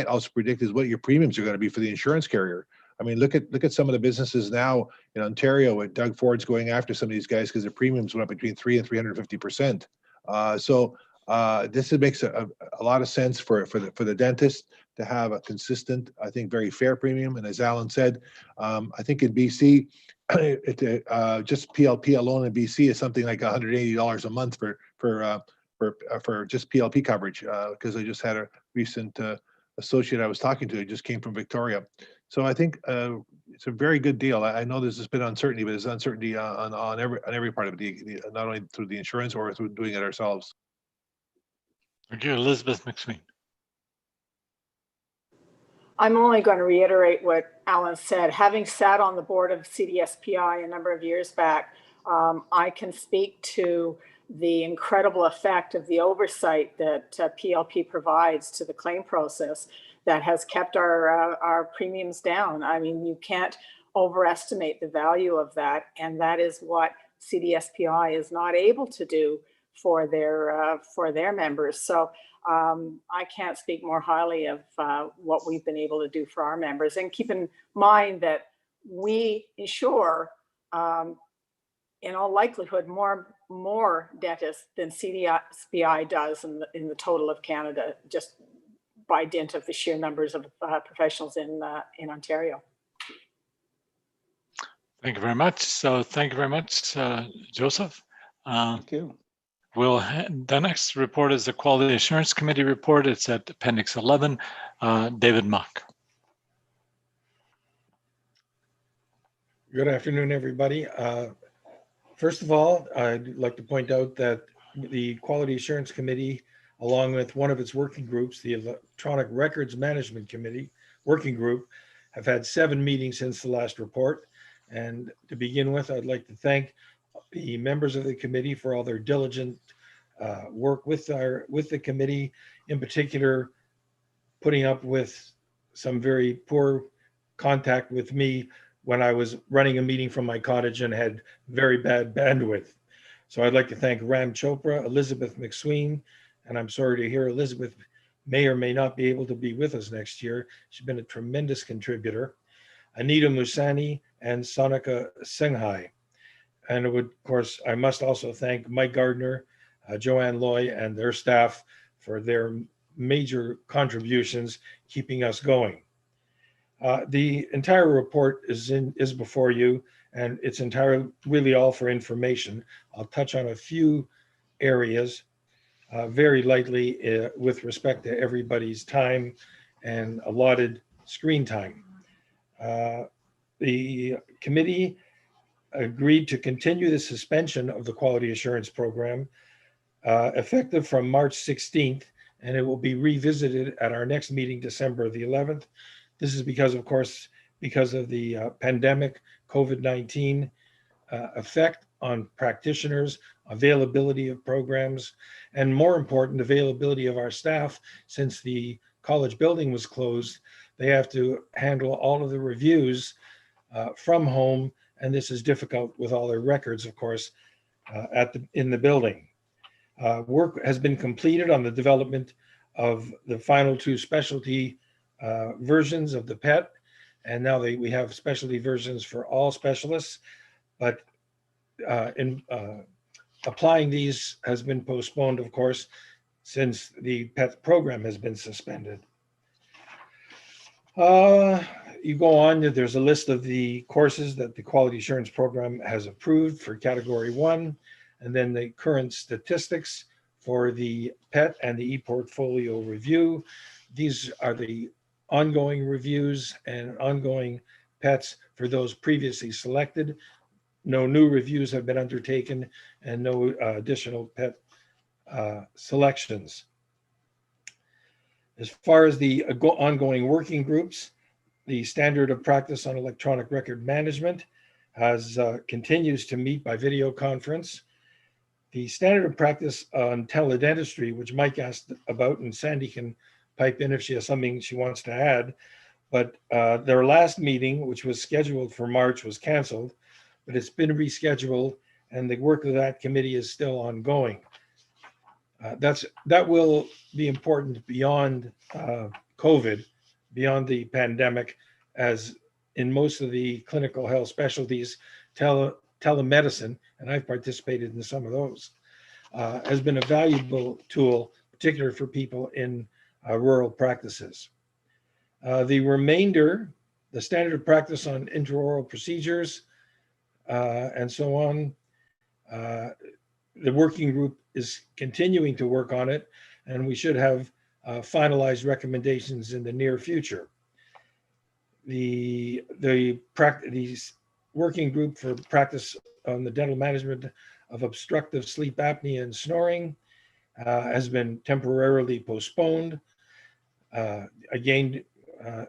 also predict is what your premiums are going to be for the insurance carrier. I mean, look at some of the businesses now in Ontario with Doug Ford's going after some of these guys because their premiums went up between 300% and 350%. This makes a lot of sense for the dentist to have a consistent, I think, very fair premium. And as Alan said, I think in BC, just PLP alone in BC is something like $180 a month for just PLP coverage, because I just had a recent associate I was talking to who just came from Victoria. So I think it's a very good deal. I know there's been uncertainty, but there's uncertainty on every part of it, not only through the insurance or through doing it ourselves. Thank you, Elizabeth McSween. I'm only going to reiterate what Alan said. Having sat on the board of CDSPI a number of years back, I can speak to the incredible effect of the oversight that PLP provides to the claim process that has kept our premiums down. I mean, you can't overestimate the value of that, and that is what CDSPI is not able to do for their members. So I can't speak more highly of what we've been able to do for our members. And keep in mind that we insure, in all likelihood, more dentists than CDSPI does in the total of Canada, just by dint of the sheer numbers of professionals in Ontario. Thank you very much. So thank you very much, Joseph. Thank you. The next report is the Quality Assurance Committee report. It's at Appendix 11. David Mock. Good afternoon, everybody. First of all, I'd like to point out that the Quality Assurance Committee, along with one of its working groups, the Electronic Records Management Committee working group, have had 7 meetings since the last report. And to begin with, I'd like to thank the members of the committee for all their diligent work with the committee, in particular, putting up with some very poor contact with me when I was running a meeting from my cottage and had very bad bandwidth. So I'd like to thank Ram Chopra, Elizabeth McSween, and I'm sorry to hear Elizabeth may or may not be able to be with us next year. She's been a tremendous contributor. Anita Musani and Sonika Singhai. And it would, of course, I must also thank Mike Gardner, Joanne Loy, and their staff for their major contributions keeping us going. The entire report is before you, and it's entirely really all for information. I'll touch on a few areas very lightly with respect to everybody's time and allotted screen time. The committee agreed to continue the suspension of the quality assurance program effective from March 16th, and it will be revisited at our next meeting, December the 11th. This is because, of course, because of the pandemic, COVID-19 effect on practitioners, availability of programs, and more important, availability of our staff. Since the college building was closed, they have to handle all of the reviews from home, and this is difficult with all their records, of course, in the building. Work has been completed on the development of the final 2 specialty versions of the PET, and now we have specialty versions for all specialists, but applying these has been postponed, of course, since the PET program has been suspended. You go on, there's a list of the courses that the quality assurance program has approved for category 1, and then the current statistics for the PET and the e-portfolio review. These are the ongoing reviews and ongoing PETs for those previously selected. No new reviews have been undertaken and no additional PET selections. As far as the ongoing working groups, the standard of practice on electronic record management continues to meet by video conference. The standard of practice on teledentistry, which Mike asked about, and Sandy can pipe in if she has something she wants to add, but their last meeting, which was scheduled for March, was canceled, but it's been rescheduled, and the work of that committee is still ongoing. That will be important beyond COVID, beyond the pandemic, as in most of the clinical health specialties, telemedicine, and I've participated in some of those, has been a valuable tool, particularly for people in rural practices. The remainder, the standard of practice on intraoral procedures and so on, the working group is continuing to work on it, and we should have finalized recommendations in the near future. The working group for practice on the dental management of obstructive sleep apnea and snoring has been temporarily postponed. Again,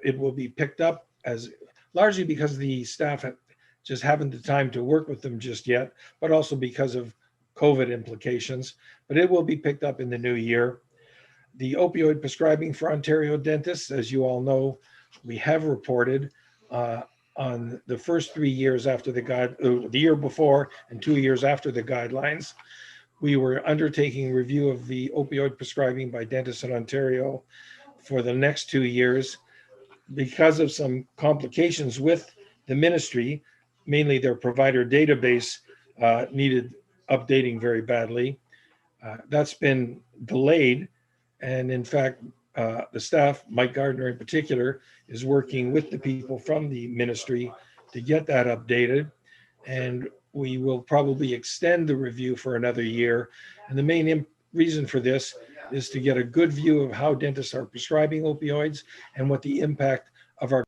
it will be picked up as largely because the staff just haven't the time to work with them just yet, but also because of COVID implications. But it will be picked up in the new year. The opioid prescribing for Ontario dentists, as you all know, we have reported on the first 3 years after the year before and 2 years after the guidelines. We were undertaking review of the opioid prescribing by dentists in Ontario for the next 2 years. Because of some complications with the ministry, mainly their provider database needed updating very badly. That's been delayed. And in fact, the staff, Mike Gardner in particular, is working with the people from the ministry to get that updated. And we will probably extend the review for another year. And the main reason for this is to get a good view of how dentists are prescribing opioids and what the impact of our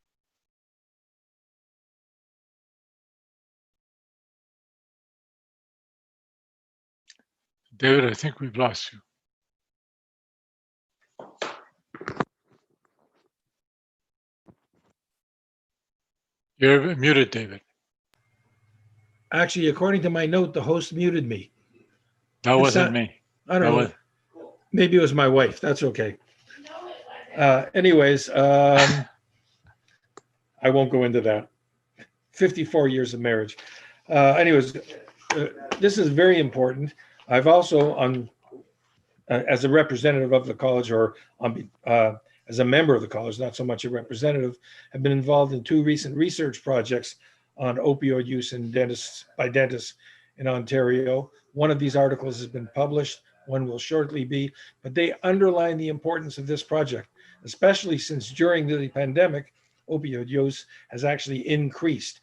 David, I think we've lost you. You're muted, David. Actually, according to my note, the host muted me. That wasn't me. I don't know. Maybe it was my wife. That's okay. Anyways, I won't go into that. 54 years of marriage. This is very important. I've also, as a representative of the college, or as a member of the college, not so much a representative, have been involved in 2 recent research projects on opioid use in by dentists in Ontario. One of these articles has been published, one will shortly be, but they underline the importance of this project, especially since during the pandemic, opioid use has actually increased,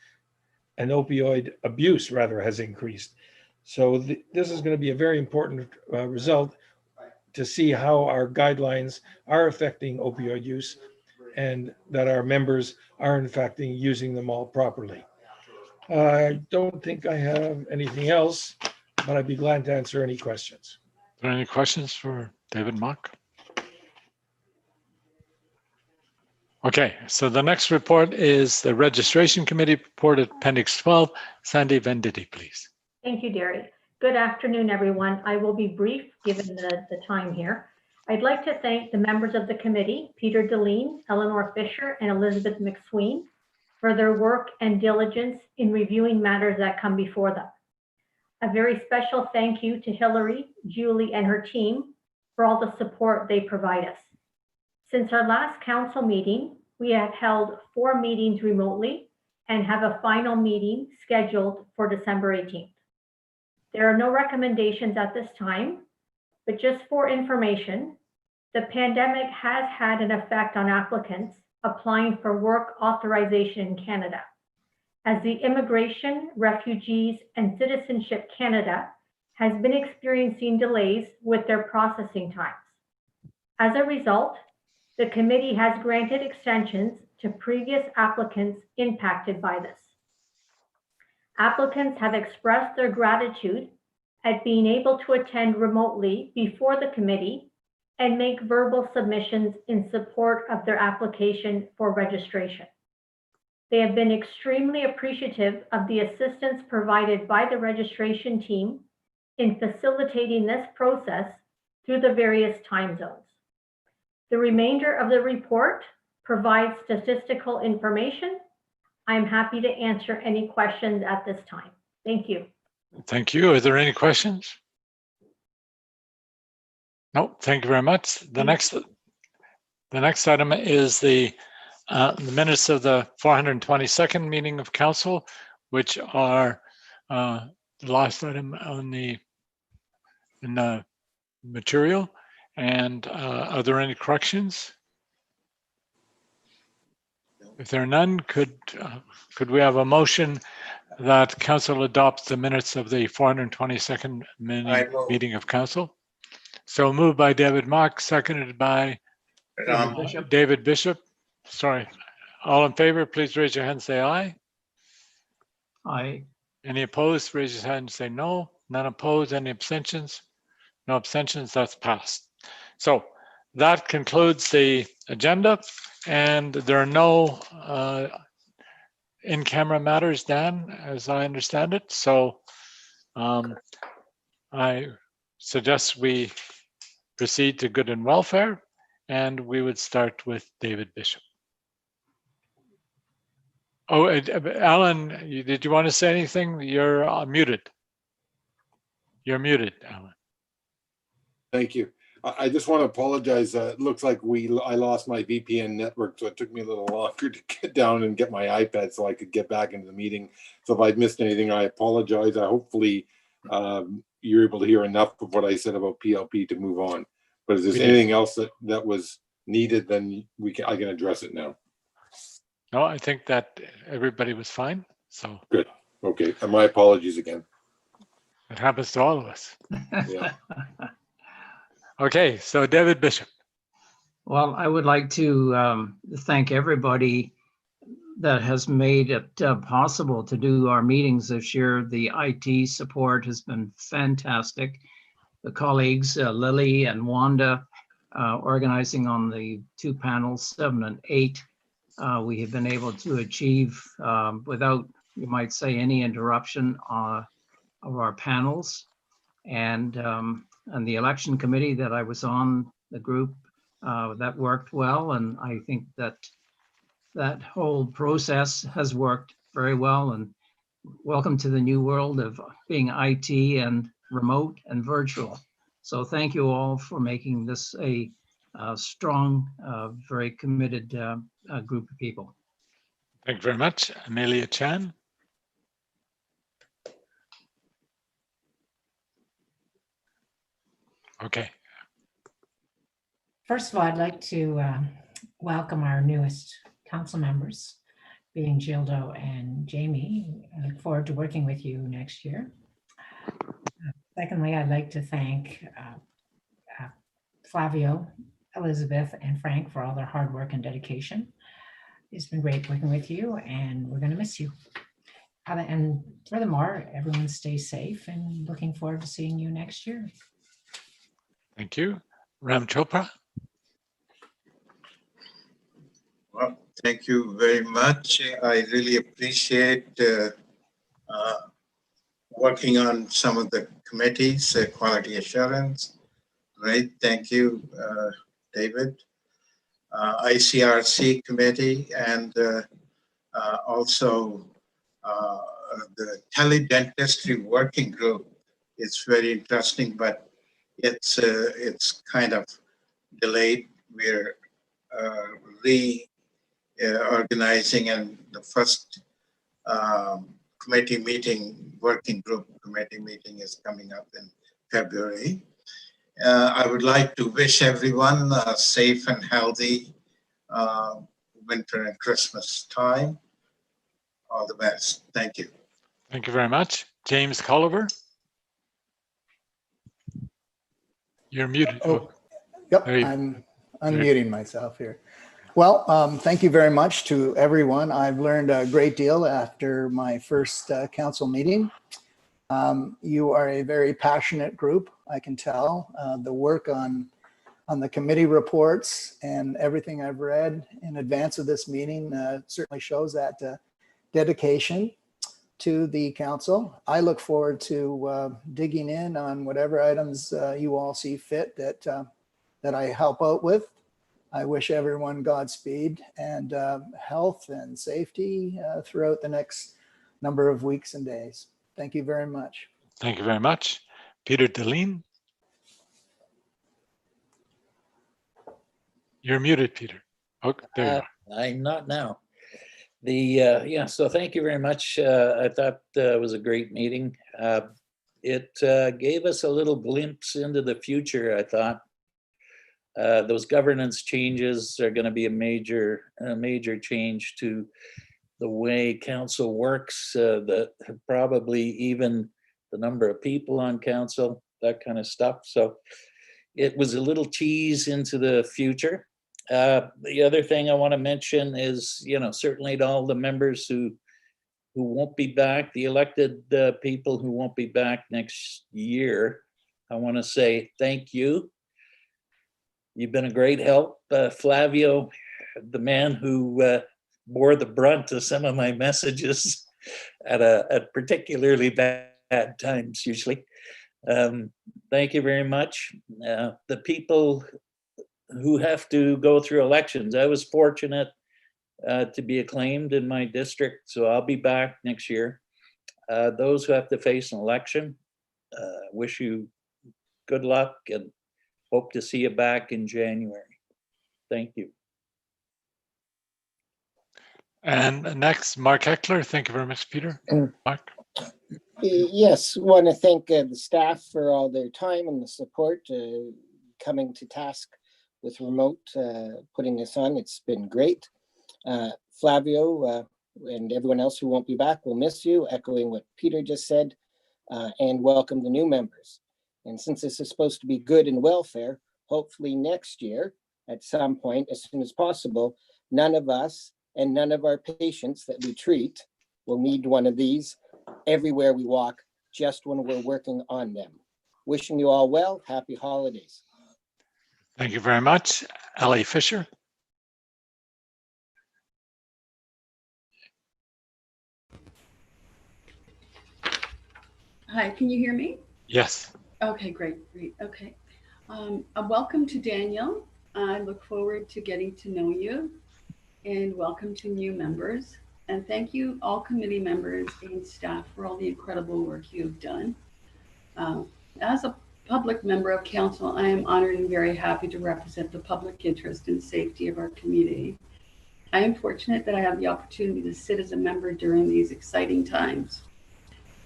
and opioid abuse rather has increased. So this is going to be a very important result to see how our guidelines are affecting opioid use and that our members are in fact using them all properly. I don't think I have anything else, but I'd be glad to answer any questions. Are there any questions for David Mock? Okay, so the next report is the Registration Committee report at Appendix 12. Sandy Venditti, please. Thank you, Derry. Good afternoon, everyone. I will be brief given the time here. I'd like to thank the members of the committee, Peter Deline, Eleanor Fisher, and Elizabeth McSween, for their work and diligence in reviewing matters that come before them. A very special thank you to Hillary, Julie, and her team for all the support they provide us. Since our last council meeting, we have held 4 meetings remotely and have a final meeting scheduled for December 18th. There are no recommendations at this time, but just for information, the pandemic has had an effect on applicants applying for work authorization in Canada, as the Immigration, Refugees, and Citizenship Canada has been experiencing delays with their processing times. As a result, the committee has granted extensions to previous applicants impacted by this. Applicants have expressed their gratitude at being able to attend remotely before the committee and make verbal submissions in support of their application for registration. They have been extremely appreciative of the assistance provided by the registration team in facilitating this process through the various time zones. The remainder of the report provides statistical information. I'm happy to answer any questions at this time. Thank you. Thank you. Are there any questions? No, thank you very much. The next item is the minutes of the 422nd meeting of council, which are the last item on in the material. And are there any corrections? If there are none, could we have a motion that council adopts the minutes of the 422nd meeting of council? So moved by David Mock, seconded by David Bishop. Sorry. All in favor, please raise your hand and say aye. Aye. Any opposed, raise your hand and say no. None opposed, any abstentions? No abstentions. That's passed. So that concludes the agenda, and there are no in-camera matters, Dan, as I understand it. So I suggest we proceed to good and welfare, and we would start with David Bishop. Oh, Alan, did you want to say anything? You're muted. You're muted, Alan. Thank you. I just want to apologize. It looks like I lost my VPN network, so it took me a little longer to get down and get my iPad so I could get back into the meeting. So if I missed anything, I apologize. Hopefully you're able to hear enough of what I said about PLP to move on. But if there's anything else that was needed, then I can address it now. No, I think that everybody was fine. So good. Okay. And my apologies again. It happens to all of us. Yeah. Okay, so David Bishop. Well, I would like to thank everybody that has made it possible to do our meetings this year. The IT support has been fantastic. The colleagues, Lily and Wanda, organizing on the two panels, 7 and 8, we have been able to achieve without, you might say, any interruption of our panels. And the election committee that I was on, the group, that worked well. And I think that that whole process has worked very well. And welcome to the new world of being IT and remote and virtual. So thank you all for making this a strong, very committed group of people. Thank you very much. Amelia Chan. Okay. First of all, I'd like to welcome our newest council members, being Gildo and Jamie. I look forward to working with you next year. Secondly, I'd like to thank Flavio, Elizabeth, and Frank for all their hard work and dedication. It's been great working with you, and we're going to miss you. And furthermore, everyone stay safe, and looking forward to seeing you next year. Thank you. Ram Chopra. Well, thank you very much. I really appreciate working on some of the committees, quality assurance. Great, thank you, David. ICRC committee, and also the tele-dentistry working group. It's very interesting, but it's kind of delayed. We're reorganizing, and the first committee meeting, working group committee meeting, is coming up in February. I would like to wish everyone a safe and healthy winter and Christmas time. All the best. Thank you. Thank you very much. James Colliver. You're muted. Oh, yep, I'm unmuting myself here. Well, thank you very much to everyone. I've learned a great deal after my first council meeting. You are a very passionate group, I can tell. The work on the committee reports and everything I've read in advance of this meeting certainly shows that dedication to the council. I look forward to digging in on whatever items you all see fit that I help out with. I wish everyone Godspeed and health and safety throughout the next number of weeks and days. Thank you very much. Thank you very much. Peter Deline. You're muted, Peter. Oh, there you are. I'm not now. So thank you very much. I thought it was a great meeting. It gave us a little glimpse into the future, I thought. Those governance changes are going to be a major change to the way council works, probably even the number of people on council, that kind of stuff. So it was a little tease into the future. The other thing I want to mention is, certainly to all the members who won't be back, the elected people who won't be back next year, I want to say thank you. You've been a great help. Flavio, the man who bore the brunt of some of my messages at particularly bad times usually. Thank you very much. The people who have to go through elections, I was fortunate to be acclaimed in my district, so I'll be back next year. Those who have to face an election, wish you good luck and hope to see you back in January. Thank you. And next, Mark Heckler. Thank you very much, Peter. Mark. Yes, want to thank the staff for all their time and the support coming to task with remote putting this on. It's been great. Flavio and everyone else who won't be back, will miss you, echoing what Peter just said, and welcome the new members. And since this is supposed to be good and welfare, hopefully next year, at some point, as soon as possible, none of us and none of our patients that we treat will need one of these everywhere we walk, just when we're working on them. Wishing you all well. Happy holidays. Thank you very much. Ellie Fisher. Hi, can you hear me? Yes. Okay, great. Okay. Welcome to Daniel. I look forward to getting to know you, and welcome to new members. And thank you all committee members and staff for all the incredible work you've done. As a public member of council, I am honored and very happy to represent the public interest and safety of our community. I am fortunate that I have the opportunity to sit as a member during these exciting times.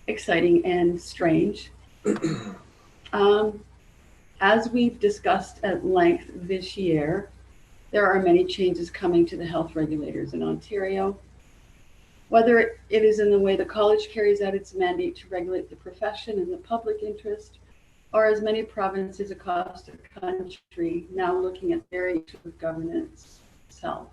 Exciting and strange. As we've discussed at length this year, there are many changes coming to the health regulators in Ontario. Whether it is in the way the college carries out its mandate to regulate the profession in the public interest, or as many provinces across the country now looking at their governance itself.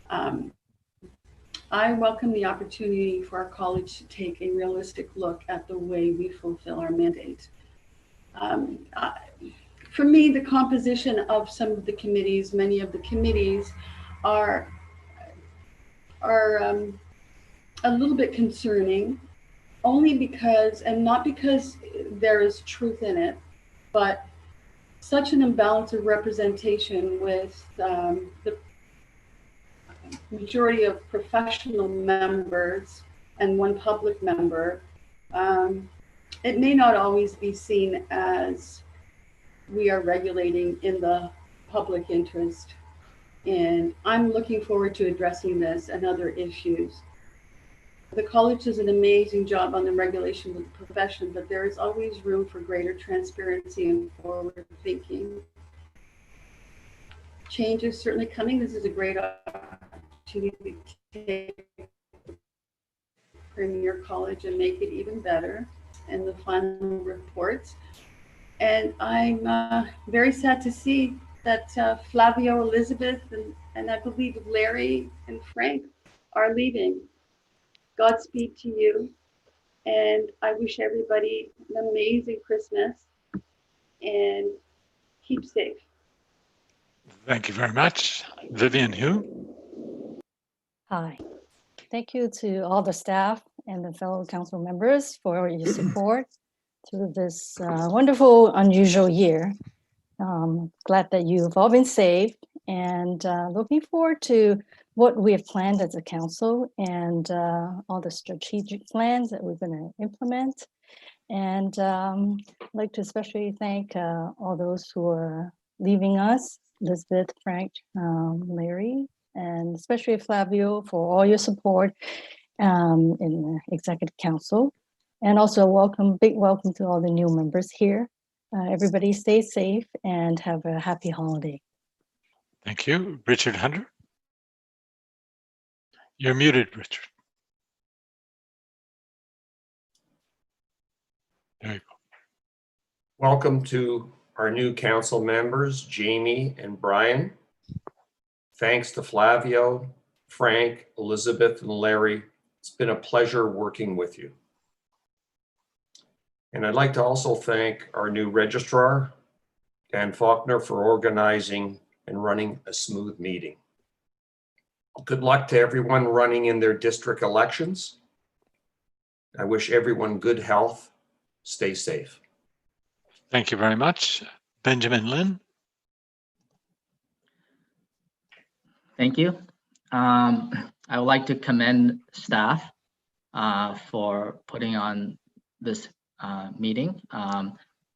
I welcome the opportunity for our college to take a realistic look at the way we fulfill our mandate. For me, the composition of some of the committees, many of the committees are a little bit concerning, only because, and not because there is truth in it, but such an imbalance of representation with the majority of professional members and one public member, it may not always be seen as we are regulating in the public interest. And I'm looking forward to addressing this and other issues. The college does an amazing job on the regulation of the profession, but there is always room for greater transparency and forward thinking. Change is certainly coming. This is a great opportunity to take Premier College and make it even better in the final reports. And I'm very sad to see that Flavio, Elizabeth, and I believe Larry and Frank are leaving. Godspeed to you. And I wish everybody an amazing Christmas and keep safe. Thank you very much. Vivian Hu. Hi. Thank you to all the staff and the fellow council members for your support through this wonderful, unusual year. Glad that you've all been safe, and looking forward to what we have planned as a council and all the strategic plans that we're going to implement. And I'd like to especially thank all those who are leaving us, Elizabeth, Frank, Larry, and especially Flavio for all your support in the Executive Council. And also big welcome to all the new members here. Everybody stay safe and have a happy holiday. Thank you. Richard Hunter. You're muted, Richard. There you go. Welcome to our new council members, Jamie and Brian. Thanks to Flavio, Frank, Elizabeth, and Larry. It's been a pleasure working with you. And I'd like to also thank our new registrar, Dan Faulkner, for organizing and running a smooth meeting. Good luck to everyone running in their district elections. I wish everyone good health. Stay safe. Thank you very much. Benjamin Lin. Thank you. I would like to commend staff for putting on this meeting,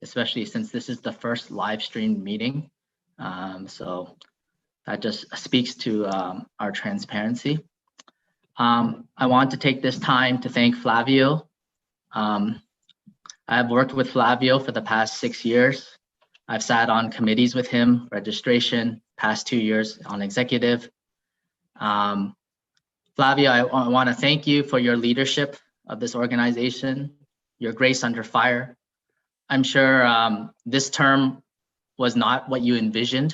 especially since this is the first live stream meeting. So that just speaks to our transparency. I want to take this time to thank Flavio. I've worked with Flavio for the past 6 years. I've sat on committees with him, registration, past 2 years on executive. Flavio, I want to thank you for your leadership of this organization, your grace under fire. I'm sure this term was not what you envisioned.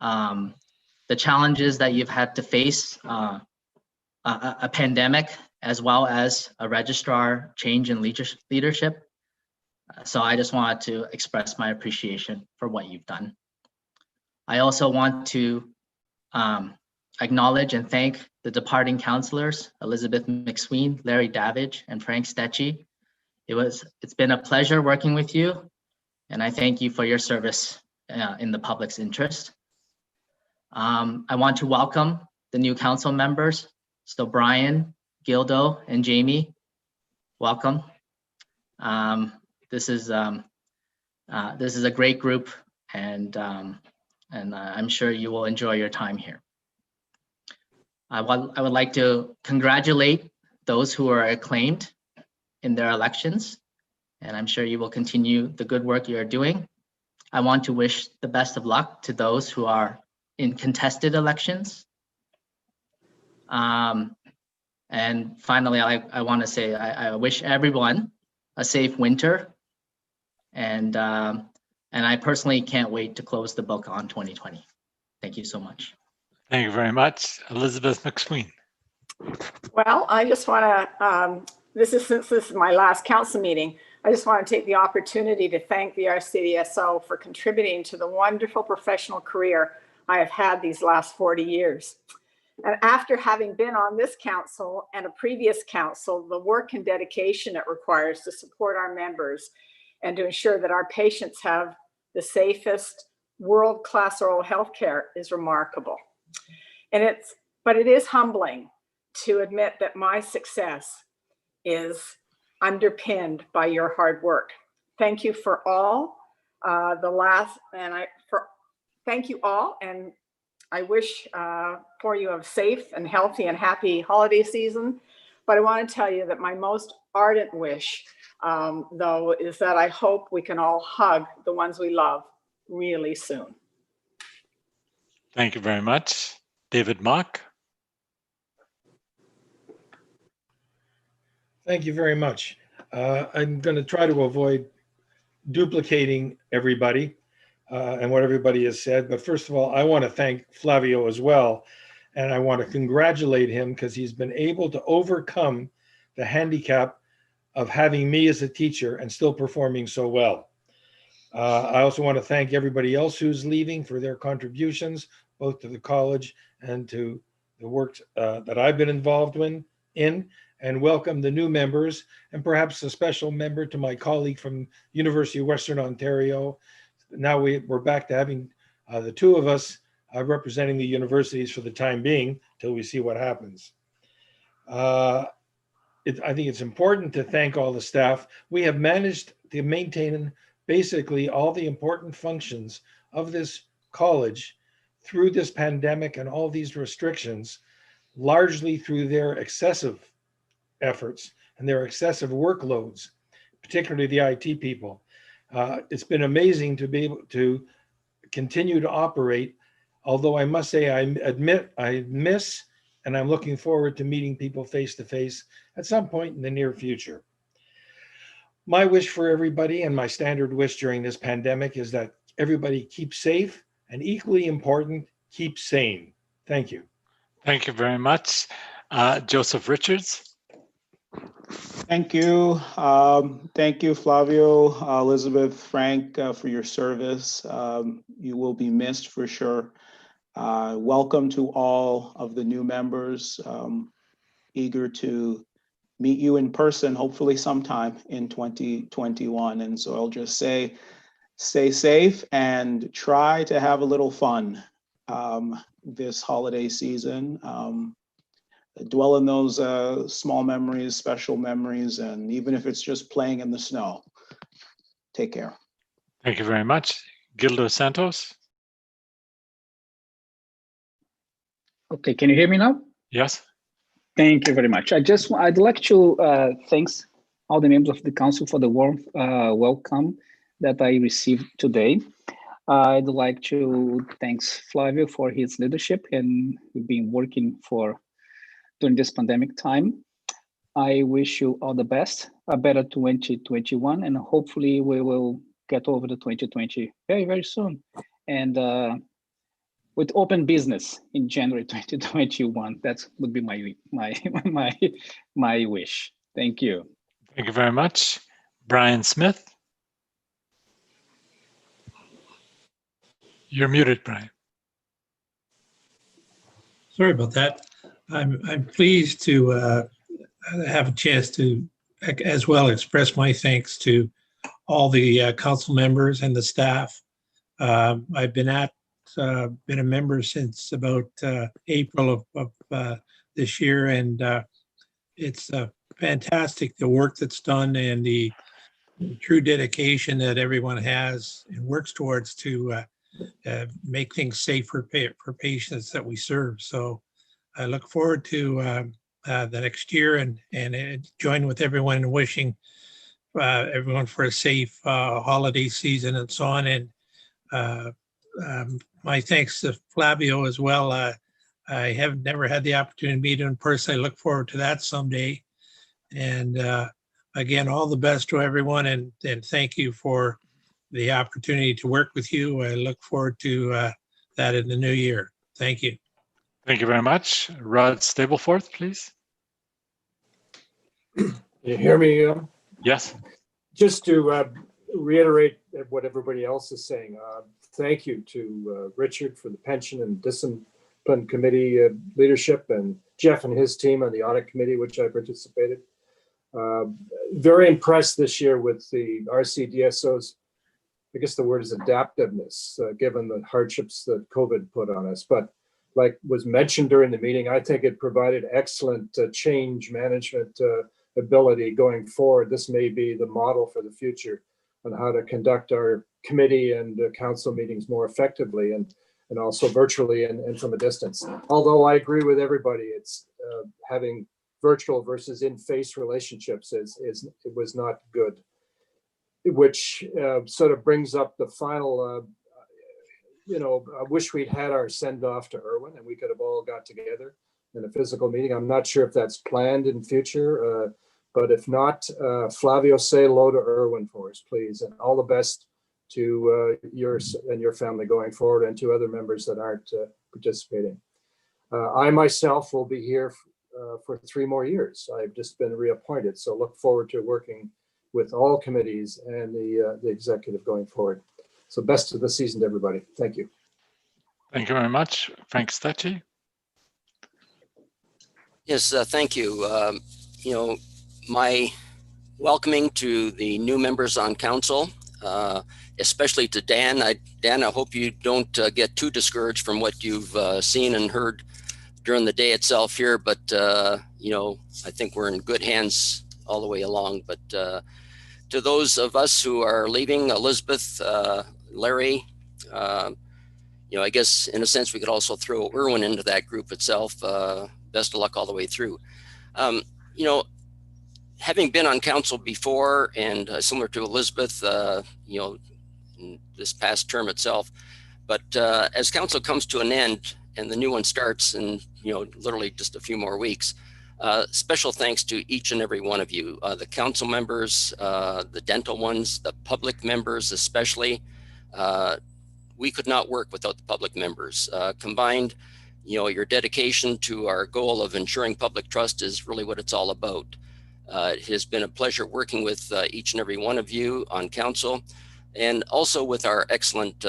The challenges that you've had to face, a pandemic, as well as a registrar change in leadership. So I just wanted to express my appreciation for what you've done. I also want to acknowledge and thank the departing counselors, Elizabeth McSween, Larry Davidge, and Frank Stecchi. It's been a pleasure working with you, and I thank you for your service in the public's interest. I want to welcome the new council members. So Brian, Gildo, and Jamie, welcome. This is a great group, and I'm sure you will enjoy your time here. I would like to congratulate those who are acclaimed in their elections, and I'm sure you will continue the good work you are doing. I want to wish the best of luck to those who are in contested elections. And finally, I want to say I wish everyone a safe winter, and I personally can't wait to close the book on 2020. Thank you so much. Thank you very much. Elizabeth McSween. Well, I just want to, since this is my last council meeting, I just want to take the opportunity to thank the RCDSO for contributing to the wonderful professional career I have had these last 40 years. And after having been on this council and a previous council, the work and dedication it requires to support our members and to ensure that our patients have the safest world-class oral health care is remarkable. But it is humbling to admit that my success is underpinned by your hard work. Thank you for all. Thank you all, and I wish for you a safe and healthy and happy holiday season. But I want to tell you that my most ardent wish, though, is that I hope we can all hug the ones we love really soon. Thank you very much. David Mock. Thank you very much. I'm going to try to avoid duplicating everybody and what everybody has said. But first of all, I want to thank Flavio as well. And I want to congratulate him because he's been able to overcome the handicap of having me as a teacher and still performing so well. I also want to thank everybody else who's leaving for their contributions, both to the college and to the work that I've been involved in, and welcome the new members, and perhaps a special member to my colleague from University of Western Ontario. Now we're back to having the two of us representing the universities for the time being, till we see what happens. I think it's important to thank all the staff. We have managed to maintain basically all the important functions of this college through this pandemic and all these restrictions, largely through their excessive efforts and their excessive workloads, particularly the IT people. It's been amazing to be able to continue to operate, although I must say I miss and I'm looking forward to meeting people face to face at some point in the near future. My wish for everybody, and my standard wish during this pandemic, is that everybody keep safe, and equally important, keep sane. Thank you. Thank you very much. Joseph Richards. Thank you. Thank you, Flavio, Elizabeth, Frank, for your service. You will be missed for sure. Welcome to all of the new members. Eager to meet you in person, hopefully sometime in 2021. And so I'll just say, stay safe and try to have a little fun this holiday season. Dwell in those small memories, special memories, and even if it's just playing in the snow. Take care. Thank you very much. Gildo Santos. Okay, can you hear me now? Yes. Thank you very much. I'd like to thanks all the members of the council for the warm welcome that I received today. I'd like to thanks Flavio for his leadership, and we've been working during this pandemic time. I wish you all the best, a better 2021, and hopefully we will get over the 2020 very, very soon. And with open business in January 2021, that would be my wish. Thank you. Thank you very much. Brian Smith. You're muted, Brian. Sorry about that. I'm pleased to have a chance to as well express my thanks to all the council members and the staff. I've been a member since about April of this year, and it's fantastic the work that's done and the true dedication that everyone has and works towards to make things safe for patients that we serve. So I look forward to the next year and join with everyone in wishing everyone for a safe holiday season and so on. And my thanks to Flavio as well. I have never had the opportunity to meet him in person. I look forward to that someday. And again, all the best to everyone, and thank you for the opportunity to work with you. I look forward to that in the new year. Thank you. Thank you very much. Rod Stapleforth, please. Can you hear me? Yes. Just to reiterate what everybody else is saying, thank you to Richard for the pension and discipline committee leadership, and Jeff and his team on the audit committee, which I participated. Very impressed this year with the RCDSO's, I guess the word is adaptiveness, given the hardships that COVID put on us. But like was mentioned during the meeting, I think it provided excellent change management ability going forward. This may be the model for the future on how to conduct our committee and council meetings more effectively, and also virtually and from a distance. Although I agree with everybody, it's having virtual versus in-face relationships it was not good, which sort of brings up the final, I wish we'd had our send off to Irwin and we could have all got together in a physical meeting. I'm not sure if that's planned in future, but if not, Flavio, say hello to Irwin for us, please. And all the best to yours and your family going forward, and to other members that aren't participating. I myself will be here for 3 more years. I've just been reappointed, so look forward to working with all committees and the executive going forward. So best of the season to everybody. Thank you. Thank you very much. Frank Stacci. Yes, thank you. My welcoming to the new members on council, especially to Dan. Dan, I hope you don't get too discouraged from what you've seen and heard during the day itself here, but I think we're in good hands all the way along. But to those of us who are leaving, Elizabeth, Larry, I guess in a sense we could also throw Irwin into that group itself. Best of luck all the way through. Having been on council before and similar to Elizabeth, in this past term itself, but as council comes to an end and the new one starts in, literally just a few more weeks, special thanks to each and every one of you, the council members, the dental ones, the public members especially. We could not work without the public members. Combined, your dedication to our goal of ensuring public trust is really what it's all about. It has been a pleasure working with each and every one of you on council, and also with our excellent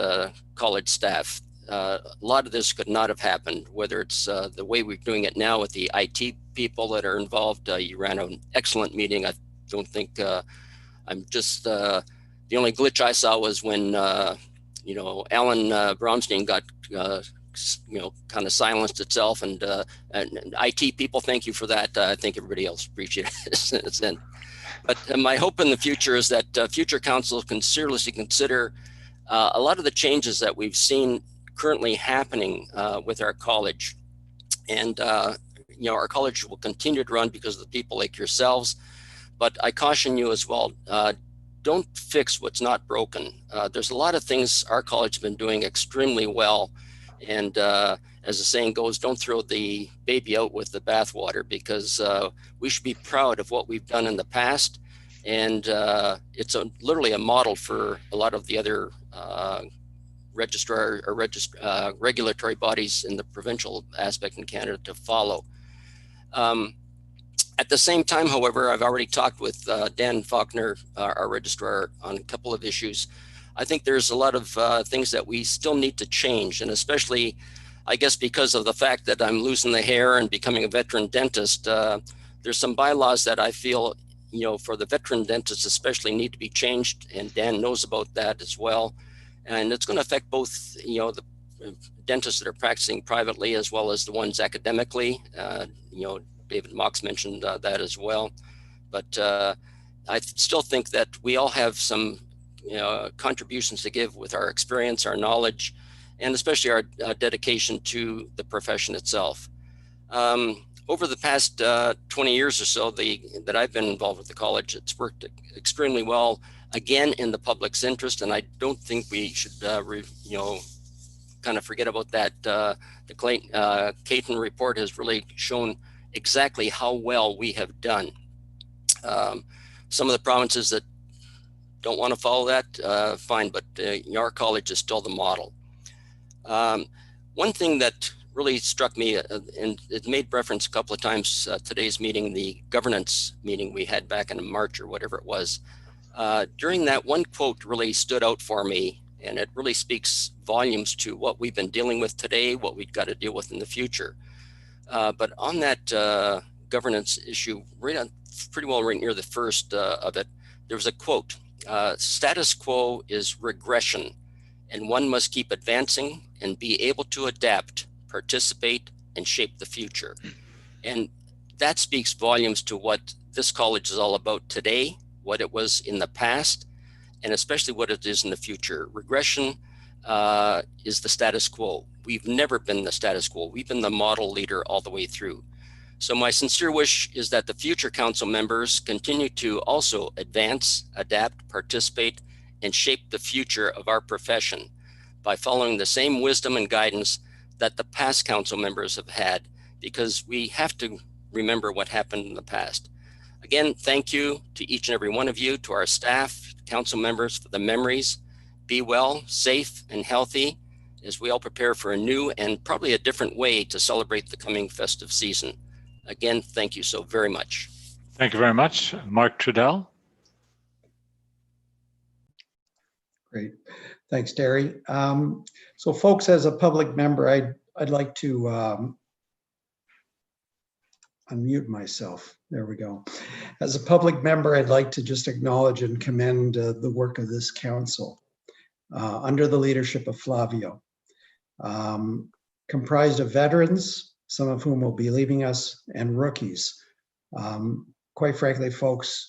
college staff. A lot of this could not have happened, whether it's the way we're doing it now with the IT people that are involved. You ran an excellent meeting. I don't think I'm just, the only glitch I saw was when, you know, Alan Bromstein got, you know, kind of silenced itself, and IT people, thank you for that. I think everybody else appreciated it. But my hope in the future is that future council can seriously consider a lot of the changes that we've seen currently happening with our college. And, you know, our college will continue to run because of the people like yourselves. But I caution you as well, don't fix what's not broken. There's a lot of things our college has been doing extremely well. And as the saying goes, don't throw the baby out with the bathwater, because we should be proud of what we've done in the past. And it's literally a model for a lot of the other registrar or regulatory bodies in the provincial aspect in Canada to follow. At the same time, however, I've already talked with Dan Faulkner, our registrar, on a couple of issues. I think there's a lot of things that we still need to change, and especially, I guess, because of the fact that I'm losing the hair and becoming a veteran dentist, there's some bylaws that I feel, you know, for the veteran dentists especially, need to be changed, and Dan knows about that as well. And it's going to affect both, you know, the dentists that are practicing privately as well as the ones academically. You know, David Mox mentioned that as well. But I still think that we all have some, you know, contributions to give with our experience, our knowledge, and especially our dedication to the profession itself. Over the past 20 years or so that I've been involved with the college, it's worked extremely well, again, in the public's interest. And I don't think we should, you know, kind of forget about that. The Caton report has really shown exactly how well we have done. Some of the provinces that don't want to follow that, fine, but our college is still the model. One thing that really struck me, and it made reference a couple of times today's meeting, the governance meeting we had back in March or whatever it was. During that, one quote really stood out for me, and it really speaks volumes to what we've been dealing with today, what we've got to deal with in the future. But on that governance issue, pretty well right near the first of it, there was a quote, status quo is regression, and one must keep advancing and be able to adapt, participate, and shape the future. And that speaks volumes to what this college is all about today, what it was in the past, and especially what it is in the future. Regression is the status quo. We've never been the status quo. We've been the model leader all the way through. So my sincere wish is that the future council members continue to also advance, adapt, participate, and shape the future of our profession by following the same wisdom and guidance that the past council members have had, because we have to remember what happened in the past. Again, thank you to each and every one of you, to our staff, council members, for the memories. Be well, safe, and healthy as we all prepare for a new and probably a different way to celebrate the coming festive season. Again, thank you so very much. Thank you very much. Mark Trudell. Great. Thanks, Terry. So folks, as a public member, I'd like to unmute myself. There we go. As a public member, I'd like to just acknowledge and commend the work of this council under the leadership of Flavio, comprised of veterans, some of whom will be leaving us, and rookies. Quite frankly, folks,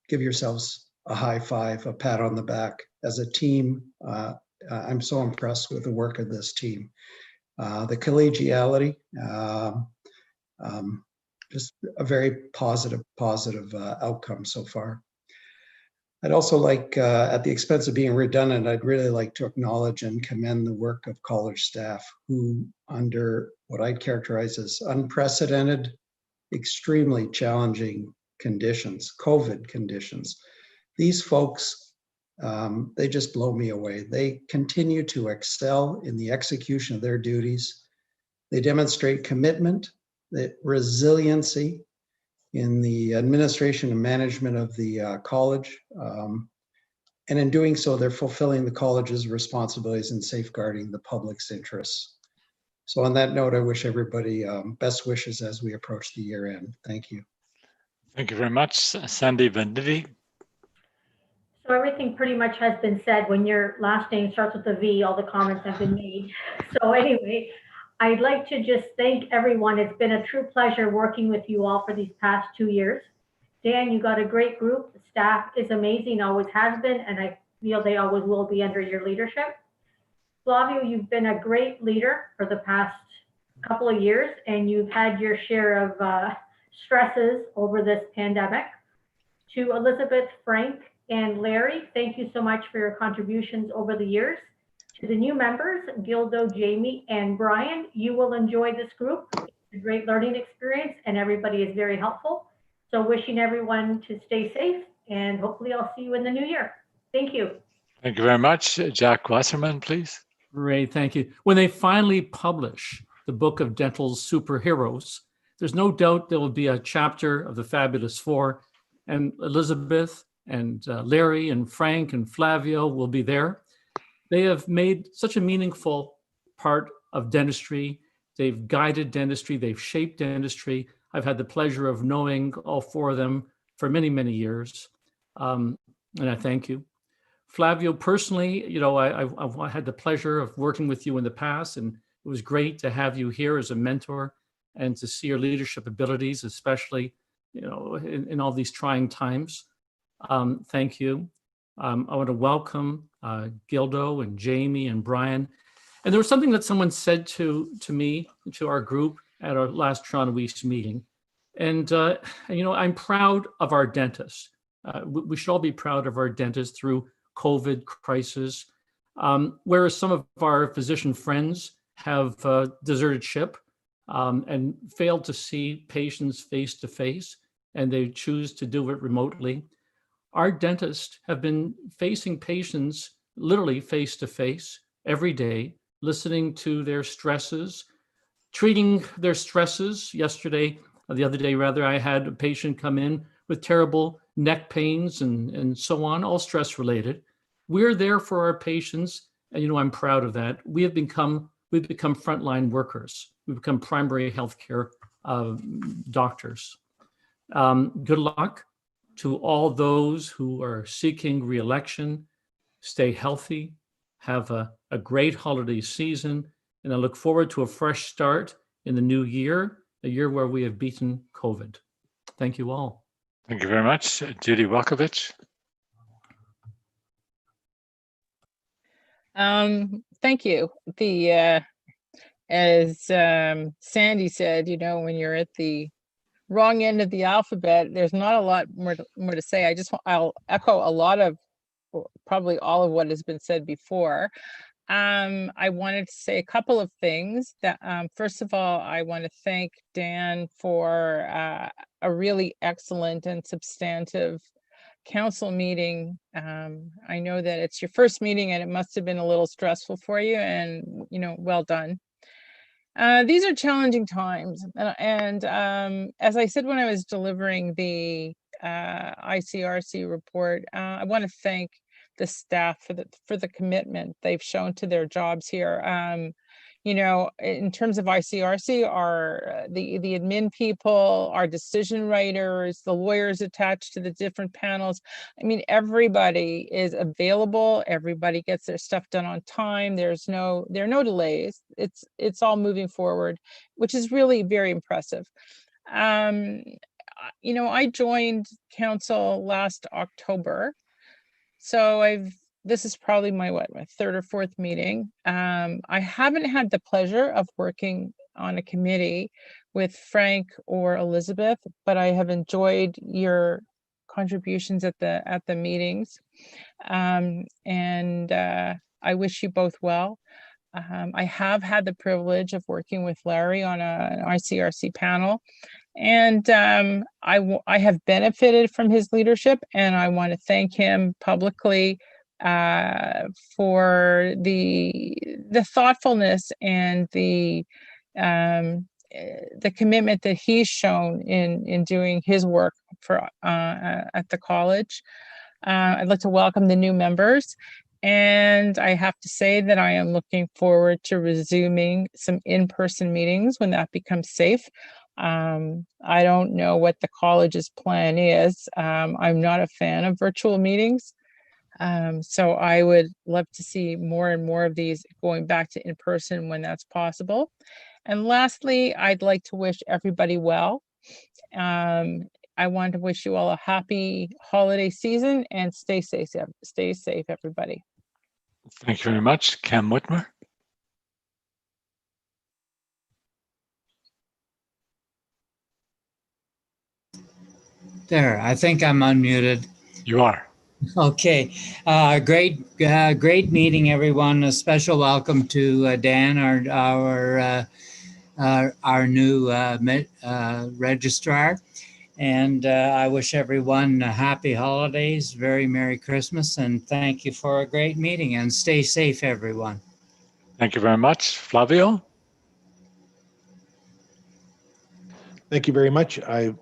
give yourselves a high five, a pat on the back. As a team, I'm so impressed with the work of this team. The collegiality, just a very positive outcome so far. I'd also like, at the expense of being redundant, I'd really like to acknowledge and commend the work of college staff who, under what I'd characterize as unprecedented, extremely challenging conditions, COVID conditions. These folks, they just blow me away. They continue to excel in the execution of their duties. They demonstrate commitment, resiliency, in the administration and management of the college. And in doing so, they're fulfilling the college's responsibilities and safeguarding the public's interests. So on that note, I wish everybody best wishes as we approach the year end. Thank you. Thank you very much. Sandy Venditti. So everything pretty much has been said. When your last name starts with a V, all the comments have been made. So anyway, I'd like to just thank everyone. It's been a true pleasure working with you all for these past 2 years. Dan, you got a great group. The staff is amazing, always has been, and I feel they always will be under your leadership. Flavio, you've been a great leader for the past couple of years, and you've had your share of stresses over this pandemic. To Elizabeth, Frank, and Larry, thank you so much for your contributions over the years. To the new members, Gildo, Jamie, and Brian, you will enjoy this group. It's a great learning experience, and everybody is very helpful. So wishing everyone to stay safe, and hopefully I'll see you in the new year. Thank you. Thank you very much. Jack Wasserman, please. Great, thank you. When they finally publish the book of dental superheroes, there's no doubt there will be a chapter of the Fabulous Four, and Elizabeth and Larry and Frank and Flavio will be there. They have made such a meaningful part of dentistry. They've guided dentistry, they've shaped dentistry. I've had the pleasure of knowing all four of them for many, many years. And I thank you. Flavio, personally, you know, I've had the pleasure of working with you in the past, and it was great to have you here as a mentor and to see your leadership abilities, especially, you know, in all these trying times. Thank you. I want to welcome Gildo and Jamie and Brian. And there was something that someone said to me, to our group at our last Toronto East meeting. And you know, I'm proud of our dentists. We should all be proud of our dentists through COVID crisis. Whereas some of our physician friends have deserted ship and failed to see patients face to face, and they choose to do it remotely. Our dentists have been facing patients literally face to face every day, listening to their stresses, treating their stresses. The other day rather, I had a patient come in with terrible neck pains and so on, all stress related. We're there for our patients, and you know, I'm proud of that. We've become frontline workers. We've become primary healthcare doctors. Good luck to all those who are seeking re-election. Stay healthy, have a great holiday season, and I look forward to a fresh start in the new year, a year where we have beaten COVID. Thank you all. Thank you very much. Judy Welkovich. Thank you. As Sandy said, you know, when you're at the wrong end of the alphabet, there's not a lot more to say. I'll echo a lot of, probably all of what has been said before. I wanted to say a couple of things. That first of all, I want to thank Dan for a really excellent and substantive council meeting. I know that it's your first meeting and it must have been a little stressful for you, and you know, well done. These are challenging times, and as I said when I was delivering the ICRC report, I want to thank the staff for the commitment they've shown to their jobs here. You know, in terms of ICRC, the admin people, our decision writers, the lawyers attached to the different panels. I mean, everybody is available. Everybody gets their stuff done on time. There are no delays. It's all moving forward, which is really very impressive. You know, I joined council last October, so this is probably my third or fourth meeting. I haven't had the pleasure of working on a committee with Frank or Elizabeth, but I have enjoyed your contributions at the meetings. And I wish you both well. I have had the privilege of working with Larry on an ICRC panel, and I have benefited from his leadership, and I want to thank him publicly for the thoughtfulness and the the commitment that he's shown in doing his work for at the college. I'd like to welcome the new members. And I have to say that I am looking forward to resuming some in-person meetings when that becomes safe. I don't know what the college's plan is. I'm not a fan of virtual meetings. So I would love to see more and more of these going back to in-person when that's possible. And lastly, I'd like to wish everybody well. I want to wish you all a happy holiday season and stay safe, everybody. Thank you very much. Cam Whitmer. There, I think I'm unmuted. You are. Okay, great meeting, everyone. A special welcome to Dan, our new registrar, and I wish everyone happy holidays, very Merry Christmas, and thank you for a great meeting. And stay safe, everyone. Thank you very much, Flavio. Thank you very much. I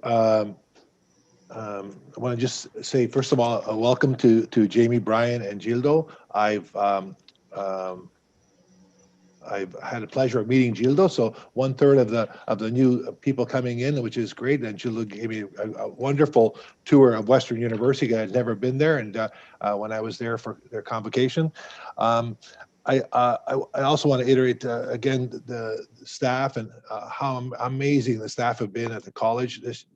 want to just say, first of all, a welcome to Jamie, Brian, and Gildo. I've had the pleasure of meeting Gildo, so 1/3 of the new people coming in, which is great. And Gildo gave me a wonderful tour of Western University. I had never been there, and when I was there for their convocation. I also want to iterate again the staff and how amazing the staff have been at the college. This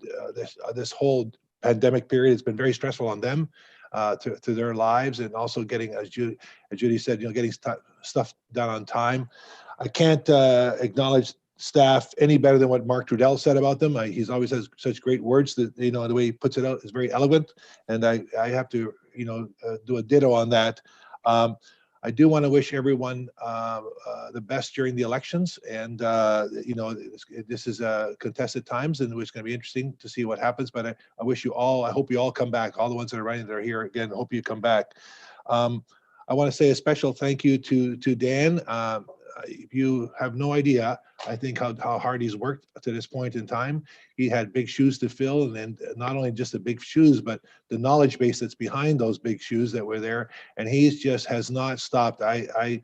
whole pandemic period has been very stressful on them, to their lives, and also getting, as Judy said, getting stuff done on time. I can't acknowledge staff any better than what Mark Trudell said about them. He's always has such great words that, the way he puts it out is very eloquent, and I have to do a ditto on that. I do want to wish everyone the best during the elections, and this is contested times, and it's going to be interesting to see what happens. But I wish you all, I hope you all come back. All the ones that are running that are here again, I hope you come back. I want to say a special thank you to Dan. You have no idea, I think, how hard he's worked to this point in time. He had big shoes to fill, and then not only just the big shoes, but the knowledge base that's behind those big shoes that were there. And he's just has not stopped. I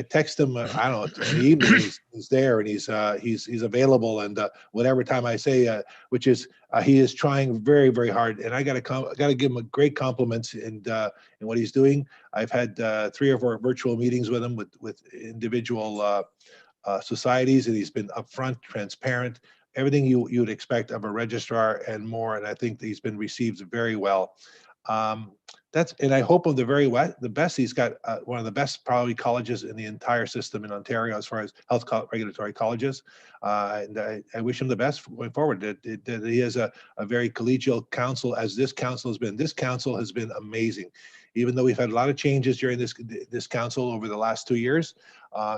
text him, I don't know, in the evening, he's there, and he's available, and whatever time I say, which is he is trying very, very hard, and I gotta give him a great compliments in what he's doing. I've had 3 or 4 virtual meetings with him with individual societies, and he's been upfront, transparent, everything you would expect of a registrar and more, and I think that he's been received very well. And I hope of the best. He's got one of the best probably colleges in the entire system in Ontario as far as health regulatory colleges, and I wish him the best going forward. That he has a very collegial council, as this council has been. This council has been amazing, even though we've had a lot of changes during this council over the last 2 years.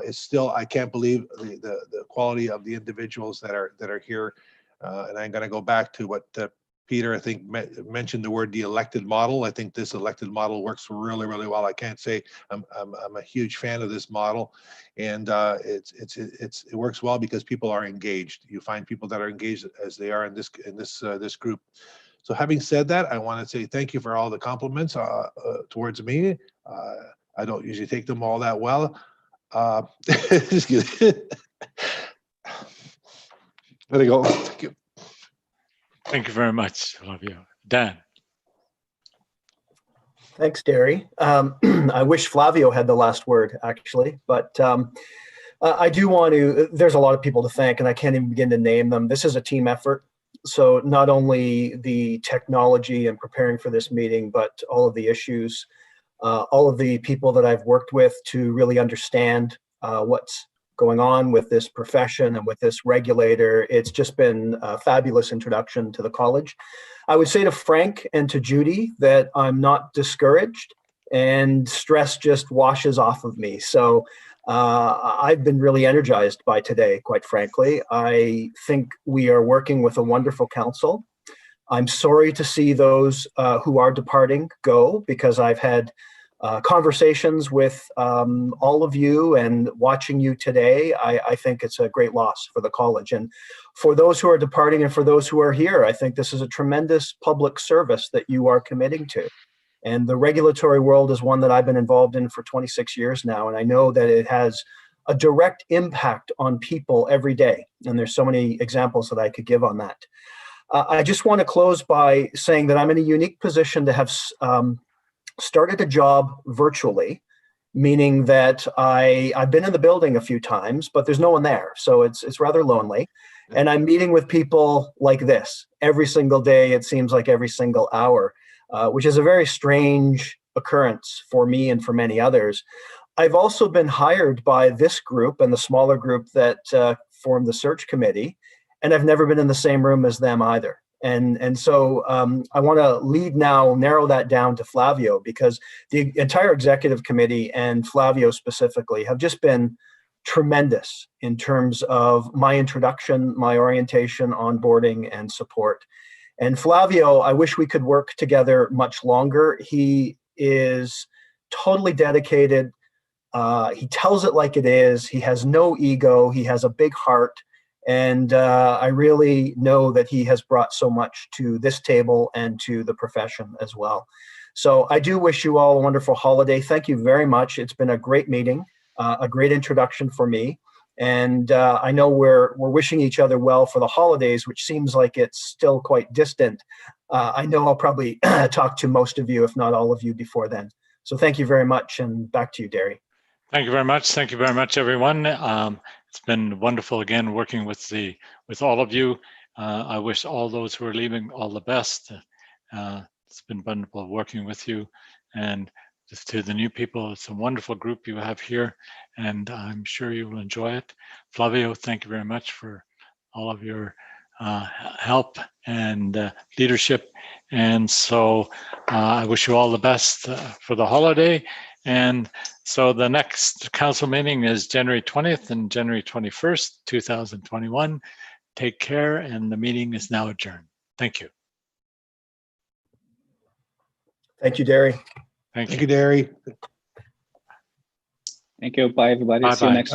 It's still, I can't believe the quality of the individuals that are here, and I'm going to go back to what Peter, I think, mentioned the word the elected model. I think this elected model works really, really well. I can't say I'm a huge fan of this model, and it works well because people are engaged. You find people that are engaged as they are in this group. So having said that, I want to say thank you for all the compliments towards me. I don't usually take them all that well. There you go. Thank you. Thank you very much, Flavio. Dan. Thanks, Derry. I wish Flavio had the last word, actually, but I do want to, there's a lot of people to thank, and I can't even begin to name them. This is a team effort. So not only the technology and preparing for this meeting, but all of the issues, all of the people that I've worked with to really understand what's going on with this profession and with this regulator. It's just been a fabulous introduction to the college. I would say to Frank and to Judy that I'm not discouraged, and stress just washes off of me. So I've been really energized by today, quite frankly. I think we are working with a wonderful council. I'm sorry to see those who are departing go, because I've had conversations with all of you and watching you today, I think it's a great loss for the college. And for those who are departing and for those who are here, I think this is a tremendous public service that you are committing to. And the regulatory world is one that I've been involved in for 26 years now. And I know that it has a direct impact on people every day. And there's so many examples that I could give on that. I just want to close by saying that I'm in a unique position to have started a job virtually, meaning that I've been in the building a few times, but there's no one there. So it's rather lonely. And I'm meeting with people like this every single day. It seems like every single hour, which is a very strange occurrence for me and for many others. I've also been hired by this group and the smaller group that formed the search committee, and I've never been in the same room as them either. And so I want to narrow that down to Flavio, because the entire executive committee and Flavio specifically have just been tremendous in terms of my introduction, my orientation, onboarding, and support. And Flavio, I wish we could work together much longer. He is totally dedicated. He tells it like it is. He has no ego. He has a big heart. And I really know that he has brought so much to this table and to the profession as well. So I do wish you all a wonderful holiday. Thank you very much. It's been a great meeting, a great introduction for me. And I know we're wishing each other well for the holidays, which seems like it's still quite distant. I know I'll probably talk to most of you, if not all of you, before then. So thank you very much, and back to you, Derry. Thank you very much. Thank you very much, everyone. It's been wonderful again working with all of you. I wish all those who are leaving all the best. It's been wonderful working with you, and just to the new people, it's a wonderful group you have here, and I'm sure you will enjoy it. Flavio, thank you very much for all of your help and leadership. And so I wish you all the best for the holiday. And so the next council meeting is January 20th and January 21st, 2021. Take care, and the meeting is now adjourned. Thank you. Thank you, Derry. Thank you, Derry. Thank you. Bye, everybody. See you next week.